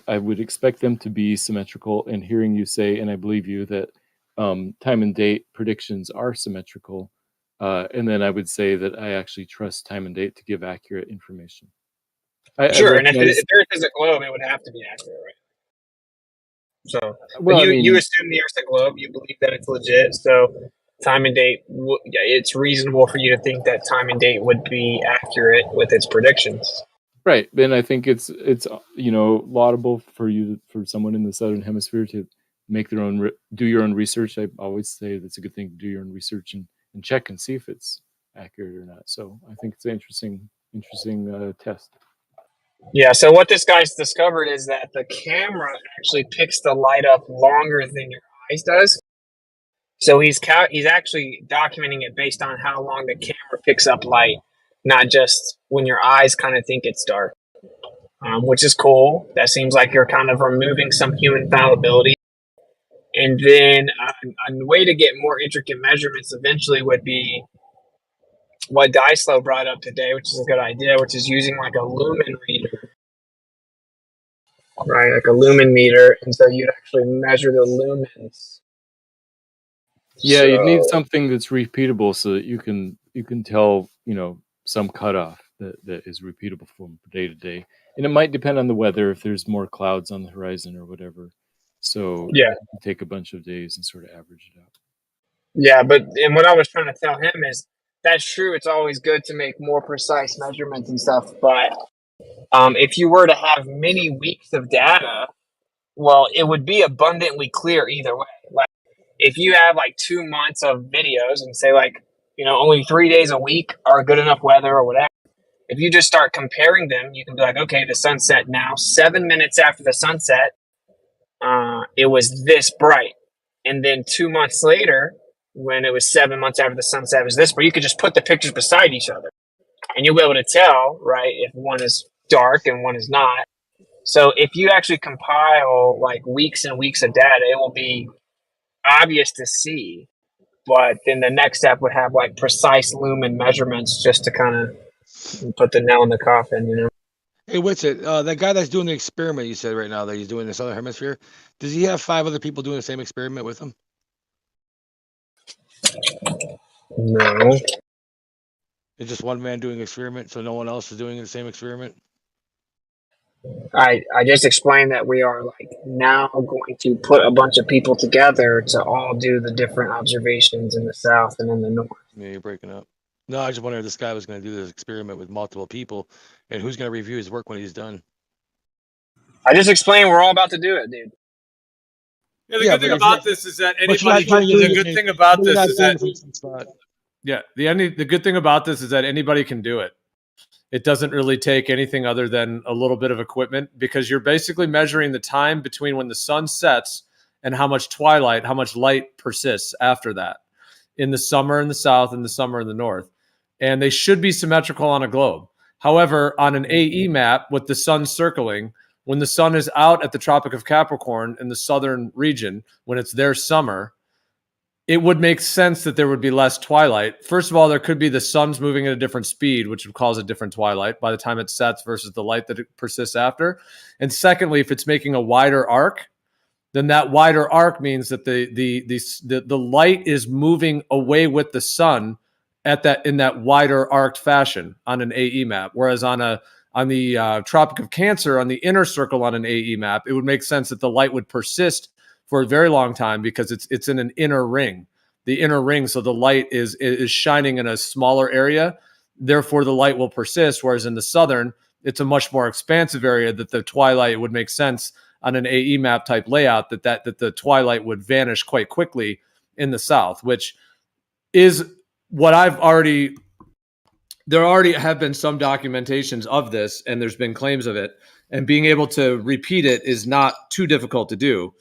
I would expect them to be symmetrical. And hearing you say, and I believe you, that time and date predictions are symmetrical, and then I would say that I actually trust time and date to give accurate information. Sure, and if the Earth is a globe, it would have to be accurate, right? So, well, you assume the Earth's a globe. You believe that it's legit. So, time and date, it's reasonable for you to think that time and date would be accurate with its predictions. Right. Then I think it's laudable for someone in the southern hemisphere to make their own do your own research. I always say that's a good thing to do your own research and check and see if it's accurate or not. So I think it's an interesting test. Yeah, so what this guy's discovered is that the camera actually picks the light up longer than your eyes does. So he's actually documenting it based on how long the camera picks up light, not just when your eyes kind of think it's dark, which is cool. That seems like you're kind of removing some human fallibility. And then a way to get more intricate measurements eventually would be what Dyslow brought up today, which is a good idea, which is using like a lumen reader, right? Like a lumen meter. And so you'd actually measure the lumens. Yeah, you need something that's repeatable so that you can tell, some cutoff that is repeatable from day to day. And it might depend on the weather, if there's more clouds on the horizon or whatever. So yeah, you can take a bunch of days and sort of average it out. Yeah, and what I was trying to tell him is that's true. It's always good to make more precise measurements and stuff, but If you were to have many weeks of data, well, it would be abundantly clear either way. Like if you have like 2 months of videos and say like, only 3 days a week are good enough weather or whatever. If you just start comparing them, you can be like, okay, the sunset now, 7 minutes after the sunset, it was this bright. And then 2 months later, when it was 7 months after the sunset, it was this bright. You could just put the pictures beside each other. And you'll be able to tell, right, if one is dark and one is not. So if you actually compile like weeks and weeks of data, it will be obvious to see. But then the next step would have like precise lumen measurements just to kind of put the nail in the coffin, Hey, what's it? That guy that's doing the experiment you said right now that he's doing in the Southern Hemisphere, does he have 5 other people doing the same experiment with him? No. It's just one man doing an experiment, so no one else is doing the same experiment? I just explained that we are like now going to put a bunch of people together to all do the different observations in the south and in the north. Yeah, you're breaking up. No, I just wondered if this guy was going to do this experiment with multiple people, and who's going to review his work when he's done. I just explained we're all about to do it, dude. Yeah, the good thing about this is that anybody. The good thing about this is that. Yeah, the good thing about this is that anybody can do it. It doesn't really take anything other than a little bit of equipment, because you're basically measuring the time between when the sun sets and how much light persists after that in the summer in the south and the summer in the north. And they should be symmetrical on a globe. However, on an AE map with the sun circling, when the sun is out at the Tropic of Capricorn in the southern region, when it's their summer, it would make sense that there would be less twilight. First of all, there could be the sun's moving at a different speed, which would cause a different twilight by the time it sets versus the light that it persists after. And secondly, if it's making a wider arc, then that wider arc means that the light is moving away with the sun in that wider arced fashion on an AE map. Whereas on the Tropic of Cancer, on the inner circle on an AE map, it would make sense that the light would persist for a very long time because it's in an inner ring. The inner ring, so the light is shining in a smaller area. Therefore, the light will persist. Whereas in the southern, it's a much more expansive area that the twilight would make sense on an AE map type layout that the twilight would vanish quite quickly in the south, which is what there already have been some documentations of this, and there's been claims of it, and being able to repeat it is not too difficult to do.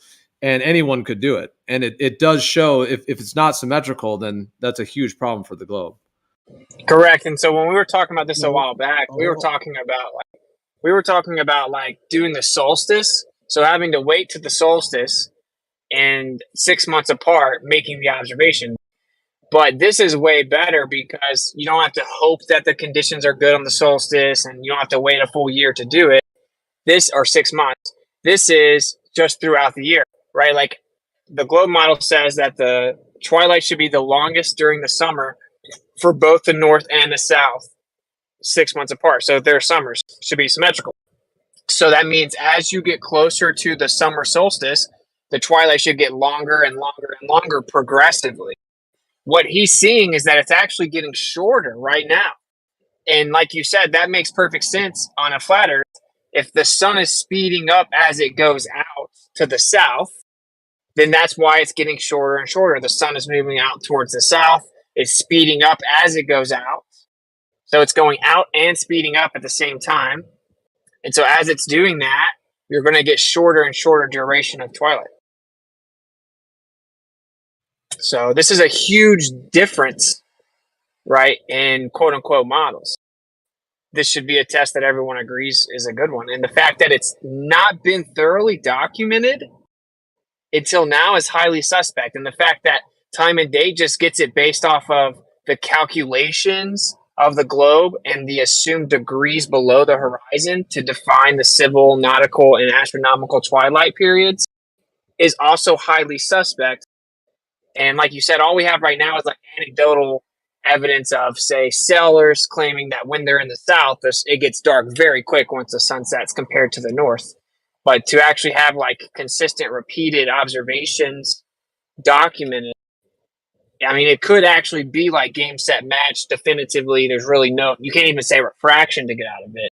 And anyone could do it. And it does show if it's not symmetrical, then that's a huge problem for the globe. Correct. And so when we were talking about this a while back, we were talking about like doing the solstice. So having to wait to the solstice and 6 months apart making the observation. But this is way better because you don't have to hope that the conditions are good on the solstice and you don't have to wait a full year to do it. Or 6 months. This is just throughout the year. Right, like the globe model says that the twilight should be the longest during the summer for both the north and the south, 6 months apart. So their summers should be symmetrical. So that means as you get closer to the summer solstice, the twilight should get longer and longer and longer progressively. What he's seeing is that it's actually getting shorter right now. And like you said, that makes perfect sense on a flat Earth. If the sun is speeding up as it goes out to the south, then that's why it's getting shorter and shorter. The sun is moving out towards the south. It's speeding up as it goes out. So it's going out and speeding up at the same time. And so as it's doing that, you're going to get shorter and shorter duration of twilight. So this is a huge difference, right, in quote-unquote models. This should be a test that everyone agrees is a good one. And the fact that it's not been thoroughly documented until now is highly suspect. And the fact that time and date just gets it based off of the calculations of the globe and the assumed degrees below the horizon to define the civil, nautical, and astronomical twilight periods is also highly suspect. And like you said, all we have right now is like anecdotal evidence of, say, sailors claiming that when they're in the south, it gets dark very quick once the sun sets compared to the north. But to actually have like consistent, repeated observations documented, I mean, it could actually be like game, set, match definitively. There's really you can't even say refraction to get out of it.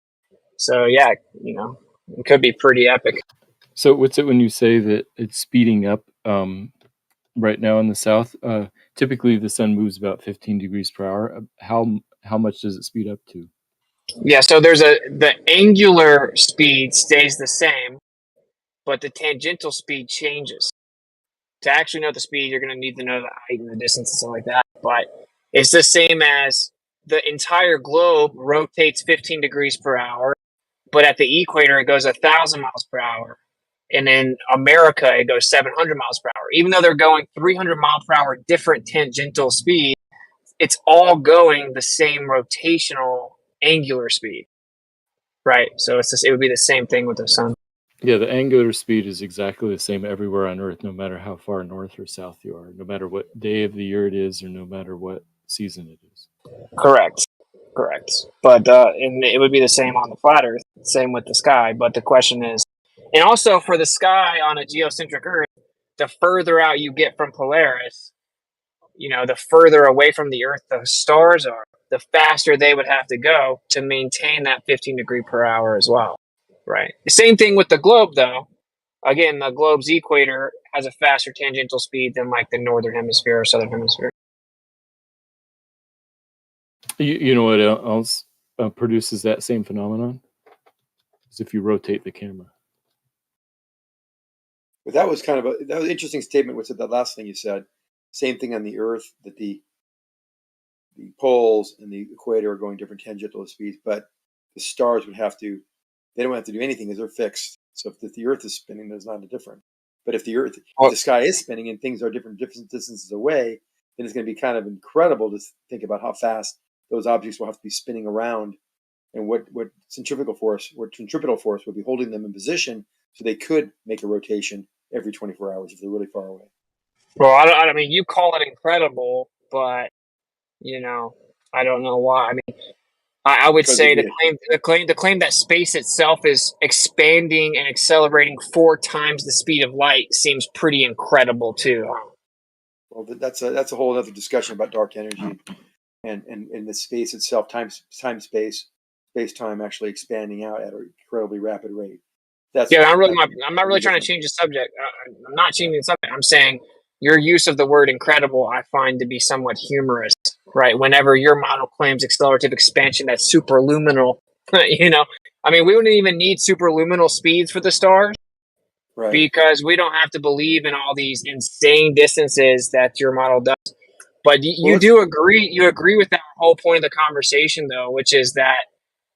So yeah, you know, it could be pretty epic. So what's it when you say that it's speeding up right now in the south? Typically the sun moves about 15 degrees per hour. How much does it speed up to? Yeah, so the angular speed stays the same, but the tangential speed changes. To actually know the speed, you're going to need to know the height and the distance and stuff like that. But it's the same as the entire globe rotates 15 degrees per hour, but at the equator it goes 1,000 miles per hour, and in America it goes 700 miles per hour. Even though they're going 300 miles per hour different tangential speed, it's all going the same rotational angular speed, right? So it would be the same thing with the sun. Yeah, the angular speed is exactly the same everywhere on Earth, no matter how far north or south you are, no matter what day of the year it is, or no matter what season it is. Correct. But and it would be the same on the flat Earth, same with the sky. But the question is, and also for the sky on a geocentric Earth, the further out you get from Polaris, you know, the further away from the Earth the stars are, the faster they would have to go to maintain that 15 degree per hour as well, right? The same thing with the globe, though. Again, the globe's equator has a faster tangential speed than like the northern hemisphere or southern hemisphere. You know what else produces that same phenomenon? Is if you rotate the camera. But that was kind of that was an interesting statement. What's that last thing you said? Same thing on the Earth, that the poles and the equator are going different tangential speeds, but the stars would have to. They don't have to do anything because they're fixed. So if the Earth is spinning, there's not a difference. But if if the sky is spinning and things are different distances away, then it's going to be kind of incredible to think about how fast those objects will have to be spinning around, and what centripetal force would be holding them in position, so they could make a rotation every 24 hours if they're really far away. Well, I mean, you call it incredible, but you know, I don't know why. I mean, I would say the claim that space itself is expanding and accelerating 4 times the speed of light seems pretty incredible too. Well, that's a whole other discussion about dark energy and the space itself, space time actually expanding out at an incredibly rapid rate. I'm not really trying to change the subject. I'm not changing the subject. I'm saying your use of the word incredible I find to be somewhat humorous, right? Whenever your model claims accelerative expansion that's superluminal, you know, I mean, we wouldn't even need superluminal speeds for the stars, right? Because we don't have to believe in all these insane distances that your model does. But you do agree. You agree with that whole point of the conversation, though, which is that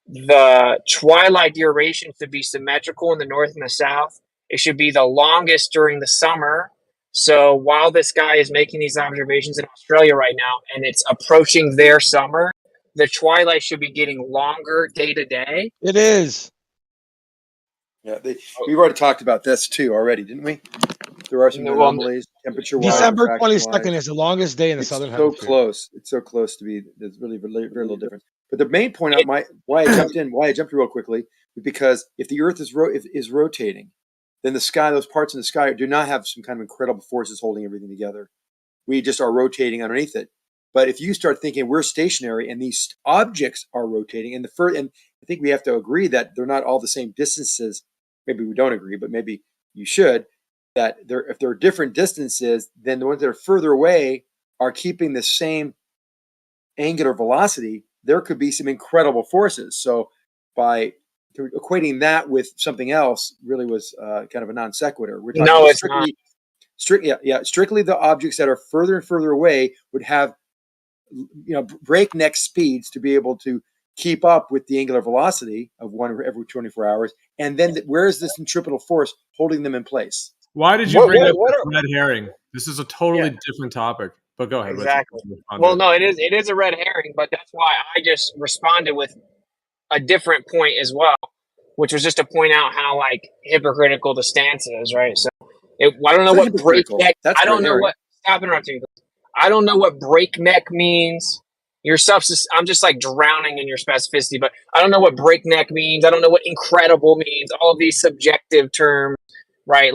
the twilight duration should be symmetrical in the north and the south. It should be the longest during the summer. So while this guy is making these observations in Australia right now and it's approaching their summer, the twilight should be getting longer day to day. It is. Yeah, we've already talked about this too already, didn't we? There are some anomalies, temperature-wise. December 22nd is the longest day in the southern hemisphere. It's so close to be. There's really very little difference. But the main point why I jumped real quickly, because if the Earth is rotating, then the sky, those parts in the sky, do not have some kind of incredible forces holding everything together. We just are rotating underneath it. But if you start thinking we're stationary and these objects are rotating, and I think we have to agree that they're not all the same distances. Maybe we don't agree, but maybe you should. That if there are different distances, then the ones that are further away are keeping the same angular velocity. There could be some incredible forces. So by equating that with something else really was kind of a non sequitur. We're talking strictly the objects that are further and further away would have breakneck speeds to be able to keep up with the angular velocity of one every 24 hours. And then where is this centripetal force holding them in place? Why did you bring up red herring? This is a totally different topic. But go ahead. Exactly. Well, no, it is a red herring, but that's why I just responded with a different point as well, which was just to point out how hypocritical the stance is, right? So I don't know what breakneck. I don't know what. Stop interrupting. I don't know what breakneck means. I'm just drowning in your specificity, but I don't know what breakneck means. I don't know what incredible means. All of these subjective terms, right?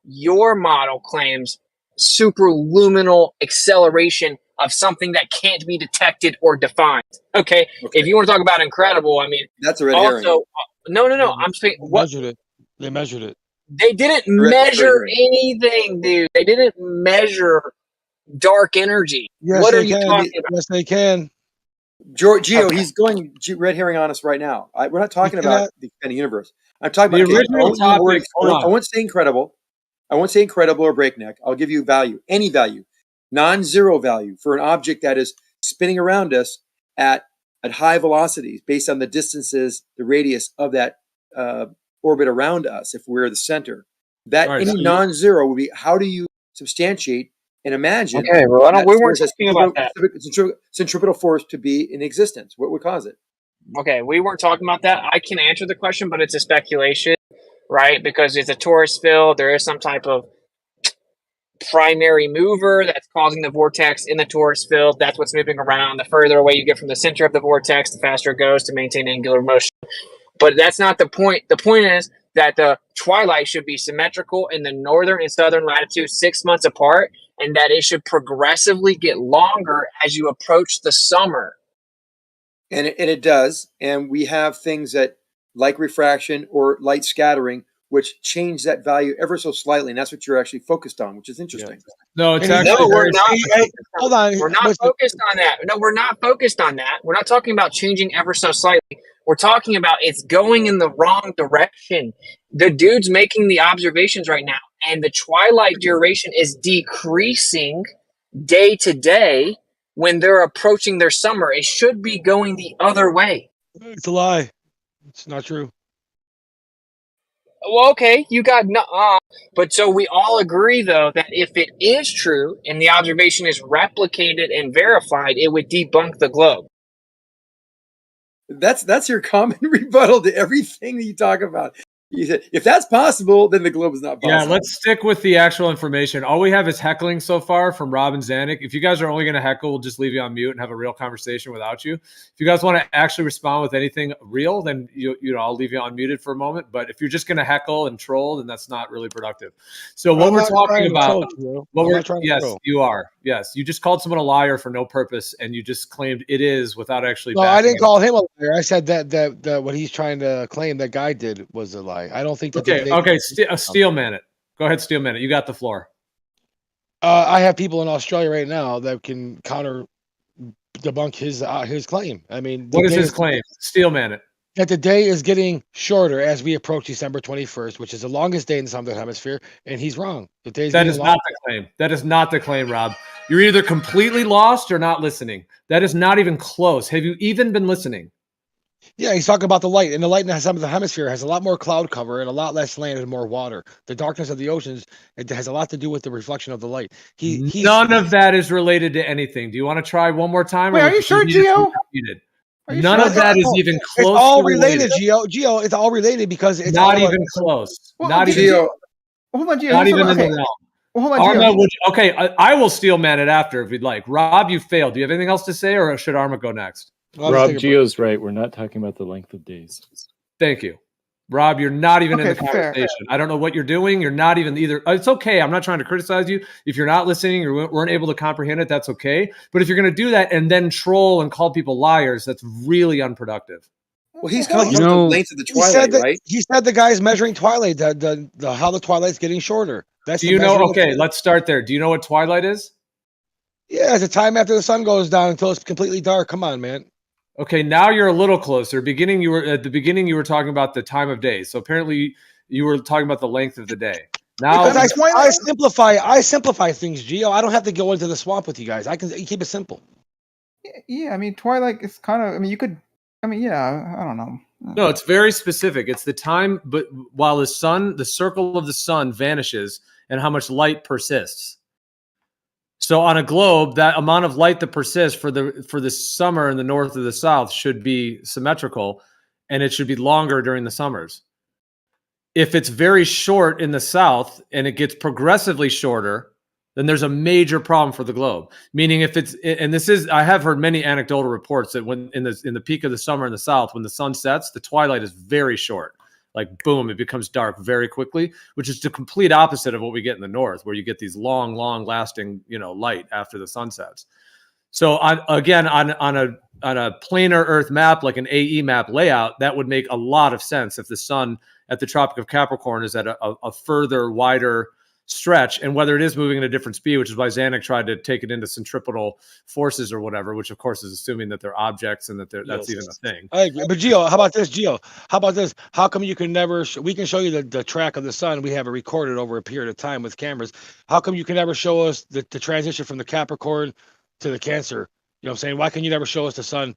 Your model claims superluminal acceleration of something that can't be detected or defined. Okay? If you want to talk about incredible, I mean, that's a red herring. No. I'm saying They what measured it. They measured it. they didn't Right, measure right. anything, dude. They didn't measure dark energy. Yes, What are they you can. talking about? Yes, they can. Gio, Okay. he's going red herring on us right now. We're not talking about cannot- the expanding universe. I'm talking The about original topic. Hold I on. won't say incredible. I won't say incredible or breakneck. I'll give you value, any value, non-zero value for an object that is spinning around us at high velocities based on the distances, the radius of that orbit around us. If we're the center, that All right, any so non-zero would be. How do you substantiate and imagine Okay, well, that we force weren't has talking about that. centripetal force to be in existence? What would cause it? Okay, we weren't talking about that. I can answer the question, but it's a speculation, right? Because it's a torus field. There is some type of primary mover that's causing the vortex in the torus field. That's what's moving around. The further away you get from the center of the vortex, the faster it goes to maintain angular motion. But that's not the point. The point is that the twilight should be symmetrical in the northern and southern latitudes 6 months apart, and that it should progressively get longer as you approach the summer. And it does. And we have things that, like refraction or light scattering, which change that value ever so slightly. And that's what you're actually focused on, which is interesting. No, it's And he- actually No, we're very. not. Hold on. We're not listen. focused on that. No, we're not focused on that. We're not talking about changing ever so slightly. We're talking about it's going in the wrong direction. The dude's making the observations right now, and the twilight duration is decreasing day to day when they're approaching their summer. It should be going the other way. It's a lie. It's not true. Well, okay, you got but so we all agree though that if it is true and the observation is replicated and verified, it would debunk the globe. That's your common rebuttal to everything that you talk about. You said, if that's possible, then the globe is not possible. Yeah, let's stick with the actual information. All we have is heckling so far from Rob and Zanuck. If you guys are only going to heckle, we'll just leave you on mute and have a real conversation without you. If you guys want to actually respond with anything real, then I'll leave you unmuted for a moment. But if you're just going to heckle and troll, then that's not really productive. So what we're talking about, you are. Yes, you just called someone a liar for no purpose, and you just claimed it is without actually. No, I didn't call him a liar. I said that what he's trying to claim that guy did was a lie. I don't think that. Okay. Steelman it. Go ahead, Steelman it. You got the floor. I have people in Australia right now that can debunk his claim. I mean, what is his claim? Steelman it. That the day is getting shorter as we approach December 21st, which is the longest day in the southern hemisphere, and he's wrong. The day that is not the claim. That is not the claim, Rob. You're either completely lost or not listening. That is not even close. Have you even been listening? Yeah, he's talking about the light, and the light in the southern hemisphere has a lot more cloud cover and a lot less land and more water. The darkness of the oceans, it has a lot to do with the reflection of the light. None of that is related to anything. Do you want to try one more time? Wait, are you sure, Gio? None of that is even close. It's all related, Gio. It's all related because it's not even close. Well, not even. Gio, hold on, Gio. Not even in okay. the realm. Well, hold on, Arma, Gio. okay, I will steelman it after if you'd like. Rob, you failed. Do you have anything else to say, or should Arma go next? Rob, Gio's right. We're not talking about the length of days. Thank you. Rob, you're not even in the fair. conversation. I don't know what you're doing. You're not even either. It's okay. I'm not trying to criticize you. If you're not listening or weren't able to comprehend it, that's okay. But if you're going to do that and then troll and call people liars, that's really unproductive. Well, he's calling the length of the twilight, right? He said the guy's measuring twilight, the how the twilight's getting shorter. That's Do you know? Okay, let's start there. Do you know what twilight is? Yeah, it's the time after the sun goes down until it's completely dark. Come on, man. Okay, now you're a little closer. At the beginning, you were talking about the time of day. So apparently, you were talking about the length of the day. Now, I simplify things, Gio. I don't have to go into the swamp with you guys. I can keep it simple. Yeah, I mean, twilight is kind of. I mean, you could. I mean, yeah, I don't know. No, it's very specific. It's the time, but while the circle of the sun vanishes, and how much light persists. So on a globe, that amount of light that persists for the summer in the north or the south should be symmetrical, and it should be longer during the summers. If it's very short in the south and it gets progressively shorter, then there's a major problem for the globe. Meaning if it's, and this is, I have heard many anecdotal reports that when in the peak of the summer in the south, when the sun sets, the twilight is very short. Like boom, it becomes dark very quickly, which is the complete opposite of what we get in the north, where you get these long lasting, light after the sun sets. So on a planar Earth map, like an AE map layout, that would make a lot of sense if the sun at the Tropic of Capricorn is at a further, wider stretch, and whether it is moving at a different speed, which is why Zanuck tried to take it into centripetal forces or whatever, which of course is assuming that they're objects and that that's even a thing. I agree. But Gio, how about this? Gio, how about this? How come you can never? We can show you the track of the sun. We have it recorded over a period of time with cameras. How come you can never show us the transition from the Capricorn to the Cancer? You know what I'm saying? Why can you never show us the sun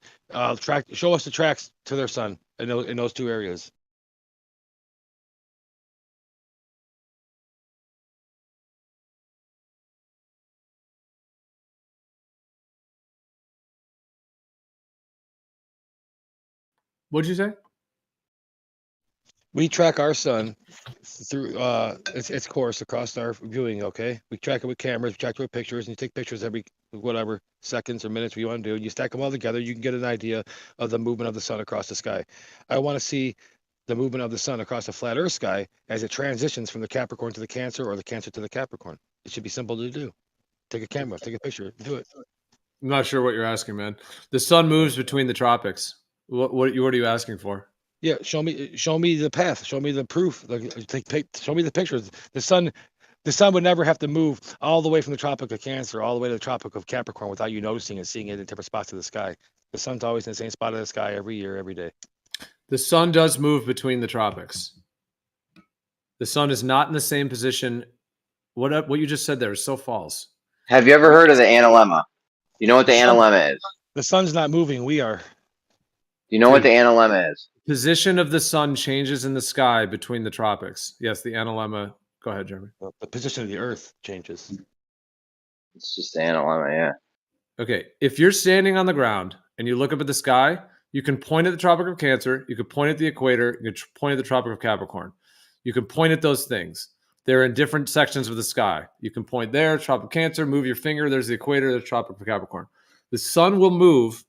track? Show us the tracks to their sun in those two areas. What'd you say? We track our sun through its course across our viewing. Okay, we track it with cameras, we track it with pictures, and you take pictures every whatever seconds or minutes you want to do, and you stack them all together. You can get an idea of the movement of the sun across the sky. I want to see the movement of the sun across the flat Earth sky as it transitions from the Capricorn to the Cancer or the Cancer to the Capricorn. It should be simple to do. Take a camera, take a picture, do it. I'm not sure what you're asking, man. The sun moves between the tropics. What are you asking for? Yeah, show me the path. Show me the proof. Show me the pictures. The sun would never have to move all the way from the Tropic of Cancer all the way to the Tropic of Capricorn without you noticing and seeing it in different spots of the sky. The sun's always in the same spot of the sky every year, every day. The sun does move between the tropics. The sun is not in the same position. What you just said there is so false. Have you ever heard of the analemma? You know what the analemma is? The sun's not moving. We are. You know what the analemma is? Position of the sun changes in the sky between the tropics. Yes, the analemma. Go ahead, Jeremy. The position of the Earth changes. It's just the analemma, yeah. Okay, if you're standing on the ground and you look up at the sky, you can point at the Tropic of Cancer, you can point at the equator, you can point at the Tropic of Capricorn. You can point at those things. They're in different sections of the sky. You can point there, Tropic of Cancer, move your finger, there's the equator, the Tropic of Capricorn. The sun will move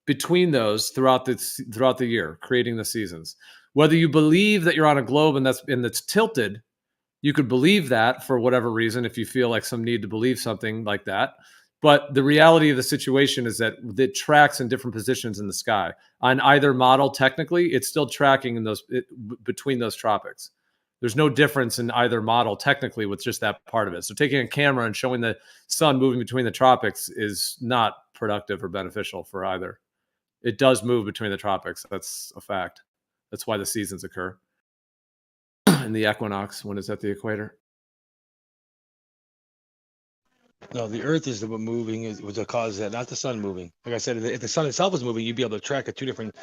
between those throughout the year, creating the seasons. Whether you believe that you're on a globe and that's tilted, you could believe that for whatever reason if you feel like some need to believe something like that. But the reality of the situation is that it tracks in different positions in the sky. On either model, technically, it's still tracking in between those tropics. There's no difference in either model technically with just that part of it. So taking a camera and showing the sun moving between the tropics is not productive or beneficial for either. It does move between the tropics. That's a fact. That's why the seasons occur. And the equinox when it's at the equator. No, the Earth is the one moving is the cause of that, not the sun moving. Like I said, if the sun itself was moving, you'd be able to track it two different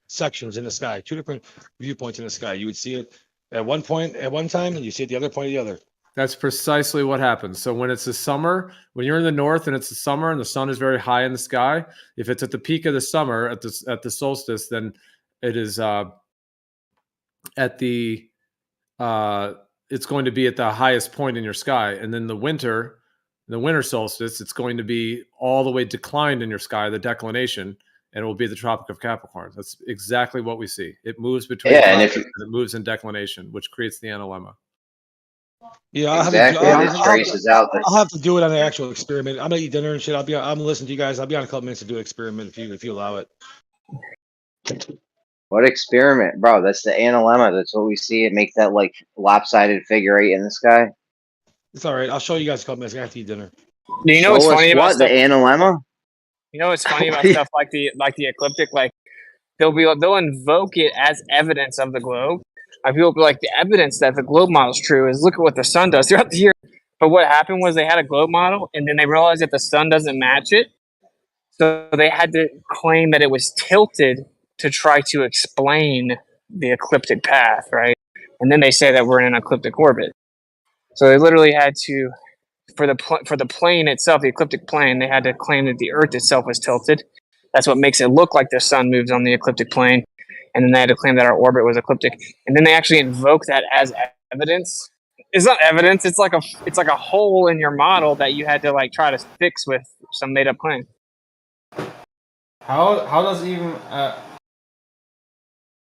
sections in the sky, two different viewpoints in the sky. You would see it at one point at one time, and you see it the other point at the other. That's precisely what happens. So when it's the summer, when you're in the north and it's the summer and the sun is very high in the sky, if it's at the peak of the summer at the solstice, then it is it's going to be at the highest point in your sky. And then the winter solstice, it's going to be all the way declined in your sky, the declination, and it will be the Tropic of Capricorn. That's exactly what we see. It moves between and it moves in declination, which creates the analemma. Yeah, exactly. I'll have to do it on an actual experiment. I'm gonna eat dinner and shit. I'm listening to you guys. I'll be on a couple minutes to do an experiment if you allow it. What experiment, bro? That's the analemma. That's what we see. It makes that like lopsided figure 8 in the sky. It's all right. I'll show you guys a couple minutes after you dinner. Do you know what's funny about the analemma? You know what's funny about stuff like the ecliptic? Like they'll invoke it as evidence of the globe. People will be like, the evidence that the globe model is true is look at what the sun does throughout the year. But what happened was they had a globe model, and then they realized that the sun doesn't match it. So they had to claim that it was tilted to try to explain the ecliptic path, right? And then they say that we're in an ecliptic orbit. So they literally had to, for the plane itself, the ecliptic plane, they had to claim that the Earth itself was tilted. That's what makes it look like the sun moves on the ecliptic plane. And then they had to claim that our orbit was ecliptic. And then they actually invoke that as evidence. It's not evidence. It's like a hole in your model that you had to like try to fix with some made up claim. How does even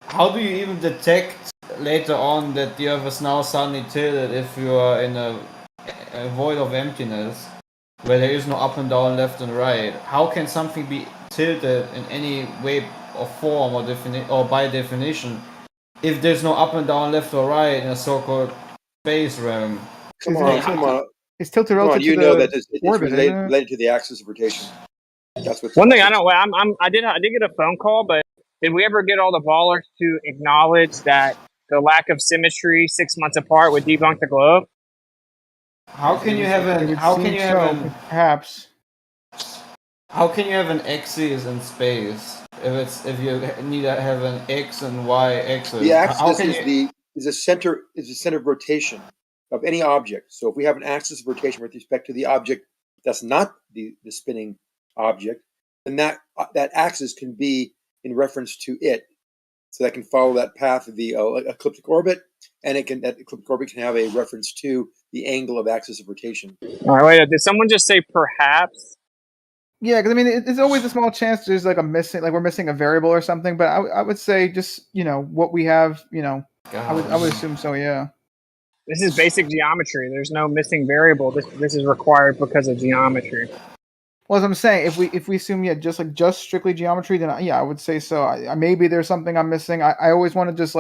how do you even detect later on that the Earth is now suddenly tilted if you are in a void of emptiness? where there is no up and down, left and right. How can something be tilted in any way or form or by definition if there's no up and down, left or right in a so-called space realm? Come on. It's tilted Come relative on, you to know the that it's orbit, isn't it? related to the axis of rotation. That's what. One thing I know, I did get a phone call, but did we ever get all the ballers to acknowledge that the lack of symmetry 6 months apart would debunk the globe? How can you have an? How can you have an? Perhaps. How can you have an axis in space if you need to have an x and y axis? The axis is a center of rotation of any object. So if we have an axis of rotation with respect to the object that's not the spinning object, then that axis can be in reference to it. So that can follow that path of the elliptic orbit, and that elliptic orbit can have a reference to the angle of axis of rotation. All right, wait, did someone just say perhaps? Yeah, because I mean, there's always a small chance there's like we're missing a variable or something. But I would say just what we have, I would assume so. Yeah. This is basic geometry. There's no missing variable. This is required because of geometry. Well, as I'm saying, if we assume just strictly geometry, then I would say so. Maybe there's something I'm missing. I always want to just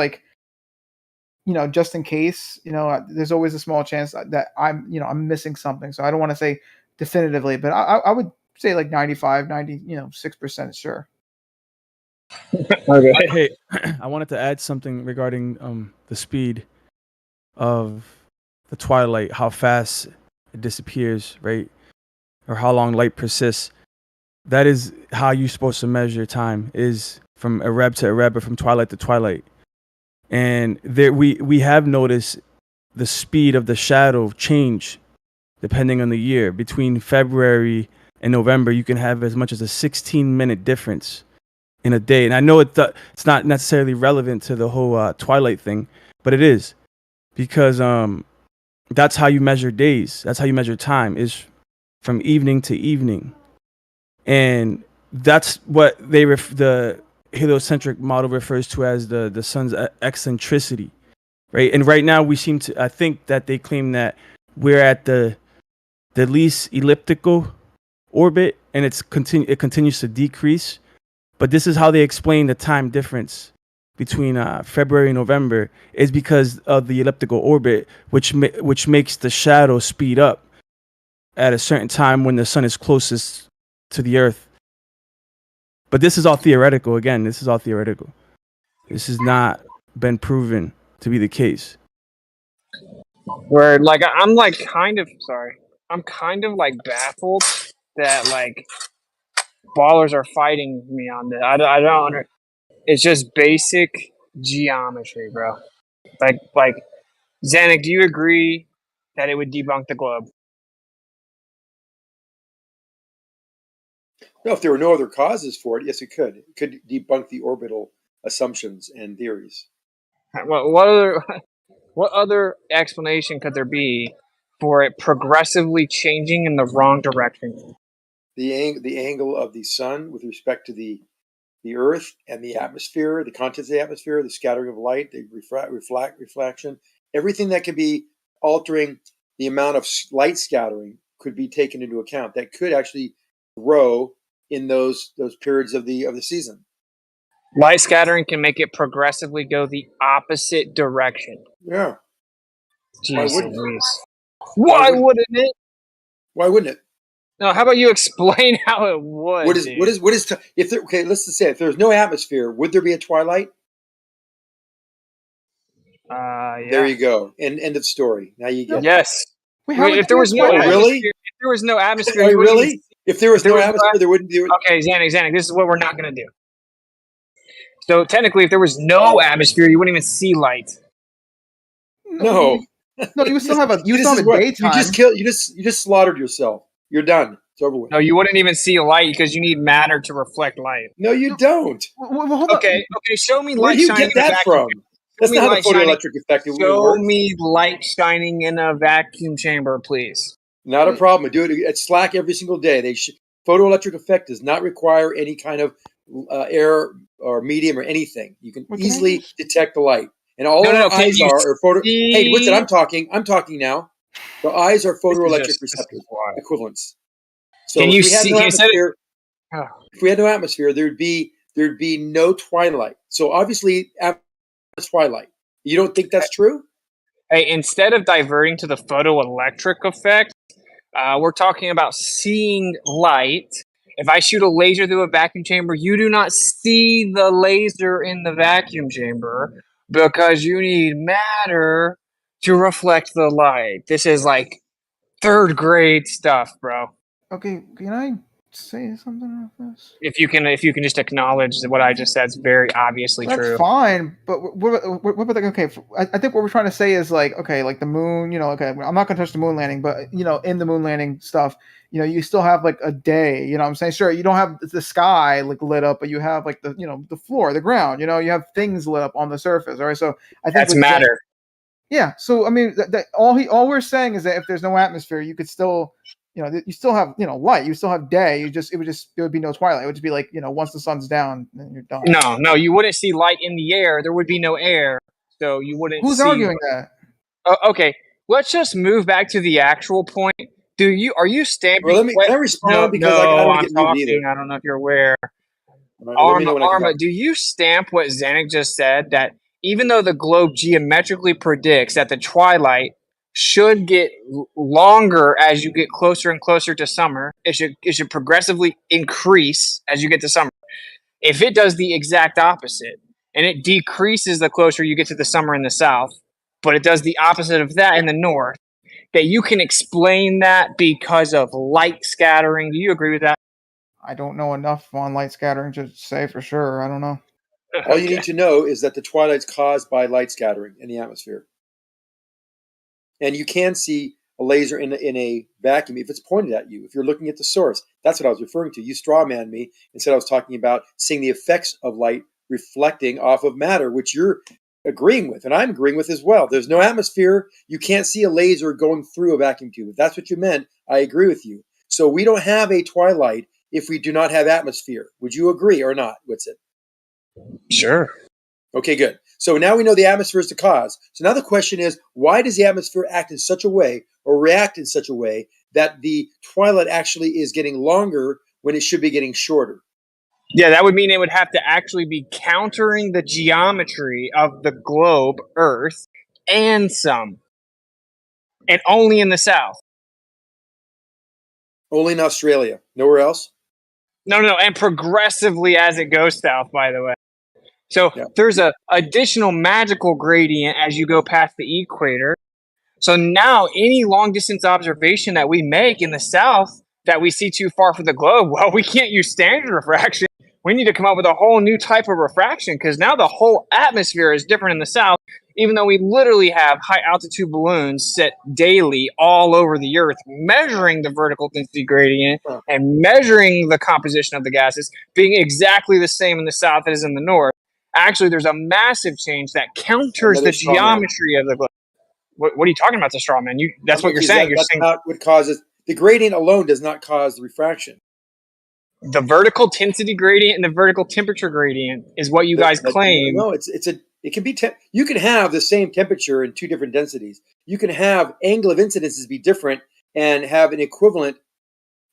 just in case, there's always a small chance that I'm missing something. So I don't want to say definitively, but I would say like 96% sure. Okay. Hey, I wanted to add something regarding the speed of the twilight, how fast it disappears, right? Or how long light persists. That is how you're supposed to measure time, is from Ereb to Ereb, or from twilight to twilight. And there we have noticed the speed of the shadow change depending on the year. Between February and November, you can have as much as a 16-minute difference in a day. And I know it's not necessarily relevant to the whole twilight thing, but it is, because that's how you measure days. That's how you measure time, is from evening to evening. And that's what the heliocentric model refers to as the sun's eccentricity, right? And right now I think that they claim that we're at the least elliptical orbit, and it continues to decrease. But this is how they explain the time difference between February and November, is because of the elliptical orbit, which makes the shadow speed up at a certain time when the sun is closest to the earth. But this is all theoretical. Again, this is all theoretical. This has not been proven to be the case. Where I'm kind of baffled that ballers are fighting me on this. I don't. It's just basic geometry, bro. Like Zanuck, do you agree that it would debunk the globe? No, if there were no other causes for it, yes, it could. It could debunk the orbital assumptions and theories. What other explanation could there be for it progressively changing in the wrong direction? The angle of the sun with respect to the Earth and the atmosphere, the contents of the atmosphere, the scattering of light, the reflection, everything that could be altering the amount of light scattering could be taken into account. That could actually grow in those periods of the season. Light scattering can make it progressively go the opposite direction. Yeah. Jeez, Why wouldn't it? Why wouldn't it? No, how about you explain how it would? Let's just say if there's no atmosphere, would there be a twilight? Yeah. There you go. End of story. Now you get yes. Wait, if there was no atmosphere, if there was no atmosphere, really? If there was no atmosphere, there wouldn't be. Okay, Zanuck, this is what we're not going to do. So technically, if there was no atmosphere, you wouldn't even see light. No. No, you would still have a daytime. You just slaughtered yourself. You're done. It's over with. No, you wouldn't even see light because you need matter to reflect light. No, you don't. Well, okay, show me light. Where do you shining get that from? That's not how the photoelectric effect works. Show me light shining in a vacuum chamber, please. Not a problem. Do it at Slack every single day. Photoelectric effect does not require any kind of air or medium or anything. You can easily detect the light. And all our eyes are photo. Hey, what's it? I'm talking now. The eyes are photoelectric receptor equivalents. So Can if you we had see? no Can you set it? atmosphere, Oh. if we had no atmosphere, there'd be no twilight. So obviously, after twilight. You don't think that's true? Hey, instead of diverting to the photoelectric effect, we're talking about seeing light. If I shoot a laser through a vacuum chamber, you do not see the laser in the vacuum chamber because you need matter to reflect the light. This is like third grade stuff, bro. Okay, can I say something about this? If you can just acknowledge that what I just said is very obviously That's true. fine, but what about like, okay, I think what we're trying to say is like, okay, like the moon, okay, I'm not gonna touch the moon landing, but in the moon landing stuff, you still have like a day, what I'm saying? Sure, you don't have the sky like lit up, but you have like the, the floor, the ground, you have things lit up on the surface, all right? So I think That's matter. yeah, so I mean, all we're saying is that if there's no atmosphere, you could still, you still have, light, you still have day. There would be no twilight. It would just be like, once the sun's down, then you're done. No, you wouldn't see light in the air. There would be no air, so you wouldn't. Who's see arguing that? Okay, let's just move back to the actual point. Are you stamping? Well, can I respond because I don't want to I'm get muted talking. either. I don't know if you're aware. Right, well, let me know when I can Arma, talk. do you stamp what Zanuck just said, that even though the globe geometrically predicts that the twilight should get longer as you get closer and closer to summer, it should progressively increase as you get to summer. If it does the exact opposite, and it decreases the closer you get to the summer in the south, but it does the opposite of that in the north, that you can explain that because of light scattering. Do you agree with that? I don't know enough on light scattering to say for sure. I don't know. All you need to know is that the twilight's caused by light scattering in the atmosphere. And you can see a laser in a vacuum if it's pointed at you, if you're looking at the source. That's what I was referring to. You strawmanned me and said I was talking about seeing the effects of light reflecting off of matter, which you're agreeing with, and I'm agreeing with as well. There's no atmosphere. You can't see a laser going through a vacuum tube. If that's what you meant, I agree with you. So we don't have a twilight if we do not have atmosphere. Would you agree or not, Whitsit? Sure. Okay, good. So now we know the atmosphere is the cause. So now the question is, why does the atmosphere act in such a way or react in such a way that the twilight actually is getting longer when it should be getting shorter? Yeah, that would mean it would have to actually be countering the geometry of the globe, Earth, and some. And only in the south. Only in Australia. Nowhere else? No, and progressively as it goes south, by the way. So there's a additional magical gradient as you go past the equator. So now any long distance observation that we make in the south that we see too far from the globe, well, we can't use standard refraction. We need to come up with a whole new type of refraction because now the whole atmosphere is different in the south, even though we literally have high altitude balloons set daily all over the earth measuring the vertical density gradient and measuring the composition of the gases being exactly the same in the south as in the north. Actually, there's a massive change that counters the geometry of the globe. What are you talking about, the straw man? That's what you're saying. That's not what causes the gradient alone does not cause the refraction. The vertical density gradient and the vertical temperature gradient is what you guys claim. No, it can be you can have the same temperature in two different densities. You can have angle of incidences be different and have an equivalent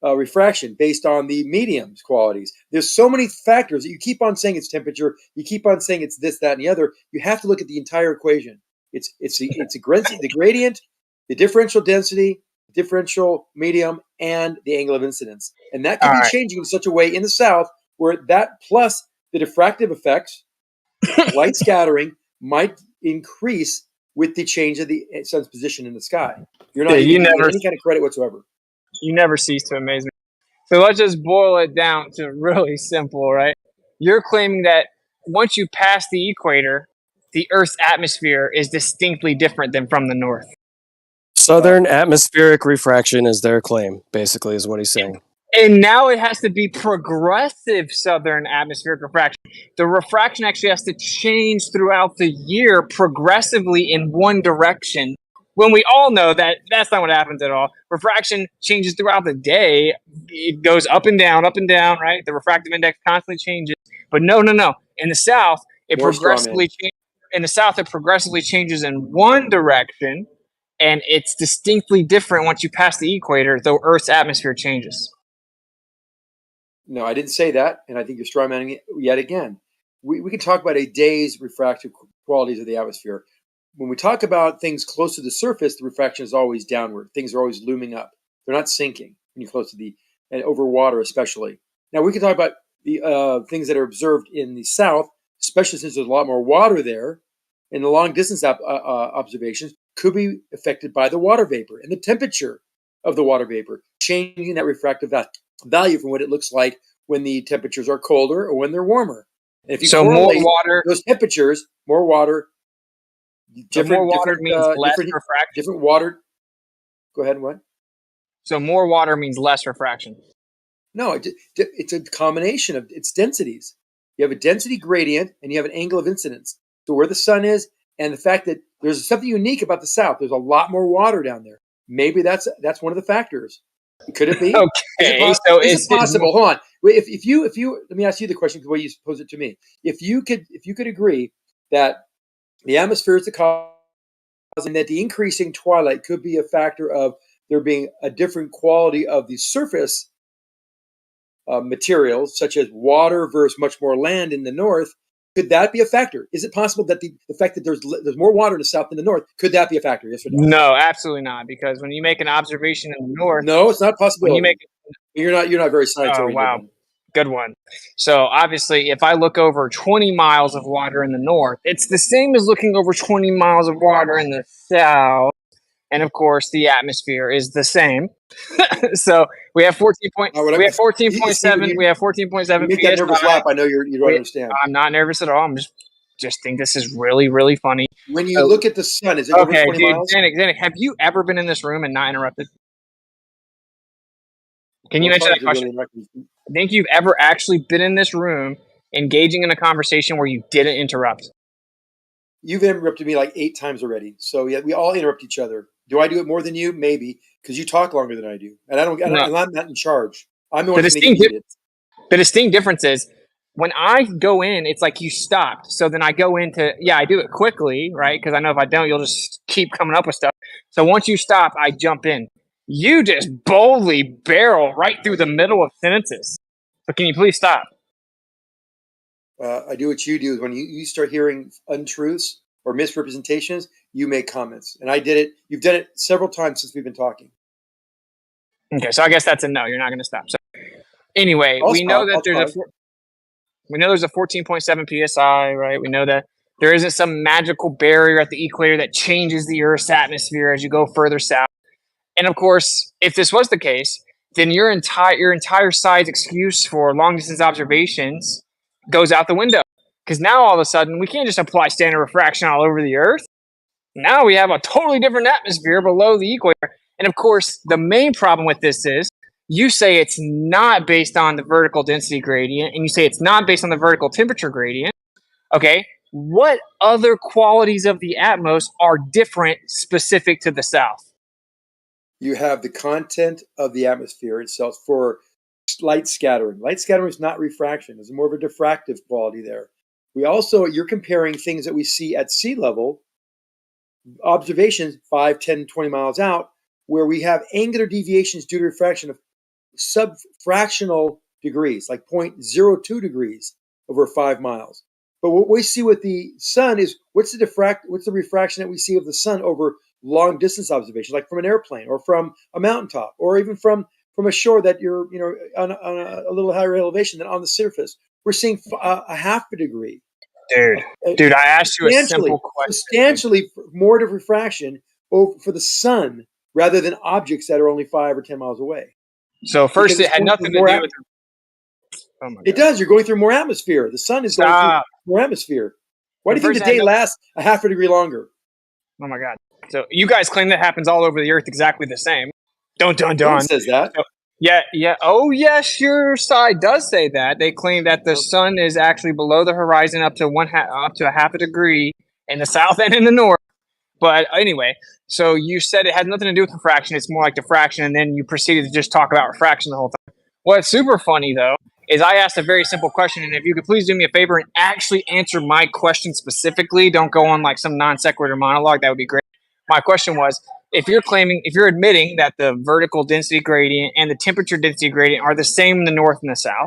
refraction based on the medium's qualities. There's so many factors that you keep on saying it's temperature, you keep on saying it's this, that, and the other. You have to look at the entire equation. It's the gradient, the differential density, differential medium, and the angle of incidence. And that can be changing in such a way in the south where that plus the diffractive effects, light scattering, might increase with the change of the sun's position in the sky. You're not getting any kind of credit whatsoever. You never cease to amaze me. So let's just boil it down to really simple, right? You're claiming that once you pass the equator, the Earth's atmosphere is distinctly different than from the north. Southern atmospheric refraction is their claim, basically, is what he's saying. And now it has to be progressive southern atmospheric refraction. The refraction actually has to change throughout the year progressively in one direction. When we all know that that's not what happens at all. Refraction changes throughout the day. It goes up and down, right? The refractive index constantly changes. But no. In the south, it progressively changes in one direction, and it's distinctly different once you pass the equator, though Earth's atmosphere changes. No, I didn't say that, and I think you're strawmanning it yet again. We can talk about a day's refractive qualities of the atmosphere. When we talk about things close to the surface, the refraction is always downward. Things are always looming up. They're not sinking when you're close to and over water especially. Now, we can talk about the things that are observed in the south, especially since there's a lot more water there, and the long distance observations could be affected by the water vapor and the temperature of the water vapor, changing that refractive value from what it looks like when the temperatures are colder or when they're warmer. And if you So more correlate water, those temperatures, more water, so more water means less refraction. Different water. Go ahead. What? So more water means less refraction. No, it's a combination of its densities. You have a density gradient and you have an angle of incidence. So where the sun is, and the fact that there's something unique about the south. There's a lot more water down there. Maybe that's one of the factors. Could it be? Okay, is it possible? Hold on. If you let me ask you the question the way you pose it to me. If you could agree that the atmosphere is the cause, and that the increasing twilight could be a factor of there being a different quality of the surface materials, such as water versus much more land in the north, could that be a factor? Is it possible that the fact that there's more water in the south than the north, could that be a factor? Yes or no? No, absolutely not. Because when you make an observation in the north, no, it's not possible. When you make you're not very science oriented. Oh, wow. Good one. So obviously, if I look over 20 miles of water in the north, it's the same as looking over 20 miles of water in the south. And of course, the atmosphere is the same. So we have 14.7. We have 14.7. We have 14.7. You make that nervous laugh. I know you don't understand. I'm not nervous at all. I'm just think this is really, really funny. When you look at the sun, is it over 20 miles? Zanuck, have you ever been in this room and not interrupted? Can you answer that question? Think you've ever actually been in this room engaging in a conversation where you didn't interrupt? You've interrupted me like 8 times already. So yeah, we all interrupt each other. Do I do it more than you? Maybe, because you talk longer than I do, and I'm not in charge. I'm the one who's going to get heated. The distinct difference is when I go in, it's like you stopped. So then I go into I do it quickly, right? Because I know if I don't, you'll just keep coming up with stuff. So once you stop, I jump in. You just boldly barrel right through the middle of sentences. So can you please stop? I do what you do. When you start hearing untruths or misrepresentations, you make comments. And I did it. You've done it several times since we've been talking. Okay, so I guess that's a no. You're not going to stop. So anyway, we know there's a 14.7 psi, right? We know that there isn't some magical barrier at the equator that changes the Earth's atmosphere as you go further south. And of course, if this was the case, then your entire side's excuse for long distance observations goes out the window. Because now all of a sudden we can't just apply standard refraction all over the Earth. Now we have a totally different atmosphere below the equator. And of course, the main problem with this is you say it's not based on the vertical density gradient, and you say it's not based on the vertical temperature gradient. Okay, what other qualities of the atmos are different specific to the south? You have the content of the atmosphere itself for light scattering. Light scattering is not refraction. There's more of a diffractive quality there. You're comparing things that we see at sea level, observations 5, 10, 20 miles out, where we have angular deviations due to refraction of subfractional degrees, like 0.02 degrees over 5 miles. But what we see with the sun is what's the refraction that we see of the sun over long distance observations, like from an airplane or from a mountaintop or even from a shore that you're on a little higher elevation than on the surface. We're seeing a half a degree. Dude, I asked you a simple question. Substantially more of refraction for the sun rather than objects that are only 5 or 10 miles away. So first, it had nothing to do with. Oh my God. It does. You're going through more atmosphere. The sun is going through more atmosphere. Why do you think the day lasts a half a degree longer? Oh my God! So you guys claim that happens all over the Earth exactly the same. Dun. Who says that? So, yeah. Oh yes, your side does say that. They claim that the sun is actually below the horizon up to a half a degree in the south and in the north. But anyway, so you said it has nothing to do with refraction. It's more like diffraction, and then you proceeded to just talk about refraction the whole time. What's super funny though is I asked a very simple question, and if you could please do me a favor and actually answer my question specifically, don't go on like some non sequitur monologue. That would be great. My question was, if you're admitting that the vertical density gradient and the temperature density gradient are the same in the north and the south,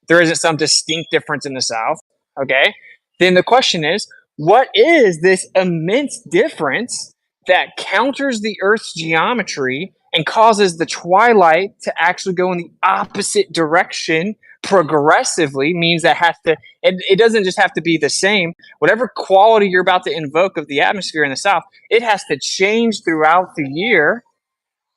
there isn't some distinct difference in the south. Okay, then the question is, what is this immense difference that counters the Earth's geometry and causes the twilight to actually go in the opposite direction progressively? Means that it doesn't just have to be the same. Whatever quality you're about to invoke of the atmosphere in the south, it has to change throughout the year,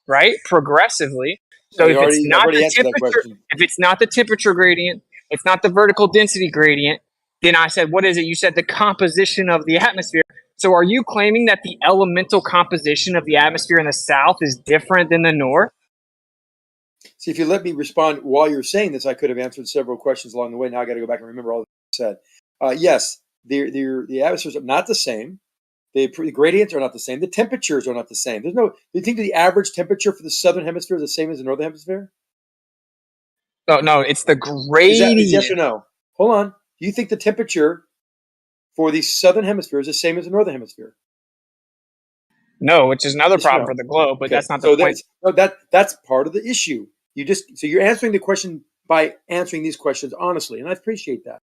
right? Progressively. So I've already answered that question. if it's not the temperature gradient, it's not the vertical density gradient, then I said, what is it? You said the composition of the atmosphere. So are you claiming that the elemental composition of the atmosphere in the south is different than the north? See, if you let me respond while you're saying this, I could have answered several questions along the way. Now I got to go back and remember all that you said. Yes, the atmospheres are not the same. The gradients are not the same. The temperatures are not the same. Do you think the average temperature for the southern hemisphere is the same as the northern hemisphere? No, it's the gradient. Is yes or no? Hold on. Do you think the temperature for the southern hemisphere is the same as the northern hemisphere? No, which is another Yes, problem no. for the globe, but Okay, that's not the point. That's part of the issue. You're answering the question by answering these questions honestly, and I appreciate that.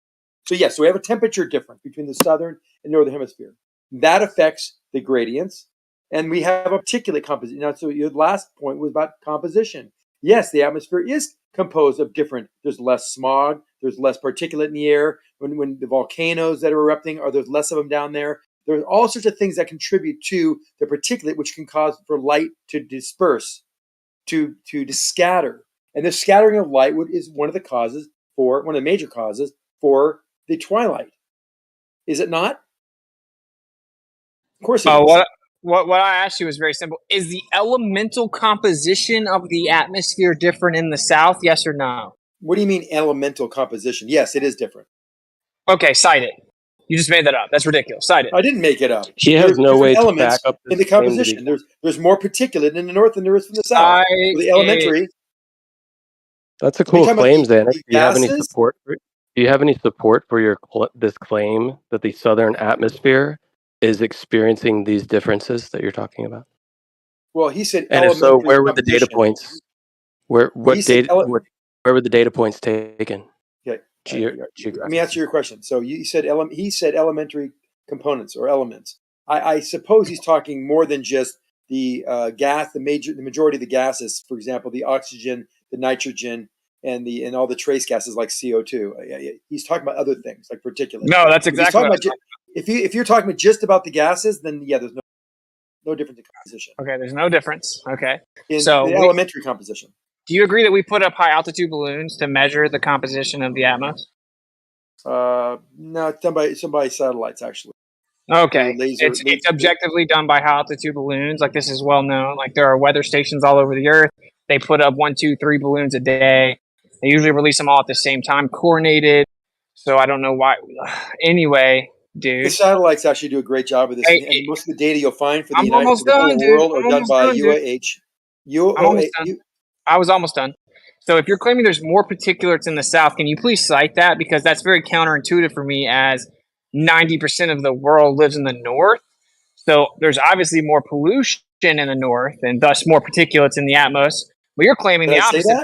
So yes, so we have a temperature difference between the southern and northern hemisphere. That affects the gradients, and we have a particulate composition. Now, so your last point was about composition. Yes, the atmosphere is composed of different. There's less smog. There's less particulate in the air. When the volcanoes that are erupting, there's less of them down there. There's all sorts of things that contribute to the particulate, which can cause for light to disperse, to scatter. And the scattering of light is one of the major causes for the twilight. Is it not? Of course it is. What I asked you is very simple. Is the elemental composition of the atmosphere different in the south, yes or no? What do you mean elemental composition? Yes, it is different. Okay, cite it. You just made that up. That's ridiculous. Cite it. I didn't make it up. He has no way to back up in the composition. There's more particulate in the north than there is from the south. The elementary. That's a cool claim, Xanax. Do you have any support? Do you have any support for this claim that the southern atmosphere is experiencing these differences that you're talking about? Well, he said. And if so, where were the data points? Where were the data points taken? Okay. Let me answer your question. So he said elementary components or elements. I suppose he's talking more than just the gas. The majority of the gases, for example, the oxygen, the nitrogen, and all the trace gases like CO2. He's talking about other things like particulate. No, that's exactly what if you're talking just about the gases, then yeah, there's no difference in composition. Okay, there's no difference. Okay. In the elementary composition. Do you agree that we put up high altitude balloons to measure the composition of the atmos? No, it's done by satellites actually. Okay, it's objectively done by high altitude balloons. Like this is well known. Like there are weather stations all over the earth. They put up 1, 2, 3 balloons a day. They usually release them all at the same time, coordinated. So I don't know why. Anyway, dude, the satellites actually do a great job of this. And most of the data you'll find for the whole world are done by UAH. I was almost done. So if you're claiming there's more particulates in the south, can you please cite that? Because that's very counterintuitive for me, as 90% of the world lives in the north. So there's obviously more pollution in the north and thus more particulates in the atmosphere. But you're claiming the opposite.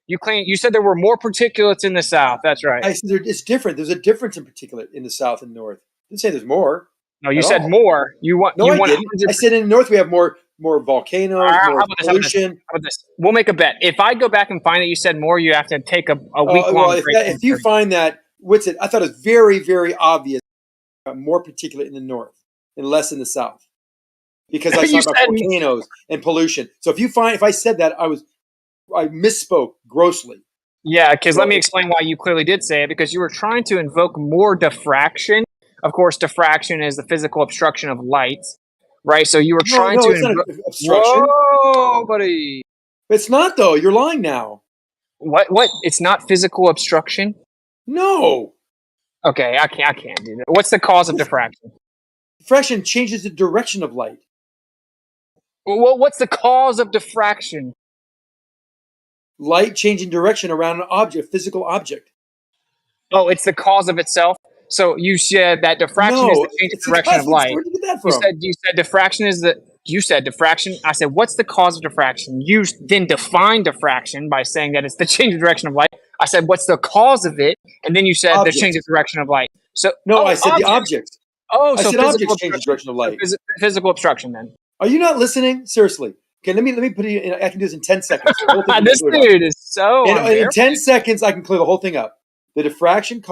You said there were more particulates in the south. That's right. I said it's different. There's a difference in particulate in the south and north. I didn't say there's more. No, you said more. I didn't. I said in the north we have more volcanoes, more pollution. How about this? We'll make a bet. If I go back and find that you said more, you have to take a week long break. If you find that, I thought it was very, very obvious. More particulate in the north and less in the south, because I talked about volcanoes and pollution. So if I said that, I misspoke grossly. Yeah, because let me explain why you clearly did say it, because you were trying to invoke more diffraction. Of course, diffraction is the physical obstruction of light, right? So you were trying to invoke obstruction. Whoa, buddy! It's not though. You're lying now. What? It's not physical obstruction? No. Okay, I can't do that. What's the cause of diffraction? Diffraction changes the direction of light. Well, what's the cause of diffraction? Light changing direction around an object, a physical object. Oh, it's the cause of itself? So you said that diffraction is the change of direction of light. Where did you get that from? You said diffraction is the... You said diffraction. I said, what's the cause of diffraction? You then define diffraction by saying that it's the change of direction of light. I said, what's the cause of it? And then you said the Objects. change of direction of light. So No, oh, I said objects. the object. Oh, I so said physical objects change the obstruction. direction of light. Physical obstruction then. Are you not listening? Seriously. Okay, let me put it in. I can do this in 10 seconds. The whole thing This dude is so in unbearable. 10 seconds, I can clear the whole thing up. The diffraction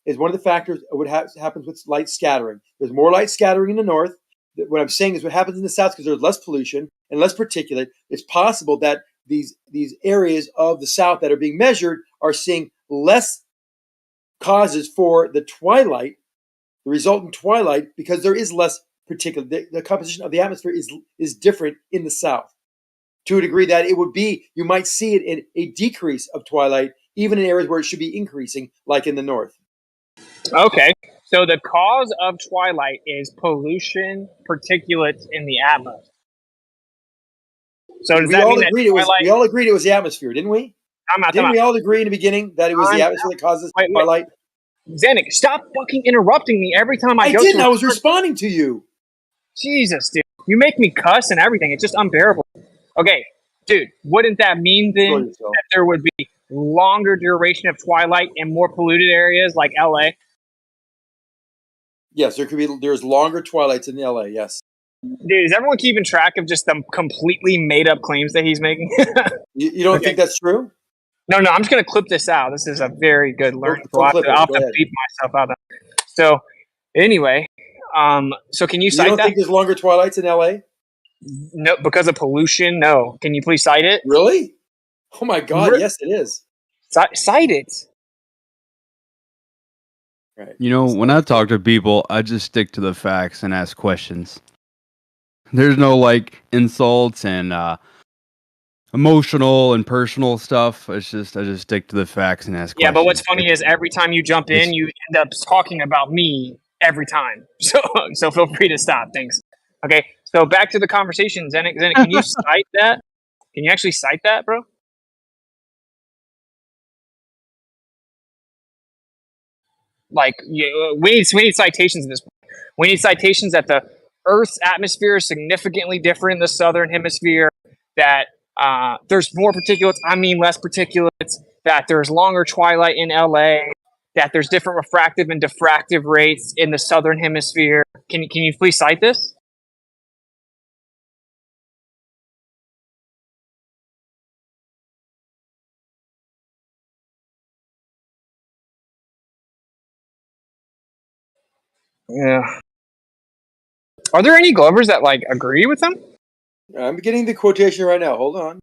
is one of the factors of what happens with light scattering. There's more light scattering in the north. What I'm saying is what happens in the south, because there's less pollution and less particulate, it's possible that these areas of the south that are being measured are seeing less causes for the twilight, the resultant twilight, because there is less particulate. The composition of the atmosphere is different in the south, to a degree that you might see it in a decrease of twilight, even in areas where it should be increasing, like in the north. Okay, so the cause of twilight is pollution, particulates in the atmosphere. So does we that all mean agreed that twilight? we all agreed it was the atmosphere, didn't we? Didn't we all agree in the beginning that it was the atmosphere that causes twilight? Zanuck, stop fucking interrupting me every time I go. I was responding to you. Jesus, dude, you make me cuss and everything. It's just unbearable. Okay, dude, wouldn't that mean then that there would be longer duration of twilight in more polluted areas like LA? Yes, there's longer twilights in LA, yes. Dude, is everyone keeping track of just the completely made up claims that he's making? You don't think that's true? No, I'm just gonna clip this out. This is a very good learning. Don't I'll clip it. have Go to ahead. beat myself out. So, anyway, so can you You cite don't that? think there's longer twilights in LA? No, because of pollution. No. Can you please cite it? Really? Oh my God! Yes, it is. Cite it. Right. You know, when I talk to people, I just stick to the facts and ask questions. There's no like insults and emotional and personal stuff. I just stick to the facts and ask questions. Yeah, but what's funny is every time you jump in, you end up talking about me every time. So feel free to stop. Thanks. Okay, so back to the conversation. Zanuck, can you cite that? Can you actually cite that, bro? Like, we need citations at this point. We need citations that the Earth's atmosphere is significantly different in the southern hemisphere, that there's more particulates, I mean less particulates, that there's longer twilight in LA, that there's different refractive and diffractive rates in the southern hemisphere. Can you please cite this? Yeah. Are there any Glovers that like agree with them? I'm getting the quotation right now. Hold on.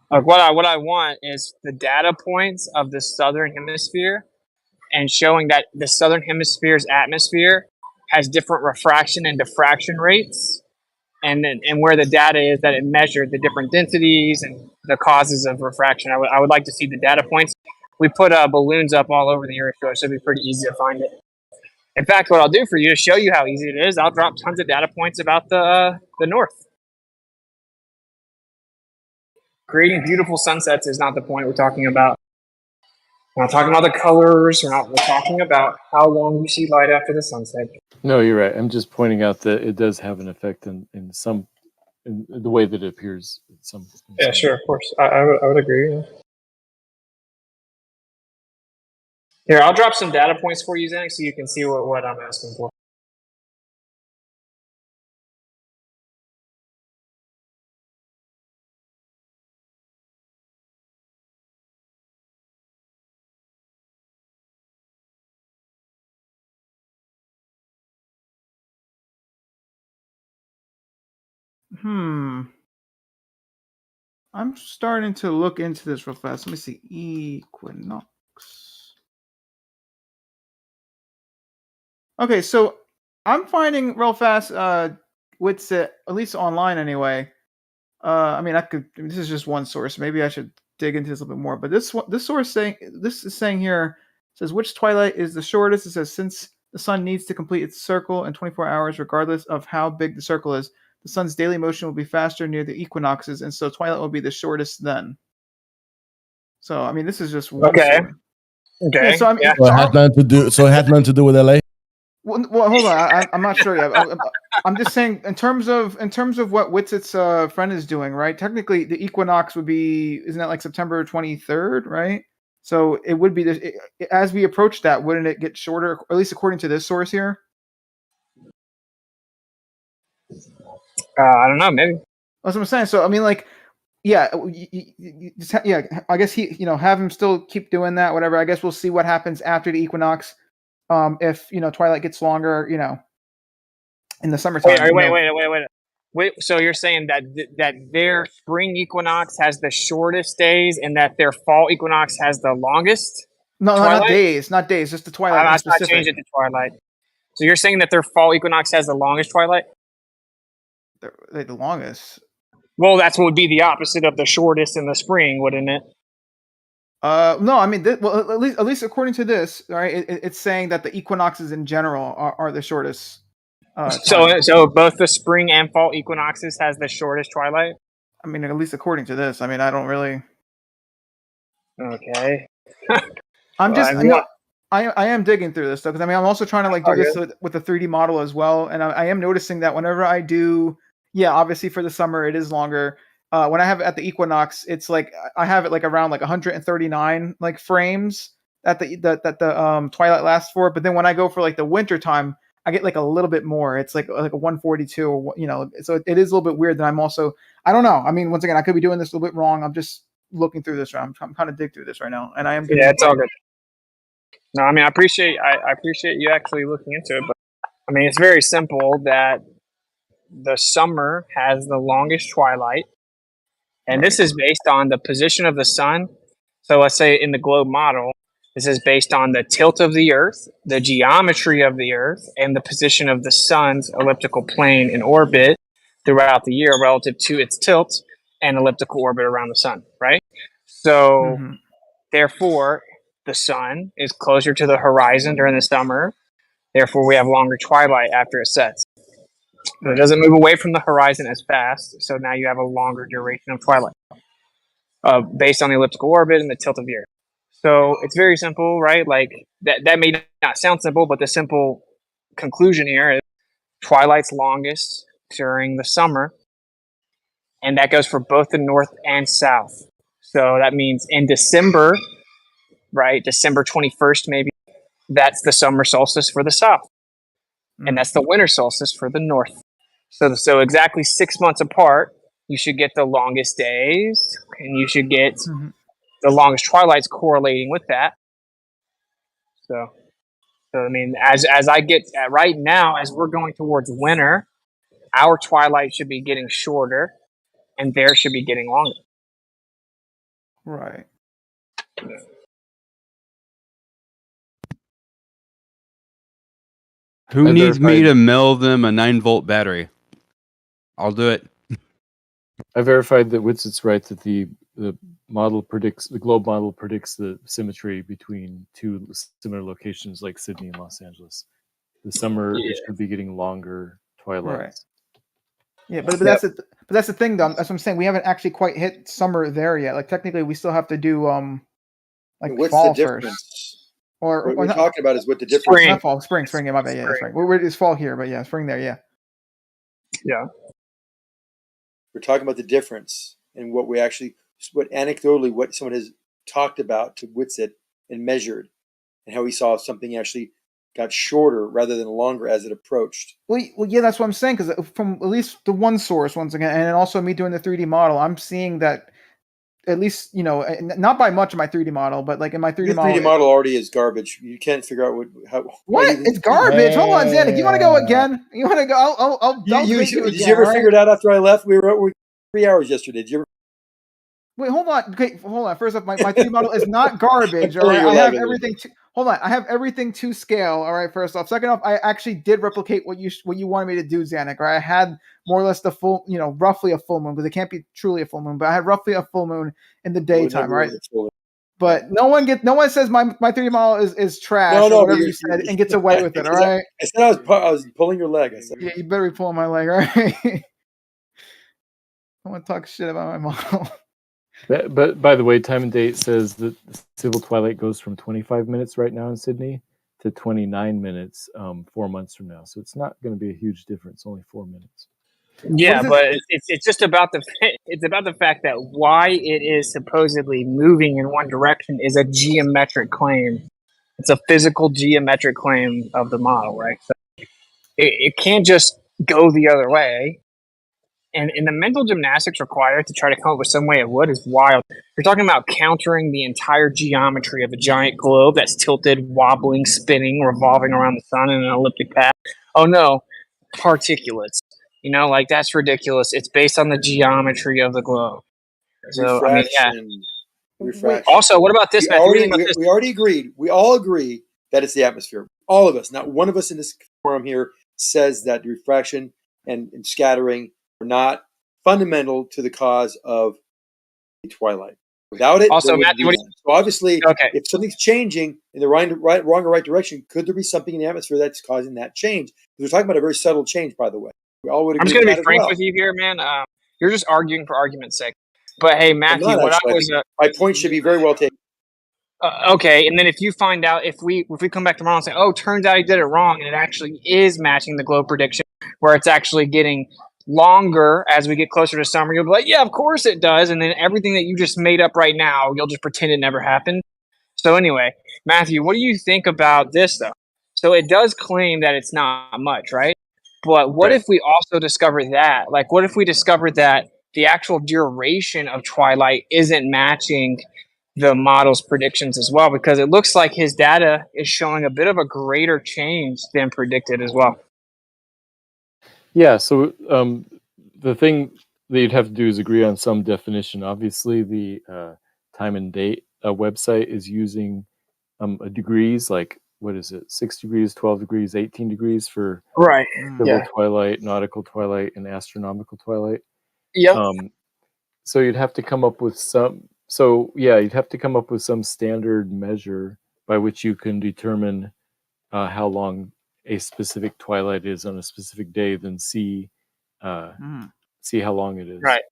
Like what I want is the data points of the southern hemisphere, and showing that the southern hemisphere's atmosphere has different refraction and diffraction rates, and where the data is that it measured the different densities and the causes of refraction. I would like to see the data points. We put so up all over the area, so it should be pretty easy to find it. In fact, what I'll do for you to show you how easy it is, I'll drop tons of data points about the north. Creating beautiful sunsets is not the point we're talking about. We're not talking about the colors. We're talking about how long you see light after the sunset. No, you're right. I'm just pointing out that it does have an effect in the way that it appears. Yeah, sure, of course. I would agree. Yeah. Here, I'll drop some data points for you, Zanuck, so you can see what I'm asking for. I'm starting to look into this real fast. Let me see. Equinox. Okay, so I'm finding real fast with at least online anyway. I mean, this is just one source. Maybe I should dig into this a little bit more. But this source is saying here, says which twilight is the shortest. It says since the sun needs to complete its circle in 24 hours, regardless of how big the circle is, the sun's daily motion will be faster near the equinoxes, and so twilight will be the shortest then. So, I mean, this is just one source. Okay. Yeah, so I mean, So it has nothing to do. So it has nothing to do with LA. Well, hold on. I'm not sure yet. I'm just saying in terms of what Witset's friend is doing, right? Technically, the equinox would be, isn't that like September 23rd, right? So it would be this, as we approach that, wouldn't it get shorter? Or at least according to this source here. I don't know. Maybe. That's what I'm saying. So I mean, like, yeah, yeah. I guess have him still keep doing that. Whatever. I guess we'll see what happens after the equinox. If twilight gets longer, in the summertime. Wait. So you're saying that their spring equinox has the shortest days, and that their fall equinox has the longest? No, twilight? not days, just the twilight. Let's not change it to twilight. So you're saying that their fall equinox has the longest twilight? They're the longest. Well, that's what would be the opposite of the shortest in the spring, wouldn't it? No, I mean, well, at least according to this, right? It's saying that the equinoxes in general are the shortest. So both the spring and fall equinoxes has the shortest twilight. I mean, at least according to this. I mean, I don't really. Okay. I'm just. I am digging through this though, because I mean, I'm also trying to like do this with the 3D model as well, and I am noticing that whenever I do, obviously for the summer it is longer. When I have it at the equinox, it's like I have it like around like 139 like frames that the twilight lasts for. But then when I go for like the winter time, I get like a little bit more. It's like a 142, or so it is a little bit weird. That I'm also, I don't know. I mean, once again, I could be doing this a little bit wrong. I'm just looking through this. I'm kind of dig through this right now, and I am. Yeah, it's all good. No, I mean, I appreciate you actually looking into it, but I mean, it's very simple that the summer has the longest twilight, and this is based on the position of the sun. So let's say in the globe model, this is based on the tilt of the Earth, the geometry of the Earth, and the position of the sun's elliptical plane in orbit throughout the year relative to its tilt and elliptical orbit around the sun, right? So, therefore, the sun is closer to the horizon during the summer. Therefore, we have longer twilight after it sets. It doesn't move away from the horizon as fast, so now you have a longer duration of twilight based on the elliptical orbit and the tilt of the Earth. So it's very simple, right? Like that may not sound simple, but the simple conclusion here is twilight's longest during the summer, and that goes for both the north and south. So that means in December, right, December 21st maybe, that's the summer solstice for the south, and that's the winter solstice for the north. So exactly 6 months apart, you should get the longest days, and you should get the longest twilights correlating with that. So I mean, as I get right now, as we're going towards winter, our twilight should be getting shorter, and theirs should be getting longer. Right. Who needs me to mail them a 9-volt battery? I'll do it. I verified that Witset's right, that the globe model predicts the symmetry between two similar locations like Sydney and Los Angeles. The summer it should be getting longer twilights. Right. Yeah, but that's the thing though. That's what I'm saying. We haven't actually quite hit summer there yet. Like technically, we still have to do like what's fall the difference? first. Or what we're not, talking about is what the difference. Not fall, spring. Yeah, my bad. Yeah, that's right. It's fall here, but yeah, spring there. Yeah. Yeah. We're talking about the difference and what anecdotally, what someone has talked about to Witset and measured, and how he saw something actually got shorter rather than longer as it approached. Well, yeah, that's what I'm saying. Because from at least the one source, once again, and also me doing the 3D model, I'm seeing that at least, not by much in my 3D model, but like in my 3D model. Your 3D model already is garbage. You can't figure out what it's garbage. Hold on, Zanik. You want to go again? You want to go? I'll did you ever figure it out after I left? We were 3 hours yesterday. Did you ever? Wait, hold on. Okay, hold on. First off, my 3D model is not garbage. All right, I have everything. Hold on, I have everything to scale. All right. First off, second off, I actually did replicate what you wanted me to do, Zanik. Right, I had more or less the full, roughly a full moon, because it can't be truly a full moon, but I had roughly a full moon in the daytime, right? But no one says my 3D model is trash or whatever you said, and gets away with it. All right. I said I was pulling your leg. I said, yeah, you better be pulling my leg, all right? I want to talk shit about my model. But by the way, time and date says that civil twilight goes from 25 minutes right now in Sydney to 29 minutes 4 months from now. So it's not going to be a huge difference, only 4 minutes. Yeah, but it's just about the fact that why it is supposedly moving in one direction is a geometric claim. It's a physical geometric claim of the model, right? So it can't just go the other way. And the mental gymnastics required to try to come up with some way it would is wild. You're talking about countering the entire geometry of a giant globe that's tilted, wobbling, spinning, revolving around the sun in an elliptic path. Oh no, particulates. Like that's ridiculous. It's based on the geometry of the globe. So I mean, yeah. Refraction. Also, what about this? We already agreed. We all agree that it's the atmosphere. All of us. Not one of us in this forum here says that refraction and scattering are not fundamental to the cause of the twilight. Without it, also, Matthew, Matthew, so obviously, if something's changing in the wrong or right direction, could there be something in the atmosphere that's causing that change? We're talking about a very subtle change, by the way. We all would agree. I'm just going to be frank with you here, man. You're just arguing for argument's sake. But hey, Matthew, my point should be very well taken. Okay, and then if you find out, if we come back tomorrow and say, oh, turns out he did it wrong, and it actually is matching the globe prediction, where it's actually getting longer as we get closer to summer, you'll be like, yeah, of course it does, and then everything that you just made up right now, you'll just pretend it never happened. So anyway, Matthew, what do you think about this, though? So it does claim that it's not much, right? But what if we also discover that? Like, what if we discover that the actual duration of twilight isn't matching the model's predictions as well? Because it looks like his data is showing a bit of a greater change than predicted as well. Yeah, so the thing that you'd have to do is agree on some definition. Obviously, the time and date website is using degrees, like, what is it, 6 degrees, 12 degrees, 18 degrees for civil twilight, nautical twilight, and astronomical twilight. Yep. So you'd have to come up with some. So yeah, you'd have to come up with some standard measure by which you can determine how long a specific twilight is on a specific day, then see how long it is. Right.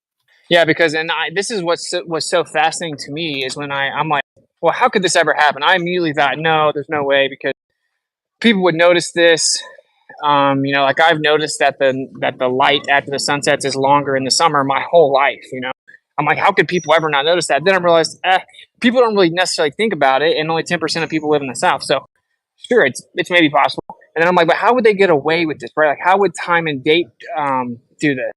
Yeah, because this is what was so fascinating to me is when I'm like, well, how could this ever happen? I immediately thought, no, there's no way, because people would notice this. Like I've noticed that the light after the sun sets is longer in the summer my whole life. I'm like, how could people ever not notice that? Then I realized people don't really necessarily think about it, and only 10% of people live in the South. So sure, it's maybe possible. And then I'm like, but how would they get away with this, right? Like, how would time and date do this?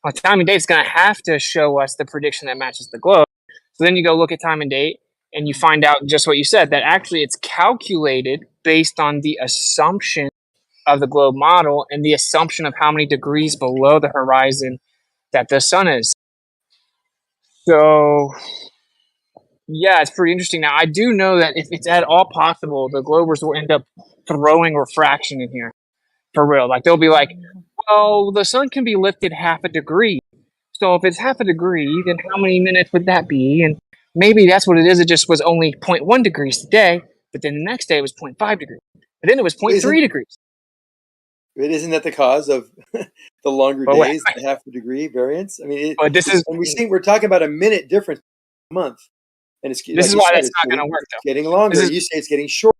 Well, time and date is going to have to show us the prediction that matches the globe. So then you go look at time and date, and you find out just what you said, that actually it's calculated based on the assumption of the globe model and the assumption of how many degrees below the horizon that the sun is. So yeah, it's pretty interesting. Now, I do know that if it's at all possible, the globers will end up throwing refraction in here for real. Like they'll be like, well, the sun can be lifted half a degree. So if it's half a degree, then how many minutes would that be? And maybe that's what it is. It just was only 0.1 degrees today, but then the next day it was 0.5 degrees. And then it was 0.3 degrees. But isn't that the cause of the longer days, the half a degree variance? I mean, we're talking about a minute difference a month. And it's, this is why that's not going to work, though. Getting longer. You say it's getting short.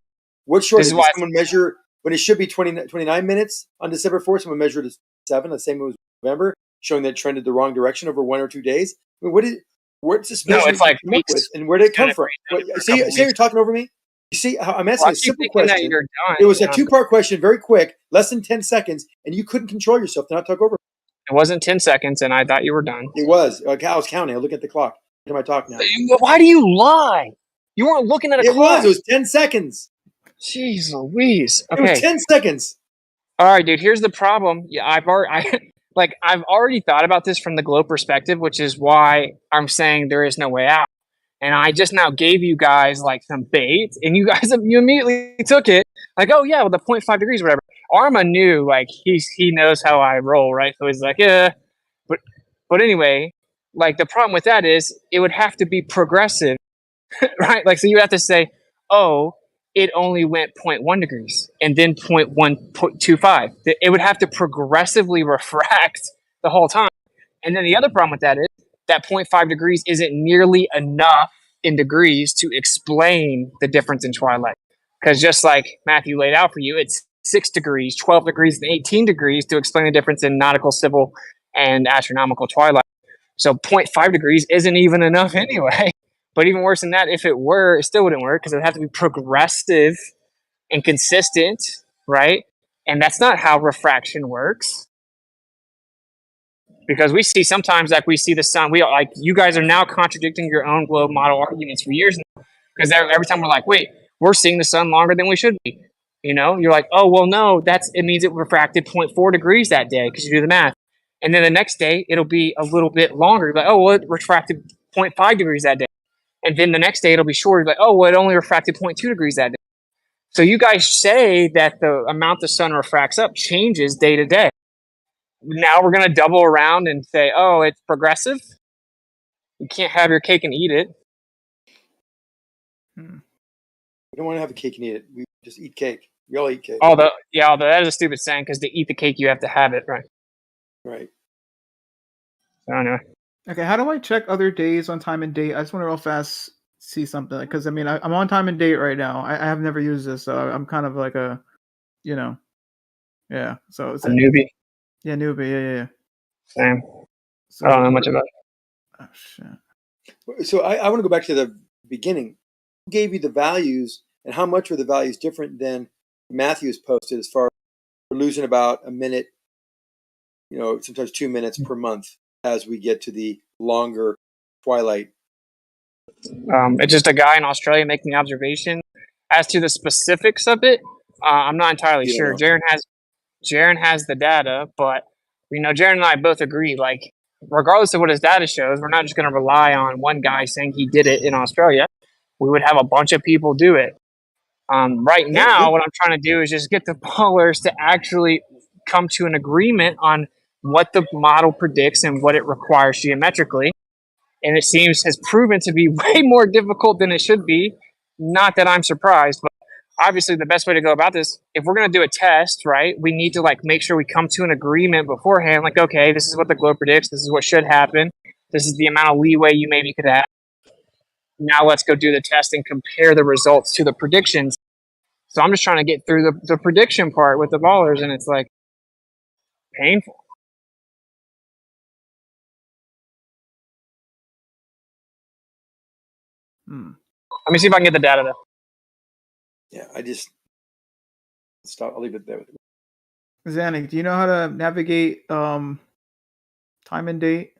What's short? Did someone measure when it should be 29 minutes on December 4th? Someone measured it 7, the same as November, showing that it trended the wrong direction over 1 or 2 days. I mean, what's this measurement it's like weeks, with, and where did it come from? See, you're talking over me? You see, I'm asking a simple question. It was a 2-part question, very quick, less than 10 seconds, and you couldn't control yourself to not talk over me. It wasn't 10 seconds, and I thought you were done. It was. I was counting. I look at the clock. Am I talking now? Why do you lie? You weren't looking at a clock. It was 10 seconds. Jeez Louise. Okay. It was 10 seconds. All right, dude. Here's the problem. Yeah, I've already thought about this from the globe perspective, which is why I'm saying there is no way out. And I just now gave you guys like some bait, and you guys you immediately took it like, oh yeah, well the 0.5 degrees, whatever. Arma knew, like he knows how I roll, right? So he's like, yeah, but anyway, like the problem with that is it would have to be progressive, right? Like so you have to say, oh, it only went 0.1 degrees and then 0.125. It would have to progressively refract the whole time. And then the other problem with that is that 0.5 degrees isn't nearly enough in degrees to explain the difference in twilight. Because just like Matthew laid out for you, it's 6 degrees, 12 degrees, and 18 degrees to explain the difference in nautical, civil, and astronomical twilight. So 0.5 degrees isn't even enough anyway. But even worse than that, if it were, it still wouldn't work because it would have to be progressive and consistent, right? And that's not how refraction works. Because we see sometimes, like we see the sun, we like you guys are now contradicting your own globe model arguments for years now. Because every time we're like, wait, we're seeing the sun longer than we should be. You know, you're like, oh well, no, it means it refracted 0.4 degrees that day because you do the math. And then the next day it'll be a little bit longer. You're like, oh well, it refracted 0.5 degrees that day. And then the next day it'll be shorter. You're like, oh well, it only refracted 0.2 degrees that day. So you guys say that the amount the sun refracts up changes day to day. Now we're going to double around and say, oh, it's progressive. You can't have your cake and eat it. We don't want to have a cake and eat it. We just eat cake. We all eat cake. Although that is a stupid saying because to eat the cake, you have to have it, right? Right. I don't know. Okay, how do I check other days on time and date? I just want to real fast see something because I mean I'm on time and date right now. I have never used this, so I'm kind of like a, yeah. So it's a newbie. Yeah, newbie. Yeah. Same. So, I don't know much about it. Oh shit. So I want to go back to the beginning. Who gave you the values, and how much were the values different than Matthew's posted? As far as we're losing about a minute, sometimes 2 minutes per month as we get to the longer twilight. It's just a guy in Australia making the observation. As to the specifics of it, I'm not entirely sure. Jaron has the data, but Jaron and I both agree. Like, regardless of what his data shows, we're not just going to rely on one guy saying he did it in Australia. We would have a bunch of people do it. Right now, what I'm trying to do is just get the ballers to actually come to an agreement on what the model predicts and what it requires geometrically. And it has proven to be way more difficult than it should be. Not that I'm surprised, but obviously the best way to go about this, if we're going to do a test, right, we need to make sure we come to an agreement beforehand. Like, okay, this is what the globe predicts. This is what should happen. This is the amount of leeway you maybe could have. Now let's go do the test and compare the results to the predictions. So I'm just trying to get through the prediction part with the ballers, and it's painful. Let me see if I can get the data though. Yeah, I just stop. I'll leave it there. Zanik, do you know how to navigate time and date?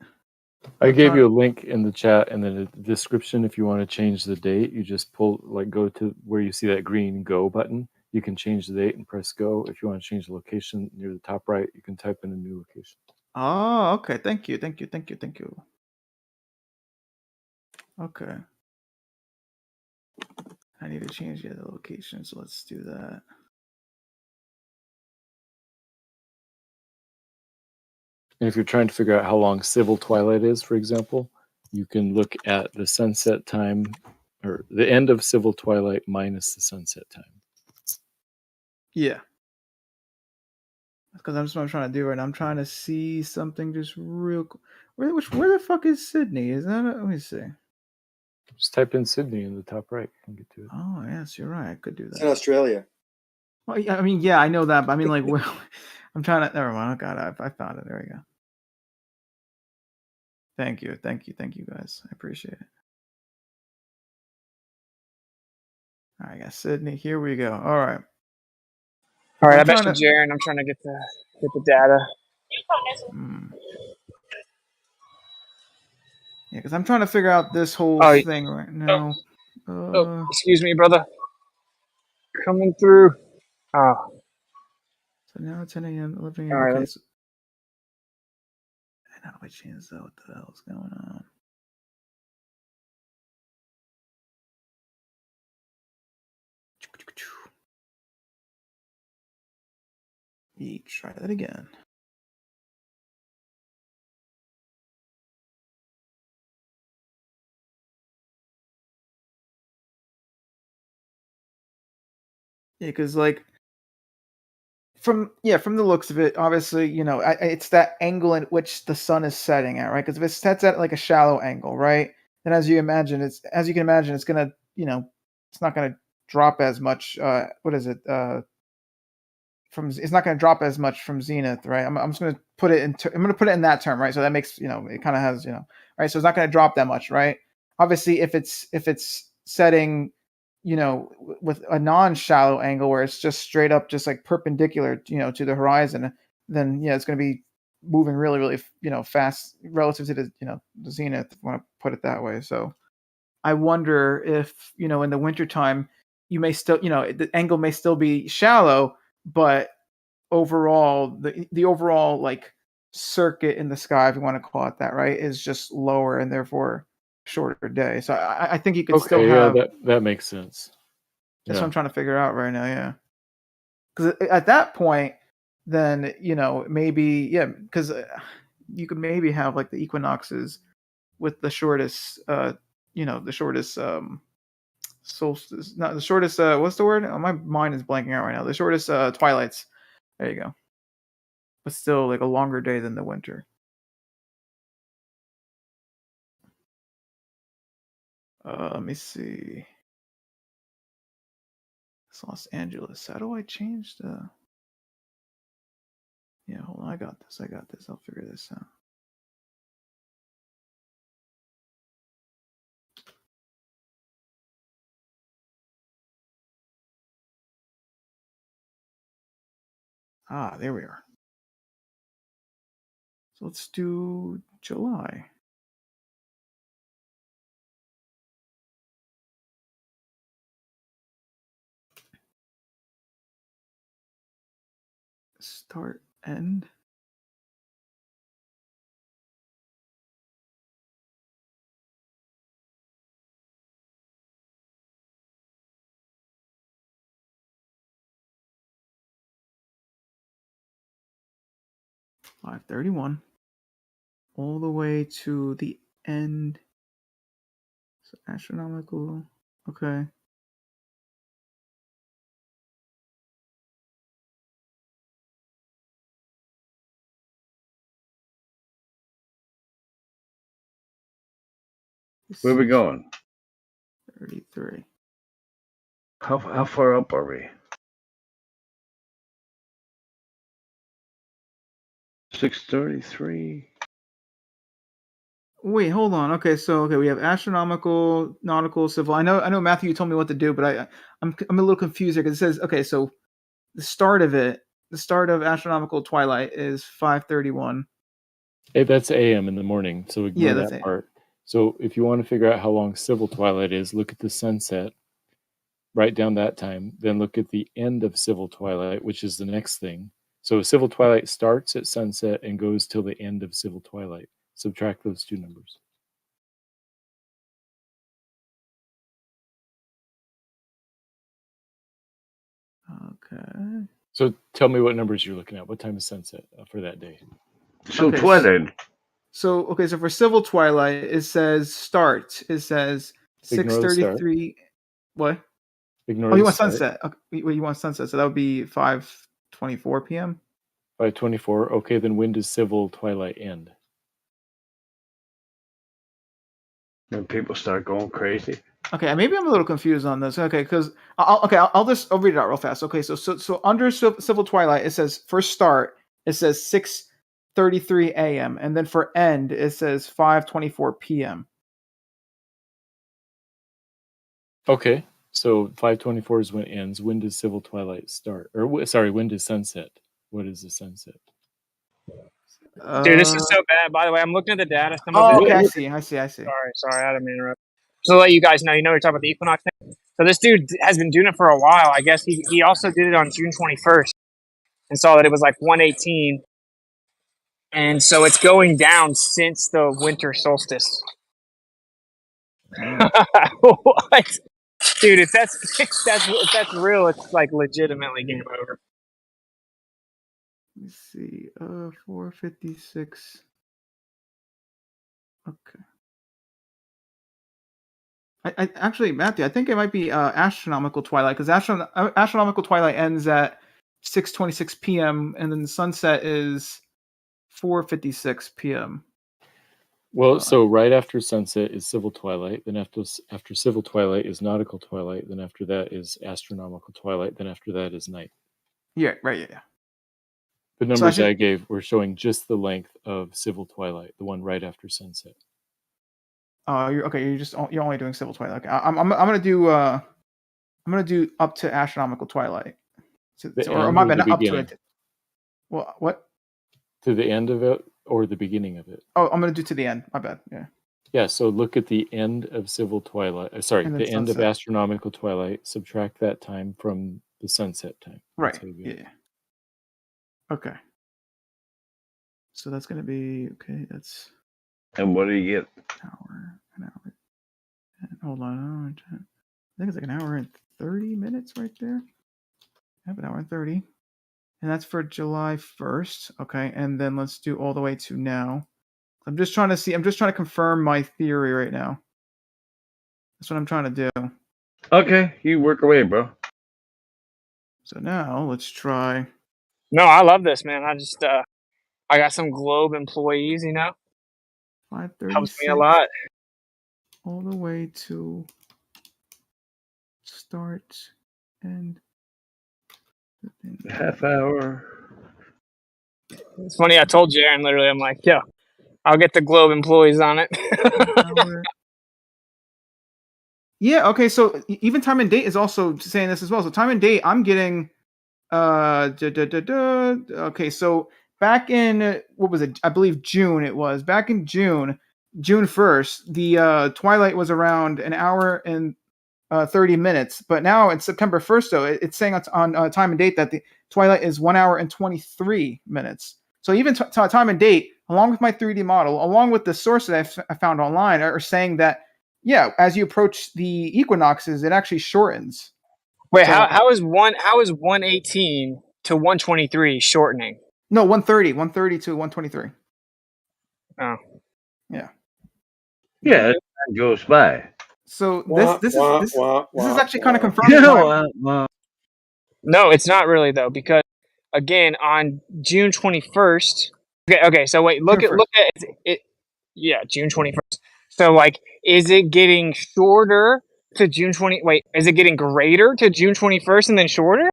I gave you a link in the chat and then a description. If you want to change the date, you just go to where you see that green go button. You can change the date and press go. If you want to change the location near the top right, you can type in a new location. Oh, okay. Thank you. Okay. I need to change the other location, so let's do that. And if you're trying to figure out how long civil twilight is, for example, you can look at the sunset time or the end of civil twilight minus the sunset time. Yeah. Because that's what I'm trying to do right now. I'm trying to see something just real quick. Where the fuck is Sydney? Is that let me see. Just type in Sydney in the top right and get to it. Oh, yes, you're right. I could do that. It's in Australia. Well, yeah, I mean, yeah, I know that, but I mean, I'm trying to. Never mind. Oh God, I found it. There we go. Thank you, guys. I appreciate it. All right, guys, Sydney. Here we go. All right. I bet you, Jaron. I'm trying to get the data. Yeah, because I'm trying to figure out this whole thing right now. Excuse me, brother. Coming through. Oh. So now 10 a.m., 11 a.m. All right. Okay, so, and how do I change that? What the hell is going on? Try that again. Yeah, because from the looks of it, obviously, it's that angle in which the sun is setting at, right? Because if it sets at like a shallow angle, right, then as you can imagine, it's gonna, it's not gonna drop as much. What is it? It's not going to drop as much from zenith, right? I'm just going to put it I'm going to put it in that term, right? So that makes, it kind of has, right? So it's not going to drop that much, right? Obviously, if it's setting, with a non-shallow angle where it's just straight up, just like perpendicular, to the horizon, then it's going to be moving really, really, fast relative to the, the zenith, if you want to put it that way. So I wonder if, in the wintertime, you may still, the angle may still be shallow, but overall, the overall like circuit in the sky, if you want to call it that, right, is just lower and therefore shorter day. So I think you could still have. Yeah, that makes sense. That's what I'm trying to figure out right now. Yeah, because at that point, then maybe because you could maybe have like the equinoxes with the shortest, the shortest solstice, not the shortest. What's the word? Oh, my mind is blanking out right now. The shortest twilights. There you go. But still, like a longer day than the winter. Let me see. It's Los Angeles. How do I change the? Yeah, hold on. I got this. I'll figure this out. Ah, there we are. So let's do July. Start, end. $5:31. All the way to the end. So astronomical. Okay. Where are we going? 33. How far up are we? 6:33. Wait, hold on. Okay, so we have astronomical, nautical, civil. I know, Matthew, you told me what to do, but I'm a little confused here because it says so the start of astronomical twilight is 5:31. Hey, that's AM in the morning, so ignore that's that part. So if you want to figure out how long civil twilight is, look at the sunset, write down that time, then look at the end of civil twilight, which is the next thing. So civil twilight starts at sunset and goes till the end of civil twilight. Subtract those two numbers. Okay. So tell me what numbers you're looking at. What time is sunset for that day? So twilight. So for civil twilight, it says start. It says 6:33. What? Ignore. Oh, you want sunset? Okay. Wait, you want sunset? So that would be 5:24 p.m. 5:24. Okay, then when does civil twilight end? When people start going crazy. Okay, maybe I'm a little confused on this. Okay, because I'll read it out real fast. Okay, so under civil twilight, it says for start, it says 6:33 a.m. and then for end, it says 5:24 p.m. Okay, so 5:24 is when it ends. When does civil twilight start? Or sorry, when does sunset? What is the sunset? Dude, this is so bad. By the way, I'm looking at the data. Okay, I see. Sorry, I didn't mean to interrupt. So to let you guys know, you're talking about the equinox thing. So this dude has been doing it for a while. I guess he also did it on June 21st and saw that it was like 118. And so it's going down since the winter solstice. What? Dude, if that's real, it's like legitimately game over. Let's see. 4:56. Okay. I actually, Matthew, I think it might be astronomical twilight because astronomical twilight ends at 6:26 p.m. and then the sunset is 4:56 p.m. Well, so right after sunset is civil twilight. Then after civil twilight is nautical twilight. Then after that is astronomical twilight. Then after that is night. Yeah, right. Yeah. The numbers I gave were showing just the length of civil twilight, the one right after sunset. You're okay. You're only doing civil twilight. Okay, I'm gonna do up to astronomical twilight. Or my bad, not up to it. Well, what? To the end of it or the beginning of it? Oh, I'm gonna do to the end. My bad. Yeah. Yeah. So look at the end of civil twilight. Sorry, the end of astronomical twilight. Subtract that time from the sunset time. Right. Yeah. Okay. So that's gonna be okay. That's. And what do you get? An hour. Hold on. I think it's like an hour and 30 minutes right there. I have an hour and 30. And that's for July 1st. Okay. And then let's do all the way to now. I'm just trying to confirm my theory right now. That's what I'm trying to do. Okay, you work away, bro. So now let's try. No, I love this, man. I got some Globe employees, 5:36. Helps me a lot. All the way to start and half hour. It's funny. I told Jaron literally, I'm like, yo, I'll get the Globe employees on it. Yeah. Okay. So even time and date is also saying this as well. So time and date, I'm getting. Okay. So back in what was it? I believe June. It was back in June 1st. The twilight was around an hour and 30 minutes. But now it's September 1st. Though it's saying on time and date that the twilight is 1 hour and 23 minutes. So even time and date, along with my 3D model, along with the source that I found online, are saying that. Yeah, as you approach the equinoxes, it actually shortens. Wait, so, how is 118 to 123 shortening? No, 130 to 123. Oh, yeah. Yeah, it goes by. So this is actually kind of confirming. No, it's not really though, because again on June 21st. Okay. So wait, look at it. Yeah, June 21st. So, is it getting shorter to June 20? Wait, is it getting greater to June 21st and then shorter?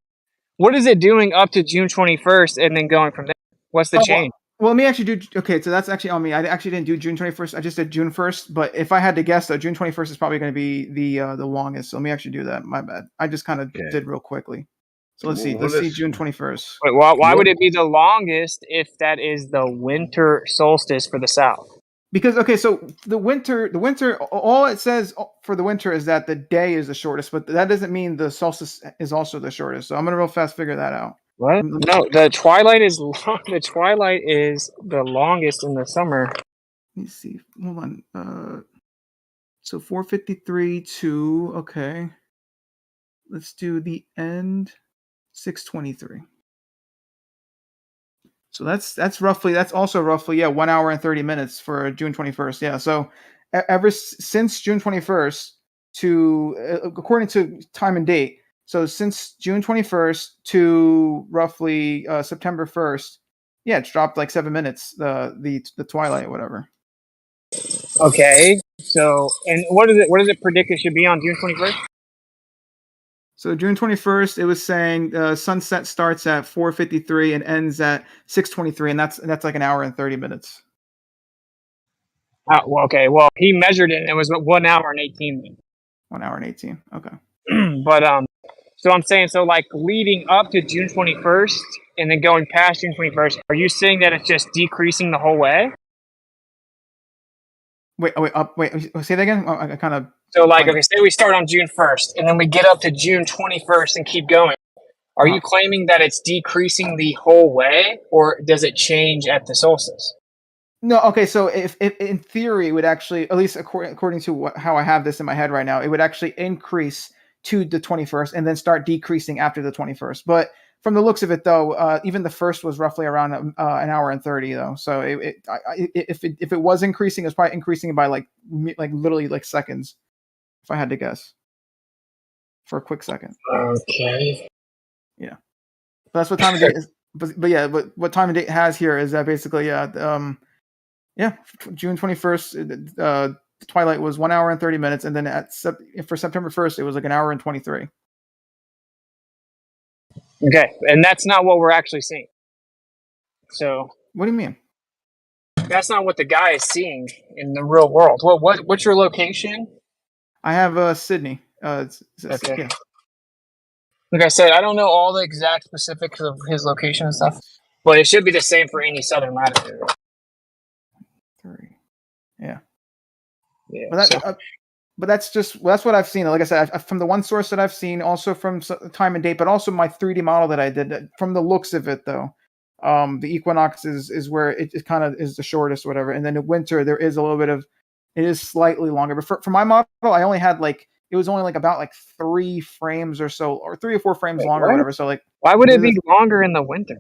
What is it doing up to June 21st and then going from there? What's the change? Well, let me actually do. Okay, so that's actually on me. I actually didn't do June 21st. I just did June 1st. But if I had to guess, though, June 21st is probably going to be the longest. So let me actually do that. My bad. I just kind of did real quickly. So let's see. Let's see June 21st. Wait, why would it be the longest if that is the winter solstice for the south? Because so the winter, all it says for the winter is that the day is the shortest, but that doesn't mean the solstice is also the shortest. So I'm gonna real fast figure that out. What? No, the twilight is long. The twilight is the longest in the summer. Let me see. Hold on. So 4:53 to okay. Let's do the end 6:23. So that's also roughly 1 hour and 30 minutes for June 21st. Yeah. So ever since June 21st to according to time and date. So since June 21st to roughly September 1st, it's dropped like 7 minutes. The twilight or whatever. Okay. So and what does it predict it should be on June 21st? So June 21st, it was saying sunset starts at 4:53 and ends at 6:23, and that's like an hour and 30 minutes. Well, okay. Well, he measured it, and it was 1 hour and 18 minutes. 1 hour and 18. Okay. But so I'm saying leading up to June 21st and then going past June 21st, are you saying that it's just decreasing the whole way? Wait, say that again. I kind of. So say we start on June 1st and then we get up to June 21st and keep going. Are you claiming that it's decreasing the whole way, or does it change at the solstice? No, okay. So if in theory, it would actually, at least according to how I have this in my head right now, it would actually increase to the 21st and then start decreasing after the 21st. But from the looks of it, though, even the first was roughly around an hour and 30, though. So if it was increasing, it was probably increasing by like literally like seconds, if I had to guess, for a quick second. Okay. Yeah, but that's what time of day is. But what time of day has here is that basically Yeah, June 21st. Twilight was 1 hour and 30 minutes, and then for September 1st, it was like an hour and 23. Okay, and that's not what we're actually seeing. So what do you mean? That's not what the guy is seeing in the real world. What's your location? I have Sydney. Okay. Yeah. Like I said, I don't know all the exact specifics of his location and stuff, but it should be the same for any southern latitude. 3. Yeah. Yeah. But that's what I've seen. Like I said, from the one source that I've seen, also from time and date, but also my 3D model that I did. From the looks of it, though, the equinox is where it kind of is the shortest, whatever. And then in winter, there is a little bit of, it is slightly longer. But for my model, I only had it was only about 3 frames or so, or 3 or 4 frames longer, or whatever. So why would it be longer in the winter?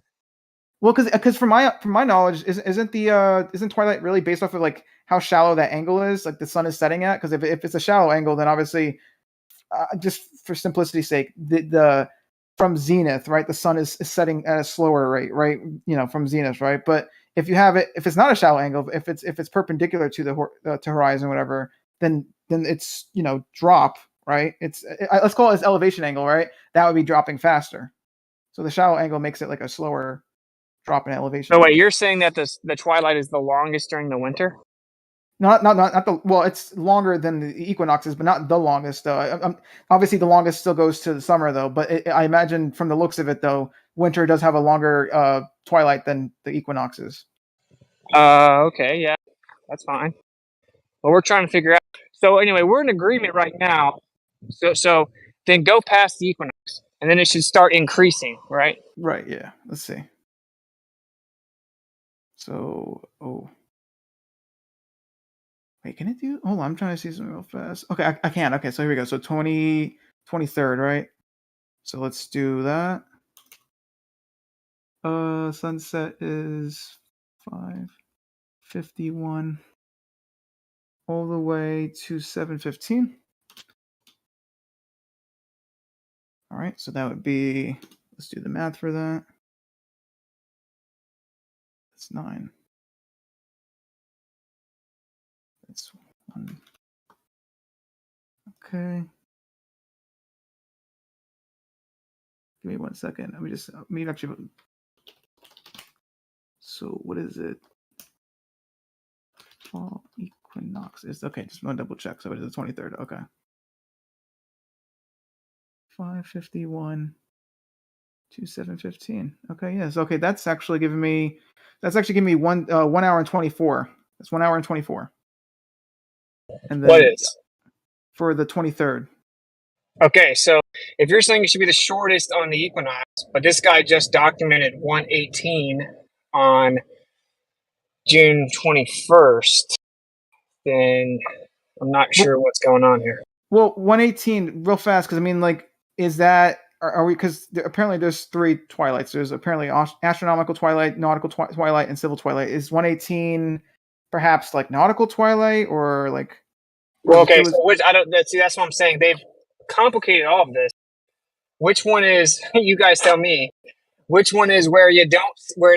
Well, because from my knowledge, isn't Twilight really based off of how shallow that angle is, like the sun is setting at? Because if it's a shallow angle, then obviously, just for simplicity's sake, the from zenith, right, the sun is setting at a slower rate, right? From zenith, right? But if it's not a shallow angle, if it's perpendicular to the to horizon, whatever, then it's drop, right? Let's call it its elevation angle, right? That would be dropping faster. So the shallow angle makes it like a slower drop in elevation. So wait, you're saying that the twilight is the longest during the winter? Not the, well, it's longer than the equinoxes, but not the longest though. Obviously, the longest still goes to the summer though. But I imagine from the looks of it though, winter does have a longer twilight than the equinoxes. Okay, yeah, that's fine. Well, we're trying to figure out. So anyway, we're in agreement right now. So then go past the equinox, and then it should start increasing, right? Right. Yeah. Let's see. So, wait, can it do? Hold on, I'm trying to see something real fast. Okay, I can. Okay, so here we go. So 23rd, right? So let's do that. Sunset is 5:51 all the way to 7:15. All right, so that would be, let's do the math for that. That's 9. That's 1. Okay. Give me 1 second. Let me actually. So what is it? Fall equinox is okay. Just want to double check. So it is the 23rd. Okay. 5:51 to 7:15. Okay. Yes. Okay. That's actually giving me 1 hour and 24. That's 1 hour and 24. And then what is for the 23rd? Okay, so if you're saying it should be the shortest on the equinox, but this guy just documented 1:18 on June 21st, then I'm not sure what's going on here. Well, 1:18 real fast, because I mean, is that are we? Because apparently there's 3 twilights. There's apparently astronomical twilight, nautical twilight, and civil twilight. Is 1:18 perhaps nautical twilight or like? Well, okay, so which I don't see. That's what I'm saying. They've complicated all of this. Which one is? You guys tell me. Which one is where it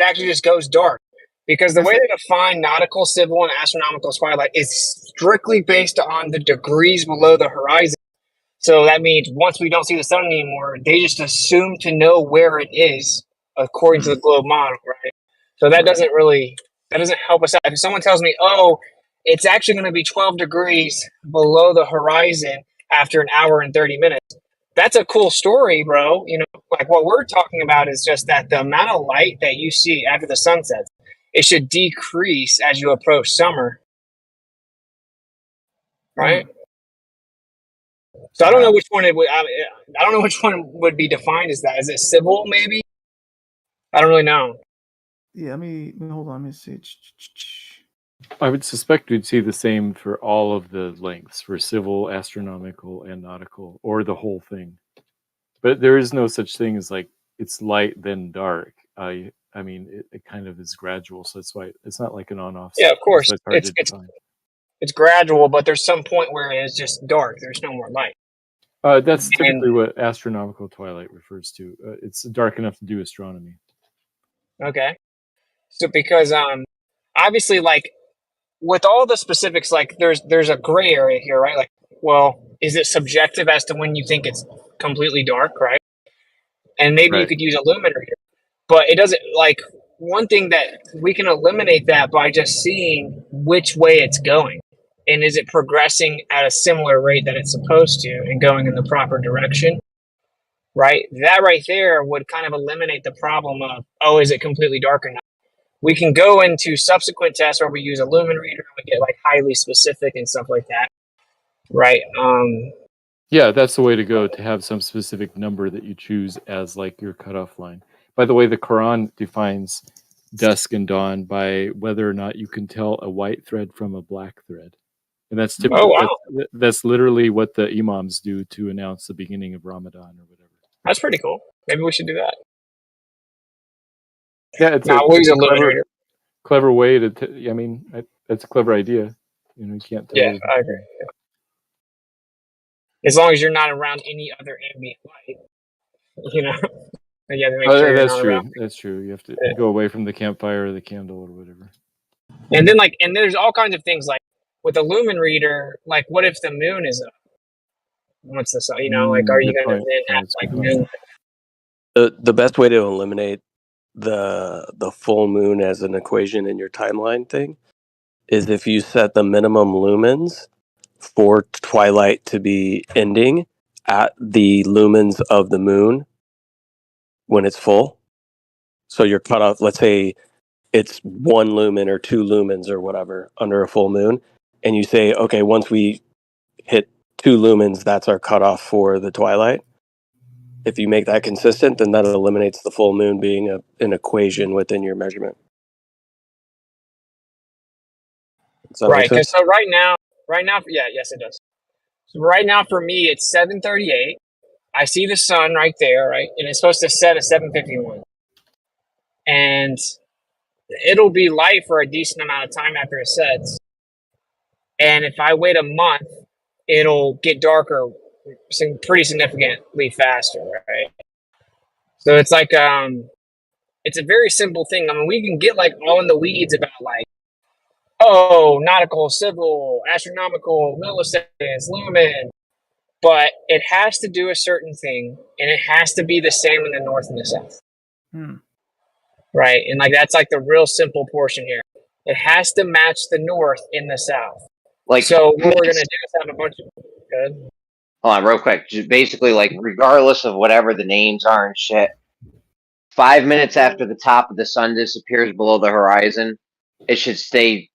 actually just goes dark? Because the way they define nautical, civil, and astronomical twilight is strictly based on the degrees below the horizon. So that means once we don't see the sun anymore, they just assume to know where it is according to the globe model, right? So that doesn't help us out. If someone tells me, oh, it's actually going to be 12 degrees below the horizon after an hour and 30 minutes, that's a cool story, bro. What we're talking about is just that the amount of light that you see after the sun sets, it should decrease as you approach summer, right? So I don't know which one it would. I don't know which one would be defined as that. Is it civil? Maybe. I don't really know. Yeah, hold on. Let me see. I would suspect we'd see the same for all of the lengths for civil, astronomical, and nautical, or the whole thing. But there is no such thing as it's light then dark. I mean, it kind of is gradual, so that's why it's not like an on-off. Yeah, of course, so it's gradual, but there's some point where it is just dark. There's no more light. That's typically what astronomical twilight refers to. It's dark enough to do astronomy. Okay, so because obviously with all the specifics, like there's a gray area here, right? Like, well, is it subjective as to when you think it's completely dark, right? And maybe you Right. could use a lumen reader, but it doesn't. Like, one thing that we can eliminate that by just seeing which way it's going, and is it progressing at a similar rate that it's supposed to, and going in the proper direction, right? That right there would kind of eliminate the problem of, oh, is it completely dark or not? We can go into subsequent tests where we use a lumen reader and we get like highly specific and stuff like that, right? Yeah, that's the way to go, to have some specific number that you choose as like your cutoff line. By the way, the Quran defines dusk and dawn by whether or not you can tell a white thread from a black thread. And that's typically, Oh, wow. that's literally what the imams do to announce the beginning of Ramadan or whatever. That's pretty cool. Maybe we should do that. Yeah, it's We'll use a a lumen reader. clever way to, I mean, it's a clever idea. You know, you can't tell. Yeah, I agree. Yeah. As long as you're not around any other ambient light, you know. You have to make sure you're That's not true. around. That's true. You have to go away from the campfire or the candle or whatever. And then and there's all kinds of things, like with a lumen reader, like what if the moon is up? What's the sun? You know, like, are you Good going to point. then have That's like a good point. moon? The best way to eliminate the full moon as an equation in your timeline thing is if you set the minimum lumens for twilight to be ending at the lumens of the moon when it's full. So your cutoff, let's say it's 1 lumen or 2 lumens or whatever under a full moon, and you say, okay, once we hit 2 lumens, that's our cutoff for the twilight. If you make that consistent, then that eliminates the full moon being an equation within your measurement. Does that make Right. Because sense? so right now, yeah, yes, it does. So right now for me, it's 7:38. I see the sun right there, right, and it's supposed to set at 7:51, and it'll be light for a decent amount of time after it sets. And if I wait a month, it'll get darker pretty significantly faster, right? So it's like it's a very simple thing. I mean, we can get like all in the weeds about like, oh, nautical, civil, astronomical, milliseconds, lumen, but it has to do a certain thing, and it has to be the same in the north and the south, right? And like that's like the real simple portion here. It has to match the north in the south. Like, so what we're gonna do is have a bunch of good. Hold on, real quick. Just basically, like, regardless of whatever the names are and shit, 5 minutes after the top of the sun disappears below the horizon, it should stay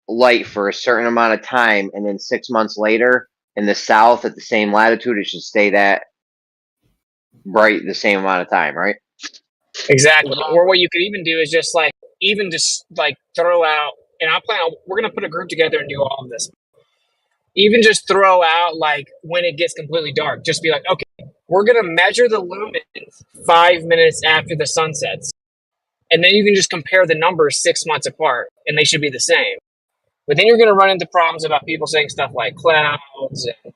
light for a certain amount of time, and then 6 months later, in the south at the same latitude, it should stay that bright the same amount of time, right? Exactly. Or what you could even do is just throw out, and we're gonna put a group together and do all of this. Even just throw out like when it gets completely dark. Just be like, okay, we're gonna measure the lumens 5 minutes after the sun sets, and then you can just compare the numbers 6 months apart, and they should be the same. But then you're gonna run into problems about people saying stuff like clouds and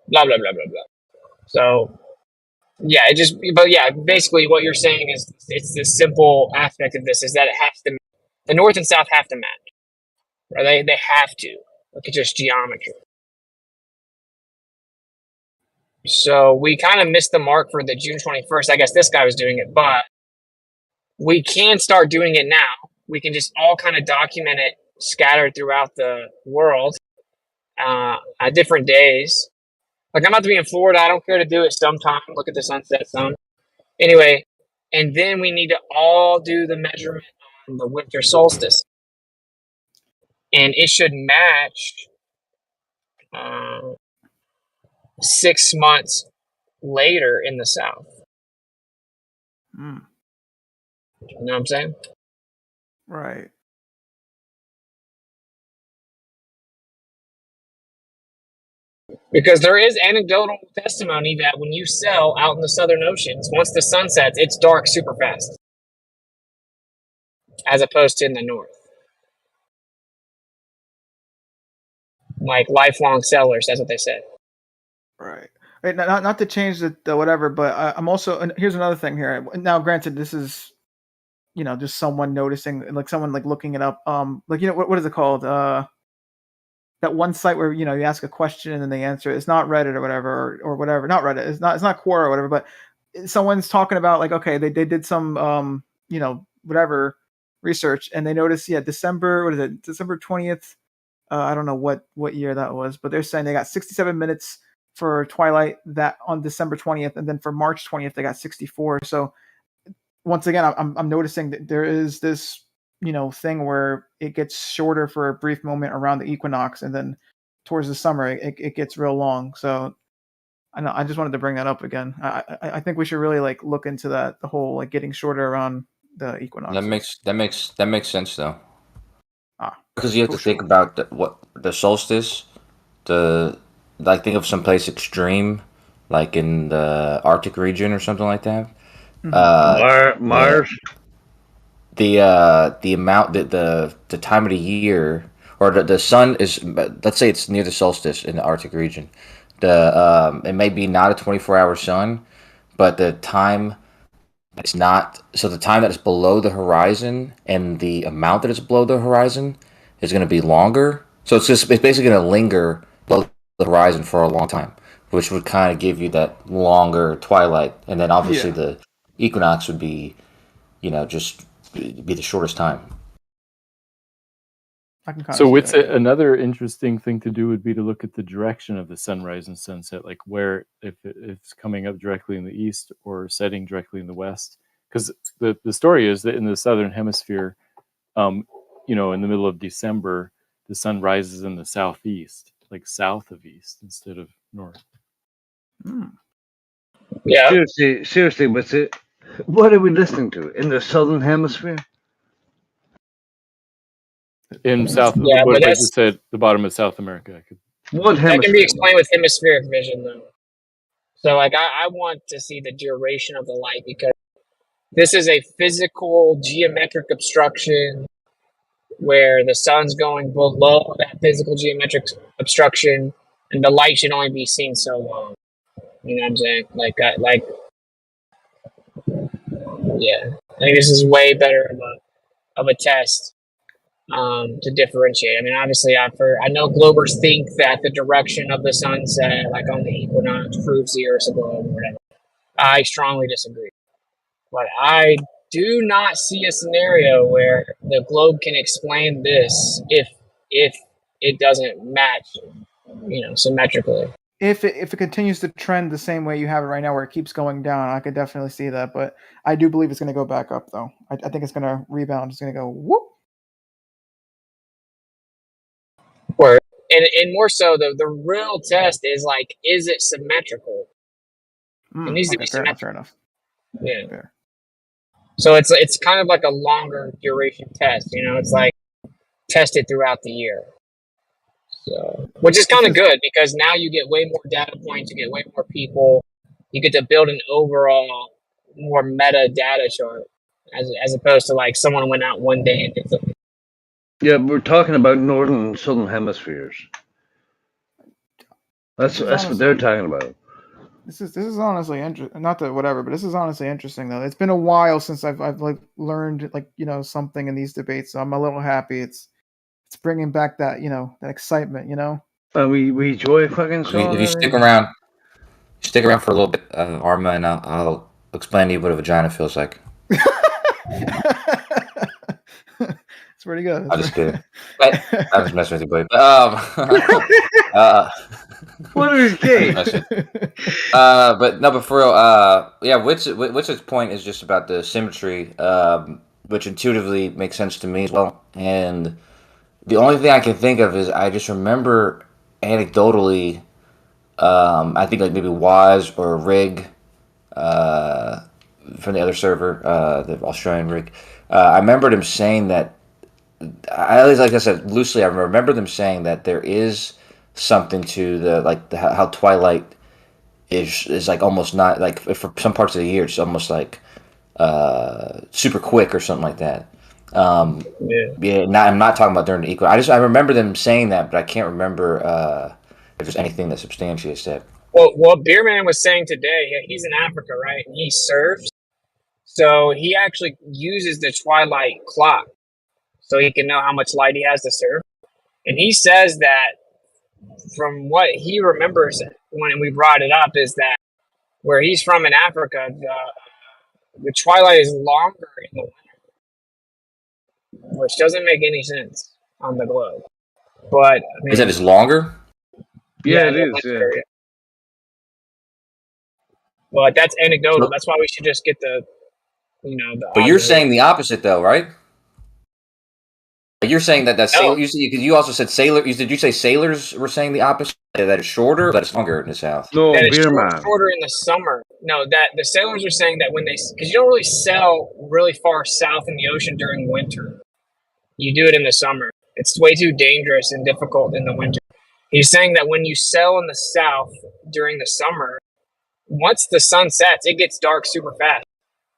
blah blah blah blah blah. So yeah, basically what you're saying is it's the simple aspect of this is that the north and south have to match. Right? They have to. Look at just geometry. So we kind of missed the mark for the June 21st. I guess this guy was doing it, but we can start doing it now. We can just all kind of document it scattered throughout the world at different days. Like, I'm about to be in Florida. I don't care to do it sometime. Look at the sunset zone. Anyway, and then we need to all do the measurement on the winter solstice. And it should match 6 months later in the south. Mm. You know what I'm saying? Right. Because there is anecdotal testimony that when you sail out in the southern oceans, once the sun sets, it's dark super fast, as opposed to in the north. Like lifelong sailors, that's what they said. Right. Right. Not to change the whatever, but I'm also, and here's another thing here. Now, granted, this is, just someone noticing, like someone like looking it up. Like what is it called? That one site where you ask a question and then they answer it. It's not Reddit or whatever or whatever. Not Reddit. It's not Quora or whatever. But someone's talking about like, okay, they did some whatever research and they noticed December, what is it, December 20th. I don't know what year that was, but they're saying they got 67 minutes for Twilight that on December 20th, and then for March 20th they got 64. So once again, I'm noticing that there is this thing where it gets shorter for a brief moment around the equinox, and then towards the summer it gets real long. So I just wanted to bring that up again. I think we should really like look into the whole like getting shorter around the equinox. That makes sense though. Because you have to think about the solstice, think of someplace extreme, like in the Arctic region or something like that. Mars. The amount that the time of the year, or the sun is, let's say it's near the solstice in the Arctic region. It may be not a 24-hour sun, but the time it's not. So the time that is below the horizon and the amount that is below the horizon is going to be longer. So it's basically going to linger below the horizon for a long time, which would kind of give you that longer twilight. And then obviously the equinox would be, just be the shortest time. So it's another interesting thing to do would be to look at the direction of the sunrise and sunset, like where if it's coming up directly in the east or setting directly in the west. Because the story is that in the southern hemisphere, in the middle of December, the sun rises in the southeast, like south of east instead of north. Yeah. Seriously, what are we listening to in the southern hemisphere? In South, Yeah, but what I that's- just said, the bottom of South America. That can be explained with hemispheric vision, though. So, like, I want to see the duration of the light because this is a physical geometric obstruction where the sun's going below that physical geometric obstruction, and the light should only be seen so long. You know what I'm saying? Yeah. I think this is way better of a test to differentiate. I mean, obviously, I know Globers think that the direction of the sunset, like on the equinox, proves the Earth's globe or whatever. I strongly disagree. But I do not see a scenario where the globe can explain this if it doesn't match, symmetrically. If it continues to trend the same way you have it right now, where it keeps going down, I could definitely see that. But I do believe it's going to go back up, though. I think it's going to rebound. It's going to go whoop. And more so, the real test is like, is it symmetrical? It needs to be symmetrical. Fair enough. Yeah. Fair. So it's kind of like a longer duration test. It's like tested throughout the year. So, which is kind of good because now you get way more data points, you get way more people, you get to build an overall more meta data chart as opposed to like someone went out one day and did something. Yeah, we're talking about northern and southern hemispheres. That's what they're talking about. This is honestly interesting. Not that whatever, but this is honestly interesting though. It's been a while since I've like learned like something in these debates. So I'm a little happy. It's bringing back that that excitement. We enjoy fucking. If you stick around for a little bit, Arma, and I'll explain to you what a vagina feels like. It's pretty good. I'm just kidding. I'm just messing with you, buddy. What is gay? But for real, Witz's point is just about the symmetry, which intuitively makes sense to me as well. And the only thing I can think of is I just remember anecdotally, I think like maybe Waz or Rig, from the other server, the Australian Rig. I remembered him saying that. Like I said, loosely, I remember them saying that there is something to how Twilight is like almost not like for some parts of the year it's almost like super quick or something like that. I'm not talking about during the equinox. I remember them saying that, but I can't remember if there's anything that substantiates that. Well, what Beerman was saying today, he's in Africa, right? And he surfs. So he actually uses the twilight clock so he can know how much light he has to serve. And he says that from what he remembers when we brought it up is that where he's from in Africa, the twilight is longer in the winter, which doesn't make any sense on the globe. But I mean, Is that it's longer? Yeah, it the is. winter Yeah. area. But that's anecdotal. That's why we should just get the, the. But you're saying the opposite, though, right? You're saying that sailor. You also said sailor. Did you say sailors were saying the opposite? That it's shorter, that it's longer in the south. No, that it's shorter in the summer. No, that the sailors are saying that because you don't really sail really far south in the ocean during winter. You do it in the summer. It's way too dangerous and difficult in the winter. He's saying that when you sail in the south during the summer, once the sun sets, it gets dark super fast.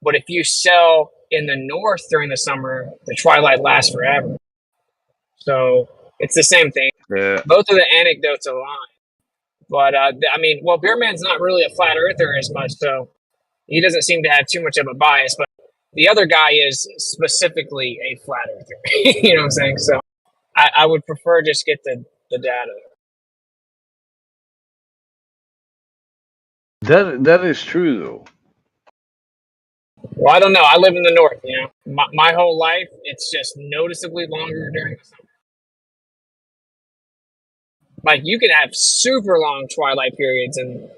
But if you sail in the north during the summer, the twilight lasts forever. So it's the same thing. Yeah. Both of the anecdotes align. But Beerman's not really a flat earther as much, so he doesn't seem to have too much of a bias. But the other guy is specifically a flat earther. You know what I'm saying? So I would prefer just get the data. That is true, though. Well, I don't know. I live in the north. My whole life, it's just noticeably longer during the summer. Like you can have super long twilight periods in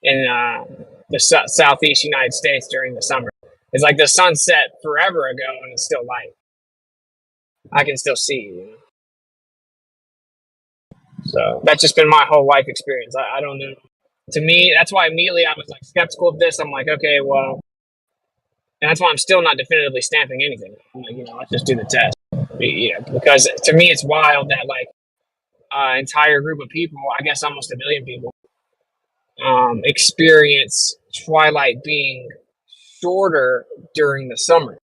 the southeast United States during the summer. It's like the sun set forever ago and it's still light. I can still see. So that's just been my whole life experience. I don't know. To me, that's why immediately I was like skeptical of this. I'm like, okay, well, and that's why I'm still not definitively stamping anything. I'm like, let's just do the test. Because to me, it's wild that like entire group of people, I guess almost 1 million people, experience twilight being shorter during the summer,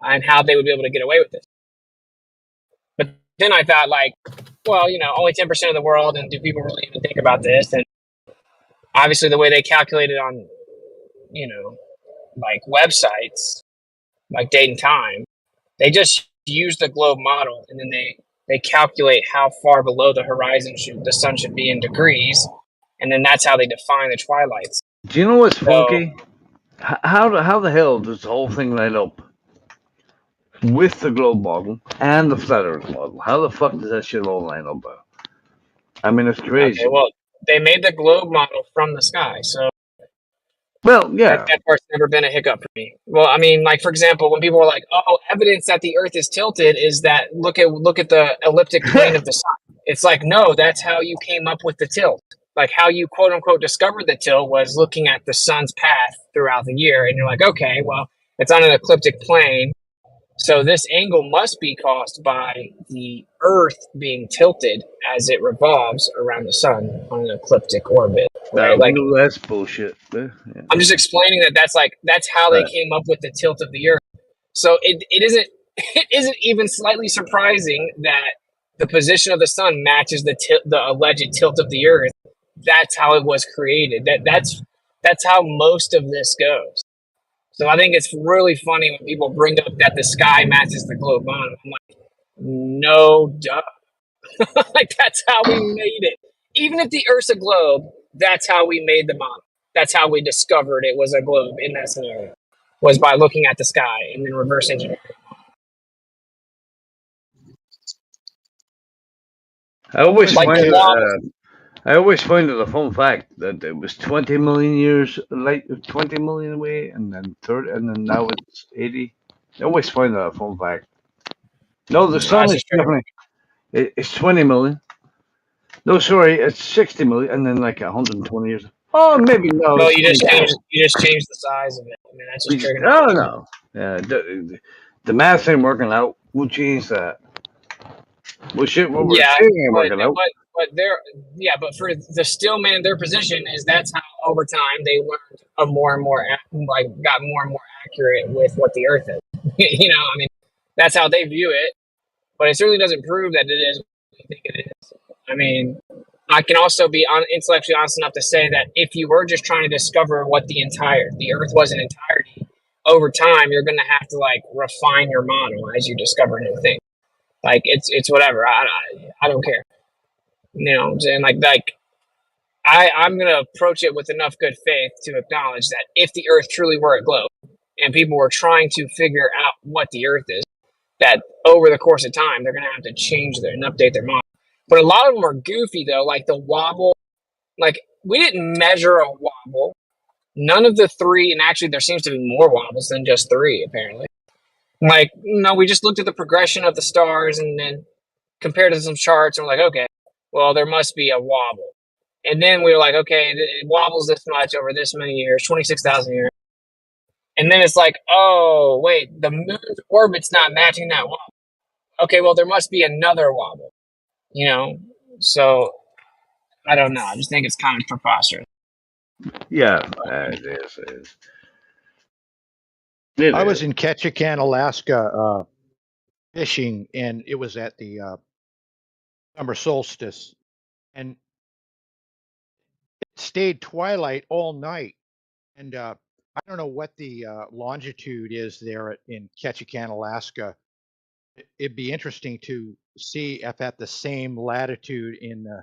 and how they would be able to get away with it. But then I thought, like, well, only 10% of the world, and do people really even think about this? And obviously, the way they calculate it on, like websites, like date and time, they just use the globe model, and then they calculate how far below the horizon the sun should be in degrees, and then that's how they define the twilights. Do you know what's funky? How the hell does the whole thing line up with the globe model and the flat Earth model? How the fuck does that shit all line up? I mean, it's crazy. Okay, well, they made the globe model from the sky, so. Well, yeah. That part's never been a hiccup for me. Well, I mean, like for example, when people were like, "Oh, evidence that the Earth is tilted is that look at the elliptic plane of the sun." It's like, no, that's how you came up with the tilt. Like how you quote unquote discovered the tilt was looking at the sun's path throughout the year, and you're like, okay, well, it's on an ecliptic plane, so this angle must be caused by the Earth being tilted as it revolves around the sun on an ecliptic orbit. Right? Like, that's bullshit. Yeah. I'm just explaining that's how they came up with the tilt of the Earth. So it isn't even slightly surprising that the position of the sun matches the alleged tilt of the Earth. That's how it was created. That's how most of this goes. So I think it's really funny when people bring up that the sky matches the globe model. I'm like, no, duh. Like that's how we made it. Even if the Earth's a globe, that's how we made the model. That's how we discovered it was a globe in that scenario, was by looking at the sky and then reverse engineering. I always find it a fun fact that it was 20 million years late, 20 million away, and then 30, and then now it's 80. I always find that a fun fact. No, the sun is definitely it's 20 million. No, sorry, it's 60 million, and then like 120 years. Oh, maybe no. Well, you just changed the size of it. I mean, that's just triggering. I don't know. Yeah, the math ain't working out. We'll change that. Well, shit, what we're saying ain't working out. But for the Stillman, their position is that's how over time they learned got more and more accurate with what the Earth is. I mean, that's how they view it, but it certainly doesn't prove that it is what we think it is. I mean, I can also be intellectually honest enough to say that if you were just trying to discover what the Earth was in entirety, over time you're going to have to like refine your model as you discover new things. Like it's whatever. I don't care. You know what I'm saying? Like I'm going to approach it with enough good faith to acknowledge that if the Earth truly were a globe and people were trying to figure out what the Earth is, that over the course of time, they're going to have to change and update their model. But a lot of them are goofy, though, like the wobble. Like, we didn't measure a wobble. None of the three, and actually there seems to be more wobbles than just three, apparently. Like, no, we just looked at the progression of the stars and then compared to some charts, and we're like, okay, well, there must be a wobble. And then we were like, okay, it wobbles this much over this many years, 26,000 years. And then it's like, oh, wait, the moon's orbit's not matching that wobble. Okay, well, there must be another wobble, you know? So, I don't know. I just think it's kind of preposterous. Yeah, it is. I was in Ketchikan, Alaska, fishing, and it was at the summer solstice, and it stayed twilight all night. And I don't know what the longitude is there in Ketchikan, Alaska. It'd be interesting to see if at the same latitude in the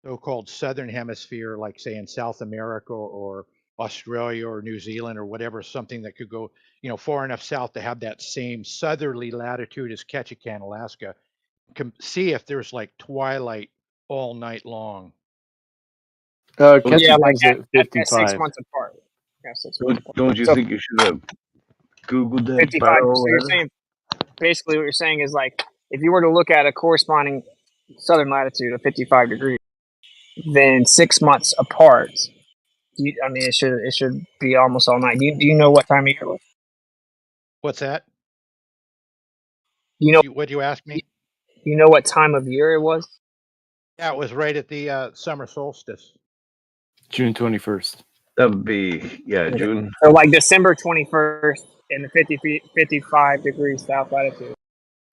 so-called southern hemisphere, like say in South America or Australia or New Zealand or whatever, something that could go, far enough south to have that same southerly latitude as Ketchikan, Alaska. See if there's like twilight all night long. Yeah, like Ketchikan's at at 6 55. months apart. Yeah, 6 months apart. Don't you So think you should have Googled that? 55. So you're saying, basically what you're saying is like, if you were to look at a corresponding southern latitude of 55 degrees, then 6 months apart, I mean, it should be almost all night. Do you know what time of year it was? What's that? You know, what you ask me? You know what time of year it was? Yeah, it was right at the summer solstice. June 21st. That would be, June. So like December 21st in the 55 degrees south latitude.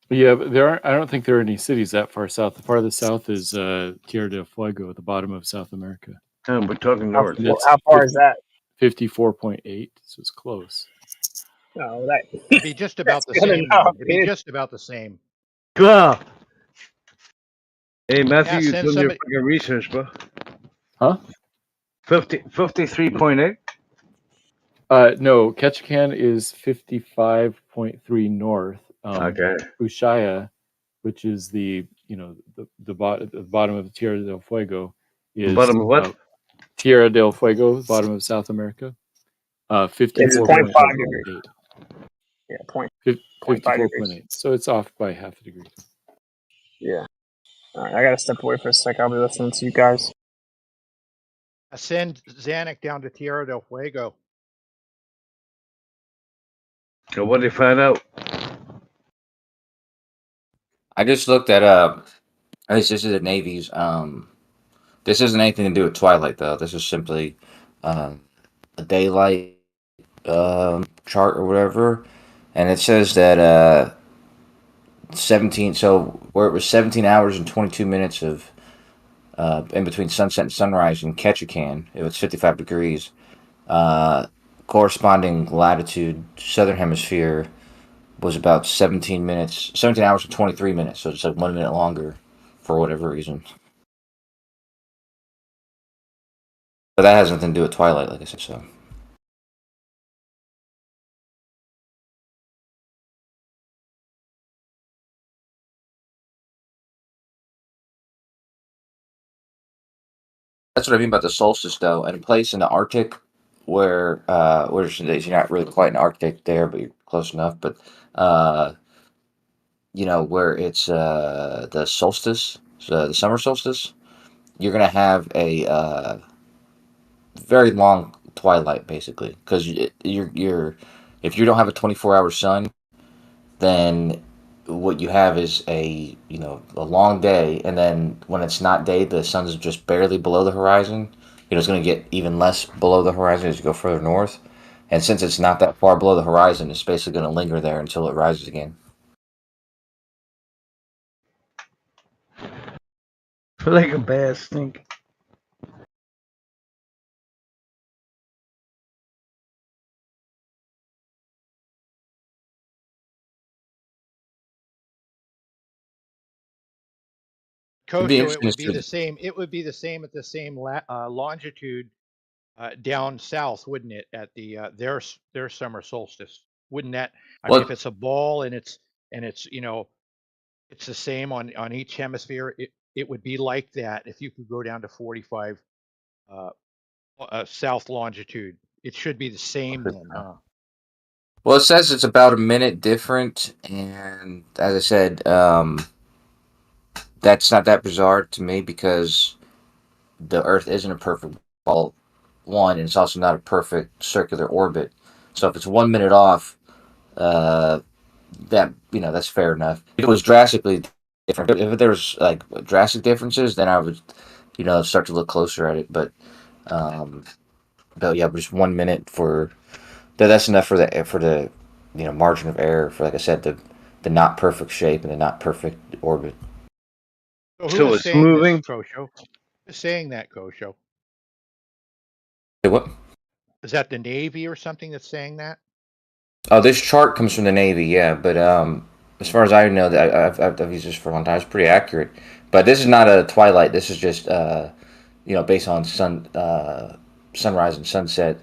Yeah, but I don't think there are any cities that far south. The farthest south is Tierra del Fuego at the bottom of South America. We're talking north. How far is that? 54.8, so it's close. No, that It'd be just about the same. It'd be just about the same. Ah. Hey, Matthew, Yeah, you send doing your somebody- fucking research, bro? Huh? 53.8? No, Ketchikan is 55.3 north. Okay. Ushuaia, which is the bottom of Tierra del Fuego, is Bottom of what? Tierra del Fuego, bottom of South America. 54.8. degrees. Yeah, 0.5 54.8. So it's off by half a degree. Yeah. All right, I gotta step away for a sec. I'll be listening to you guys. Send Zanuck down to Tierra del Fuego. So what did you find out? I just looked at this is the Navy's. This isn't anything to do with Twilight though. This is simply a daylight chart or whatever, and it says that 17. So where it was 17 hours and 22 minutes of in between sunset and sunrise in Ketchikan, it was 55 degrees. Corresponding latitude, southern hemisphere, was about 17 hours and 23 minutes. So it's like 1 minute longer for whatever reason. But that has nothing to do with Twilight, like I said, so. That's what I mean about the solstice, though. And a place in the Arctic where you're not really quite in the Arctic there, but you're close enough. But where it's the solstice, the summer solstice, you're gonna have a very long twilight, basically, because you're if you don't have a 24-hour sun, then what you have is a long day, and then when it's not day, the sun's just barely below the horizon. It's going to get even less below the horizon as you go further north, and since it's not that far below the horizon, it's basically going to linger there until it rises again. Like a bad stink. Kosho, it would be the same. It would be the same at the same longitude down south, wouldn't it? At the their summer solstice, wouldn't that? I mean, if it's a ball and it's it's the same on each hemisphere, it would be like that if you could go down to 45 south longitude. It should be the same then, huh? Well, it says it's about a minute different, and as I said, that's not that bizarre to me because the Earth isn't a perfect ball, one, and it's also not a perfect circular orbit. So if it's 1 minute off, that that's fair enough. If it was drastically different, if there was like drastic differences, then I would start to look closer at it. But yeah, just 1 minute for that's enough for the margin of error for, like I said, the not perfect shape and the not perfect orbit. So it's moving. Kosho, who's saying that, Kosho? What? Is that the Navy or something that's saying that? Oh, this chart comes from the Navy, yeah. But as far as I know, that I've used this for a long time. It's pretty accurate. But this is not a twilight. This is just based on sunrise and sunset.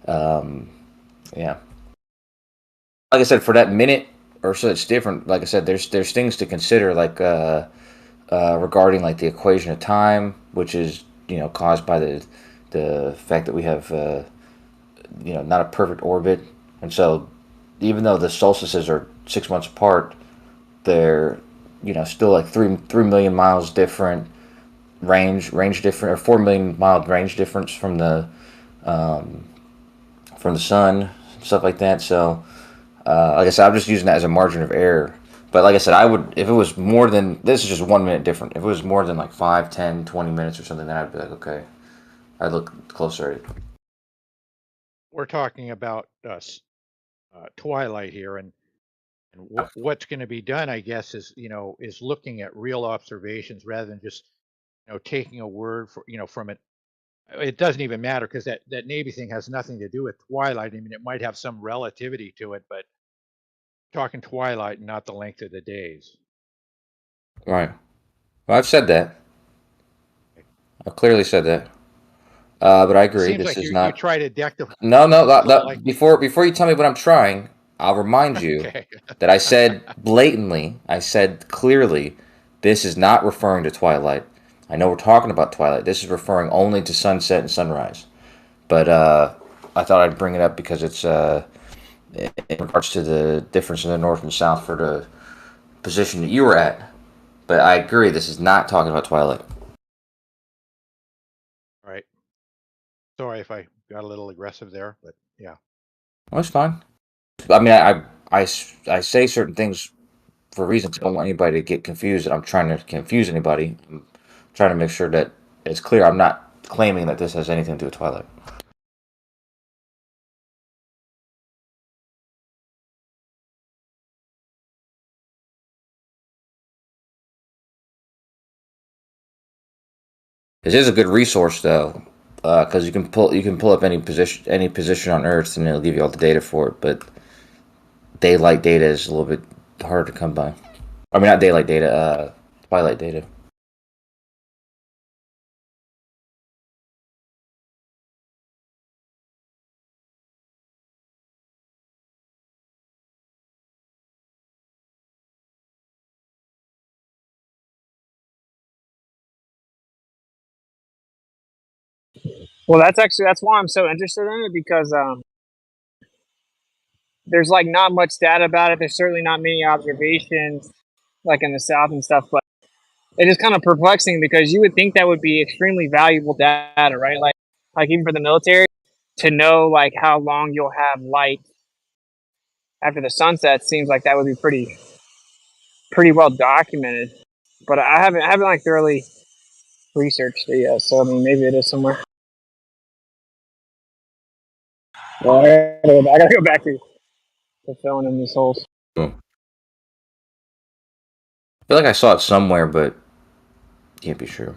Yeah. Like I said, for that minute or so, it's different. Like I said, there's things to consider, like regarding like the equation of time, which is caused by the fact that we have not a perfect orbit, and so even though the solstices are 6 months apart, they're still like 3 million miles different range different, or 4 million mile range difference from the sun, stuff like that. So like I said, I'm just using that as a margin of error. But like I said, I would, if it was more than, this is just 1 minute different. If it was more than like 5, 10, 20 minutes or something, then I'd be like, okay, I'd look closer at it. We're talking about twilight here, and what's going to be done, I guess, is is looking at real observations rather than just taking a word for from it. It doesn't even matter because that Navy thing has nothing to do with twilight. I mean, it might have some relativity to it, but talking twilight, not the length of the days. Right. Well, I've said that. I've clearly said that. But I agree. Seems This like is you not. try to deck the. No. Like... Before you tell me what I'm trying, I'll remind you Okay. that I said blatantly. I said clearly, this is not referring to twilight. I know we're talking about twilight. This is referring only to sunset and sunrise. But I thought I'd bring it up because it's in regards to the difference in the north and south for the position that you were at. But I agree, this is not talking about twilight. Right. Sorry if I got a little aggressive there, but yeah. Well, it's fine. I mean, I say certain things for reasons. I don't want anybody to get confused that I'm trying to confuse anybody. I'm trying to make sure that it's clear. I'm not claiming that this has anything to do with twilight. This is a good resource though, because you can pull up any position on Earth and it'll give you all the data for it. But daylight data is a little bit harder to come by. I mean, not daylight data, twilight data. Well, that's why I'm so interested in it, because there's like not much data about it. There's certainly not many observations like in the south and stuff, but it is kind of perplexing because you would think that would be extremely valuable data, right? Like even for the military to know like how long you'll have light after the sunset. Seems like that would be pretty well documented. But I haven't like thoroughly researched it yet. So I mean, maybe it is somewhere. Well, I gotta go back to filling in these holes. Cool. I feel like I saw it somewhere, but can't be sure.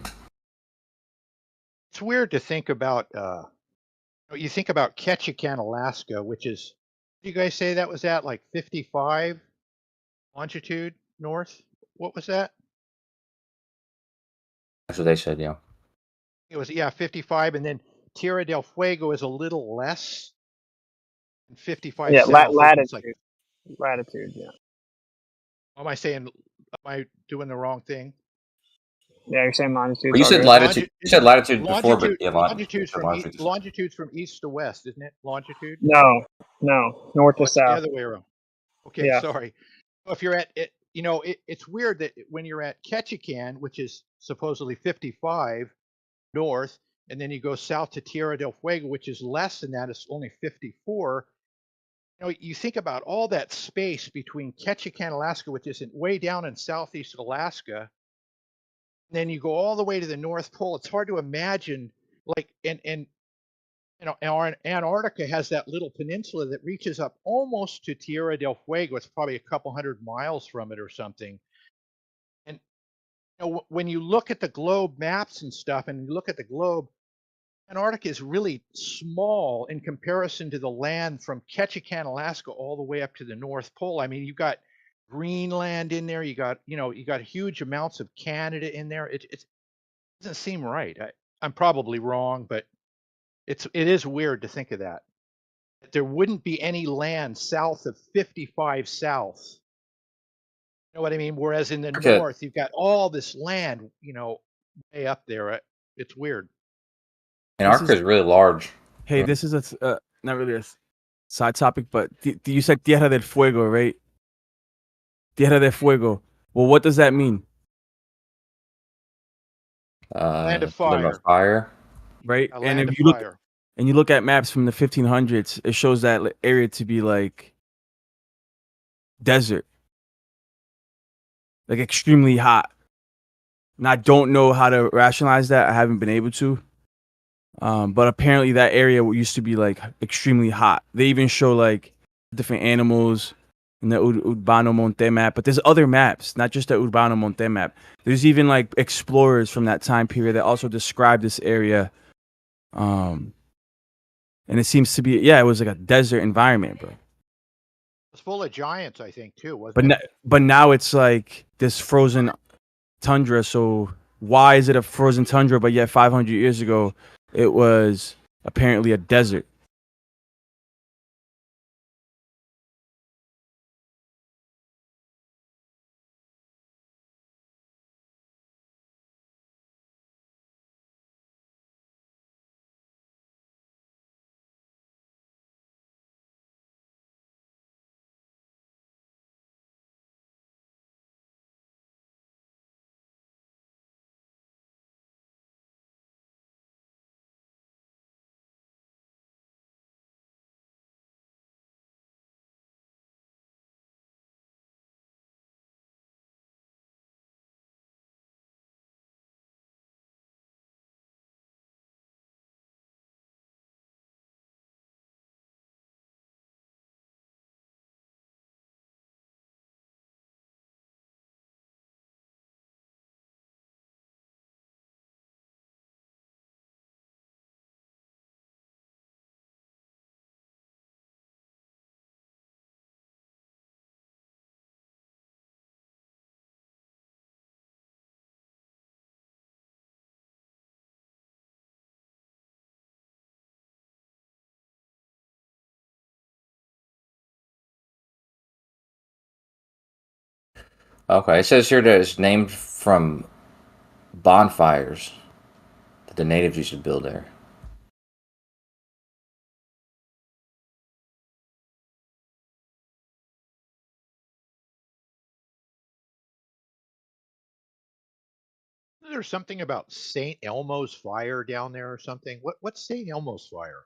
It's weird to think about. You think about Ketchikan, Alaska, which is. Did you guys say that was at like 55 longitude north? What was that? That's what they said. Yeah. It was 55, and then Tierra del Fuego is a little less. And 55 Yeah, south. It's like, latitude. Yeah. am I doing the wrong thing? Yeah, you're saying longitude. Well, you said latitude. You said latitude before, but yeah, longitude's from east to west, isn't it? Longitude? No, north to It's the south. other way around. Okay, Yeah. sorry. If you're at it, it's weird that when you're at Ketchikan, which is supposedly 55 north, and then you go south to Tierra del Fuego, which is less than that, it's only 54. You think about all that space between Ketchikan, Alaska, which is way down in southeast Alaska, and then you go all the way to the North Pole. It's hard to imagine, like, and Antarctica has that little peninsula that reaches up almost to Tierra del Fuego. It's probably a couple hundred miles from it or something. And when you look at the globe maps and stuff, and you look at the globe, Antarctica is really small in comparison to the land from Ketchikan, Alaska, all the way up to the North Pole. I mean, you've got Greenland in there. You got huge amounts of Canada in there. It doesn't seem right. I'm probably wrong, but it is weird to think of that. There wouldn't be any land south of 55 south. You know what I mean? Whereas in the north, you've got all this land, way up there. It's weird. Antarctica is really large. Hey, this is not really a side topic, but you said Tierra del Fuego, right? Tierra del Fuego. Well, what does that mean? Land of fire. Fire. Right? A And land if of you fire. look at maps from the 1500s, it shows that area to be like desert. Like extremely hot. And I don't know how to rationalize that. I haven't been able to. But apparently that area used to be like extremely hot. They even show like different animals in the Urbano Monte map. But there's other maps, not just the Urbano Monte map. There's even like explorers from that time period that also describe this area. And it seems to be, it was like a desert environment, bro. It's full of giants, I think, too, wasn't it? But now it's like this frozen tundra. So why is it a frozen tundra? But yet 500 years ago, it was apparently a desert. Okay, it says here that it's named from bonfires that the natives used to build there. There's something about St. Elmo's fire down there or something. What's St. Elmo's fire?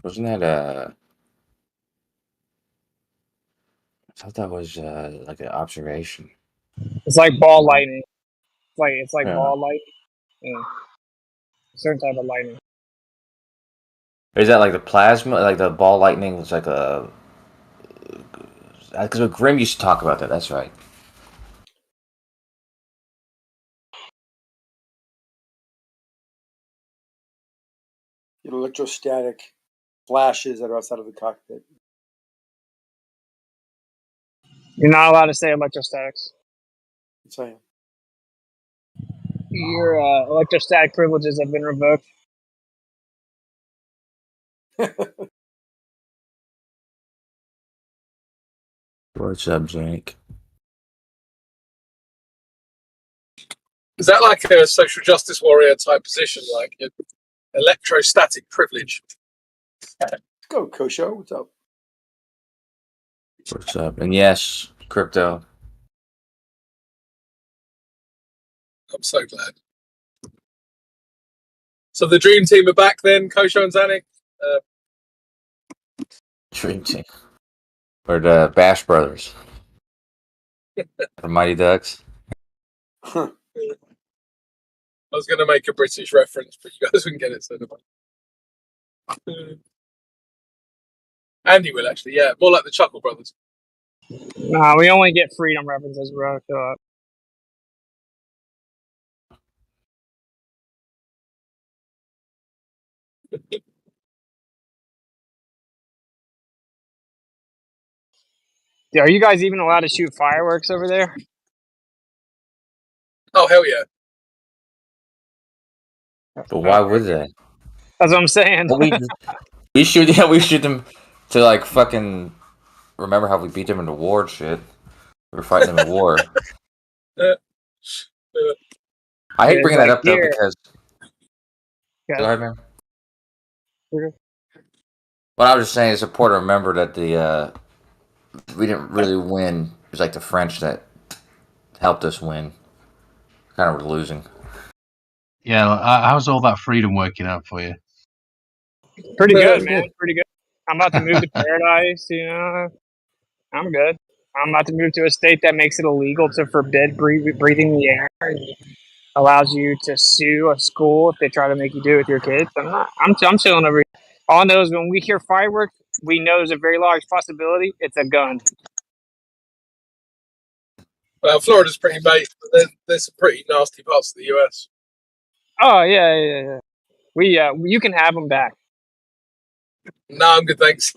Wasn't that I thought that was like an observation. It's like ball lightning. It's like Yeah. ball lightning. Yeah. A certain type of lightning. Is that like the plasma, like the ball lightning? Was like a because Grim used to talk about that. That's right. Electrostatic flashes that are outside of the cockpit. You're not allowed to say electrostatics. That's I am. Your electrostatic privileges have been revoked. What's up, Jake? Is that like a social justice warrior type position, like electrostatic privilege? Let's go, Kosho. What's up? What's up? And yes, crypto. I'm so glad. So the dream team are back then, Kosho and Zanik. Dream team. Or the Bash Brothers. The Mighty Ducks. I was going to make a British reference, but you guys wouldn't get it. So Andy will actually, yeah, more like the Chuckle Brothers. Nah, we only get freedom references, bro. So, yeah, are you guys even allowed to shoot fireworks over there? Oh, hell yeah. But why would they? That's what I'm saying. Well, we shoot them to like fucking remember how we beat them in the war and shit. We were fighting them in war. I hate bringing that up though because. Go ahead, man. What I was just saying is important to remember that we didn't really win. It was like the French that helped us win. Kind of were losing. Yeah, how's all that freedom working out for you? Pretty good, man. Pretty good. I'm about to move to paradise. You know, I'm good. I'm about to move to a state that makes it illegal to forbid breathing the air. Allows you to sue a school if they try to make you do it with your kids. I'm chilling over here. All I know is when we hear fireworks, we know there's a very large possibility it's a gun. Well, Florida's pretty bait, but there's some pretty nasty parts of the US. Oh yeah. You can have them back. No, I'm good, thanks.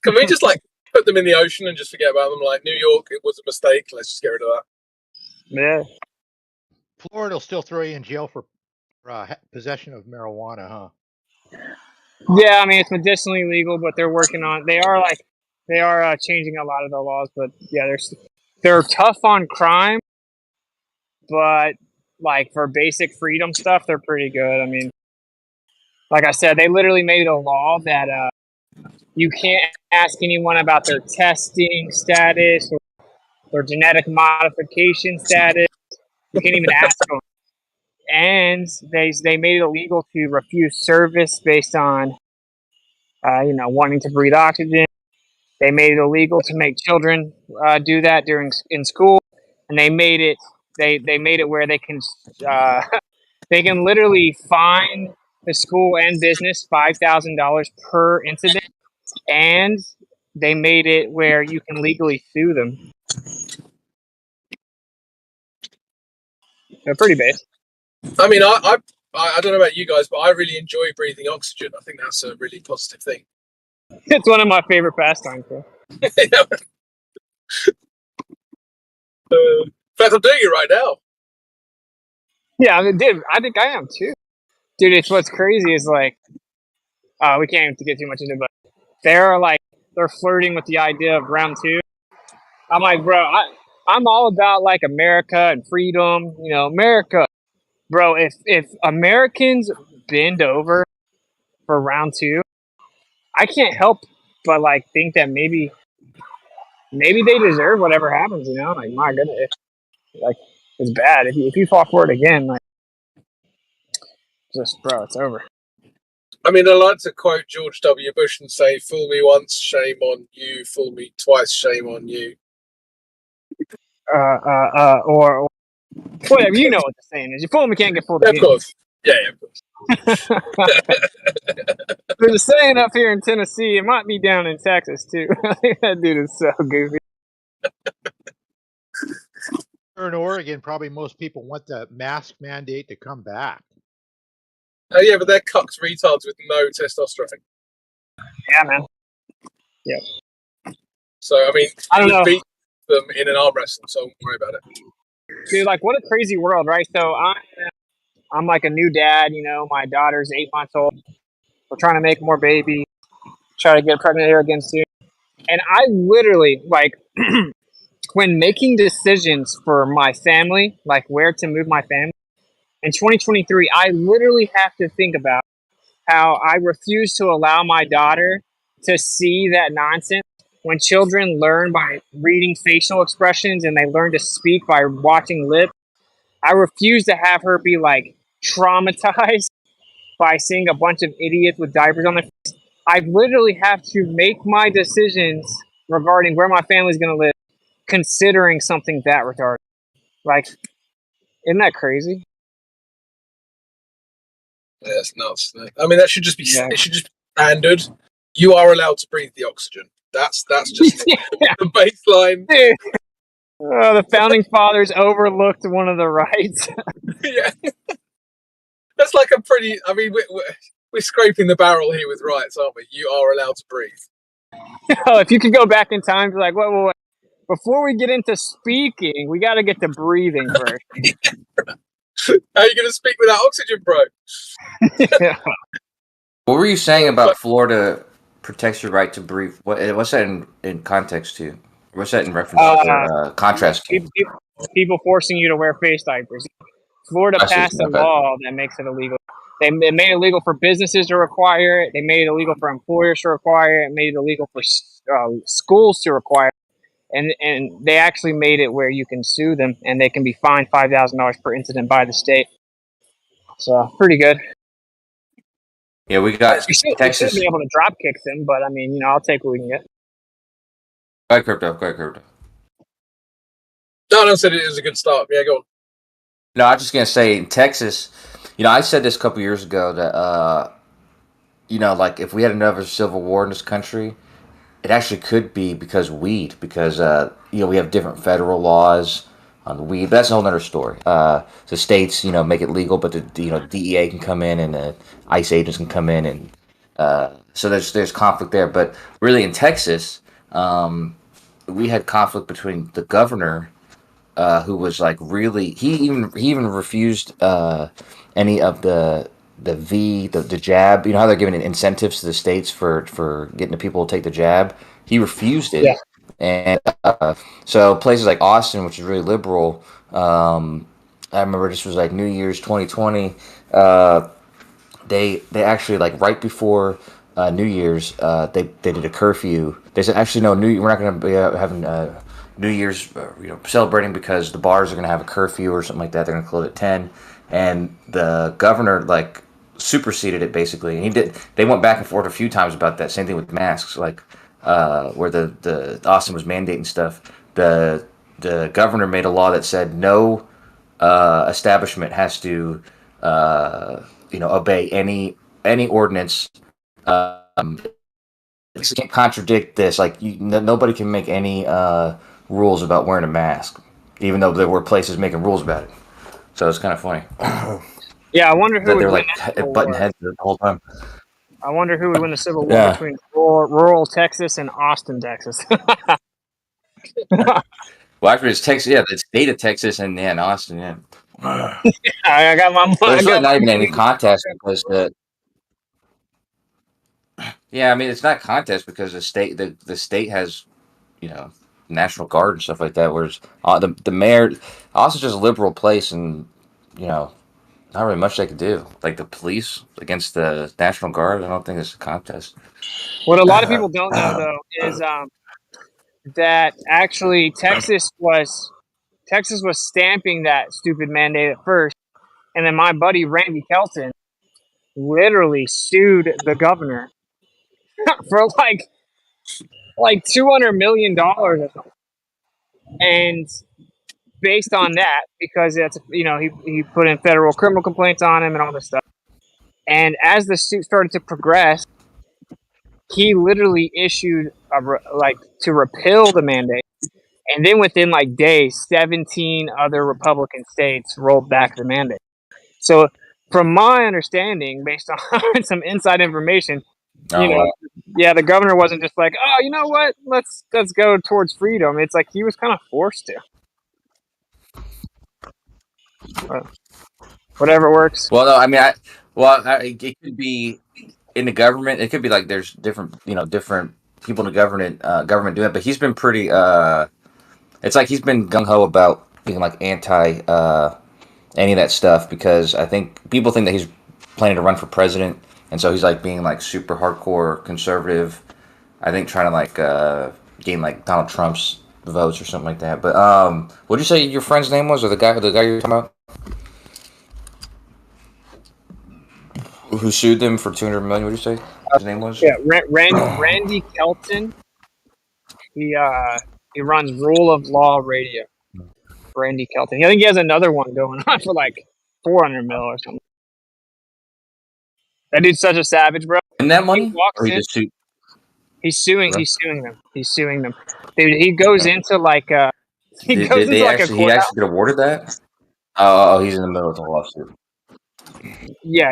Can we just like put them in the ocean and just forget about them? Like New York, it was a mistake. Let's just get rid of that. Yeah. Florida will still throw you in jail for possession of marijuana, huh? Yeah, I mean it's medicinally legal, but they're working on. They are changing a lot of the laws, but yeah, they're tough on crime, but like for basic freedom stuff, they're pretty good. I mean, like I said, they literally made a law that you can't ask anyone about their testing status or their genetic modification status. You can't even ask them. And they made it illegal to refuse service based on, wanting to breathe oxygen. They made it illegal to make children do that in school, and they made it where they can they can literally fine the school and business $5,000 per incident, and they made it where you can legally sue them. They're pretty basic. I mean, I don't know about you guys, but I really enjoy breathing oxygen. I think that's a really positive thing. It's one of my favorite pastimes, bro. In fact, I'm doing it right now. Yeah, I mean, dude, I think I am too. Dude, it's what's crazy is like, we can't even get too much into it, but they're flirting with the idea of round two. I'm like, bro, I'm all about like America and freedom. You know, America, bro. If Americans bend over for round two, I can't help but like think that maybe they deserve whatever happens. You know, like my goodness, like it's bad if you fall for it again. Like, just bro, it's over. I mean, I like to quote George W. Bush and say, "Fool me once, shame on you. Fool me twice, shame on you." Or whatever. You know what the saying is. You fool me, can't get fooled Yeah, again. of course. Yeah, of course. There's a saying up here in Tennessee. It might be down in Texas too. I think that dude is so goofy. Here in Oregon, probably most people want the mask mandate to come back. Oh yeah, but they're cucked retards with no testosterone. Yeah, man. Yeah. So I mean, I don't know. beat them in an arm wrestle, so don't worry about it. Dude, like, what a crazy world, right? So I'm like a new dad. You know, my daughter's 8 months old. We're trying to make more babies. Try to get pregnant here again soon. And I literally, like, when making decisions for my family, like where to move my family in 2023, I literally have to think about how I refuse to allow my daughter to see that nonsense. When children learn by reading facial expressions and they learn to speak by watching lips, I refuse to have her be like traumatized by seeing a bunch of idiots with diapers on their face. I literally have to make my decisions regarding where my family's going to live considering something that retarded. Like, isn't that crazy? Yeah, it's nuts. I mean, that should just be Yeah. it should just be standard. You are allowed to breathe the oxygen. That's just the baseline. Dude. The founding fathers overlooked one of the rights. Yeah, that's like a pretty. I mean, we're scraping the barrel here with rights, aren't we? You are allowed to breathe. Oh, if you could go back in time, be like, wait. Before we get into speaking, we got to get to breathing first. How are you going to speak without oxygen, bro? Yeah. What were you saying about Florida protects your right to breathe? What's that in context to? What's that in reference to? Contrast to? People forcing you to wear face diapers. Florida passed a law that makes it illegal. They made it illegal for businesses to require it. They made it illegal for employers to require it. Made it illegal for schools to require it. And they actually made it where you can sue them and they can be fined $5,000 per incident by the state. So pretty good. Yeah, we got We should be able to drop kick them, but I mean, I'll take what we can get. Go ahead, Crypto. No, said it was a good start. Yeah, go on. No, I was just gonna say in Texas, I said this a couple years ago that like if we had another civil war in this country, it actually could be because weed, because we have different federal laws on weed. But that's a whole other story. The states, make it legal, but the DEA can come in and the ICE agents can come in, and so there's conflict there. But really, in Texas, we had conflict between the governor, who was like really he even refused any of the jab. You know how they're giving incentives to the states for getting the people to take the jab. He refused it. Yeah. And so places like Austin, which is really liberal, I remember this was like New Year's 2020. They actually, like, right before New Year's, they did a curfew. They said, actually, no, we're not going to be having New Year's celebrating because the bars are going to have a curfew or something like that. They're going to close at 10. And the governor, like, superseded it basically. And they went back and forth a few times about that. Same thing with masks, like where the Austin was mandating stuff. The governor made a law that said no establishment has to obey any ordinance. You can't contradict this. Like nobody can make any rules about wearing a mask, even though there were places making rules about it. So it's kind of funny. Yeah, I wonder who would they're win like that butting war. heads the whole time. I wonder who would win the Civil War Yeah. between rural Texas and Austin, Texas. Well, actually, it's Texas. Yeah, the state of Texas and Austin. Yeah. I got my. But it's I really got not even my- any contest because I mean, it's not contest because the state has, National Guard and stuff like that. Whereas the mayor, Austin's just a liberal place, and not really much they could do. Like the police against the National Guard, I don't think it's a contest. What a lot of people don't know though is that actually Texas was stamping that stupid mandate at first, and then my buddy Randy Kelton literally sued the governor for like $200 million or something. And based on that, because that's he put in federal criminal complaints on him and all this stuff. And as the suit started to progress, he literally issued to repeal the mandate. And then within like days, 17 other Republican states rolled back the mandate. So from my understanding, based on some inside information, the governor wasn't just like, oh, you know what, let's go towards freedom. It's like he was kind of forced to. Whatever works. Well, no, I mean, it could be in the government. It could be like there's different, different people in the government doing it. But he's been pretty. It's like he's been gung ho about being like anti any of that stuff because I think people think that he's planning to run for president, and so he's like being like super hardcore conservative. I think trying to like gain like Donald Trump's votes or something like that. But what did you say your friend's name was, or the guy you were talking about? Who sued them for $200 million? What did you say his name was? Yeah, Randy Kelton. He runs Rule of Law Radio. Randy Kelton. I think he has another one going on for like 400 mil or something. That dude's such a savage, bro. And that money? He walks Or he in. just sued? He's suing them. He's suing them. Dude, he goes into like He actually get awarded that? Oh, he's in the middle of the lawsuit. Yeah.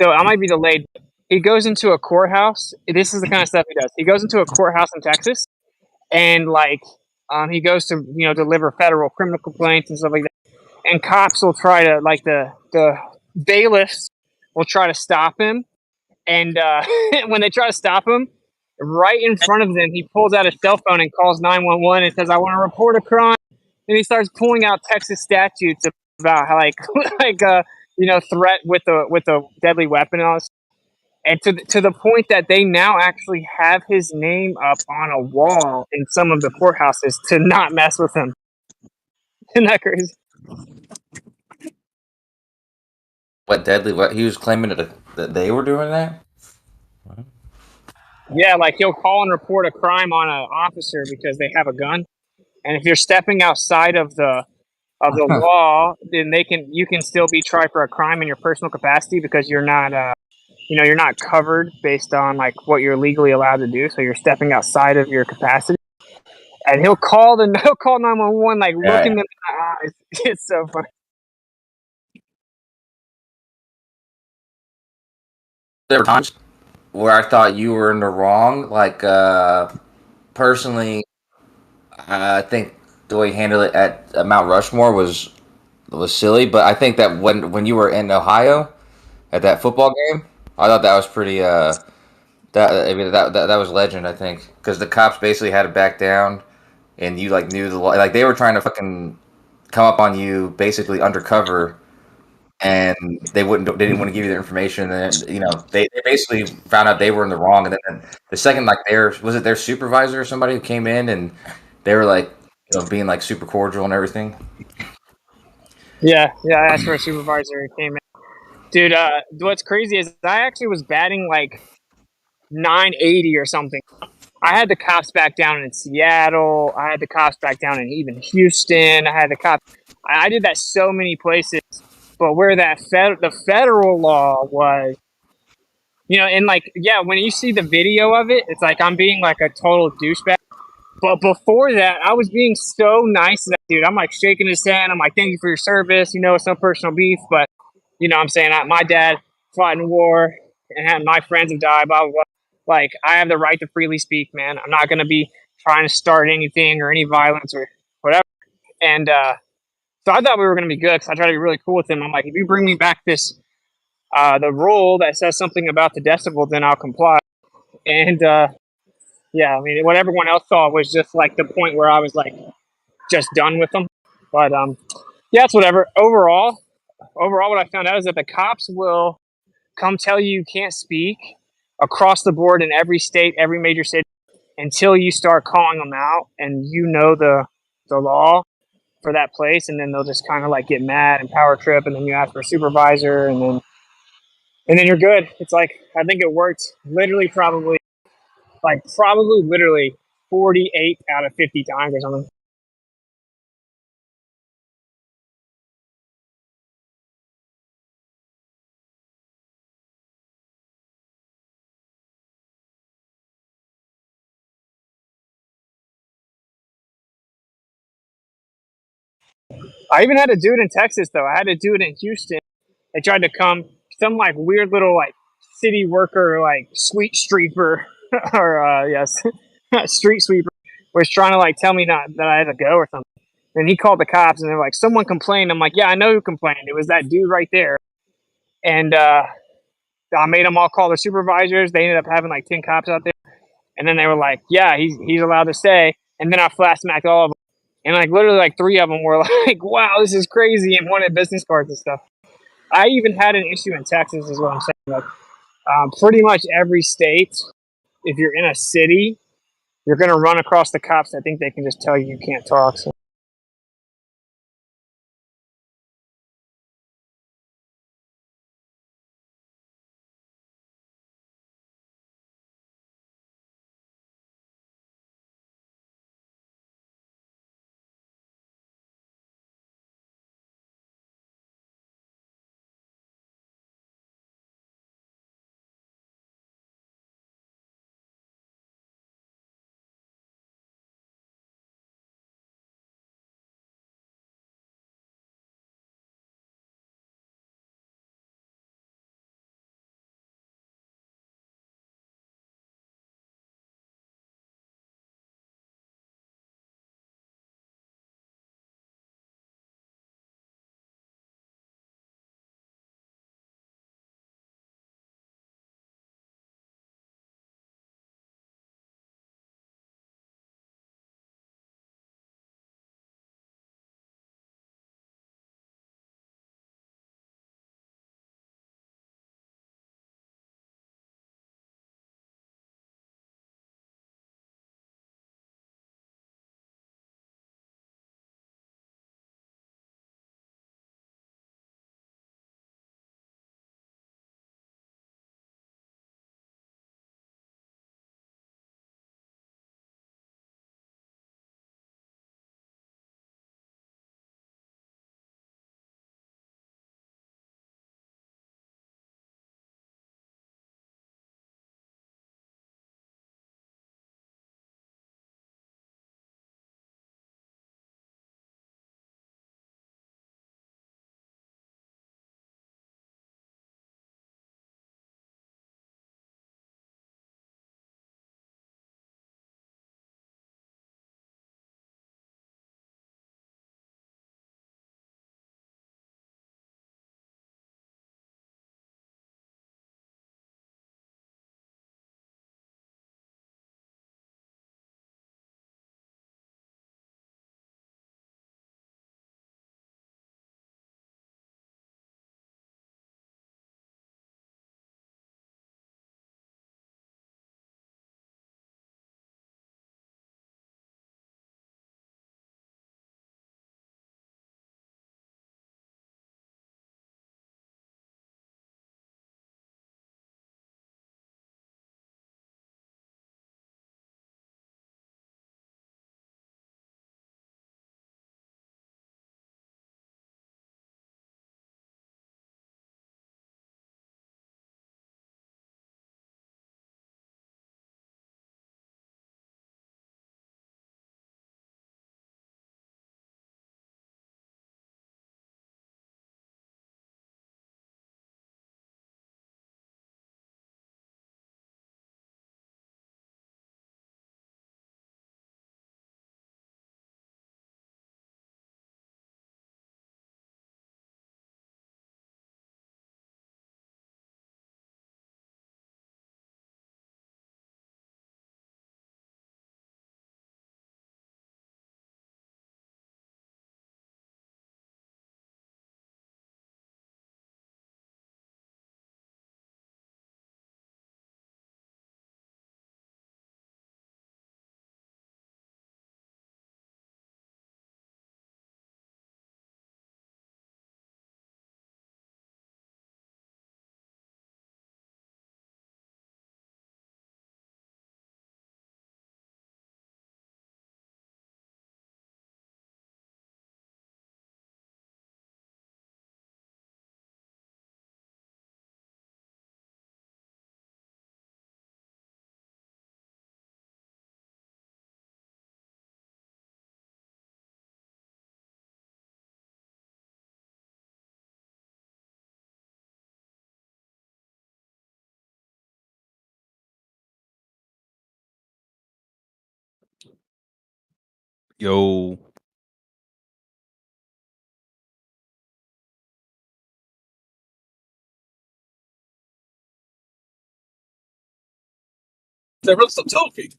So I might be delayed. He goes into a courthouse. This is the kind of stuff he does. He goes into a courthouse in Texas, and like he goes to deliver federal criminal complaints and stuff like that. And cops will try to the bailiffs will try to stop him, and when they try to stop him, right in front of them, he pulls out his cell phone and calls 911 and says, "I want to report a crime." And he starts pulling out Texas statutes about how threat with a deadly weapon and all this. And to the point that they now actually have his name up on a wall in some of the courthouses to not mess with him. Isn't that crazy? What deadly? What he was claiming that they were doing that? Yeah, like he'll call and report a crime on an officer because they have a gun, and if you're stepping outside of the law, then you can still be tried for a crime in your personal capacity because you're not you're not covered based on like what you're legally allowed to do. So you're stepping outside of your capacity, and he'll call 911 like looking them in the eyes. It's so funny. There were times where I thought you were in the wrong. Like personally, I think the way you handled it at Mount Rushmore was silly. But I think that when you were in Ohio at that football game, I thought that was pretty. That was legend. I think because the cops basically had to back down, and you like knew the law. Like they were trying to fucking come up on you basically undercover. And they didn't want to give you the information. And then, they basically found out they were in the wrong. And then the second, like was it their supervisor or somebody who came in and they were like, being like super cordial and everything. Yeah. I asked for a supervisor who came in. Dude, what's crazy is I actually was batting like 980 or something. I had the cops back down in Seattle. I had the cops back down in even Houston. I did that so many places. But where the federal law was, and like, yeah, when you see the video of it, it's like I'm being like a total douchebag. But before that, I was being so nice to that dude. I'm like shaking his hand. I'm like, "Thank you for your service. It's no personal beef, but I'm saying my dad fought in war and my friends have died, blah, blah, blah. Like, I have the right to freely speak, man. I'm not going to be trying to start anything or any violence or whatever." And, so I thought we were going to be good because I tried to be really cool with him. I'm like, if you bring me back the rule that says something about the decibel, then I'll comply. And yeah, I mean, what everyone else saw was just like the point where I was like just done with them. But yeah, it's whatever. Overall, what I found out is that the cops will come tell you can't speak across the board in every state, every major city, until you start calling them out and the law for that place, and then they'll just kind of like get mad and power trip, and then you ask for a supervisor, and then you're good. It's like I think it worked literally probably literally 48 out of 50 times or something. I even had to do it in Texas though. I had to do it in Houston. They tried to come, some like weird little like city worker, like sweet streeper or yes, street sweeper was trying to like tell me that I had to go or something. And he called the cops, and they're like, someone complained. I'm like, yeah, I know who complained. It was that dude right there. And I made them all call their supervisors. They ended up having like 10 cops out there. And then they were like, yeah, he's allowed to stay. And then I flash smacked all of them. And like literally like 3 of them were like, wow, this is crazy, and wanted business cards and stuff. I even had an issue in Texas, is what I'm saying. Like, pretty much every state, if you're in a city, you're going to run across the cops that think they can just tell you can't talk. So. Yo. everyone stop talking?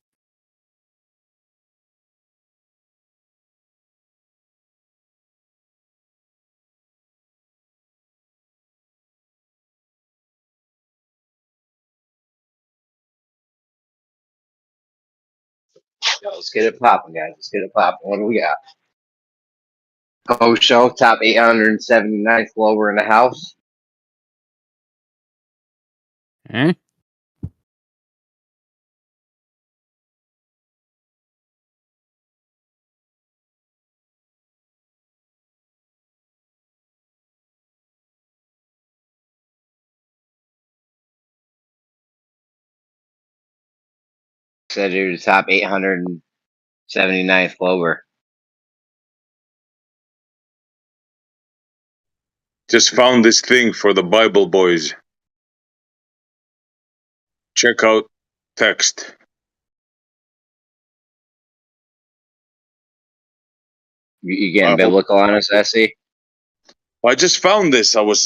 Yo, let's get it popping, guys. Let's get it popping. What do we got? Post show top 879th Glober in the house. Eh? Said you're the top 879th Glober. Just found this thing for the Bible boys. Check out text. You getting biblical on us, Essie? I just found this. I was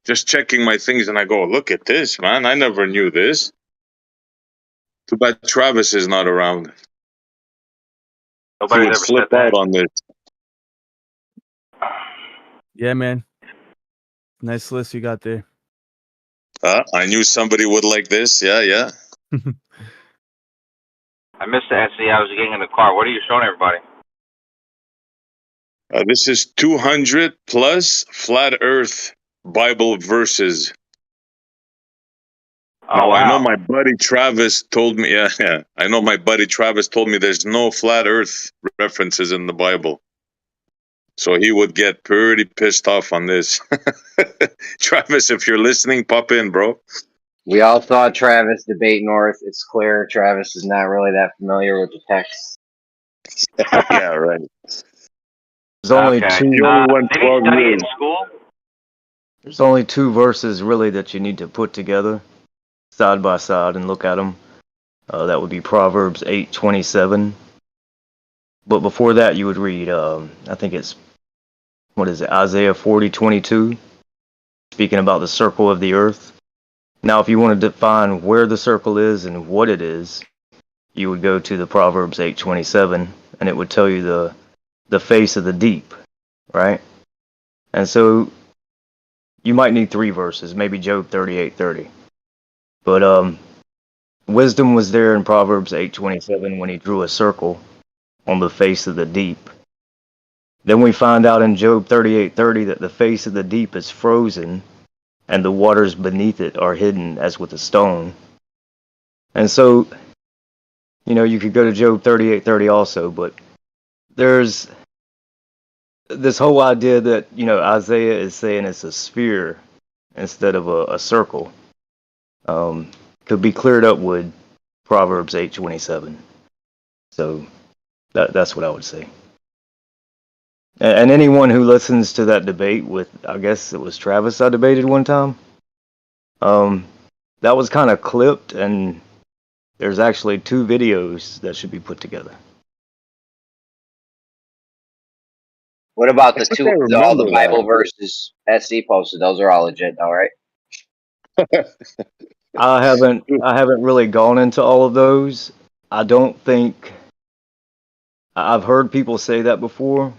just checking my things and I go, look at this, man. I never knew this. Too bad Travis is not around. He would flip out on this. Yeah, man. Nice list you got there. I knew somebody would like this. Yeah, yeah. I missed the SC. I was getting in the car. What are you showing everybody? This is 200 plus flat Earth Bible verses. Oh, now, wow. I know my buddy Travis told me. Yeah. I know my buddy Travis told me there's no flat Earth references in the Bible. So he would get pretty pissed off on this. Travis, if you're listening, pop in, bro. We all saw Travis debate North. It's clear Travis is not really that familiar with the text. Yeah, right. There's only Okay. two. Did he study it in school? There's only two verses really that you need to put together, side by side, and look at them. That would be Proverbs 8:27. But before that, you would read, I think it's, Isaiah 40:22, speaking about the circle of the earth. Now, if you want to define where the circle is and what it is, you would go to the Proverbs 8:27, and it would tell you the face of the deep, right? And so you might need three verses, maybe Job 38:30. But wisdom was there in Proverbs 8:27 when he drew a circle on the face of the deep. Then we find out in Job 38:30 that the face of the deep is frozen and the waters beneath it are hidden as with a stone. And so, you could go to Job 38:30 also, but there's this whole idea that, Isaiah is saying it's a sphere instead of a circle. Could be cleared up with Proverbs 8:27. So that's what I would say. And anyone who listens to that debate with, I guess it was Travis I debated one time, that was kind of clipped, and there's actually two videos that should be put together. What about all the Bible verses SC posted? Those are all legit, though, right? I haven't really gone into all of those. I don't think I've heard people say that before,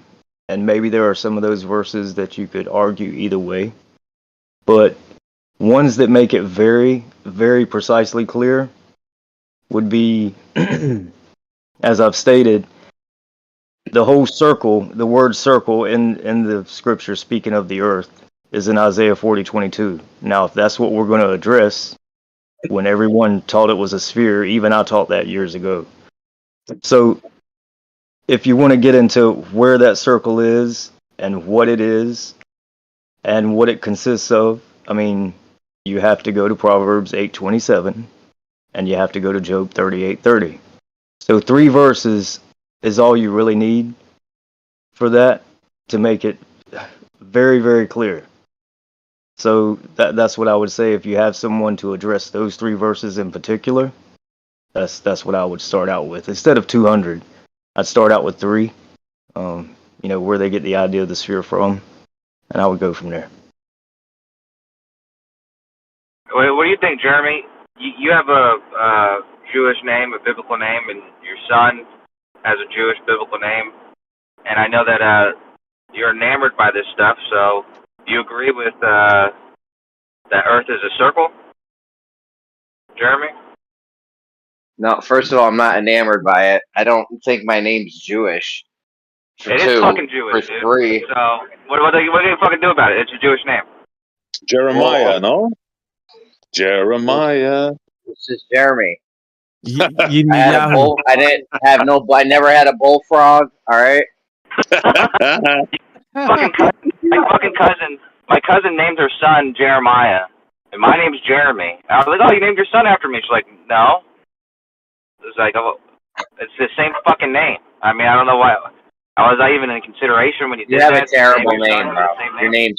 and maybe there are some of those verses that you could argue either way. But ones that make it very, very precisely clear would be, as I've stated, the whole circle, the word circle in the scripture speaking of the earth is in Isaiah 40:22. Now, if that's what we're going to address, when everyone taught it was a sphere, even I taught that years ago. So if you want to get into where that circle is and what it is and what it consists of, I mean, you have to go to Proverbs 8:27 and you have to go to Job 38:30. So 3 verses is all you really need for that to make it very, very clear. So that's what I would say. If you have someone to address those 3 verses in particular, that's what I would start out with. Instead of 200, I'd start out with 3, where they get the idea of the sphere from, and I would go from there. What do you think, Jeremy? You have a Jewish name, a biblical name, and your son has a Jewish biblical name. And I know that you're enamored by this stuff, so do you agree with that Earth is a circle, Jeremy? No, first of all, I'm not enamored by it. I don't think my name's Jewish. For It two, is fucking Jewish, for dude. three, So what do you fucking do about it? It's a Jewish name. Jeremiah, no? Jeremiah. This is Jeremy. I had a Yahoo. bull. I didn't have no. I never had a bullfrog. All right. My cousin named her son Jeremiah, and my name's Jeremy. I was like, oh, you named your son after me? She's like, no. It's like, oh, it's the same fucking name. I mean, I don't know why. Was I even in consideration when you did You have that? a terrible Name your name, son bro. the same name?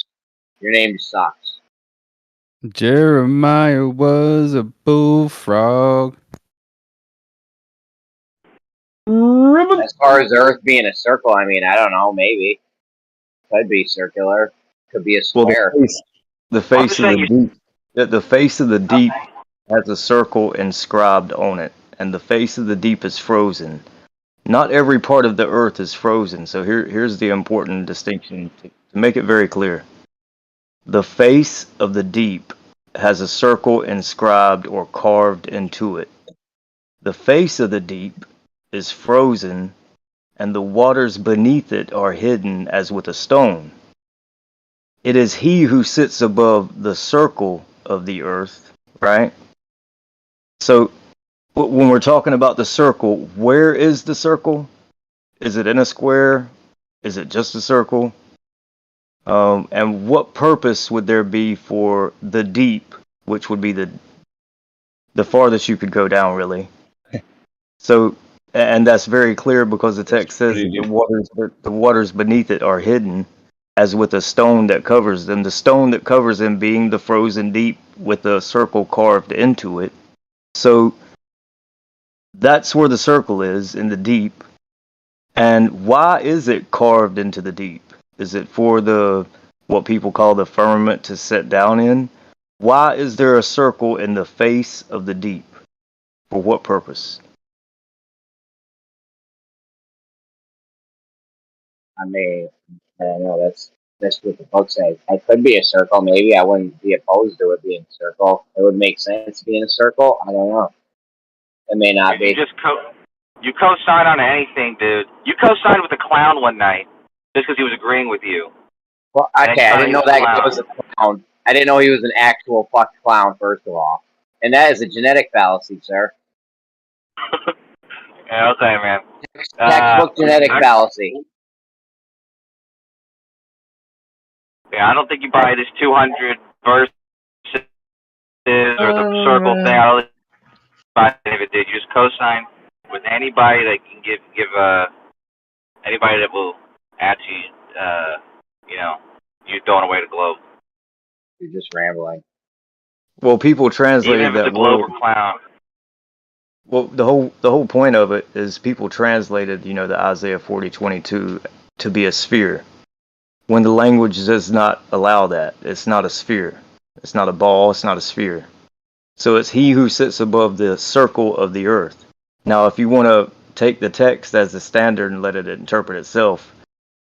Your name sucks. Jeremiah was a bullfrog. As far as Earth being a circle, I mean, I don't know. Maybe could be circular. Could be a Well, square. the face of the deep, the face of the deep has a circle inscribed on it, and the face of the deep is frozen. Not every part of the earth is frozen. So here's the important distinction to make it very clear. The face of the deep has a circle inscribed or carved into it. The face of the deep is frozen, and the waters beneath it are hidden as with a stone. It is he who sits above the circle of the earth, right? So when we're talking about the circle, where is the circle? Is it in a square? Is it just a circle? And what purpose would there be for the deep, which would be the farthest you could go down, really? So, and that's very clear because the text says that the waters beneath it are hidden as with a stone that covers them. The stone that covers them being the frozen deep with a circle carved into it. So that's where the circle is, in the deep. And why is it carved into the deep? Is it for what people call the firmament to sit down in? Why is there a circle in the face of the deep? For what purpose? I mean, I don't know. That's what the book says. It could be a circle. Maybe I wouldn't be opposed to it being a circle. It would make sense being a circle. I don't know. It may not be. You co-sign on anything, dude. You co-signed with the clown one night just because he was agreeing with you. Well, okay, I didn't know that guy was a clown. I didn't know he was an actual fuck clown, first of all. And that is a genetic fallacy, sir. Yeah, okay, man. Textbook genetic fallacy. Yeah, I don't think you buy this 200 verses or the circle thing. I don't buy any of it, dude. You just co-sign with anybody that can give anybody that will actually, you throwing away the globe. You're just rambling. Well, people translated Even if it's that a globe word. or clown. Well, the whole point of it is people translated, the Isaiah 40:22 to be a sphere, when the language does not allow that. It's not a sphere. It's not a ball. It's not a sphere. So it's he who sits above the circle of the earth. Now, if you want to take the text as the standard and let it interpret itself,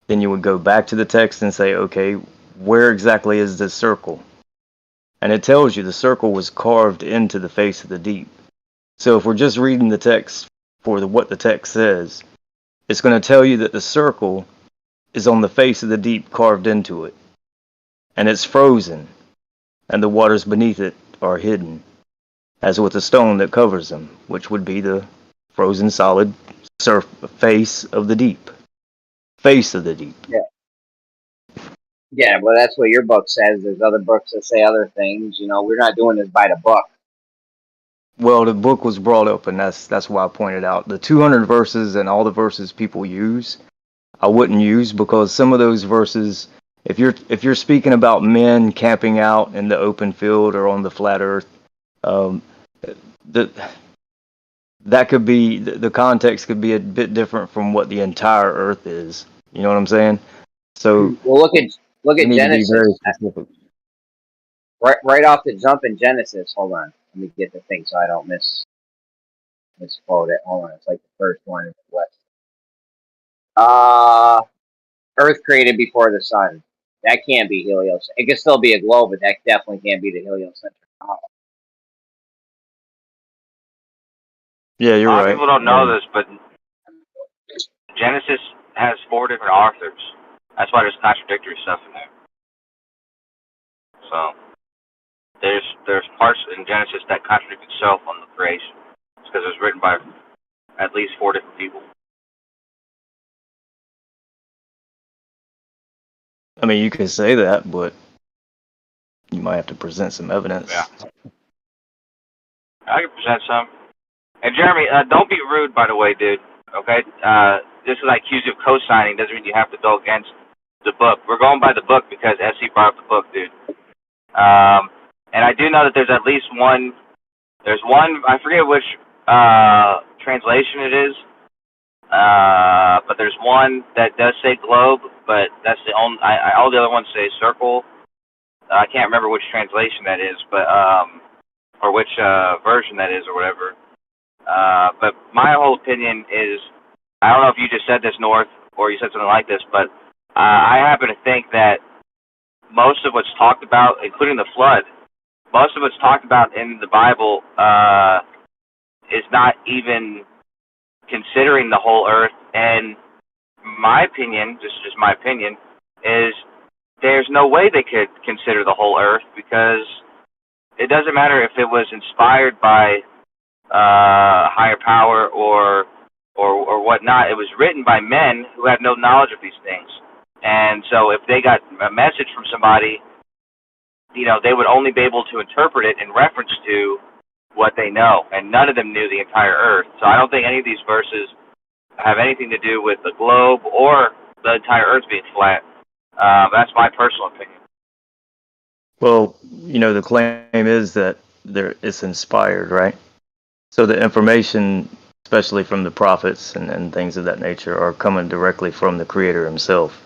then you would go back to the text and say, okay, where exactly is this circle? And it tells you the circle was carved into the face of the deep. So if we're just reading the text for what the text says, it's going to tell you that the circle is on the face of the deep carved into it. And it's frozen, and the waters beneath it are hidden, as with a stone that covers them, which would be the frozen solid face of the deep. Face of the deep. Yeah. Yeah, well, that's what your book says. There's other books that say other things. We're not doing this by the book. Well, the book was brought up, and that's why I pointed out the 200 verses and all the verses people use. I wouldn't use, because some of those verses, if you're speaking about men camping out in the open field or on the flat earth, that could be, the context could be a bit different from what the entire earth is. You know what I'm saying? So well, look at you need to be Genesis. very specific. Right off the jump in Genesis. Hold on, let me get the thing so I don't miss. misquote it. Hold on, it's like the first one in the West. Earth created before the sun. That can't be heliocentric. It could still be a globe, but that definitely can't be the heliocentric model. Yeah, A you're lot of right. people don't know this, but Genesis has 4 different authors. That's why there's contradictory stuff in there. So there's parts in Genesis that contradict itself on the creation. It's because it was written by at least 4 different people. I mean, you can say that, but you might have to present some evidence. Yeah. I can present some. And Jeremy, don't be rude, by the way, dude. Okay? Just because I accuse you of co-signing doesn't mean you have to go against the book. We're going by the book because SC brought up the book, dude. And I do know that there's at least one. There's one. I forget which translation it is. But there's one that does say globe, but that's the only. All the other ones say circle. I can't remember which translation that is, but or which version that is, or whatever. But my whole opinion is, I don't know if you just said this, North, or you said something like this, but I happen to think that most of what's talked about, including the flood, most of what's talked about in the Bible is not even considering the whole earth. And my opinion, just my opinion, is there's no way they could consider the whole earth, because it doesn't matter if it was inspired by higher power or whatnot. It was written by men who had no knowledge of these things. And so if they got a message from somebody, you know, they would only be able to interpret it in reference to what they know. And none of them knew the entire earth. So I don't think any of these verses have anything to do with the globe or the entire earth being flat. That's my personal opinion. Well, you know, the claim is that it's inspired, right? So the information, especially from the prophets and things of that nature, are coming directly from the Creator himself.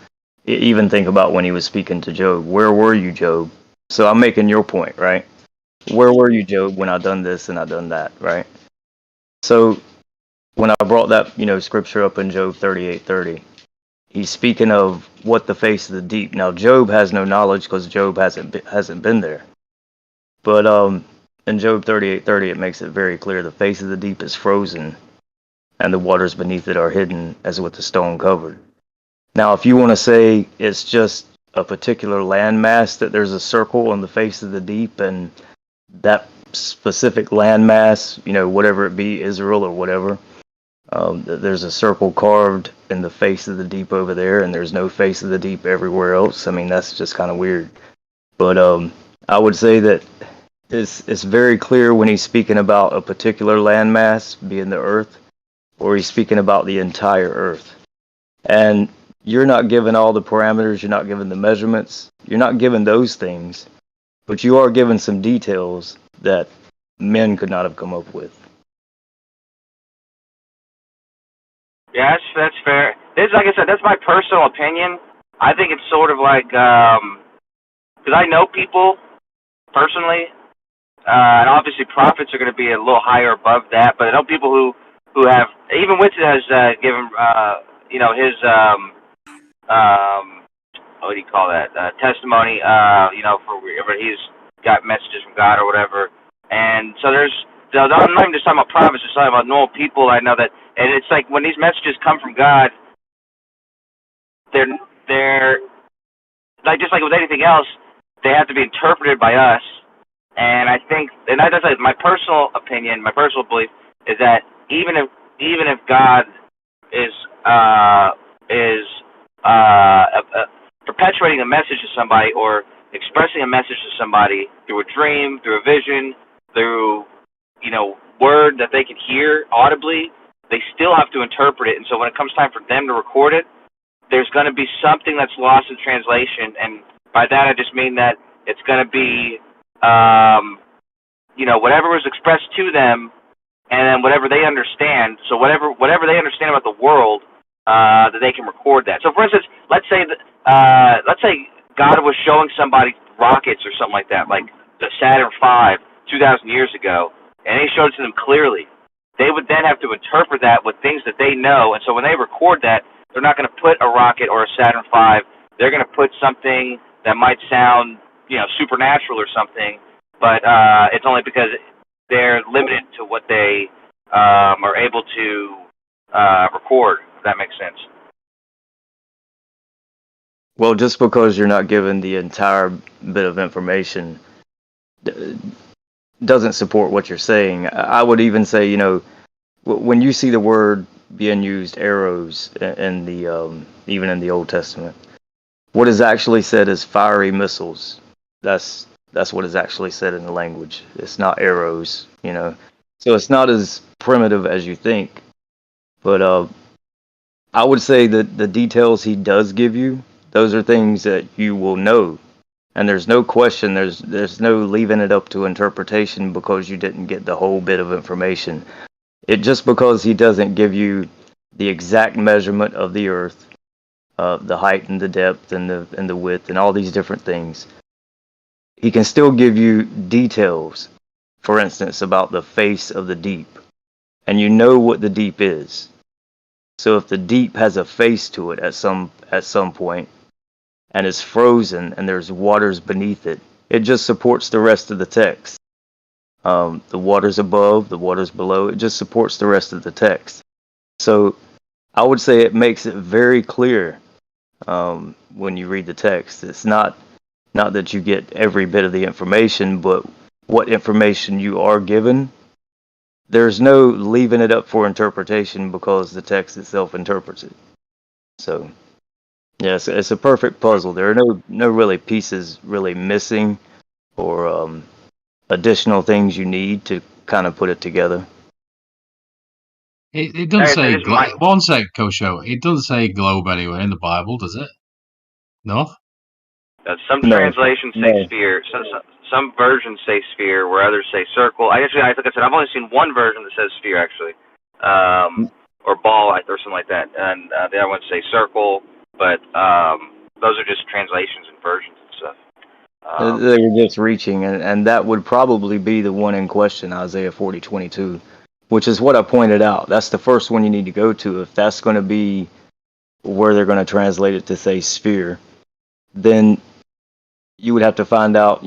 Even think about when he was speaking to Job. Where were you, Job? So I'm making your point, right? Where were you, Job, when I done this and I done that, right? So when I brought that, you know, scripture up in Job 38:30, he's speaking of what the face of the deep. Now Job has no knowledge because Job hasn't been there. But in Job 38:30, it makes it very clear the face of the deep is frozen, and the waters beneath it are hidden as with a stone covered. Now, if you want to say it's just a particular landmass, that there's a circle on the face of the deep, and that specific landmass, you know, whatever it be, Israel or whatever, there's a circle carved in the face of the deep over there, and there's no face of the deep everywhere else. I mean, that's just kind of weird. But I would say that it's very clear when he's speaking about a particular landmass being the earth, or he's speaking about the entire earth. And you're not given all the parameters, you're not given the measurements, you're not given those things, but you are given some details that men could not have come up with. Yeah, that's fair. This, like I said, that's my personal opinion. I think it's sort of like, because I know people personally, and obviously prophets are going to be a little higher above that, but I know people who have, even Winston has given, you know, his, what do you call that, testimony, you know, for wherever he's got messages from God or whatever. And so I'm not even just talking about prophets, just talking about normal people. I know that, and it's like when these messages come from God, they're like, just like with anything else, they have to be interpreted by us. And I think, and that's like my personal opinion, my personal belief is that even if God is perpetuating a message to somebody or expressing a message to somebody through a dream, through a vision, through, you know, word that they can hear audibly, they still have to interpret it. And so when it comes time for them to record it, there's going to be something that's lost in translation. And by that I just mean that it's going to be, you know, whatever was expressed to them, and then whatever they understand. So whatever they understand about the world, that they can record that. So for instance, let's say God was showing somebody rockets or something like that, like the Saturn V 2,000 years ago, and he showed it to them clearly. they would then have to interpret that with things that they know. And so when they record that, they're not going to put a rocket or a Saturn V. They're going to put something that might sound, supernatural or something, but it's only because they're limited to what they are able to record, if that makes sense. Well, just because you're not given the entire bit of information doesn't support what you're saying. I would even say, when you see the word being used, arrows, in the even in the Old Testament, what is actually said is fiery missiles. That's what is actually said in the language. It's not arrows, So it's not as primitive as you think. But I would say that the details he does give you, those are things that you will know. And there's no question, there's no leaving it up to interpretation because you didn't get the whole bit of information. Just because he doesn't give you the exact measurement of the earth, the height and the depth and the width and all these different things, he can still give you details, for instance, about the face of the deep. And you know what the deep is. So if the deep has a face to it at some point, and is frozen and there's waters beneath it, it just supports the rest of the text. The waters above, the waters below, it just supports the rest of the text. So I would say it makes it very clear when you read the text. It's not that you get every bit of the information, but what information you are given, there's no leaving it up for interpretation because the text itself interprets it. So yes, it's a perfect puzzle. There are no really pieces really missing or additional things you need to kind of put it together. It doesn't say one sec, Kosho. It doesn't say globe anywhere in the Bible, does it? No. Some No, translations say sphere. Some versions say sphere, where others say circle. Like I said, I've only seen one version that says sphere, actually, or ball, or something like that, and the other ones say circle. But those are just translations and versions and stuff. They were just reaching, and that would probably be the one in question, Isaiah 40:22, which is what I pointed out. That's the first one you need to go to. If that's going to be where they're going to translate it to say sphere, then you would have to find out,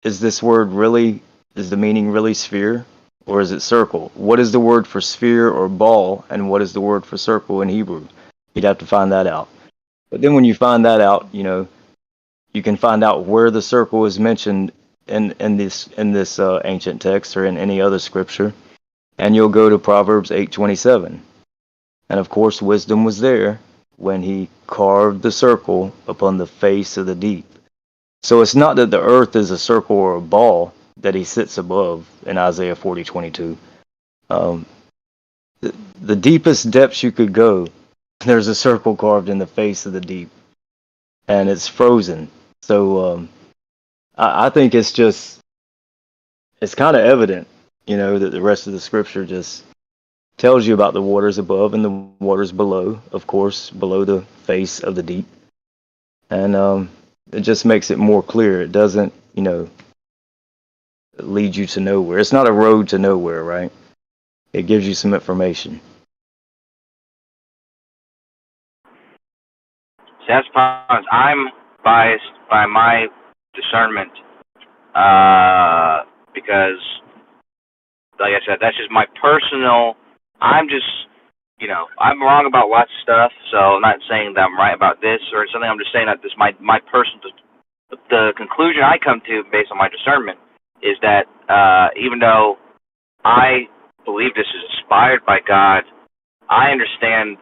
is the meaning really sphere, or is it circle? What is the word for sphere or ball, and what is the word for circle in Hebrew? You'd have to find that out. But then when you find that out, you can find out where the circle is mentioned in this ancient text or in any other scripture, and you'll go to Proverbs 8:27. And of course, wisdom was there when he carved the circle upon the face of the deep. So it's not that the earth is a circle or a ball that he sits above in Isaiah 40:22. The deepest depths you could go, there's a circle carved in the face of the deep, and it's frozen. So I think it's kind of evident, that the rest of the scripture just tells you about the waters above and the waters below, of course, below the face of the deep. And it just makes it more clear. It doesn't, lead you to nowhere. It's not a road to nowhere, right? It gives you some information. See, that's the problem. I'm biased by my discernment because, like I said, that's just my personal. I'm I'm wrong about lots of stuff, so I'm not saying that I'm right about this or something. I'm just saying that this my personal. The conclusion I come to based on my discernment is that even though I believe this is inspired by God, I understand,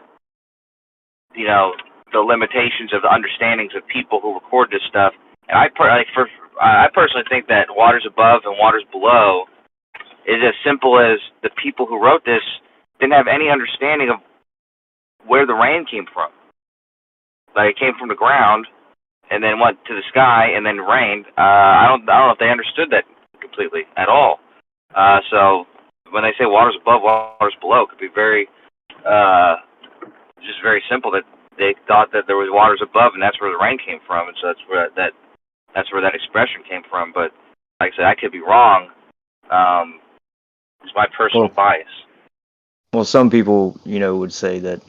the limitations of the understandings of people who record this stuff. And I personally think that waters above and waters below is as simple as the people who wrote this didn't have any understanding of where the rain came from. Like, it came from the ground and then went to the sky and then rained. I don't know if they understood that completely at all. So when they say waters above, waters below, it could be very, just very simple that they thought that there was waters above and that's where the rain came from, and so that's where that expression came from. But like I said, I could be wrong. It's my personal bias. well, some people, would say that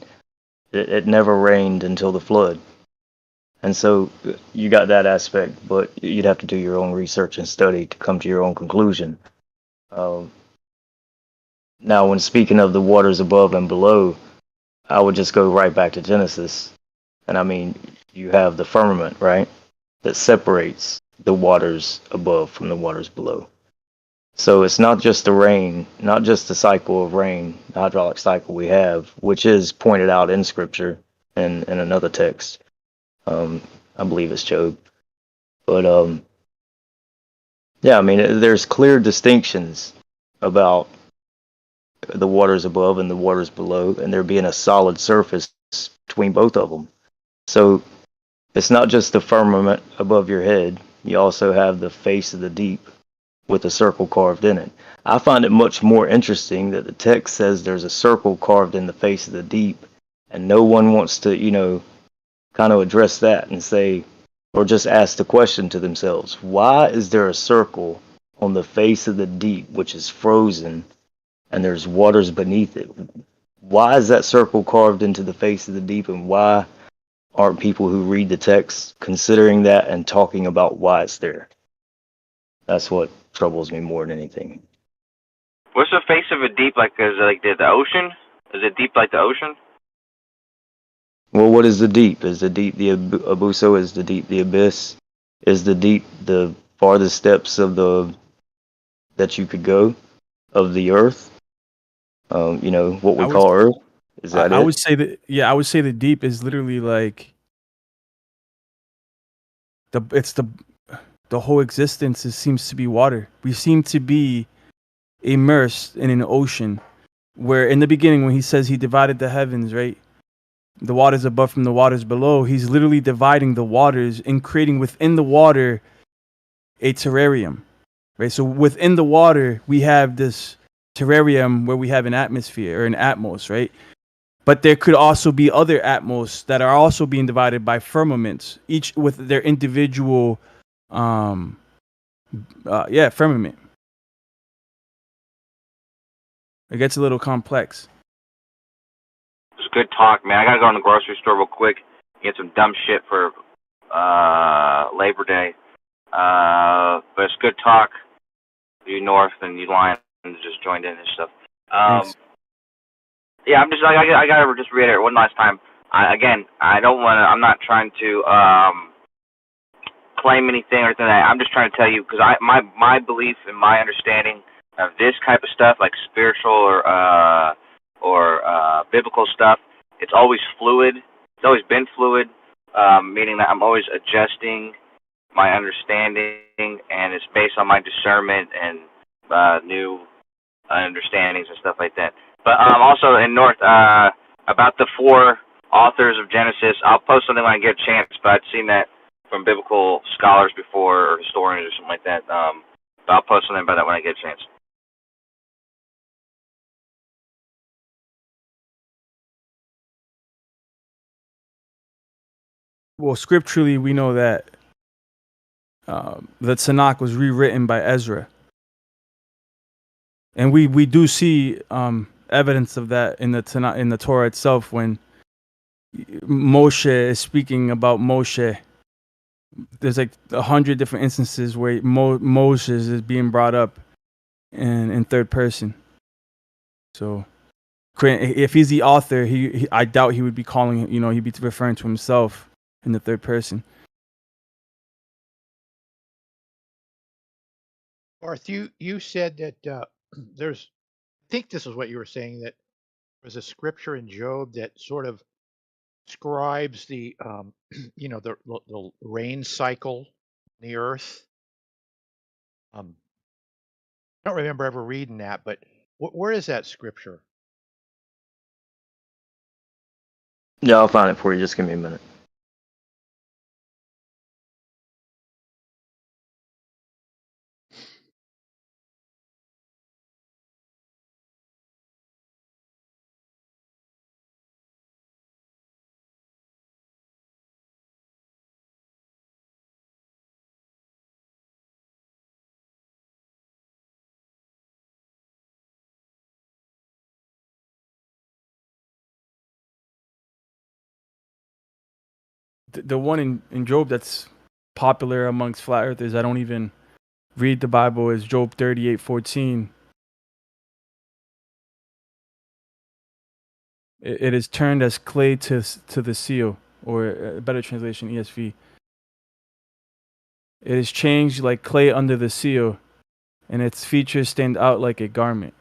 it never rained until the flood. And so you got that aspect, but you'd have to do your own research and study to come to your own conclusion. Um, Now, when speaking of the waters above and below, I would just go right back to Genesis. And I mean, you have the firmament, right? That separates the waters above from the waters below. So it's not just the rain, not just the cycle of rain, the hydraulic cycle we have, which is pointed out in scripture and in another text. I believe it's Job. But yeah, I mean, there's clear distinctions about the waters above and the waters below, and there being a solid surface between both of them. So it's not just the firmament above your head, you also have the face of the deep with a circle carved in it. I find it much more interesting that the text says there's a circle carved in the face of the deep, and no one wants to, kind of address that and say, or just ask the question to themselves, why is there a circle on the face of the deep which is frozen and there's waters beneath it? Why is that circle carved into the face of the deep, and why aren't people who read the text considering that and talking about why it's there? That's what troubles me more than anything. What's the face of it deep like? Is it like the ocean? Is it deep like the ocean? Well, what is the deep? Is the deep the abuso? Is the deep the abyss? Is the deep the farthest steps of that you could go of the earth? What we call Earth. Is that I it? would say that, yeah, I would say the deep is literally like the whole existence seems to be water. We seem to be immersed in an ocean where in the beginning, when he says he divided the heavens, right? The waters above from the waters below, he's literally dividing the waters and creating within the water a terrarium, right? So within the water, we have this terrarium where we have an atmosphere or an atmos, right? But there could also be other atmos that are also being divided by firmaments, each with their individual, firmament. It gets a little complex. It's good talk, man. I gotta go in the grocery store real quick, get some dumb shit for Labor Day. But it's good talk. You North and you Lion just joined in and stuff. Thanks. Yeah, I'm just I gotta just reiterate one last time. I don't want to. I'm not trying to claim anything or anything like that. I'm just trying to tell you because my belief and my understanding of this type of stuff, like spiritual or biblical stuff, it's always fluid. It's always been fluid, meaning that I'm always adjusting my understanding, and it's based on my discernment and new understandings and stuff like that. But also in North, about the 4 authors of Genesis, I'll post something when I get a chance, but I'd seen that from biblical scholars before, or historians or something like that. But I'll post something about that when I get a chance. Well, scripturally, we know that the Tanakh was rewritten by Ezra. And we do see evidence of that in the Tanakh, in the Torah itself, when Moshe is speaking about Moshe. There's like 100 different instances where Moses is being brought up in third person. So if he's the author, I doubt he would be calling, he'd be referring to himself in the third person. Arth, you said that there's, I think this is what you were saying, that there's a scripture in Job that sort of describes the, the rain cycle on the earth. I don't remember ever reading that, but where is that scripture? Yeah, I'll find it for you. Just give me a minute. the one in Job that's popular amongst flat earthers, I don't even read the Bible, is Job 38:14. It is turned as clay to the seal, or a better translation, ESV. It is changed like clay under the seal, and its features stand out like a garment.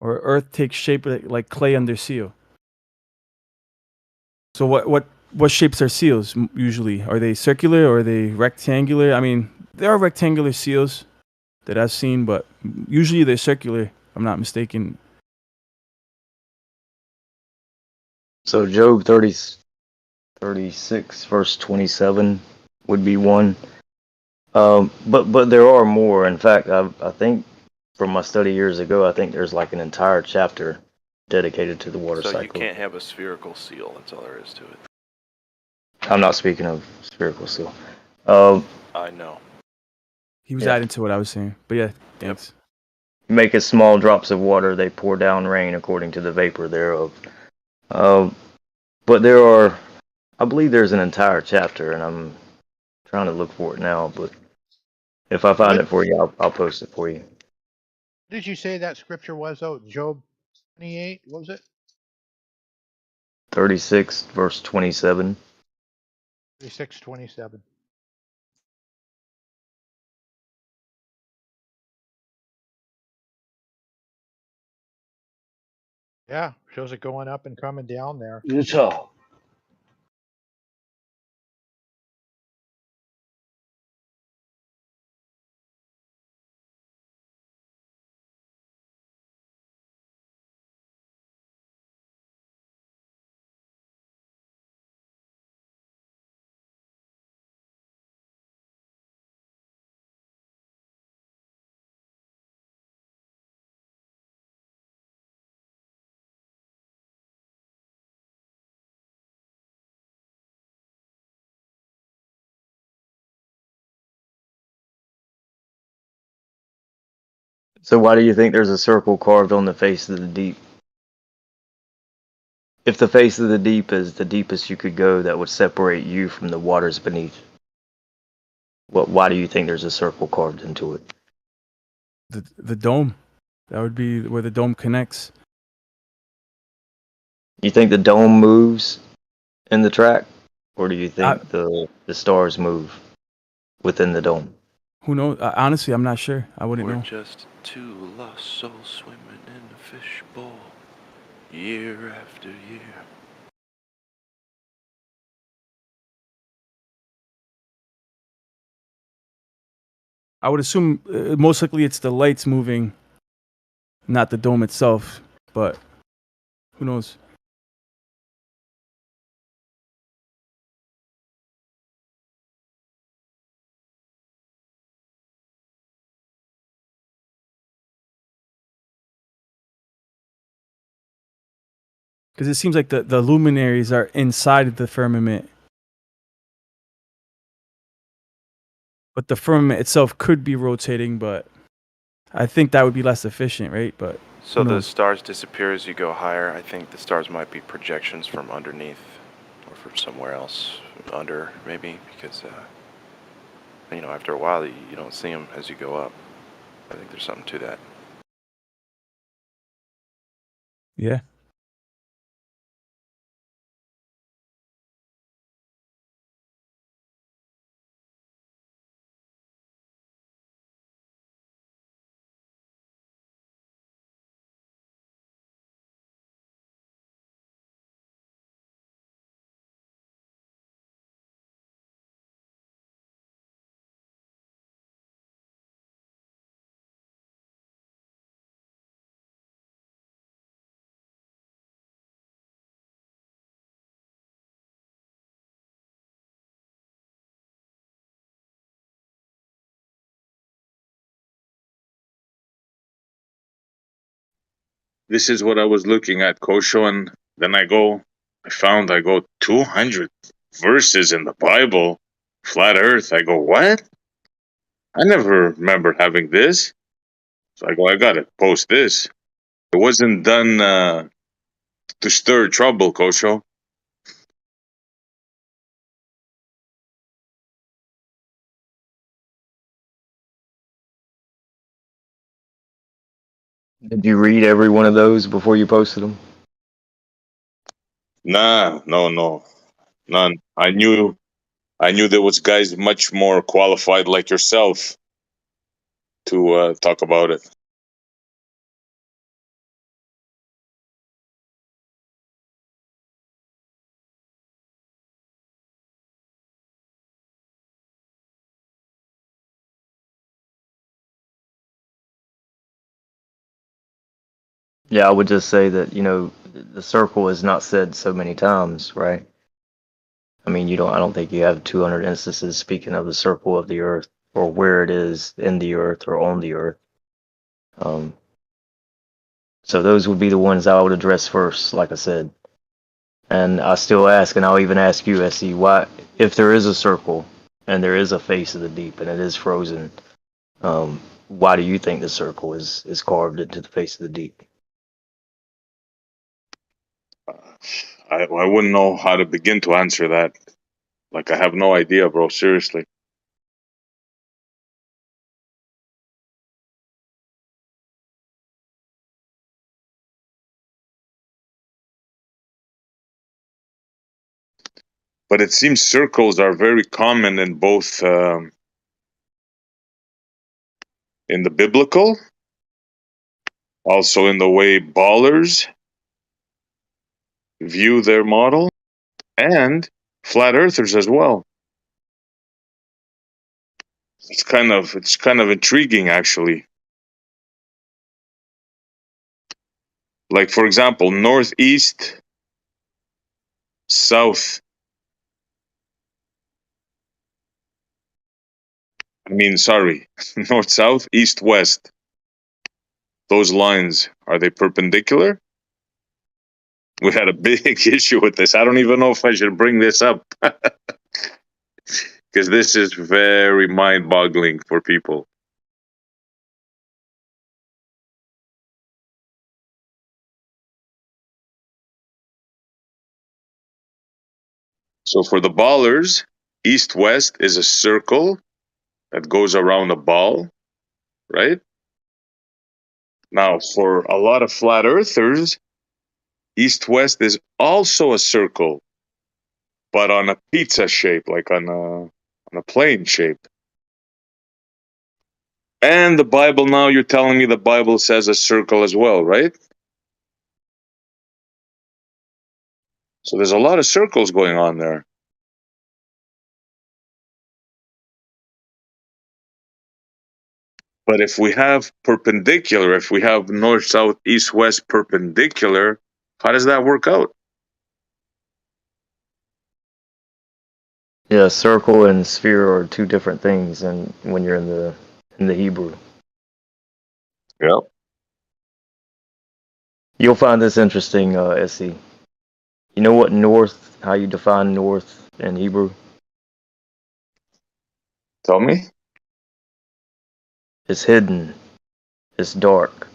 Or earth takes shape like clay under seal. So what shapes are seals usually? Are they circular or are they rectangular? I mean, there are rectangular seals that I've seen, but usually they're circular, if I'm not mistaken. So Job 36 verse 27 would be one. But there are more. In fact, I think from my study years ago, I think there's like an entire chapter dedicated to the water So cycle. you can't have a spherical seal. That's all there is to it. I'm not speaking of spherical seal. I know. He was Yeah. adding to what I was saying, but yeah, thanks. Make as small drops of water, they pour down rain according to the vapor thereof. But there are, I believe there's an entire chapter, and I'm trying to look for it now, but if I find it for you, I'll post it for you. What did you say that scripture was, though? Job 28, what was it? 36 verse 27. 36:27. Yeah, shows it going up and coming down there. Utah. So why do you think there's a circle carved on the face of the deep? If the face of the deep is the deepest you could go, that would separate you from the waters beneath. Why do you think there's a circle carved into it? The dome. That would be where the dome connects. You think the dome moves in the track, or do you think the stars move within the dome? Who knows? Honestly, I'm not sure. I wouldn't We're know. just two lost souls swimming in a fishbowl, year after year. I would assume most likely it's the lights moving, not the dome itself. But who knows? Because it seems like the luminaries are inside the firmament. But the firmament itself could be rotating, but I think that would be less efficient, right? But So who the knows? stars disappear as you go higher. I think the stars might be projections from underneath or from somewhere else under, maybe, because, after a while you don't see them as you go up. I think there's something to that. Yeah. This is what I was looking at, Kosho, and then I go 200 verses in the Bible, flat earth. I go, what? I never remember having this. So I go, I gotta post this. It wasn't done to stir trouble, Kosho. Did you read every one of those before you posted them? Nah, no, none. I knew there was guys much more qualified like yourself to talk about it. Yeah, I would just say that, the circle is not said so many times, right? I mean, I don't think you have 200 instances speaking of the circle of the earth or where it is in the earth or on the earth. So those would be the ones I would address first, like I said. And I still ask, and I'll even ask you, SE, why, if there is a circle and there is a face of the deep and it is frozen, why do you think the circle is carved into the face of the deep? I wouldn't know how to begin to answer that. Like, I have no idea, bro. Seriously. But it seems circles are very common in both in the biblical, also in the way ballers view their model, and flat earthers as well. It's kind of intriguing, actually. Like, for example, northeast, south. I mean, sorry, north, south, east, west. Those lines, are they perpendicular? We had a big issue with this. I don't even know if I should bring this up. Because this is very mind-boggling for people. So for the ballers, east-west is a circle that goes around a ball, right? Now, for a lot of flat earthers, east-west is also a circle, but on a pizza shape, like on a plane shape. And the Bible, now you're telling me the Bible says a circle as well, right? So there's a lot of circles going on there. But if we have perpendicular, if we have north, south, east, west perpendicular, how does that work out? Yeah, circle and sphere are two different things, and when you're in the Hebrew. Yeah. You'll find this interesting, SE. You know what north, how you define north in Hebrew? Tell me. It's hidden. It's dark.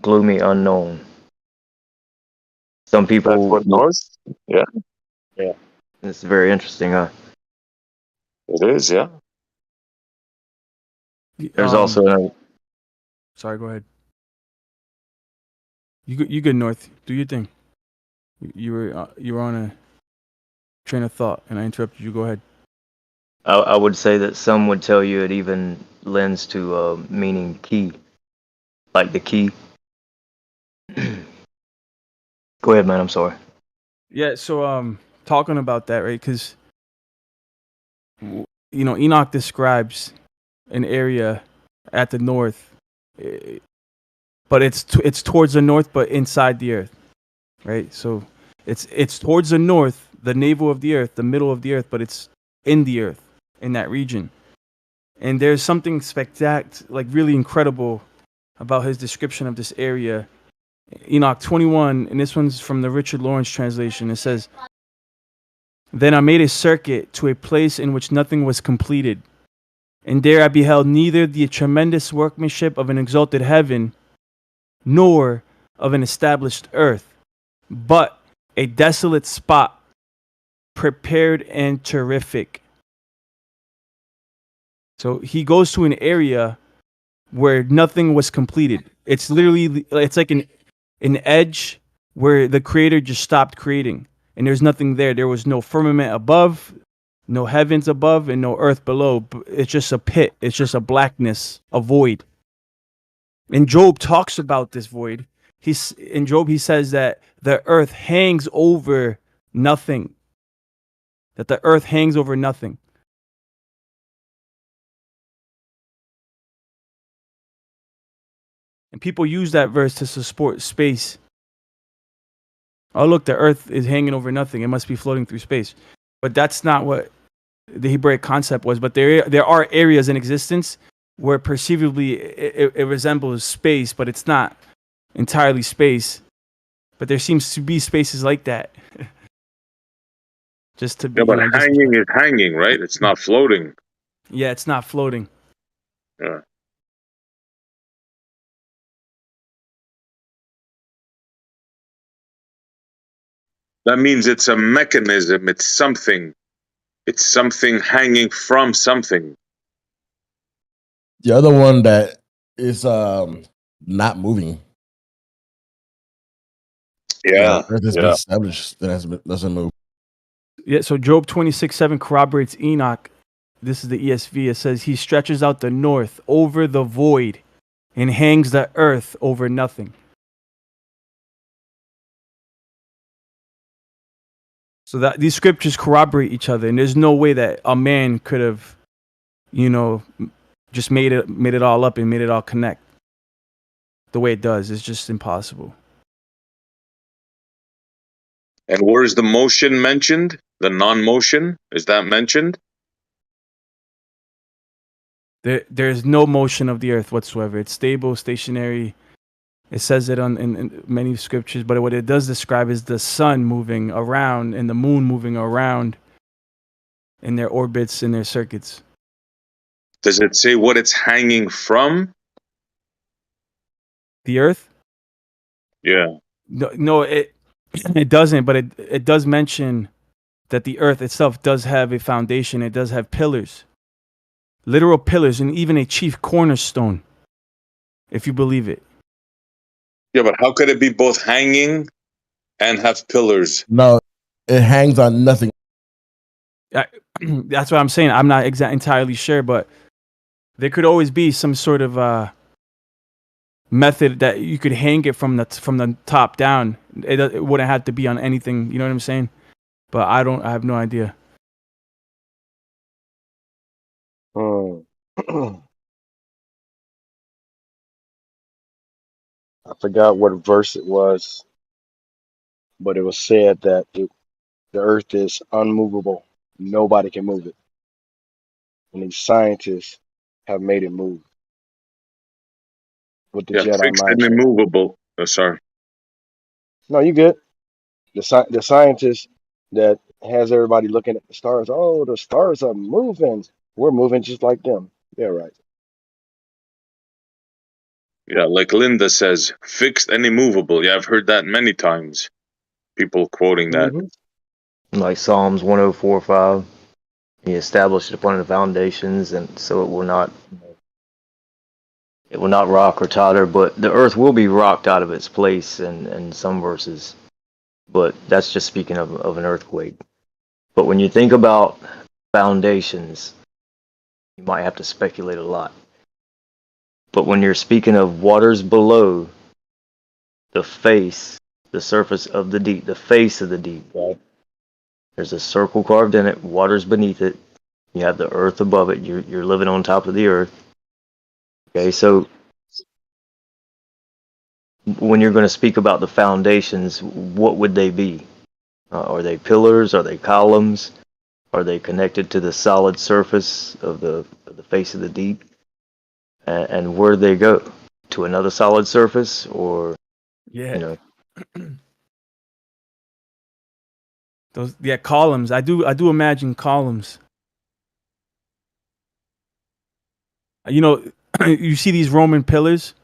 Gloomy, unknown. Some people. That's what north? Yeah. Yeah. It's very interesting, huh? It is, yeah. There's also another. Sorry, go ahead. You good, North. Do your thing. You were on a train of thought, and I interrupted you. Go ahead. I would say that some would tell you it even lends to meaning key, like the key. Go ahead, man. I'm sorry. Yeah. So talking about that, right? Because Enoch describes an area at the north, but it's towards the north, but inside the earth, right? So it's towards the north, the navel of the earth, the middle of the earth, but it's in the earth, in that region. And there's something like really incredible about his description of this area. Enoch 21, and this one's from the Richard Lawrence translation. It says, "Then I made a circuit to a place in which nothing was completed. And there I beheld neither the tremendous workmanship of an exalted heaven, nor of an established earth, but a desolate spot, prepared and terrific. So he goes to an area where nothing was completed. It's literally, it's like an edge where the creator just stopped creating, and there's nothing there. There was no firmament above, no heavens above, and no earth below. It's just a pit. It's just a blackness, a void. And Job talks about this void. In Job, he says that the earth hangs over nothing. That the earth hangs over nothing. And people use that verse to support space. Oh, look, the earth is hanging over nothing. It must be floating through space. But that's not what the Hebraic concept was. But there are areas in existence where perceivably it resembles space, but it's not entirely space. But there seems to be spaces like that. Just to be, Yeah, but hanging is hanging, right? It's not floating. Yeah, it's not floating. Yeah. That means it's a mechanism. It's something. It's something hanging from something. The other one that is not moving. Yeah. Earth has been established that doesn't move. Yeah, so Job 26:7 corroborates Enoch. This is the ESV. It says he stretches out the north over the void and hangs the earth over nothing. So that these scriptures corroborate each other, and there's no way that a man could have, just made it all up and made it all connect the way it does. It's just impossible. And where is the motion mentioned? The non-motion? Is that mentioned? There's no motion of the earth whatsoever. It's stable, stationary. It says it in many scriptures, but what it does describe is the sun moving around and the moon moving around in their orbits, in their circuits. Does it say what it's hanging from? The earth? Yeah. No, it doesn't, but it does mention that the earth itself does have a foundation. It does have pillars, literal pillars, and even a chief cornerstone, if you believe it. Yeah, but how could it be both hanging and have pillars? No, it hangs on nothing. That's what I'm saying. I'm not entirely sure, but there could always be some sort of method that you could hang it from the top down. It wouldn't have to be on anything. You know what I'm saying? But I have no idea. I forgot what verse it was, but it was said that the earth is unmovable. Nobody can move it. And these scientists have made it move with the Jedi fixed mind and trick. immovable. Oh, sorry. No, you good. The scientist that has everybody looking at the stars. Oh, the stars are moving. We're moving just like them. Yeah, right. Yeah, like Linda says, fixed and immovable. Yeah, I've heard that many times. People quoting that. Like Psalms 104:5. He established it upon the foundations, and so it will not rock or totter, but the earth will be rocked out of its place in some verses. But that's just speaking of an earthquake. But when you think about foundations, you might have to speculate a lot. But when you're speaking of waters below the surface of the deep, the face of the deep, right? There's a circle carved in it, water's beneath it. You have the earth above it. You're living on top of the earth. Okay, so when you're going to speak about the foundations, what would they be? Are they pillars? Are they columns? Are they connected to the solid surface of the face of the deep? And where do they go? To another solid surface, or Those columns. I do imagine columns. You see these Roman pillars?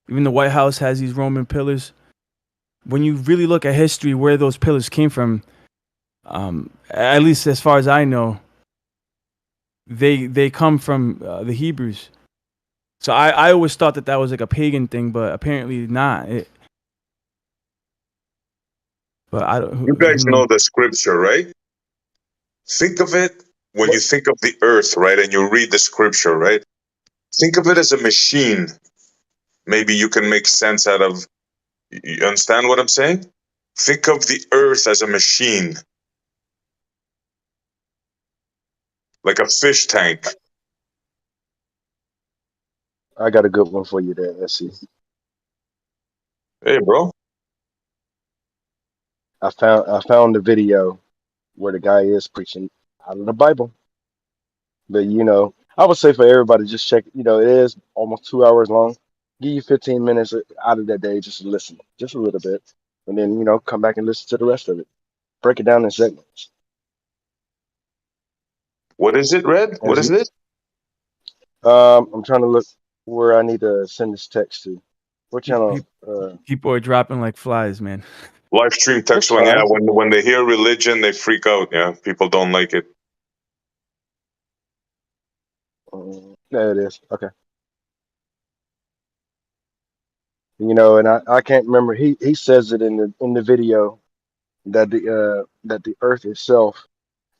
Even the White House has these Roman pillars. When you really look at history, where those pillars came from, at least as far as I know, they come from the Hebrews. So I always thought that was like a pagan thing, but apparently not. But I don't. You guys know the scripture, right? Think of it when you think of the earth, right? And you read the scripture, right? Think of it as a machine. Maybe you can make sense out of. You understand what I'm saying? Think of the earth as a machine, like a fish tank. I got a good one for you there. Let's see. Hey, bro. I found the video where the guy is preaching out of the Bible. But I would say for everybody, just check. It is almost 2 hours long. Give you 15 minutes out of that day just to listen, just a little bit, and then come back and listen to the rest of it. Break it down in segments. What is it, Red? What is it? I'm trying to look where I need to send this text to. What channel? People are dropping like flies, man. Livestream text one. Yeah, when they hear religion, they freak out. Yeah, people don't like it. There it is. Okay. And I can't remember. He says it in the video that the earth itself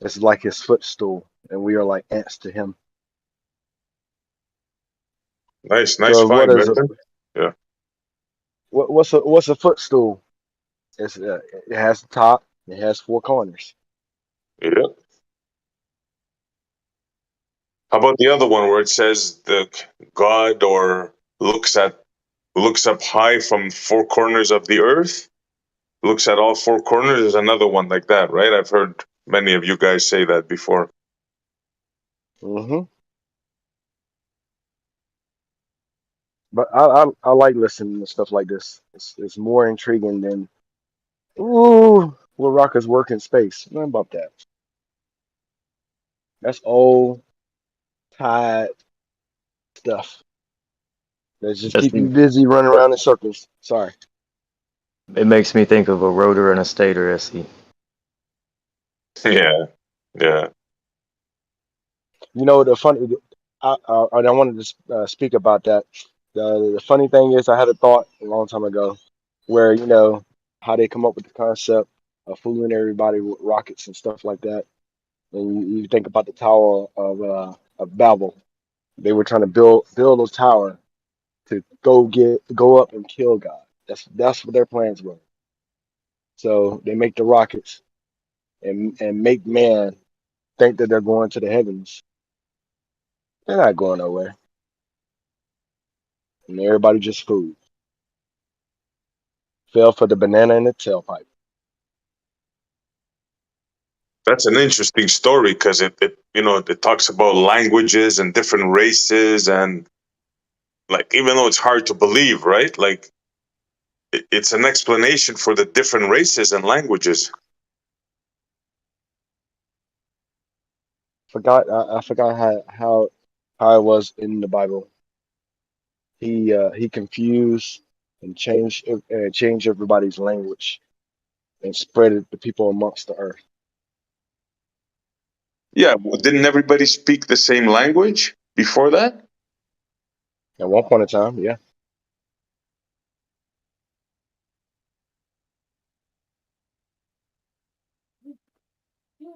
is like his footstool, and we are like ants to him. Nice So find, what is Brendan. Yeah. What's a footstool? It has a top. It has four corners. Yeah. How about the other one where it says the God or looks up high from four corners of the earth? Looks at all four corners. There's another one like that, right? I've heard many of you guys say that before. Mm-hmm. But I like listening to stuff like this. It's more intriguing than will rockets work in space? Nothing about that. That's old, tired stuff. That just keep you busy running around in circles. Sorry. It makes me think of a rotor and a stator, SE. Yeah. The funny, I wanted to speak about that. The funny thing is, I had a thought a long time ago, where how they come up with the concept of fooling everybody with rockets and stuff like that. And you think about the Tower of Babel. They were trying to build a tower to go up and kill God. That's what their plans were. So they make the rockets and make man think that they're going to the heavens. They're not going nowhere. And everybody just fooled. Fell for the banana in the tailpipe. That's an interesting story because it talks about languages and different races, and like, even though it's hard to believe, right? Like, it's an explanation for the different races and languages. I forgot how it was in the Bible. He confused and changed everybody's language and spread it to people amongst the earth. Yeah, well, didn't everybody speak the same language before that? At one point in time, yeah.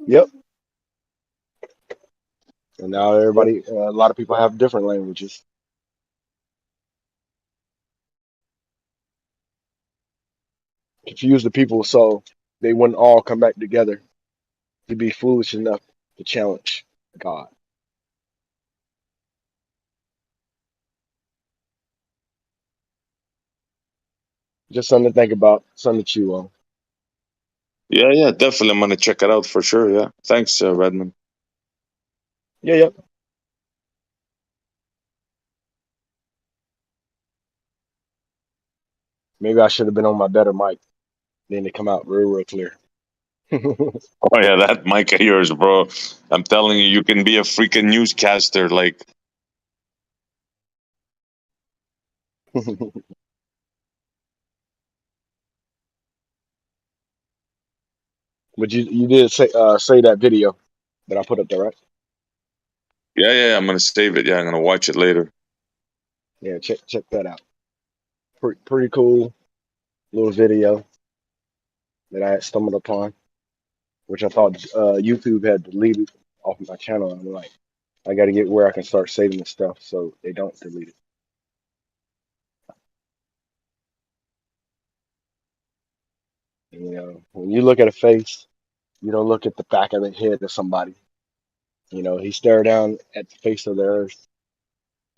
Yep. And now a lot of people have different languages. Confuse the people so they wouldn't all come back together to be foolish enough to challenge God. Just something to think about, something to chew on. Yeah, definitely. I'm gonna check it out for sure. Yeah, thanks, Redmond. Yeah, yep. Maybe I should have been on my better mic. Then it come out real clear. Oh yeah, that mic of yours, bro. I'm telling you, you can be a freaking newscaster. Like, But you did say that video that I put up there, right? Yeah, I'm gonna save it. Yeah, I'm gonna watch it later. Yeah, check that out. Pretty cool little video that I had stumbled upon, which I thought YouTube had deleted off my channel. I'm like, I got to get where I can start saving this stuff so they don't delete it. You know, when you look at a face, you don't look at the back of the head of somebody. You know, he stared down at the face of the earth.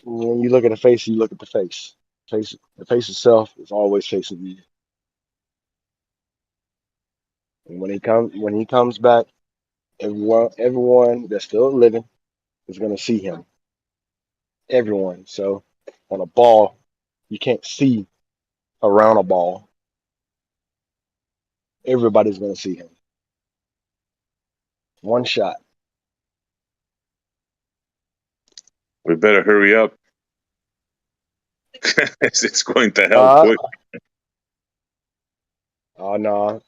When you look at a face, you look at the face. The face itself is always facing you. And when he comes back, everyone that's still living is going to see him. Everyone. So on a ball, you can't see around a ball. Everybody's going to see him. One shot. We better hurry up. It's going to hell quick. Oh no.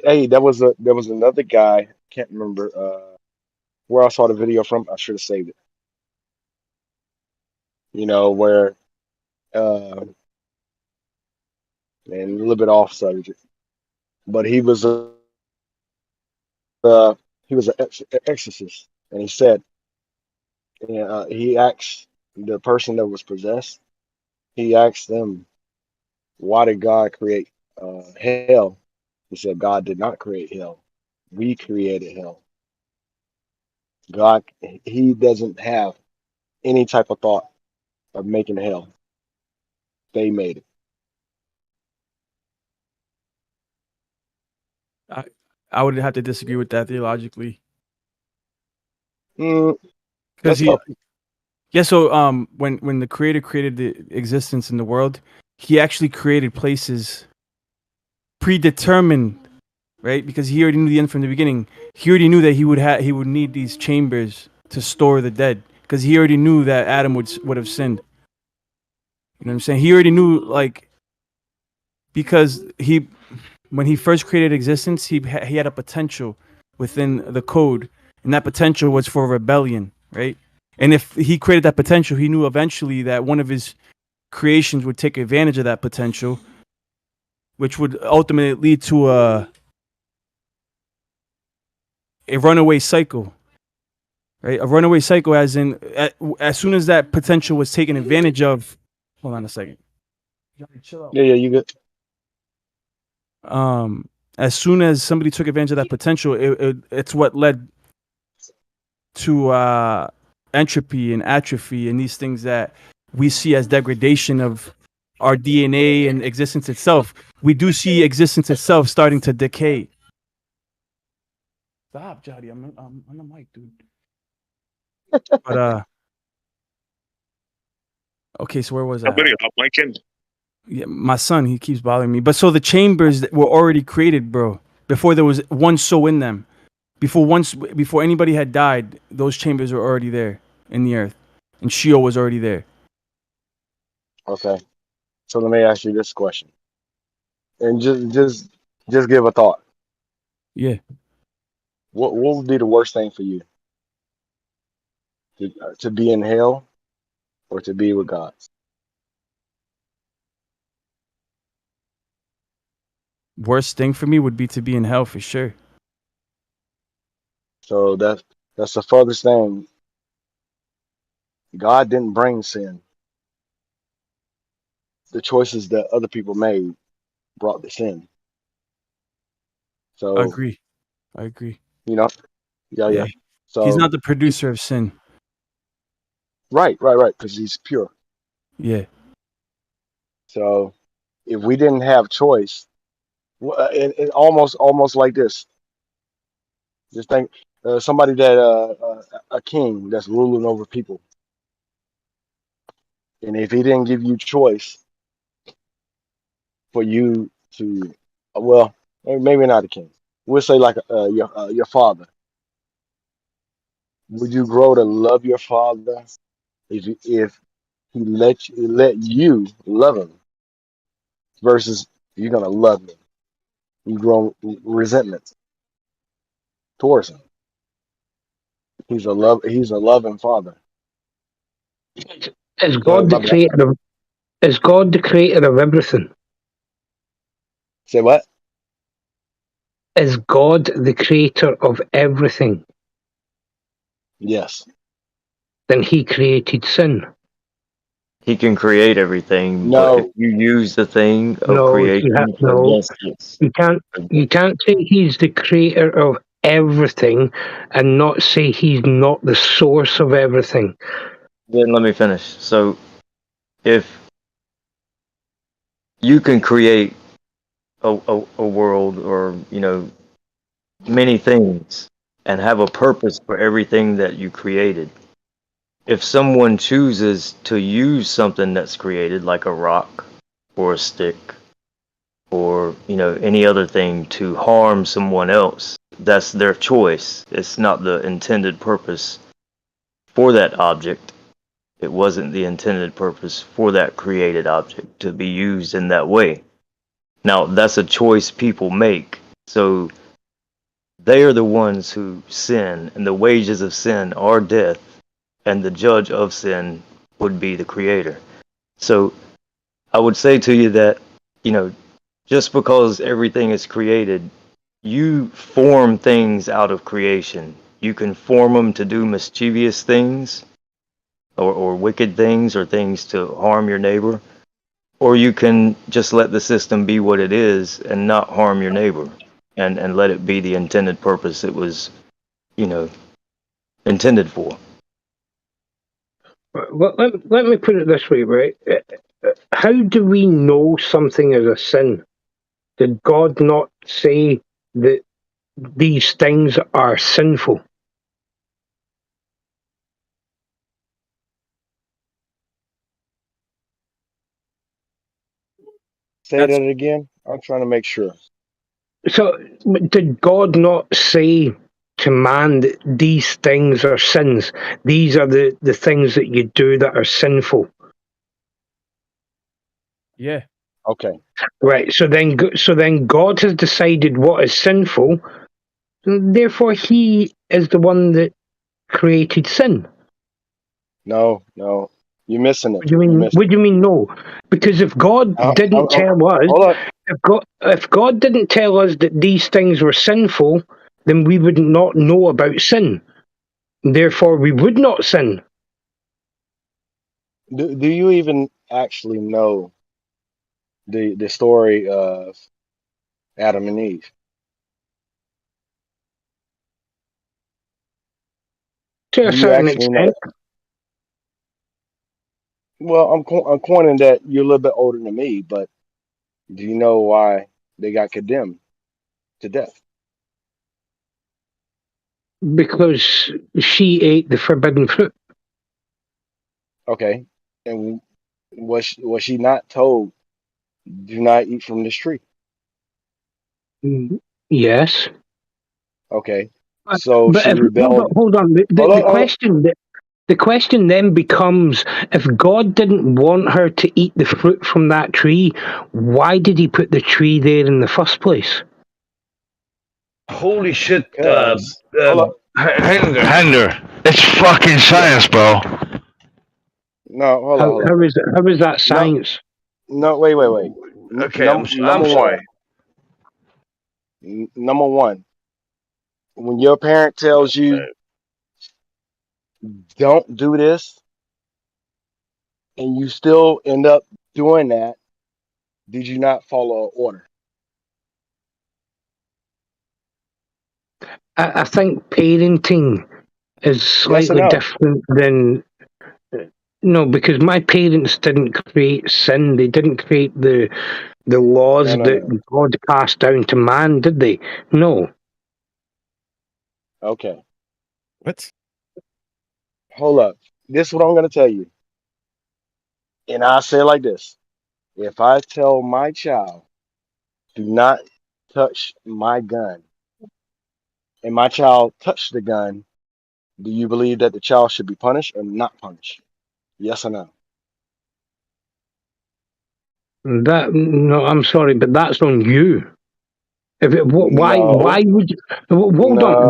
Hey, there was another guy. Can't remember where I saw the video from. I should have saved it. You know where, man, a little bit off subject, but he was an exorcist, and he said, he asked the person that was possessed. He asked them, "Why did God create hell?" He said, "God did not create hell. We created hell. God, he doesn't have any type of thought of making hell. They made it." I would have to disagree with that theologically. Let's Because go. yeah. So when the Creator created the existence in the world, He actually created places predetermined, right? Because He already knew the end from the beginning. He already knew that He would need these chambers to store the dead, because He already knew that Adam would have sinned. You know what I'm saying? He already knew, like, because when He first created existence, he had a potential within the code, and that potential was for rebellion, right? And if He created that potential, He knew eventually that one of His creations would take advantage of that potential, which would ultimately lead to a runaway cycle, right? A runaway cycle, as in, as soon as that potential was taken advantage of. Hold on a second. Chill out. Yeah, you good. As soon as somebody took advantage of that potential, it's what led to entropy and atrophy and these things that we see as degradation of our DNA and existence itself. We do see existence itself starting to decay. Stop, Jody. I'm on the mic, dude. But okay, so where was I? Somebody hop mic in. Yeah, my son, he keeps bothering me. But so the chambers that were already created, bro, before there was one soul in them. Before anybody had died, those chambers were already there in the earth. And Sheol was already there. Okay. So let me ask you this question, and just give a thought. Yeah. What would be the worst thing for you? To be in hell or to be with God? Worst thing for me would be to be in hell, for sure. So that's the furthest thing. God didn't bring sin. The choices that other people made brought the sin. I So, agree. you know, yeah. So He's not the producer of sin. right, because he's pure. Yeah. So if we didn't have choice, it almost like this. Just think, somebody that a king that's ruling over people, and if he didn't give you choice for you to, well, maybe not a king. We'll say like your father. Would you grow to love your father if he let you love him versus you're gonna love him? You grow resentment towards him. He's a loving father. Is Go ahead, God my the bad. creator of is God the creator of everything? Say what? Is God the creator of everything? Yes. Then he created sin. He can create everything, but if No. you use the thing of No, creation no. against it, You can't say he's the creator of everything and not say he's not the source of everything. then let me finish. So if you can create a world or, many things and have a purpose for everything that you created, if someone chooses to use something that's created, like a rock or a stick or any other thing, to harm someone else, that's their choice. It's not the intended purpose for that object. It wasn't the intended purpose for that created object to be used in that way. Now, that's a choice people make. So they are the ones who sin, and the wages of sin are death, and the judge of sin would be the creator. So I would say to you that, just because everything is created, you form things out of creation. You can form them to do mischievous things or wicked things or things to harm your neighbor, or you can just let the system be what it is and not harm your neighbor and let it be the intended purpose it was, intended for. Let me put it this way, right? How do we know something is a sin? Did God not say that these things are sinful? Say that again. I'm trying to make sure. So, did God not say to man that these things are sins? These are the things that you do that are sinful. Yeah. Okay. Right. So then God has decided what is sinful. Therefore, He is the one that created sin. No. You're missing it. What do you mean? What do you mean no? Because if God didn't tell us, hold on. if God didn't tell us that these things were sinful, then we would not know about sin. Therefore, we would not sin. Do you even actually know the story of Adam and Eve? To a Do you certain actually know extent. that? Well, I'm coining that you're a little bit older than me, but do you know why they got condemned to death? Because she ate the forbidden fruit. Okay. And was she not told, do not eat from this tree? Yes. Okay. So But she if rebelled. hold on. The question then becomes: if God didn't want her to eat the fruit from that tree, why did He put the tree there in the first place? Holy shit, Because hold up. Hender, it's fucking science, bro. No, hold on, hold on. How is that No, science? no, wait. Okay, I'm Number sorry. one. Number one. When your parent tells you don't do this, and you still end up doing that, did you not follow an order? I think parenting is Yes or slightly no? different than no, because my parents didn't create sin. They didn't create the laws No. that God passed down to man, did they? No. Okay. What? Hold up. This is what I'm going to tell you. And I say it like this. If I tell my child, do not touch my gun, and my child touched the gun, do you believe that the child should be punished or not punished? Yes or no? No, I'm sorry, but that's on you. Why No, would you, hold on? no.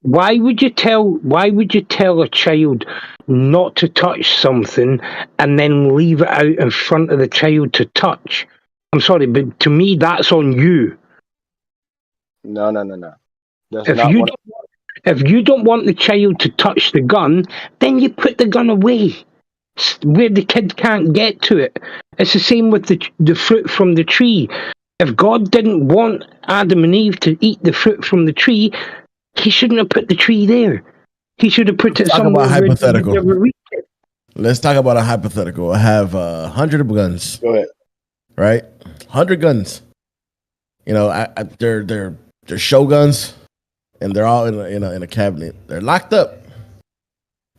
Why would you tell a child not to touch something and then leave it out in front of the child to touch? I'm sorry, but to me that's on you. No, no, no, no. That's If not you one. don't, if you don't want the child to touch the gun, then you put the gun away where the kid can't get to it. It's the same with the fruit from the tree. If God didn't want Adam and Eve to eat the fruit from the tree, he shouldn't have put the tree there. He should have put Let's it talk somewhere about where they would hypothetical. never reach it. Let's talk about a hypothetical. I have 100 guns. Go ahead. Right, 100 guns. You know, they're show guns, and they're all in a cabinet. They're locked up.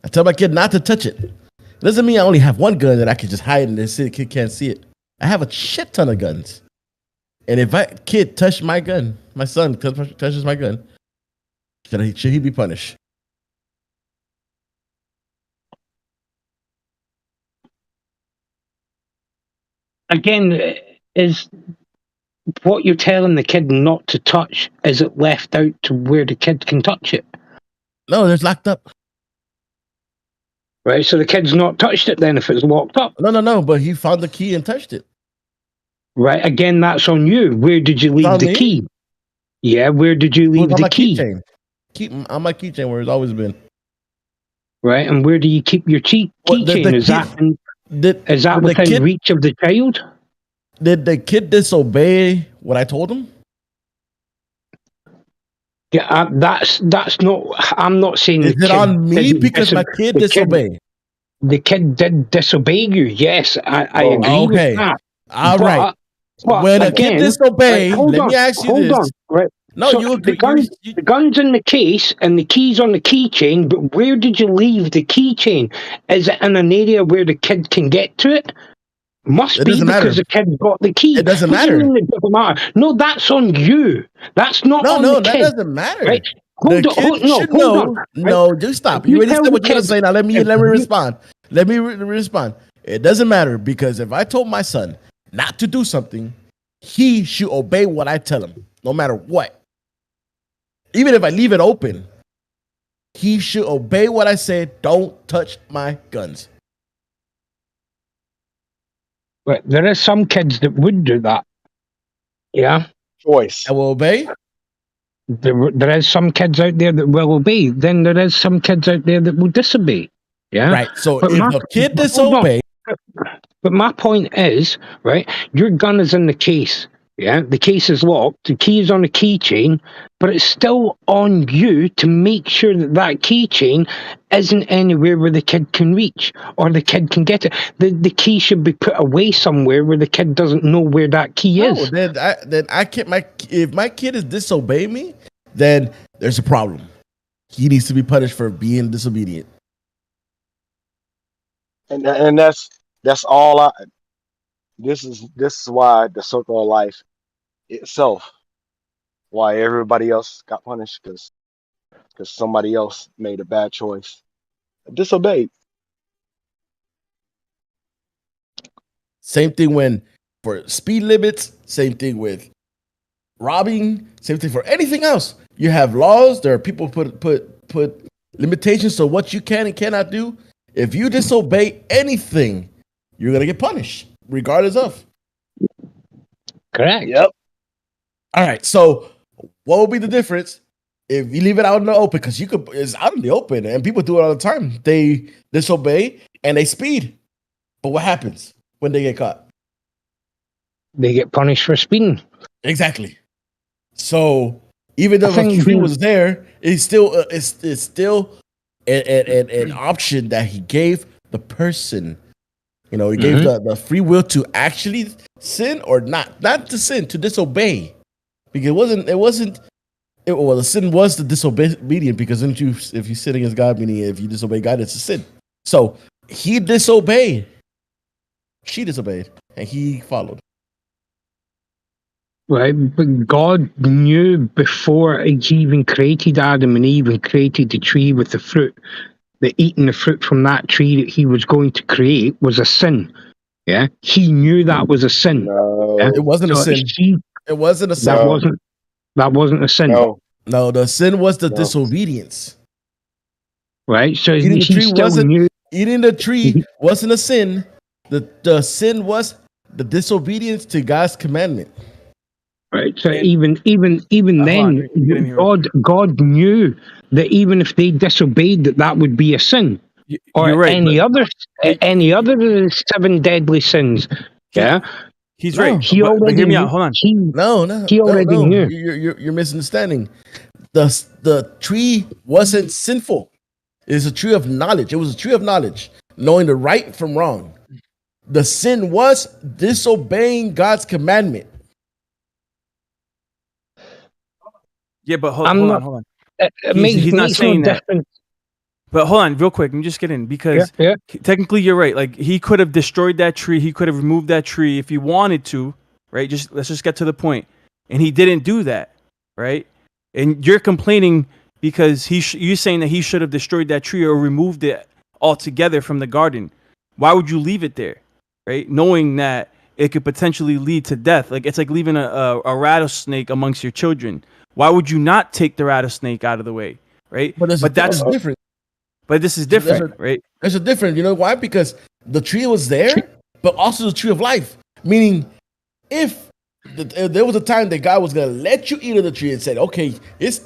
I tell my kid not to touch it. Doesn't mean I only have one gun that I can just hide and the kid can't see it. I have a shit ton of guns. And if my kid touched my gun, my son touches my gun, should he be punished? Again, is what you're telling the kid not to touch, is it left out to where the kid can touch it? No, it's locked up. Right, so the kid's not touched it then if it's locked up. No, but he found the key and touched it. Right, again, that's on you. Where did you leave the key? Yeah, where did you leave the key? Keychain. Keep on my keychain where it's always been. Right, and where do you keep your keychain? Is that within reach of the child? Did the kid disobey what I told him? Yeah, that's not. I'm not saying. Is it on me because my kid disobeyed? The kid did disobey you. Yes, I agree with that. All right. But when again, a kid disobeys, let me ask you this. Hold on. Right. No, so you agree. The gun's in the case and the key's on the keychain, but where did you leave the keychain? Is it in an area where the kid can get to it? Must be because the kid's got the key. It doesn't What do you matter. mean it doesn't matter? No, that's on you. That's not on the kid. No, that doesn't matter. Right? The kid should know. No, just stop. You already said what you're gonna say. Now let me respond. Let me respond. It doesn't matter because if I told my son not to do something, he should obey what I tell him, no matter what. Even if I leave it open, he should obey what I said. Don't touch my guns. But there are some kids that would do that. Yeah. Choice. I will obey. There is some kids out there that will obey. Then there is some kids out there that will disobey. Yeah. Right. So but if a kid disobeys. But my point is, right, your gun is in the case. Yeah, the case is locked. The key is on the keychain, but it's still on you to make sure that that keychain isn't anywhere where the kid can reach or the kid can get it. The key should be put away somewhere where the kid doesn't know where that key is. Then I can't. If my kid is disobeying me, then there's a problem. He needs to be punished for being disobedient. And that's all. This is why the circle of life itself, why everybody else got punished because somebody else made a bad choice, disobeyed. Same thing for speed limits. Same thing with robbing. Same thing for anything else. You have laws. There are people put limitations to what you can and cannot do. If you disobey anything, you're gonna get punished, regardless of. Correct. Yep. All right. So, what would be the difference if you leave it out in the open? Because it's out in the open, and people do it all the time. They disobey and they speed. But what happens when they get caught? They get punished for speeding. Exactly. So, even though the tree was there, it's still an option that he gave the person. You know, he gave the free will to actually sin or not to sin, to disobey. Because the sin was the disobedient, because if you sin against God, meaning if you disobey God, it's a sin. So he disobeyed. She disobeyed, and he followed. Right, but God knew before he even created Adam and Eve and created the tree with the fruit, that eating the fruit from that tree that he was going to create was a sin. Yeah, he knew that was a sin. No, yeah? It wasn't a sin. It wasn't a sin. That wasn't. That wasn't a sin. No, the sin was the No. disobedience. Right? So Eating the he tree still wasn't knew. eating the tree wasn't a sin. The sin was the disobedience to God's commandment. Right. So even then, God knew that even if they disobeyed, that would be a sin. Or you're right, any but other of the 7 deadly sins. Yeah. He's right. He but already hear me knew- out. Hold on. He already knew. You're misunderstanding. The tree wasn't sinful. It's a tree of knowledge. It was a tree of knowledge, knowing the right from wrong. The sin was disobeying God's commandment. Yeah, but hold I'm on. It He's not makes saying no that. difference. But hold on, real quick. Let me just get in because Yeah. technically you're right. Like he could have destroyed that tree. He could have removed that tree if he wanted to, right? Let's just get to the point. And he didn't do that, right? And you're complaining because you're saying that he should have destroyed that tree or removed it altogether from the garden. Why would you leave it there, right? Knowing that it could potentially lead to death. Like it's like leaving a rattlesnake amongst your children. Why would you not take the rattlesnake out of the way, right? But that's different. But this is different, right? There's a different. You know why? Because the tree was there, but also the tree of life. Meaning, if there was a time that God was going to let you eat of the tree and said, "Okay, it's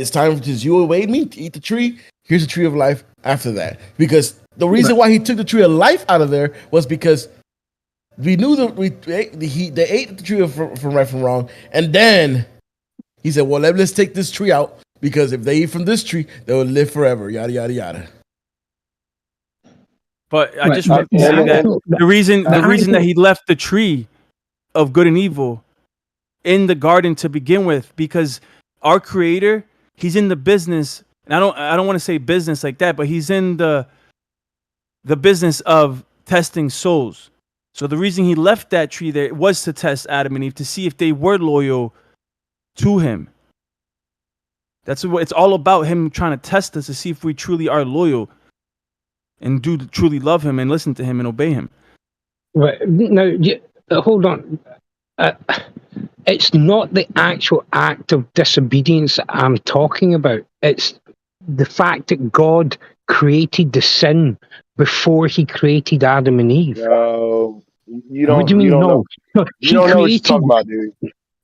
time because you obeyed me to eat the tree. Here's the tree of life." After that, because the reason why He took the tree of life out of there was because we knew that they ate the tree from right from wrong, and then He said, "Well, let's take this tree out." Because if they eat from this tree, they will live forever. Yada yada yada. But I just want to say that the reason that he left the tree of good and evil in the garden to begin with, because our Creator, He's in the business. And I don't want to say business like that, but He's in the business of testing souls. So the reason He left that tree there was to test Adam and Eve to see if they were loyal to Him. That's what it's all about, Him trying to test us to see if we truly are loyal and do truly love Him and listen to Him and obey Him. Right. Now, hold on. It's not the actual act of disobedience that I'm talking about. It's the fact that God created the sin before He created Adam and Eve. No, you don't. What do you mean, you don't no? know. No, You don't know what you're talking about, dude.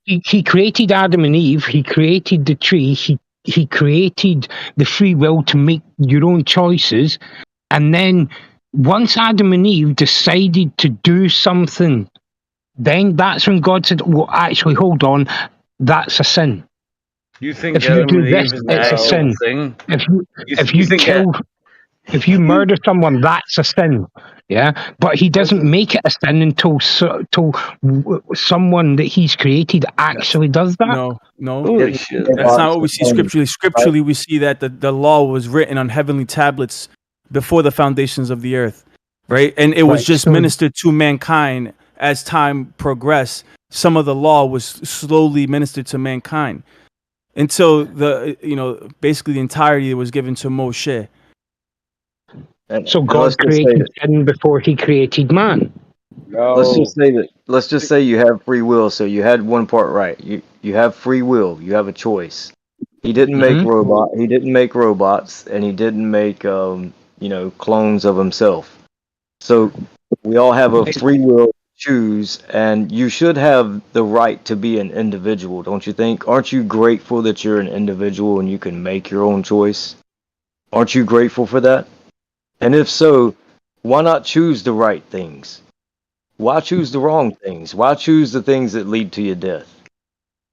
He created Adam and Eve. He created the tree. He created the free will to make your own choices. And then once Adam and Eve decided to do something, then that's when God said, well, actually, hold on, that's a sin. You think If you Adam do and this, Eve is an it's a actual sin. thing? If you think kill, if you murder someone, that's a sin. Yeah, but He doesn't make it a sin until someone that He's created actually does that. No, Holy shit. that's not what we see scripturally. Scripturally, we see that the law was written on heavenly tablets before the foundations of the earth, right? And it was just ministered to mankind as time progressed. Some of the law was slowly ministered to mankind until basically the entirety was given to Moshe. So God created sin before He created man. No. Let's just say you have free will. So you had one part right. You have free will. You have a choice. He didn't make He didn't make robots, and He didn't make clones of Himself. So we all have a free will to choose, and you should have the right to be an individual, don't you think? Aren't you grateful that you're an individual and you can make your own choice? Aren't you grateful for that? And if so, why not choose the right things? Why choose the wrong things? Why choose the things that lead to your death?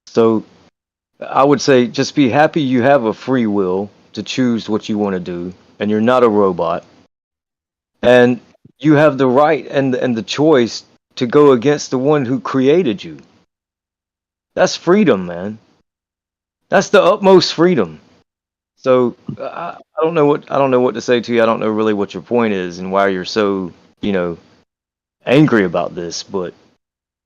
So I would say just be happy you have a free will to choose what you want to do, and you're not a robot. And you have the right and the choice to go against the one who created you. That's freedom, man. That's the utmost freedom. So I don't know what to say to you. I don't know really what your point is and why you're so angry about this. But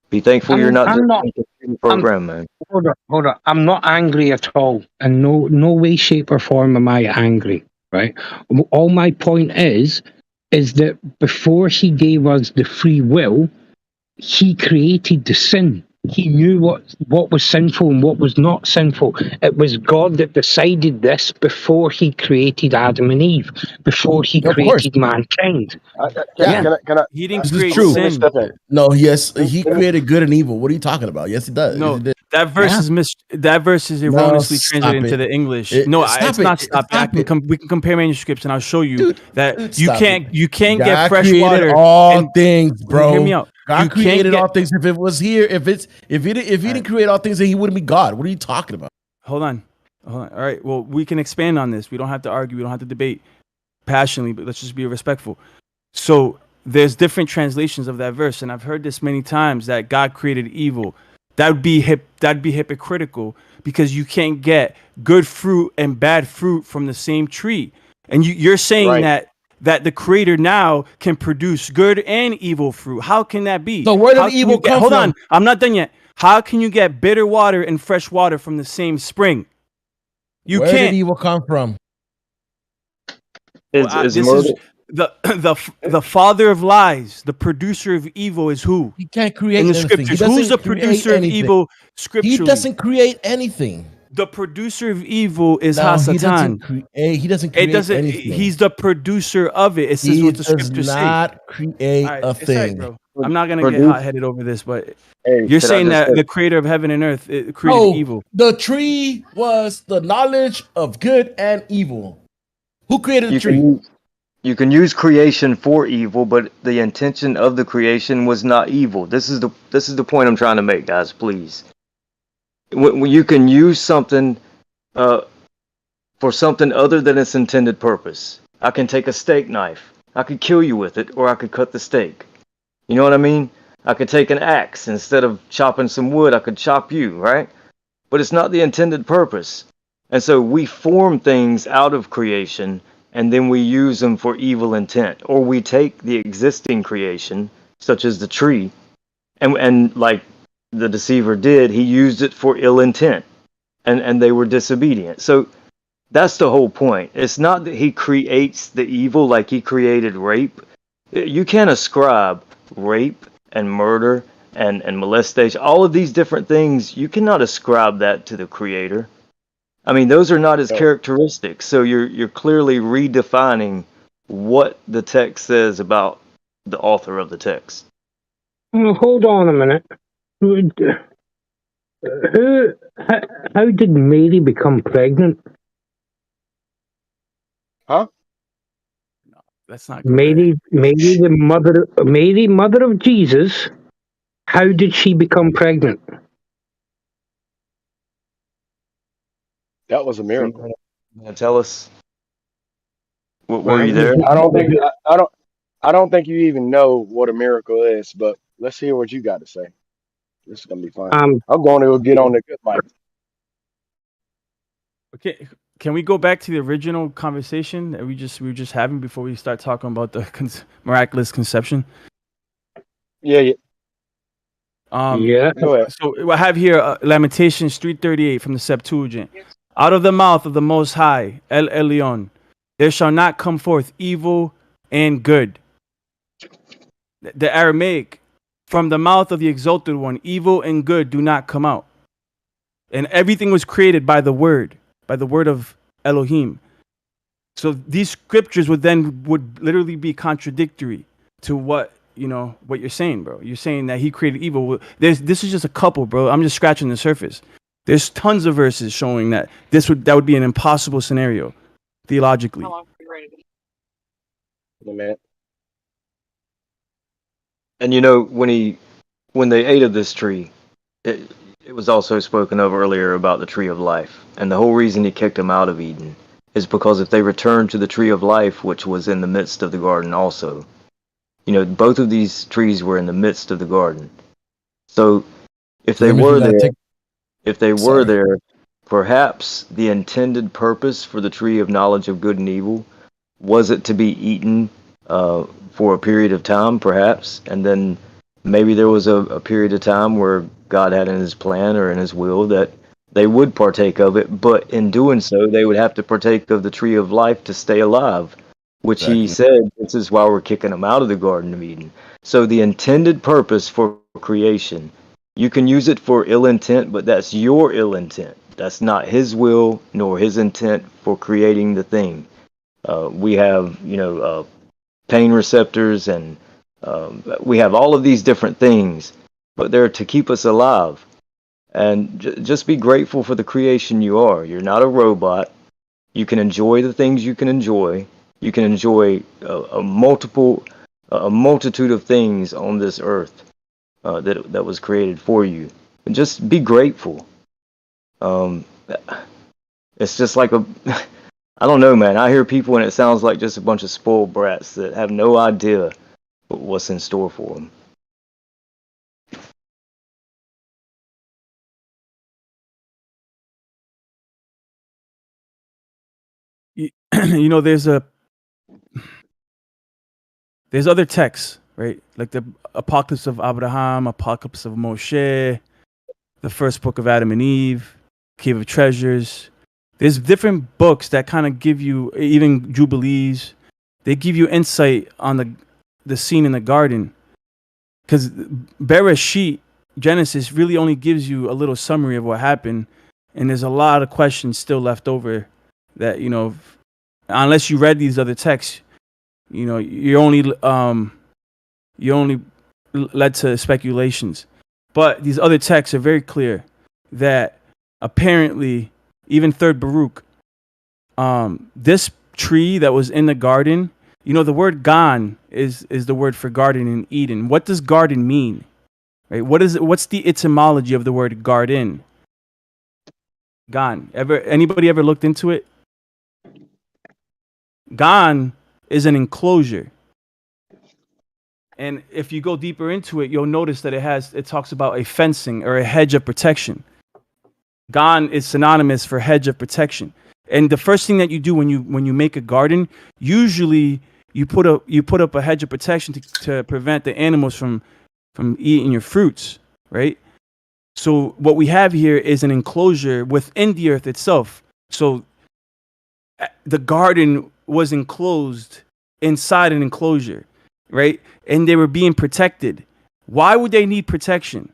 be thankful you're not the program, man. Hold on. I'm not angry at all. In no way, shape, or form am I angry. Right. All my point is that before He gave us the free will, He created the sin. he knew what was sinful and what was not sinful. It was God that decided this before he created Adam and Eve, before he Of course. created mankind. Yeah. He didn't This is create true. sin. No, yes, Let he me- created good and evil. What are you talking about? Yes, he does. Yes, No, he did. that verse is that verse is No, erroneously stop translated into it. the English. It- No, stop it's it. not stopping. Stop it. We can compare manuscripts, and I'll show you that you Stop can't it. you can't God get fresh created water. all and things, bro. Hear me out. God You can't created get. all things. If it was here, if he didn't create all things, then he wouldn't be God. What are you talking about? Hold on. All right. Well, we can expand on this. We don't have to argue. We don't have to debate passionately, but let's just be respectful. So there's different translations of that verse, and I've heard this many times that God created evil. That'd be hypocritical because you can't get good fruit and bad fruit from the same tree. And you're saying that the creator now can produce good and evil fruit. How can that be? So where did How the can evil you get- come Hold from? on, I'm not done yet. How can you get bitter water and fresh water from the same spring? You Where can't. did evil come from? This is the father of lies, the producer of evil is who? He can't create in the anything. He scriptures. Who's the doesn't create producer of anything. evil scripturally? He doesn't create anything. The producer of evil is No, he doesn't Hasatan. create. He doesn't create anything. He's the producer of it. It says He what the does scriptures say. not create All right, a it's all right, thing. bro. I'm not gonna get Produce- hot-headed over this, but Hey, you're could I saying just that say- the creator of heaven and earth created No, evil. the tree was the knowledge of good and evil. Who created the tree? You can use creation for evil, but the intention of the creation was not evil. This is the point I'm trying to make, guys. Please, when you can use something for something other than its intended purpose. I can take a steak knife. I could kill you with it, or I could cut the steak. You know what I mean? I could take an axe. Instead of chopping some wood, I could chop you, right? But it's not the intended purpose. And so we form things out of creation, and then we use them for evil intent. Or we take the existing creation, such as the tree, and like the deceiver did, he used it for ill intent, and they were disobedient. So that's the whole point. It's not that he creates the evil like he created rape. You can't ascribe rape and murder and molestation, all of these different things, you cannot ascribe that to the creator. I mean, those are not his characteristics. So you're clearly redefining what the text says about the author of the text. Hold on a minute. How did Mary become pregnant? Huh? That's not Mary, mother of Jesus. How did she become pregnant? That was a miracle. Tell us. Were you there? I don't think you even know what a miracle is, but let's hear what you got to say. This is gonna be fun. I'm going to get on the good mic. Okay, can we go back to the original conversation that we were just having before we start talking about the miraculous conception? Yeah. Yeah. Go ahead. So I have here Lamentations 3:38 from the Septuagint. Out of the mouth of the Most High, El Elyon, there shall not come forth evil and good. The Aramaic, from the mouth of the Exalted One, evil and good do not come out. And everything was created by the word of Elohim. So these scriptures would literally be contradictory to what you're saying, bro. You're saying that he created evil. This is just a couple, bro. I'm just scratching the surface. There's tons of verses showing that that would be an impossible scenario theologically. Man. And when they ate of this tree, it was also spoken of earlier about the tree of life. And the whole reason he kicked them out of Eden is because if they returned to the tree of life, which was in the midst of the garden also, both of these trees were in the midst of the garden. So if they were there, perhaps the intended purpose for the tree of knowledge of good and evil was it to be eaten for a period of time, perhaps, and then maybe there was a period of time where God had in his plan or in his will that they would partake of it, but in doing so, they would have to partake of the tree of life to stay alive, which he said, this is why we're kicking them out of the Garden of Eden. So the intended purpose for creation You can use it for ill intent, but that's your ill intent. That's not his will nor his intent for creating the thing. We have, pain receptors, and we have all of these different things, but they're to keep us alive. And just be grateful for the creation you are. You're not a robot. You can enjoy the things you can enjoy. You can enjoy a multitude of things on this earth that was created for you. And just be grateful. It's just like I don't know, man. I hear people and it sounds like just a bunch of spoiled brats that have no idea what's in store for them. You know, there's other texts, right? Like the Apocalypse of Abraham, Apocalypse of Moshe, the first book of Adam and Eve, Cave of Treasures. There's different books that kind of give you, even Jubilees, they give you insight on the scene in the garden. Because Bereshit, Genesis, really only gives you a little summary of what happened. And there's a lot of questions still left over that, unless you read these other texts, you're only led to speculations. But these other texts are very clear that apparently, even Third Baruch, this tree that was in the garden, the word gan is the word for garden in Eden. What does garden mean? Right? What's the etymology of the word garden? Gan. Anybody ever looked into it? Gan is an enclosure. And if you go deeper into it, you'll notice that it talks about a fencing or a hedge of protection. Gan is synonymous for hedge of protection. And the first thing that you do when you make a garden, usually you put up a hedge of protection to prevent the animals from eating your fruits, right? So what we have here is an enclosure within the earth itself. So the garden was enclosed inside an enclosure, right? And they were being protected. Why would they need protection?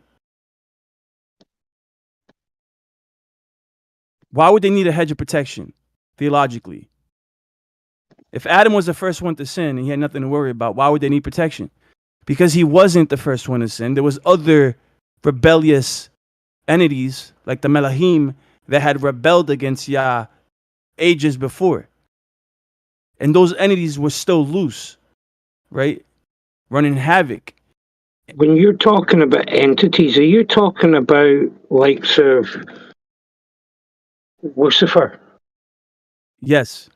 Why would they need a hedge of protection, theologically? If Adam was the first one to sin and he had nothing to worry about, why would they need protection? Because he wasn't the first one to sin. There was other rebellious entities, like the Melahim, that had rebelled against Yah ages before. And those entities were still loose, right? Running havoc. When you're talking about entities, are you talking about likes of Lucifer? Yes.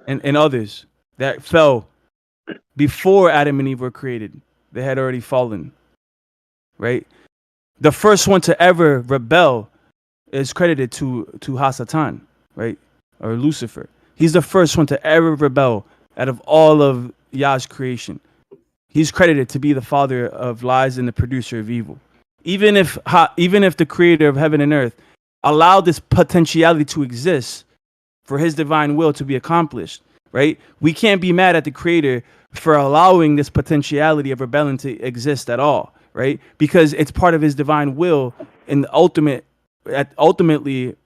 And others that fell before Adam and Eve were created. They had already fallen, right? The first one to ever rebel is credited to Hasatan, right? Or Lucifer. He's the first one to ever rebel out of all of Yah's creation. He's credited to be the father of lies and the producer of evil. Even if the creator of heaven and earth allowed this potentiality to exist for his divine will to be accomplished, right? We can't be mad at the creator for allowing this potentiality of rebellion to exist at all, right? Because it's part of his divine will. And ultimately,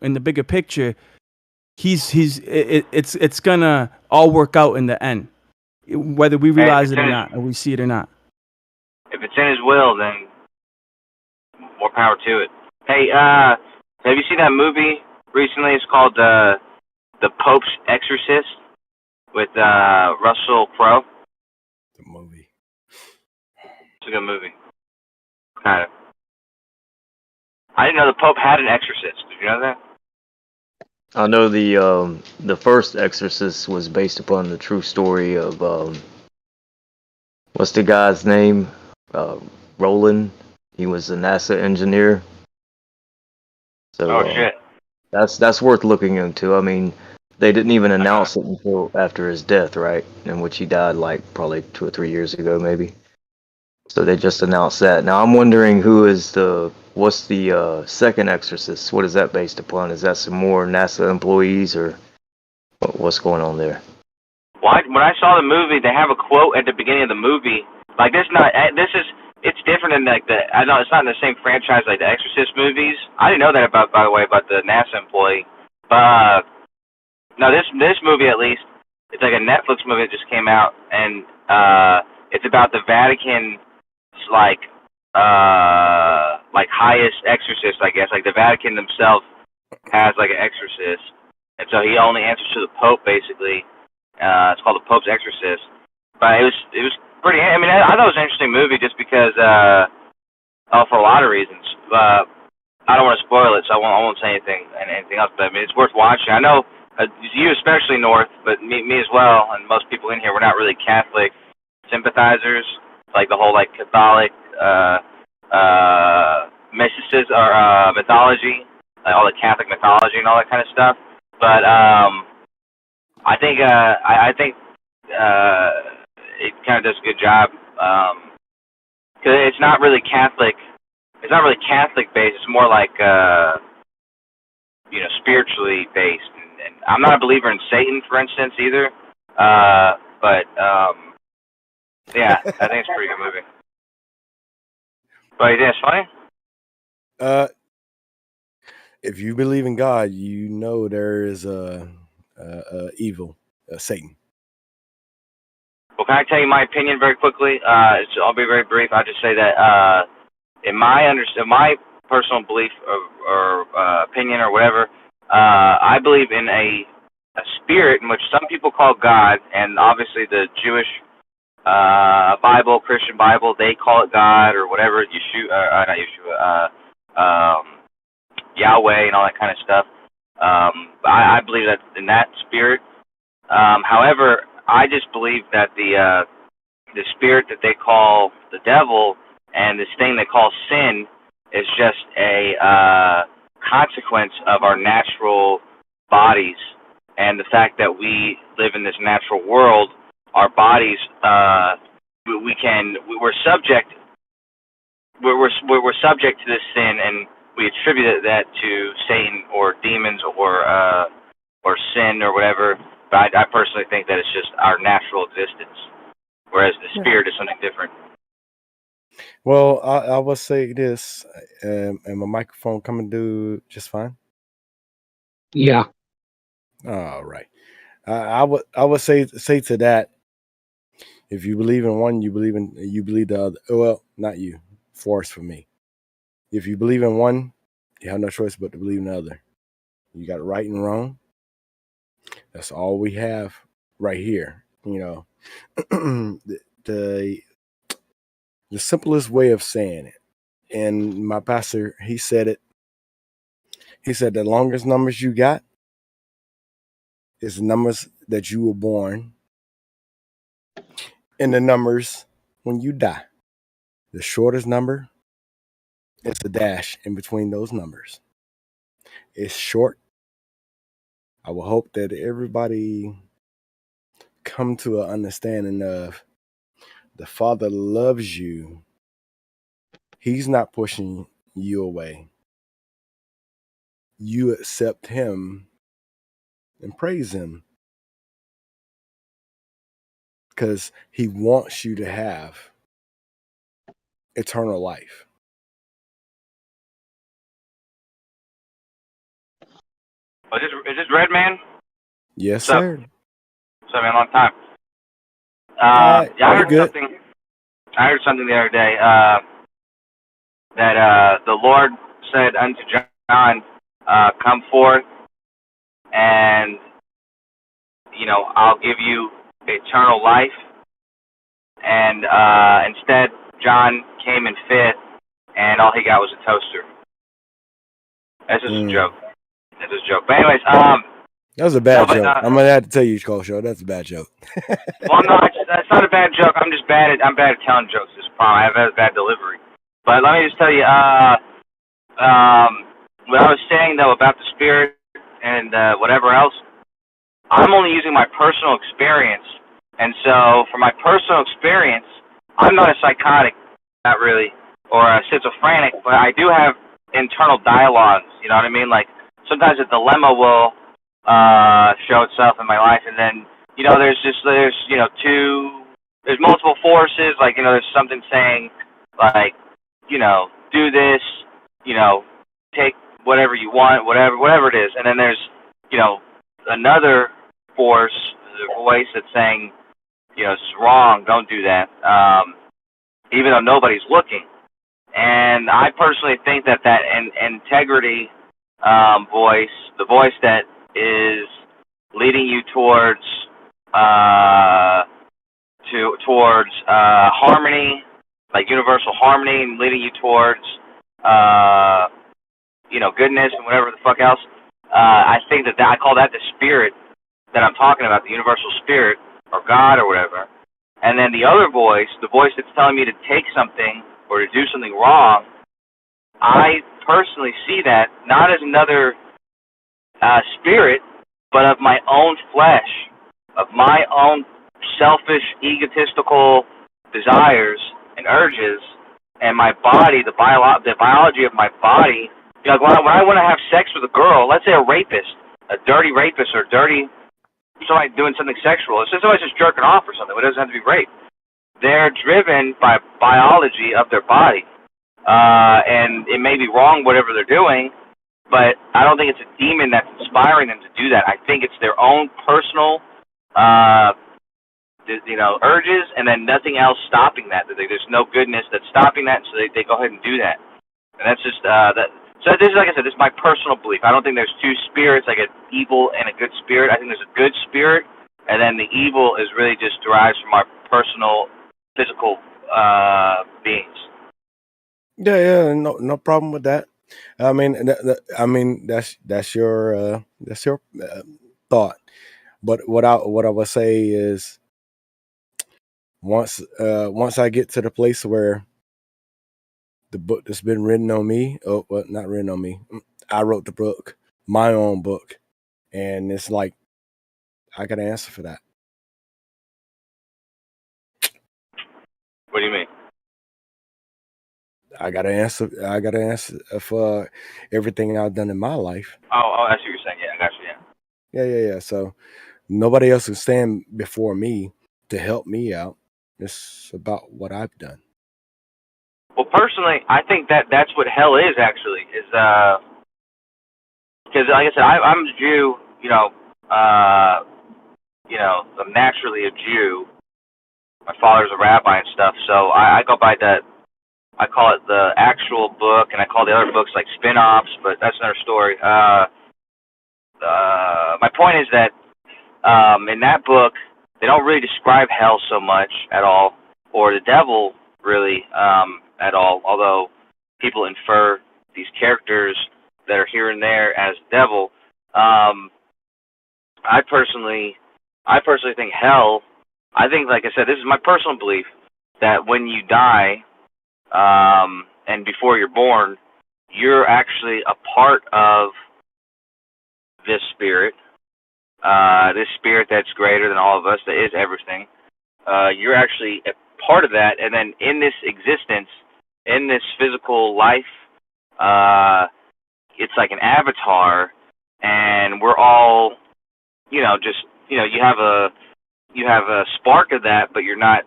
in the bigger picture, it's gonna all work out in the end, whether we realize it or not, or we see it or not. If it's in his will, then more power to it. Hey, have you seen that movie recently? It's called The Pope's Exorcist with Russell Crowe. The movie. It's a good movie. Kind of. I didn't know the Pope had an exorcist. Did you know that? I know the first Exorcist was based upon the true story of what's the guy's name? Roland. He was a NASA engineer. So shit. That's worth looking into. I mean, they didn't even announce it until after his death, right? In which he died like probably 2 or 3 years ago, maybe. So they just announced that. Now I'm wondering what's the second Exorcist? What is that based upon? Is that some more NASA employees or what's going on there? When I saw the movie, they have a quote at the beginning of the movie. Like this is it's different than like I know it's not in the same franchise like the Exorcist movies. I didn't know that about, by the way, about the NASA employee. But no, this movie at least, it's like a Netflix movie that just came out, and it's about the Vatican's like highest exorcist, I guess. Like the Vatican themselves has like an exorcist, and so he only answers to the Pope basically. It's called The Pope's Exorcist. But it was pretty. I mean, I thought it was an interesting movie just because for a lot of reasons. I don't want to spoil it, so I won't say anything else. But I mean, it's worth watching. I know you especially, North, but me as well, and most people in here, we're not really Catholic sympathizers. Like the whole like Catholic mysticism or mythology, like all the Catholic mythology and all that kind of stuff. But I think it kind of does a good job because it's not really Catholic. It's not really Catholic based. It's more like spiritually based. And I'm not a believer in Satan, for instance, either. But yeah, I think it's a pretty good movie. But you think it's funny? If you believe in God, you know there is evil, Satan. Well, can I tell you my opinion very quickly? I'll be very brief. I'll just say that in my personal belief or opinion or whatever, I believe in a spirit in which some people call God, and obviously the Jewish Bible, Christian Bible, they call it God or whatever, Yahweh and all that kind of stuff. I believe that in that spirit. However, I just believe that the spirit that they call the devil and this thing they call sin is just a consequence of our natural bodies and the fact that we live in this natural world. Our bodies, we're subject to this sin, and we attribute that to Satan or demons or sin or whatever. But I personally think that it's just our natural existence, whereas the spirit is something different. Well, I will say this, and my microphone coming to just fine. Yeah. All right. I would say to that. If you believe in one, you believe the other. Well, not you. Force for me. If you believe in one, you have no choice but to believe in the other. You got right and wrong. That's all we have right here. The simplest way of saying it. And my pastor, he said it. He said the longest numbers you got is the numbers that you were born and the numbers when you die. The shortest number is the dash in between those numbers. It's short. I will hope that everybody come to an understanding of the Father loves you. He's not pushing you away. You accept him and praise him because he wants you to have eternal life. Is this Red Man? Yes, sir. What's up, man? Long time. I heard something the other day that the Lord said unto John, "Come forth, and I'll give you eternal life." And instead, John came in fifth, and all he got was a toaster. That's just a joke. That's just a joke. But anyways, that was a bad joke. I'm gonna have to tell you, Cole Show. That's a bad joke. Well, no, that's not a bad joke. I'm bad at telling jokes. This problem. I have a bad delivery. But let me just tell you, what I was saying though about the spirit and whatever else, I'm only using my personal experience. And so, for my personal experience, I'm not a psychotic, not really, or a schizophrenic, but I do have internal dialogues. You know what I mean? Like sometimes a dilemma will show itself in my life, and then there's multiple forces. Like there's something saying like, do this, take whatever you want, whatever it is. And then there's, another force, the voice that's saying, it's wrong, don't do that, even though nobody's looking. And I personally think that integrity voice, the voice that is leading you towards harmony, like universal harmony, and leading you towards goodness and whatever the fuck else. I think that I call that the spirit that I'm talking about, the universal spirit or God or whatever. And then the other voice, the voice that's telling me to take something or to do something wrong, I personally see that not as another spirit, but of my own flesh, of my own selfish, egotistical desires and urges, and my body, the biology of my body. When I want to have sex with a girl, let's say a rapist, a dirty rapist, or somebody doing something sexual. It's just somebody's just jerking off or something. It doesn't have to be rape. They're driven by biology of their body, and it may be wrong whatever they're doing, but I don't think it's a demon that's inspiring them to do that. I think it's their own personal, urges, and then nothing else stopping that. There's no goodness that's stopping that, so they go ahead and do that. And that's just that. So this is, like I said, this is my personal belief. I don't think there's two spirits, like an evil and a good spirit. I think there's a good spirit, and then the evil is really just derives from our personal, physical beings. Yeah, no problem with that. I mean, that's your thought. But what I would say is, once I get to the place where the book that's been written on me, not written on me, I wrote the book, my own book, and it's like I got an answer for that. What do you mean? I got an answer for everything I've done in my life. Oh, that's what you're saying. Yeah, I got you. Yeah. Yeah. So nobody else can stand before me to help me out. It's about what I've done. Well, personally, I think that's what hell is actually. Because like I said, I'm a Jew. I'm naturally a Jew. My father's a rabbi and stuff, so I go by that. I call it the actual book, and I call the other books like spin-offs, but that's another story. My point is that in that book, they don't really describe hell so much at all, or the devil really at all, although people infer these characters that are here and there as devil. I personally think hell, I think, like I said, this is my personal belief, that when you die, and before you're born, you're actually a part of this spirit that's greater than all of us, that is everything. You're actually a part of that, and then in this existence, in this physical life, it's like an avatar, and we're all, you have a spark of that, but you're not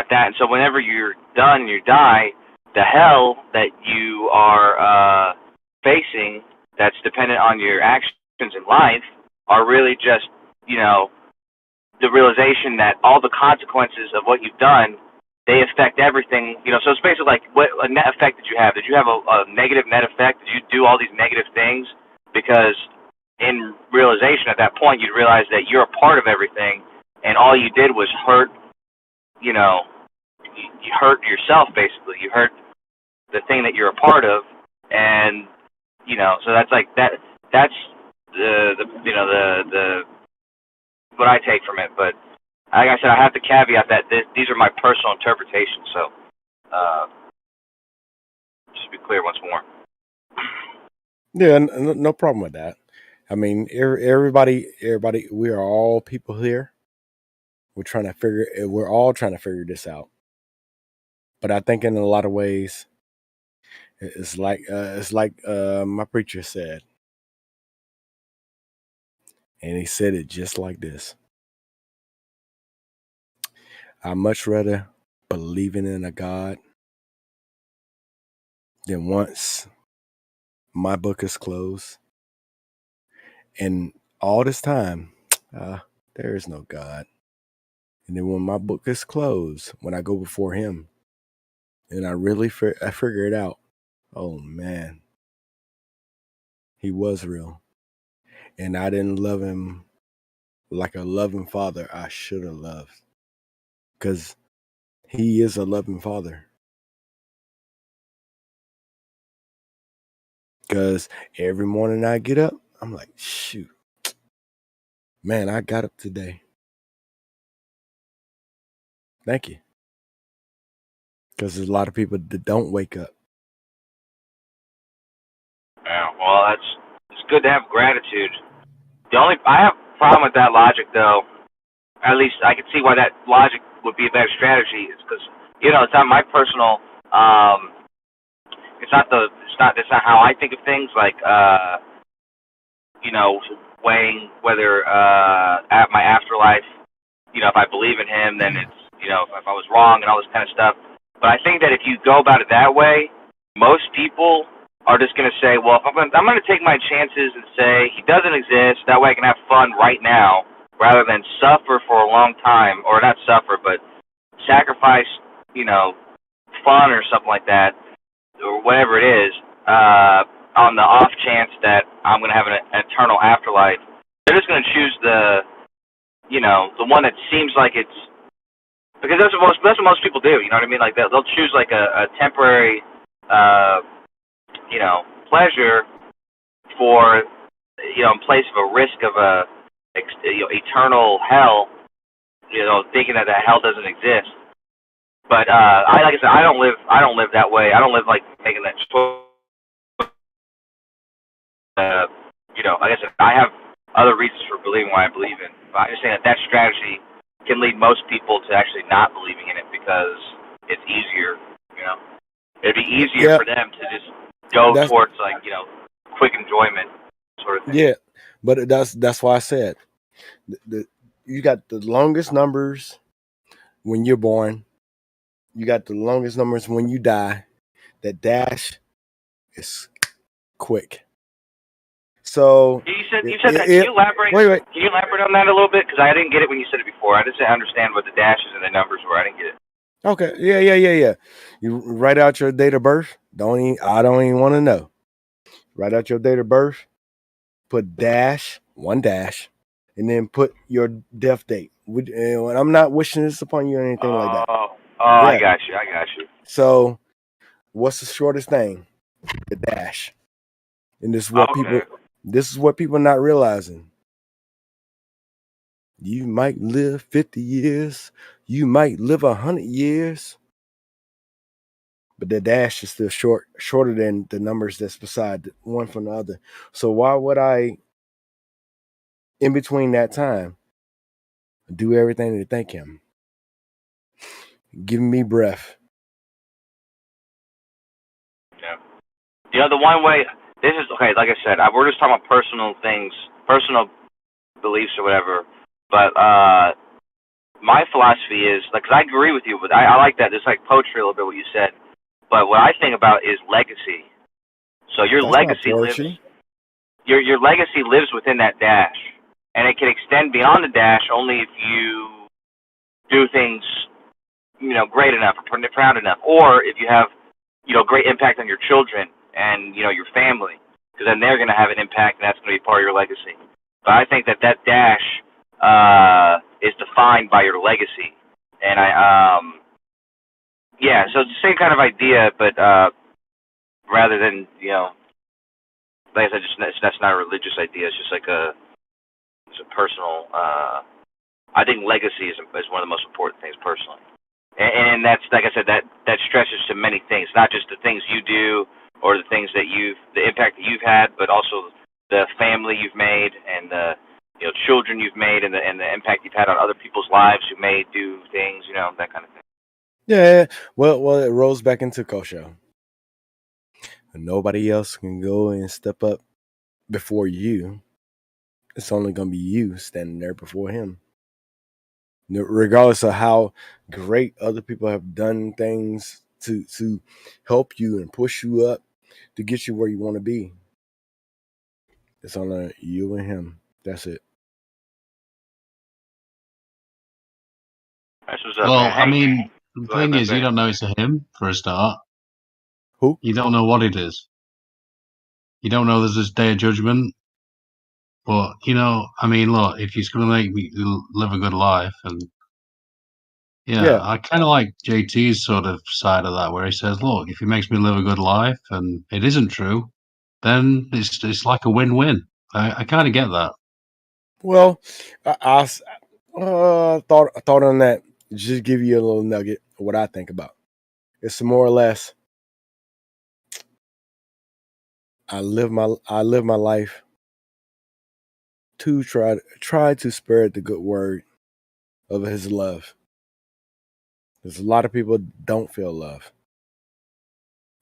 that. And so whenever you're done and you die, the hell that you are facing, that's dependent on your actions in life, are really just, the realization that all the consequences of what you've done, they affect everything. So it's basically like, what a net effect did you have? Did you have a negative net effect? Did you do all these negative things? Because in realization at that point, you'd realize that you're a part of everything, and all you did was hurt, you hurt yourself, basically. You hurt the thing that you're a part of, and, so that's like, that's the what I take from it. But like I said, I have to caveat that these are my personal interpretations, so just to be clear once more. Yeah, no problem with that. I mean, everybody, we are all people here. We're all trying to figure this out. But I think in a lot of ways, it's like my preacher said, and he said it just like this: I much rather believing in a God Then once my book is closed, and all this time, there is no God. And then when my book is closed, when I go before Him, and I really I figure it out, oh man, He was real, and I didn't love Him like a loving father I should have loved, because He is a loving father. Because every morning I get up, I'm like, shoot, man, I got up today. Thank you. Because there's a lot of people that don't wake up. Yeah, well, it's good to have gratitude. I have a problem with that logic, though. At least I can see why that logic would be a better strategy. It's because it's not my personal. It's not how I think of things. Like weighing whether at my afterlife, if I believe in Him, then it's if I was wrong and all this kind of stuff. But I think that if you go about it that way, most people are just going to say, well, if I'm going to take my chances and say He doesn't exist. That way I can have fun right now, rather than suffer for a long time, or not suffer, but sacrifice, fun or something like that, or whatever it is, on the off chance that I'm going to have an eternal afterlife. They're just going to choose the one that seems like it's, because that's what most people do. You know what I mean? Like they'll choose like a temporary, pleasure for, in place of a risk of a, eternal hell. Thinking that hell doesn't exist. But like I said, I don't live that way. I don't live like making that choice. Like I said, I have other reasons for believing what I believe in. But I'm just saying that strategy can lead most people to actually not believing in it because it's easier. It'd be easier for them to just go towards quick enjoyment sort of thing. Yeah, but that's why I said you got the longest numbers when you're born. You got the longest numbers when you die. That dash is quick. So You said that. Can you elaborate? Wait. Can you elaborate on that a little bit? Because I didn't get it when you said it before. I didn't understand what the dashes and the numbers were. I didn't get it. Okay. Yeah. You write out your date of birth. I don't even want to know. Write out your date of birth. Put one dash, and then put your death date. And I'm not wishing this upon you or anything like that. Oh, Yeah. I got you. So, what's the shortest thing? The dash. And this is what people not realizing. You might live 50 years. You might live 100 years. But the dash is still shorter than the numbers that's beside one from the other. So why would I, in between that time, do everything to thank Him? Giving me breath. Yeah. The one way, this is, okay, like I said, we're just talking about personal things, personal beliefs or whatever. But my philosophy is, because I agree with you, but I like that. It's like poetry a little bit, what you said. But what I think about is legacy. So your legacy lives. Your legacy lives within that dash, and it can extend beyond the dash only if you do things, great enough or proud enough, or if you have, great impact on your children and your family, because then they're going to have an impact, and that's going to be part of your legacy. But I think that dash is defined by your legacy, and so it's the same kind of idea, but rather than like I said, that's not a religious idea. It's just like it's a personal. I think legacy is one of the most important things personally, and that's, like I said, that stretches to many things, not just the things you do or the things that the impact that you've had, but also the family you've made and the children you've made and the impact you've had on other people's lives who may do things, that kind of thing. Yeah. Well, it rolls back into Kosho. Nobody else can go and step up before you. It's only going to be you standing there before Him. Regardless of how great other people have done things to help you and push you up to get you where you want to be. It's on you and him. That's it. That's what's up, Well, man. I Hey, mean, the go ahead, thing Ben. is, Go you ahead. don't know it's a him for a start. Who? You don't know what it is. You don't know there's this day of judgment. But I mean, look, if he's going to make me live a good life, and Yeah. I kind of like JT's sort of side of that, where he says, look, if he makes me live a good life, and it isn't true, then it's like a win-win. I kind of get that. Well, I thought on that. Just give you a little nugget of what I think about. It's more or less. I live my life to try to spread the good word of His love. Because a lot of people don't feel love.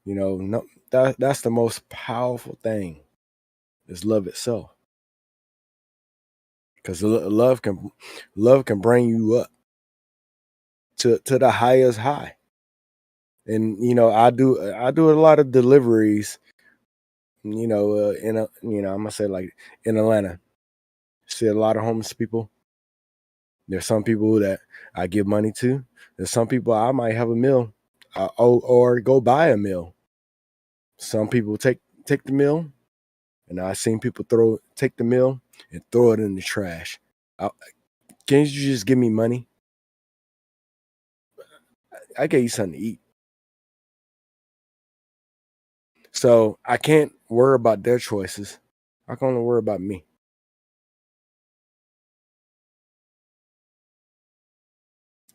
No, that's the most powerful thing is love itself. Because love can bring you up to the highest high. And I do a lot of deliveries. I'm gonna say like in Atlanta, see a lot of homeless people. There's some people that I give money to. There's some people I might have a meal, or go buy a meal. Some people take the meal, and I've seen people take the meal and throw it in the trash. Can't you just give me money? I gave you something to eat. So I can't worry about their choices. I can only worry about me.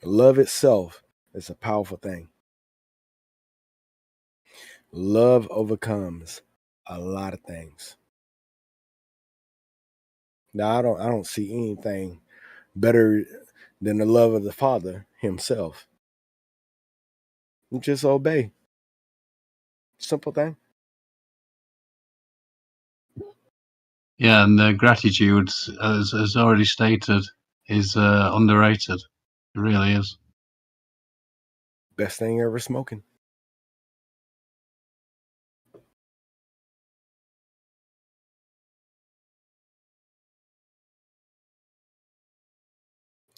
Love itself is a powerful thing. Love overcomes a lot of things. Now I don't see anything better than the love of the Father Himself. You just obey. Simple thing. Yeah, and gratitude, as already stated, is underrated. It really is. Best thing ever smoking.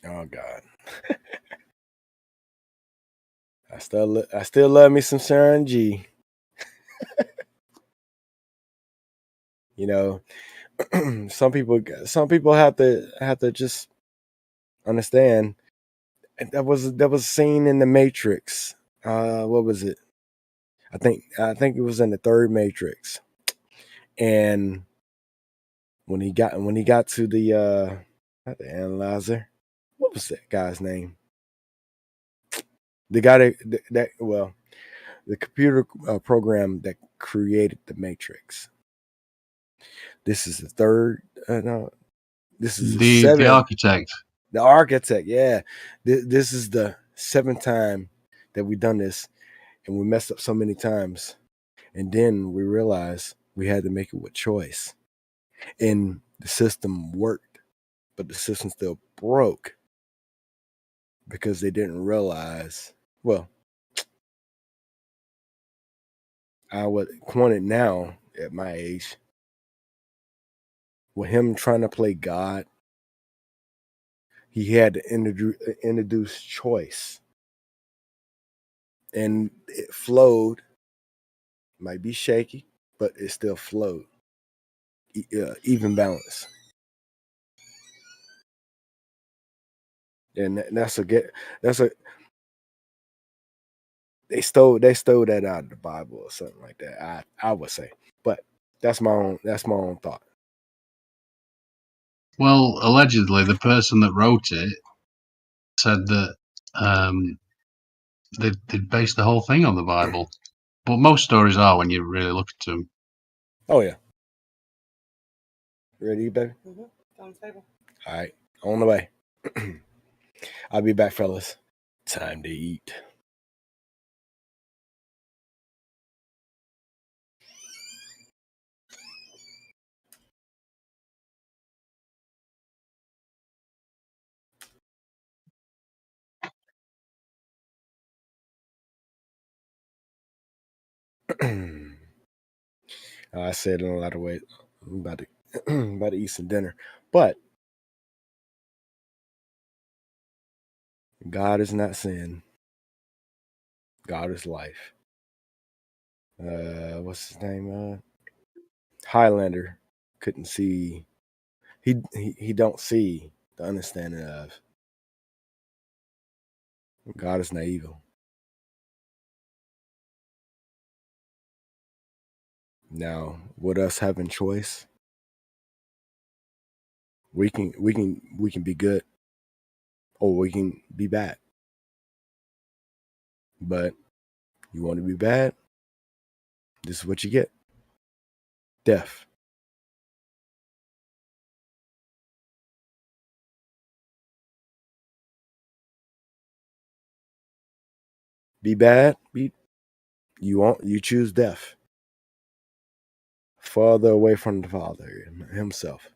Oh God. I still love me some Sharon G. Some people have to just understand. And that was a scene in the Matrix. What was it? I think it was in the third Matrix. And when he got to the not the analyzer, what was that guy's name? The guy the computer program that created the Matrix. This is the third. No, this is the The seventh. architect. The architect, yeah. This is the seventh time that we've done this, and we messed up so many times. And then we realized we had to make it with choice. And the system worked, but the system still broke because they didn't realize. Well, I would point it now at my age. With him trying to play God, he had to introduce choice. And it flowed. Might be shaky, but it still flowed. Even balance. And that's a they stole that out of the Bible or something like that. I would say. But that's my own thought. Well, allegedly, the person that wrote it said that they based the whole thing on the Bible. But most stories are when you really look at them. Oh yeah. Ready, baby? On the table. All right, on the way. I'll be back, fellas. Time to eat. I said in a lot of ways about about to eat some dinner, but God is not sin. God is life. What's his name? Highlander couldn't see. He don't see the understanding of God is not evil. Now, with us having choice, we can be good or we can be bad. But you want to be bad, this is what you get. Death. Be bad, you choose death. Farther away from the Father himself.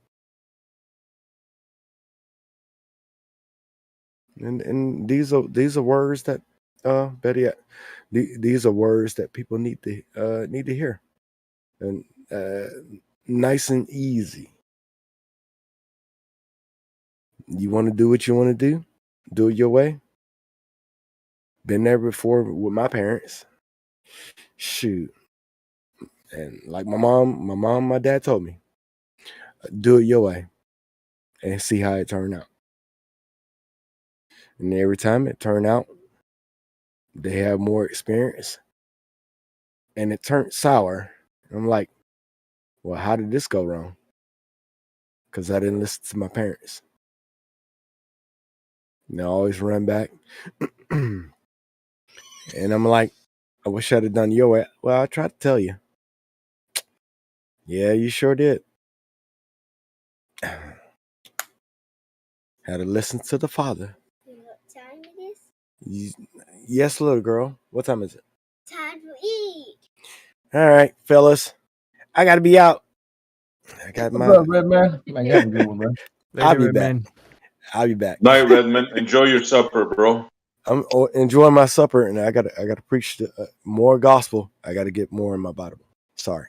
And these are words that Betty, these are words that people need to hear. And nice and easy. You want to do what you want to do it your way. Been there before with my parents. Shoot. And like my dad told me, do it your way and see how it turned out. And every time it turned out, they have more experience. And it turned sour. I'm like, well, how did this go wrong? Because I didn't listen to my parents. And they always run back. And I'm like, I wish I'd have done your way. Well, I tried to tell you. Yeah, you sure did. Had to listen to the Father. What time it is? Yes, little girl. What time is it? Time to eat. All right, fellas. I got to be out. I got What's my. up, Red Man? Man, you have a good one, man. I'll Later, be Red back. Man. I'll be back. Night, Redmond. Enjoy your supper, bro. I'm enjoying my supper, and I gotta preach more gospel. I gotta get more in my Bible. Sorry.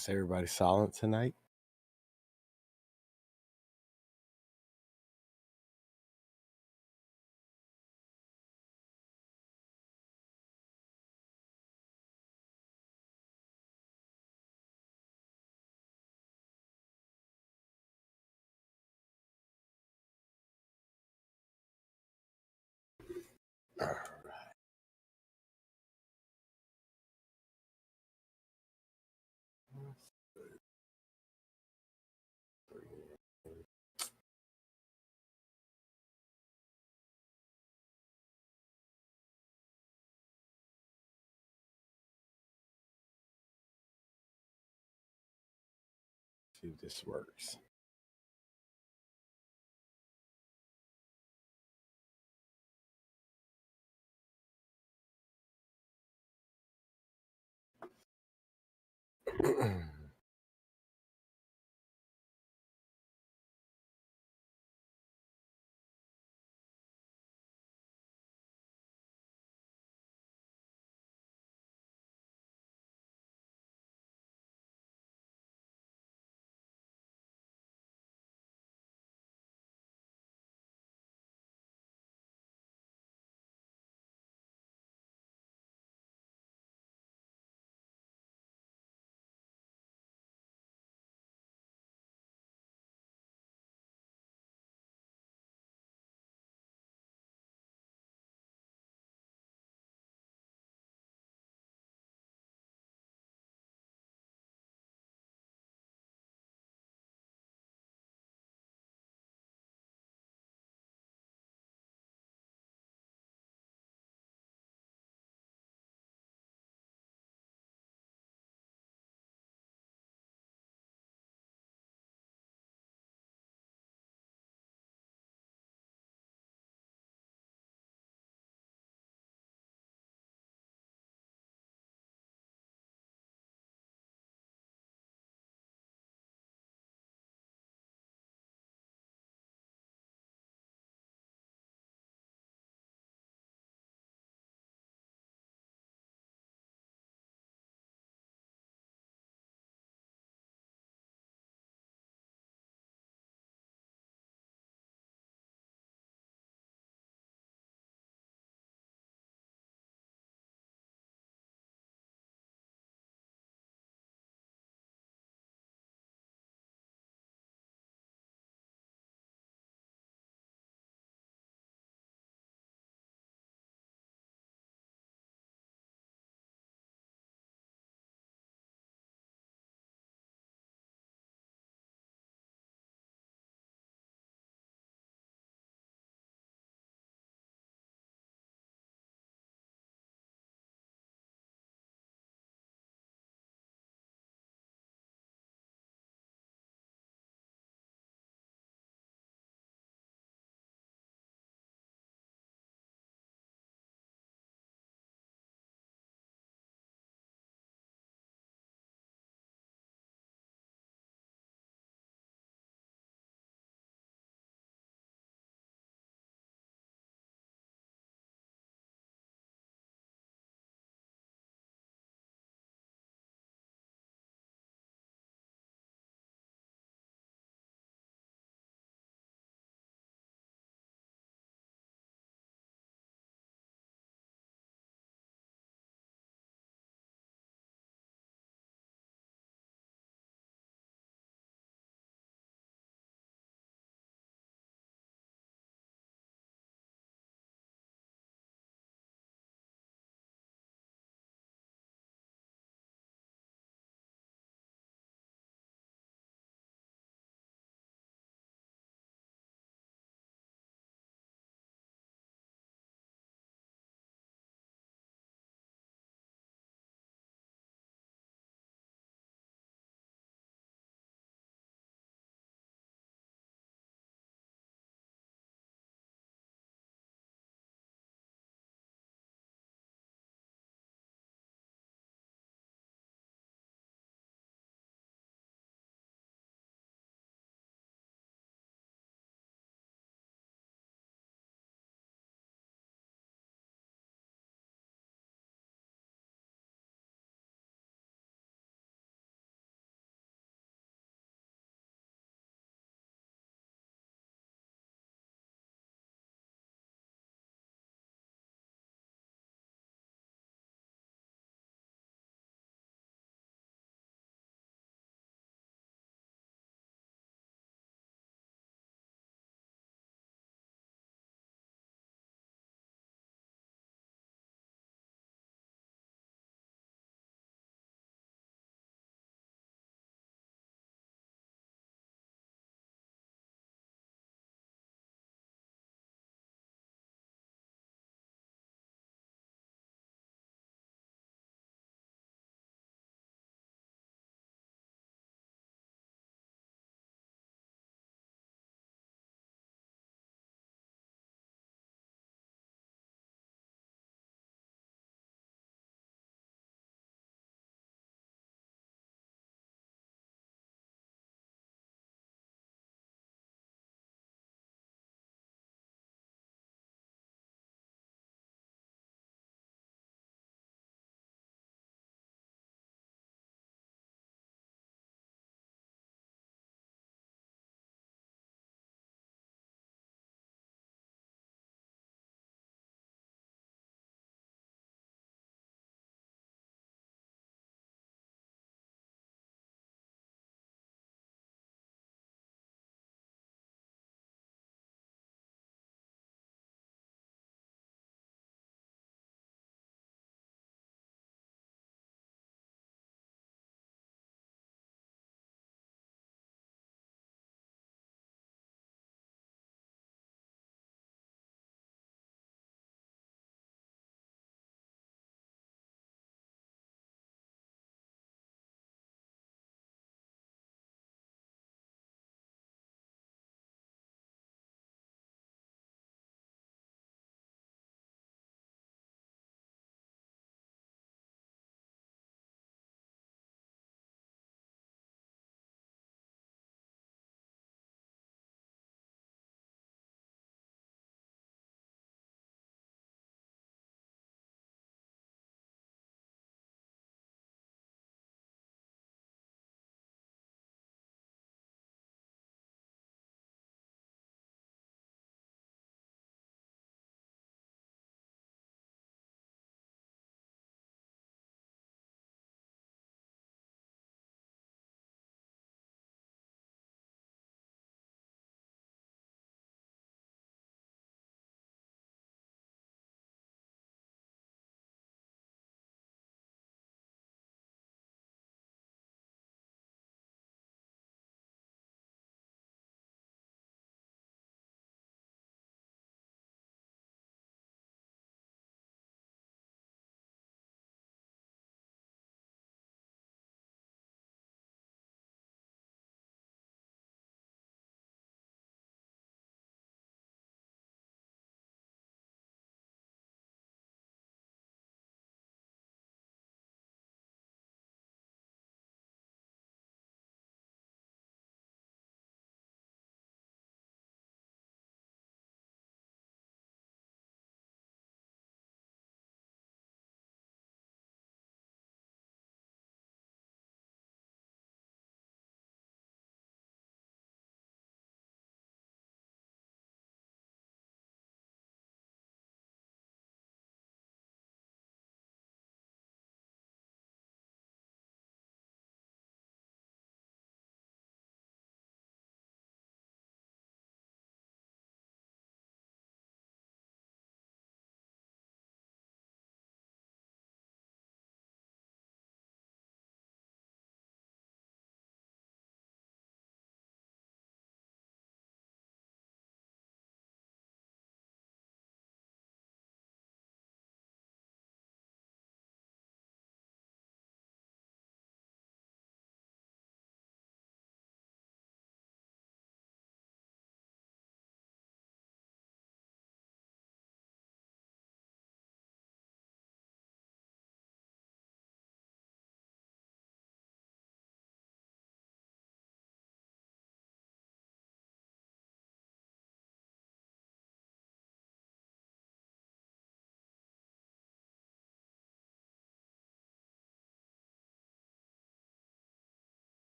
Is everybody silent tonight? See if this works.